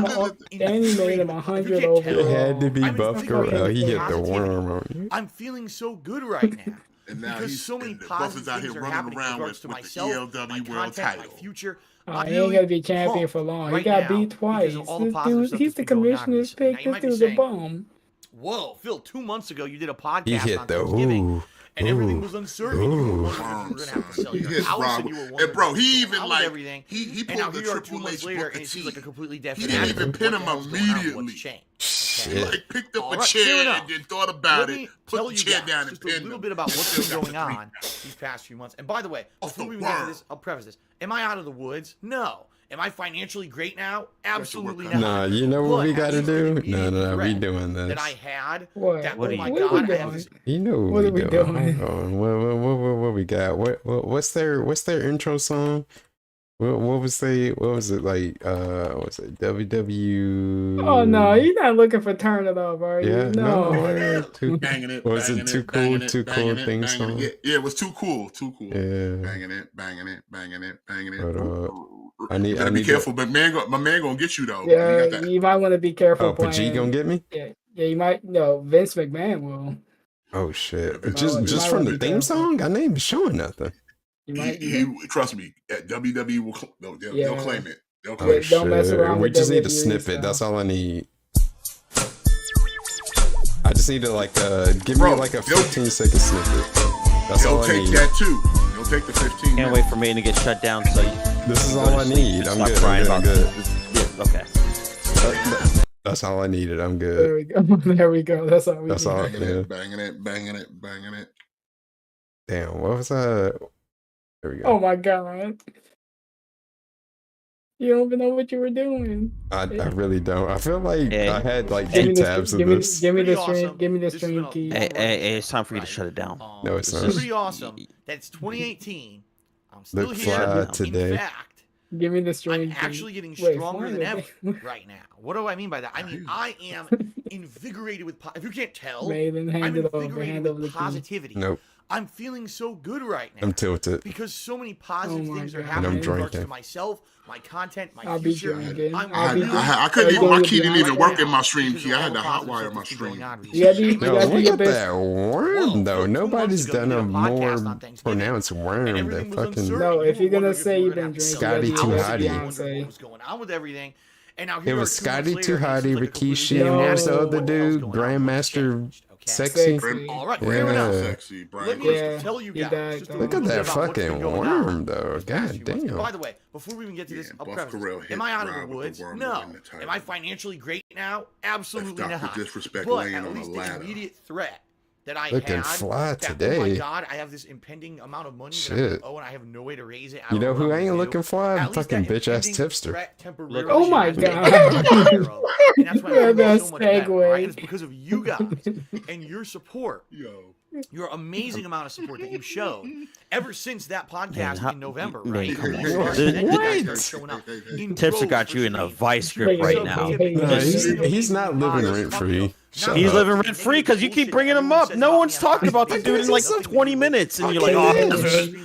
him 100 over. It had to be Buff Corell. He hit the worm on you. I'm feeling so good right now. And now because so many positive out things here are running happening around in with to the myself, ELW my world content, title. my future. He ain't gonna be champion for long. He got beat twice. This dude, he's the commissioner's pick. This dude's a bum. Whoa, Phil! 2 months ago, you did a podcast He hit on the Thanksgiving, and everything was uncertain. You were wondering if you were gonna have to sell your house, and you were wondering and bro, he even like everything. He and now pulled the here you are 2 Triple months H later, Booker and it seems T. like a completely He different. didn't even pin him immediately. He like picked up a chair and then thought about it, put the chair down and pinned him. A little bit about what's been going on these past few months. And by the way, before we get to this, I'll preface this. Am I out of the woods? No. Am I financially great now? Absolutely not. Nah, you know what we gotta do? No, we doing this. That I had. What? That, What oh are my you God, doing? You know What are we doing? Hold on. What we got? What's their intro song? What was it like? What's it? WW. Oh no, you're not looking for Turn It Up, are you? Yeah, No. Banging it. Was it Too Cool? Too Cool thing song? Yeah, it was Too Cool. Yeah. Banging it. Hold on. I You gotta be careful, but my man gonna get you though. Yeah, you might want to be careful. Oh, Pajit gonna get me? Yeah, you might. No, Vince McMahon will. Oh shit! Just from the theme song, I ain't even showing nothing. Trust me, at WWE they'll claim it. They'll claim it. Don't mess around. We with just need a WWE snippet. stuff. That's all I need. I just need to give me like a 15-second snippet. That's all I need. They'll take that too. They'll take the 15. Can't wait for me to get shut down. So this is all I need. I'm good. I'm good. Yeah, okay. That's all I needed. I'm good. There we go. That's all we need. all. Banging it. Damn. What was that? There we go. Oh my god. You don't even know what you were doing. I really don't. I feel like I had like Give me 8 tabs of this. Give me the stream. Give me the stream key. Hey, it's time for you to shut it down. No, it's not. It's pretty awesome. That's 2018. I'm still Look here. fly today. In fact, Give me the strange. I'm actually getting stronger than ever right now. What do I mean by that? I mean, I am invigorated with. If you can't tell, Maiden, I'm invigorated with positivity. Nope. I'm feeling so good right now. I'm tilted. Because so many positive things are happening in regards to myself, my content, my future. I couldn't even, my key didn't even work in my stream key. I had to hotwire my stream. Look at that worm, though. Nobody's done a more pronounced worm than fucking. No, if you're gonna say you've been drinking, Scotty Too Hottie. What was going on with everything? And now it was Scotty Too Hottie, Rikishi, and what was the other dude? Grandmaster Sexy. All right, yeah. Sexy, let me just tell you guys. Look at that fucking worm, though. God damn. By the way, before we even get to this, am I out of the woods? No. Am I financially great now? Absolutely not. Disrespect but laying at on least a ladder. the immediate threat that I looking had. fly today. Oh my god, I have this impending amount of money. Shit. Oh, and I have no way to raise it. You know who ain't looking fly? Fucking bitch ass tipster. Oh my god. And that's why I'm so much better, right? It's because of you guys and your support. Your amazing amount of support that you showed ever since that podcast in November, right? Tipster got you in a vice grip right now. He's not living rent free. He's living rent free because you keep bringing him up. No one's talked about the dude in like 20 minutes, and you're like, "Oh,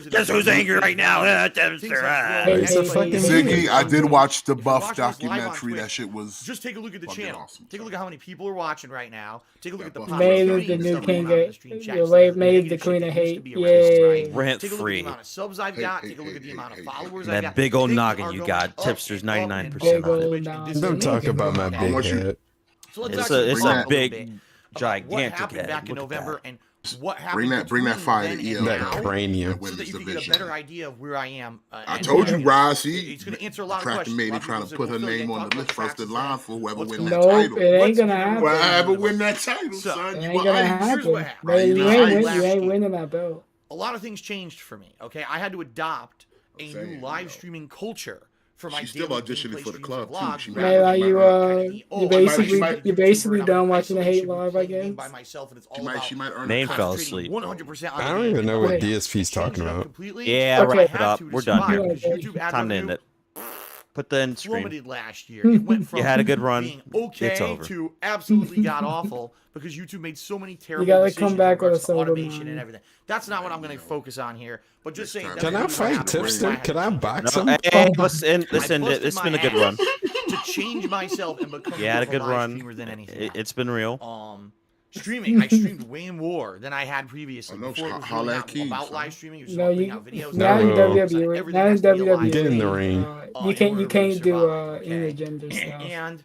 guess who's angry right now?" Ziggy, I did watch the Buff documentary. That shit was. Just take a look at the channel. Awesome. Take a look at how many people are watching right now. Take a look at the Maiden, the new king. Your Maiden, the queen of hate. Yay. Rent Take a look at the free. amount of subs I've got. Take a look at the amount of followers I've got. That big old noggin you got. Tipster's 99% of it. Don't talk about my big head. So it's a big, gigantic what happened back in November and what happened. Bring that fire to EL. That cranium. So that you can get a better idea of where I am. I told you, Roz. It's going to answer a lot of questions. Maiden trying to put her name on the list first in line for whoever wins that title. title. It ain't gonna happen. Whoever win that title, son. It ain't gonna happen. You ain't winning that belt. A lot of things changed for me. Okay, I had to adopt a new live streaming culture. For my she's still auditioning for the club too. Man, you basically done watching the Hate live, I guess. By myself, and it's all she might earn. Main fell asleep. 100%. I don't even know what DSP's talking about. Yeah, wrap it up. We're done here. Time to end it. Put the end screen. Plummeted last year. It went from you had a good run. Being okay it's over. to absolutely god awful because YouTube made so many terrible decisions. You gotta come back with automation and everything. That's not what I'm going to focus on here. But just saying. Can I fight Tipster? Can I box him? Hey, let's end it. It's been a good run. To change myself and become had a good run. Than anything it's been real. Streaming, I streamed way more than I had previously. Before it was really about live streaming. It was putting out videos. Now in WWE, now in WWE, get in the ring. You can't do intergender stuff. And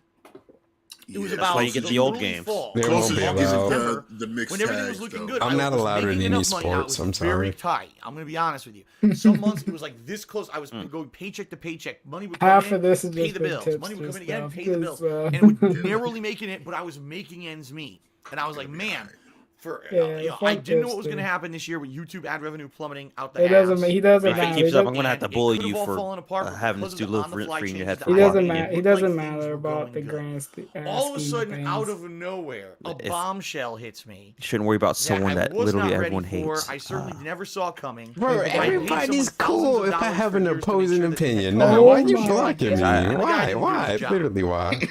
it was that's why you get the old games. They won't be allowed. The mixed when everything tags, was looking though. good, I'm not allowed in any sports. I'm very sorry. tight. I'm gonna be honest with you. Some months it was like this close. I was going paycheck to paycheck. Money would come half in, of this is pay just the bills. tips Money would come in stuff, again, pay the bills, and it would narrowly making it, but I was making ends meet. And I was like, man. I didn't know what was going to happen this year with YouTube ad revenue plummeting out the ass. He doesn't if it keeps up, I'm going to have to bully you for having this dude live rent free in your head. He doesn't matter about the grand scheme. All of a sudden, out of nowhere, a bombshell hits me. You shouldn't worry about someone that literally everyone hates. I certainly never saw coming. Bro, everybody's cool if I have an opposing opinion. No, why are you blocking me? Why? Literally, why?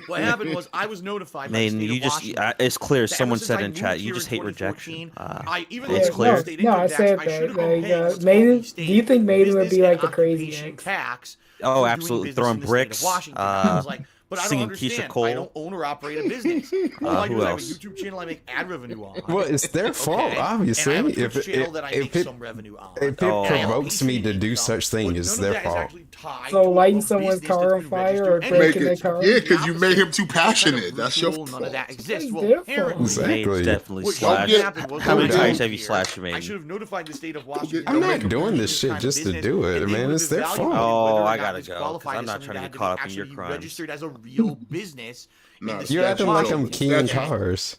What happened was I was notified. Maiden, you just, it's clear. Someone said in chat, you just hate rejection. It's clear. No, I said that. Maiden, do you think Maiden would be like a crazy ex? Oh, absolutely. Throwing bricks. But I don't understand. I don't own or operate a business. All I do is I have a YouTube channel I make ad revenue on. Well, it's their fault, obviously. And I have a Twitch channel that I make some revenue on. If it provokes me to do such things, it's their fault. So lighting someone's car on fire or breaking their car? Yeah, because you made him too passionate. That's your fault. None of that exists. Well, apparently, exactly. Definitely slash. How many times have you slashed me? I should have notified the state of Washington. I'm not doing this shit just to do it, man. It's their fault. Oh, I gotta go. I'm not trying to get caught up in your crimes. Registered as a real business. You're acting like I'm keying cars.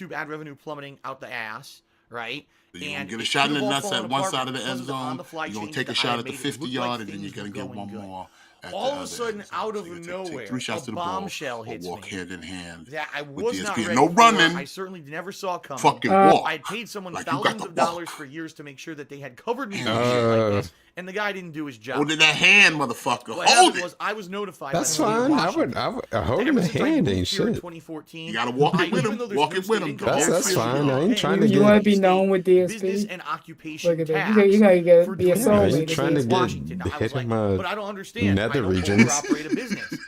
YouTube ad revenue plummeting out the ass, right? You're going to get a shot in the nuts at one side of the end zone. You're going to take a shot at the 50-yard, and then you're going to get one more. All of a sudden, out of nowhere, a bombshell hits me. Walk hand in hand. That I was not ready no running. I certainly never saw coming. Fucking walk. I paid someone thousands of dollars for years to make sure that they had covered me for shit like this, and the guy didn't do his job. Hold it that hand, motherfucker. What Hold it. Was I was notified. That's fine. I would holding the hand ain't shit. 2014. You gotta walk it with him. Walk it with him. That's fine. I ain't trying to get. You want to be known with DSP. Business and occupation. Look at that. You gotta be a soul. I ain't trying to get hit my but I don't understand. nether regions. Operate a business.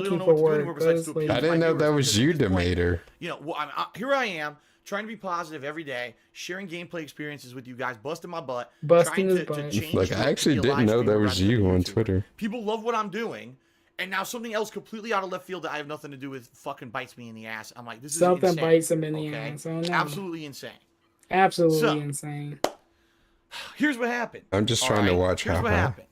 Thank you for work. I didn't know that was you, Demater. You know, well, here I am trying to be positive every day, sharing gameplay experiences with you guys, busting my butt, trying to change. Like, I actually didn't know that was you on Twitter. People love what I'm doing, and now something else completely out of left field that I have nothing to do with fucking bites me in the ass. I'm like, this is something insane. Bites him in the ass. Oh, no. Absolutely insane. Absolutely insane. Here's what happened. I'm just trying to watch Here's how what high. happened.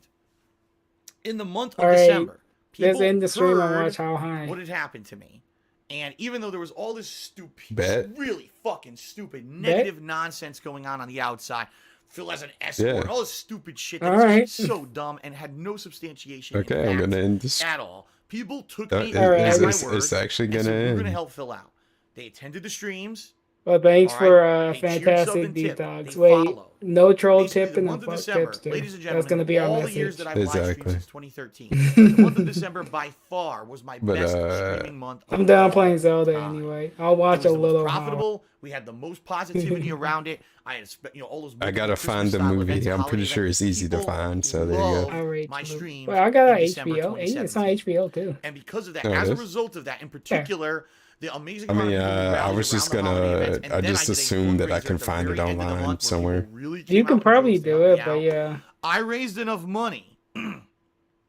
In the month of December, let's end the stream and heard watch how high. what had happened to me. And even though there was all this stupid, Bet. really fucking stupid, negative nonsense going on the outside, Phil as an escort, all this stupid shit that's so dumb and had no substantiation. Okay, I'm gonna end this at all. People took me at my word. It's actually gonna said, end. We're gonna help Phil out. They attended the streams. Well, thanks for fantastic detox. Wait, no troll tip and fuck tips too. Ladies and gentlemen, that's gonna be our message. The years that I've live streamed since 2013. The month of December by far was my best streaming month. I'm down playing Zelda anyway. I'll watch a little. Profitable. We had the most positivity around it. I had, all those. I gotta find the movie. I'm pretty sure it's easy to find. So there you go. My stream. Well, I got HBO. It's on HBO too. And because of that, as a result of that, in particular. The amazing I was just gonna. I just assumed that I could find it online somewhere. You can probably do it, but yeah. I raised enough money.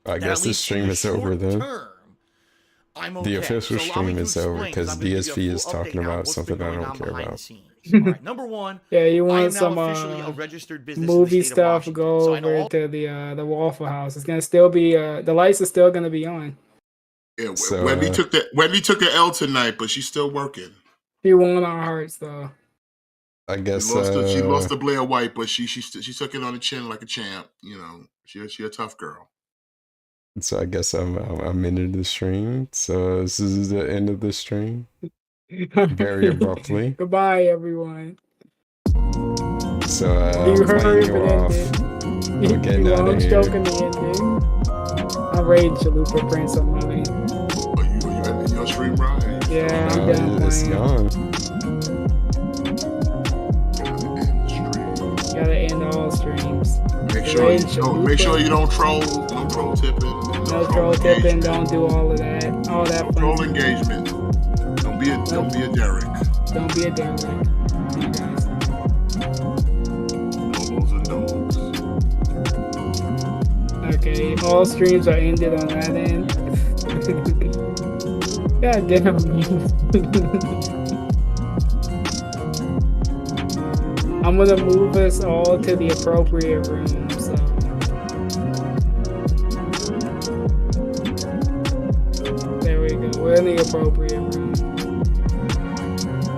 I guess the stream is over then. The official stream is over because DSP is talking about something I don't care about. Right, number one. Yeah, you want some movie stuff? Go over to the Waffle House. It's gonna still be the lights are still gonna be on. Yeah, Wendy took the L tonight, but she's still working. She won our hearts, though. I guess she lost to Blair White, but she took it on the chin like a champ. You know, she a tough girl. So I guess I'm into the stream. So this is the end of the stream. Very abruptly. Goodbye, everyone. So you heard it ended. We're getting out of here. I'm raiding Chalupa Prince on my lane. Are you your stream, Brian? Yeah, I'm done it's gone. Gotta end all streams. Make sure you don't troll. No troll tipping. No troll tipping. Don't do all of that. All that. Troll engagement. Don't be a Derek. Don't be a Derek. You guys. Nobos and dogs. Okay, all streams are ended on that end. God damn. I'm gonna move us all to the appropriate room, so. There we go. We're in the appropriate room.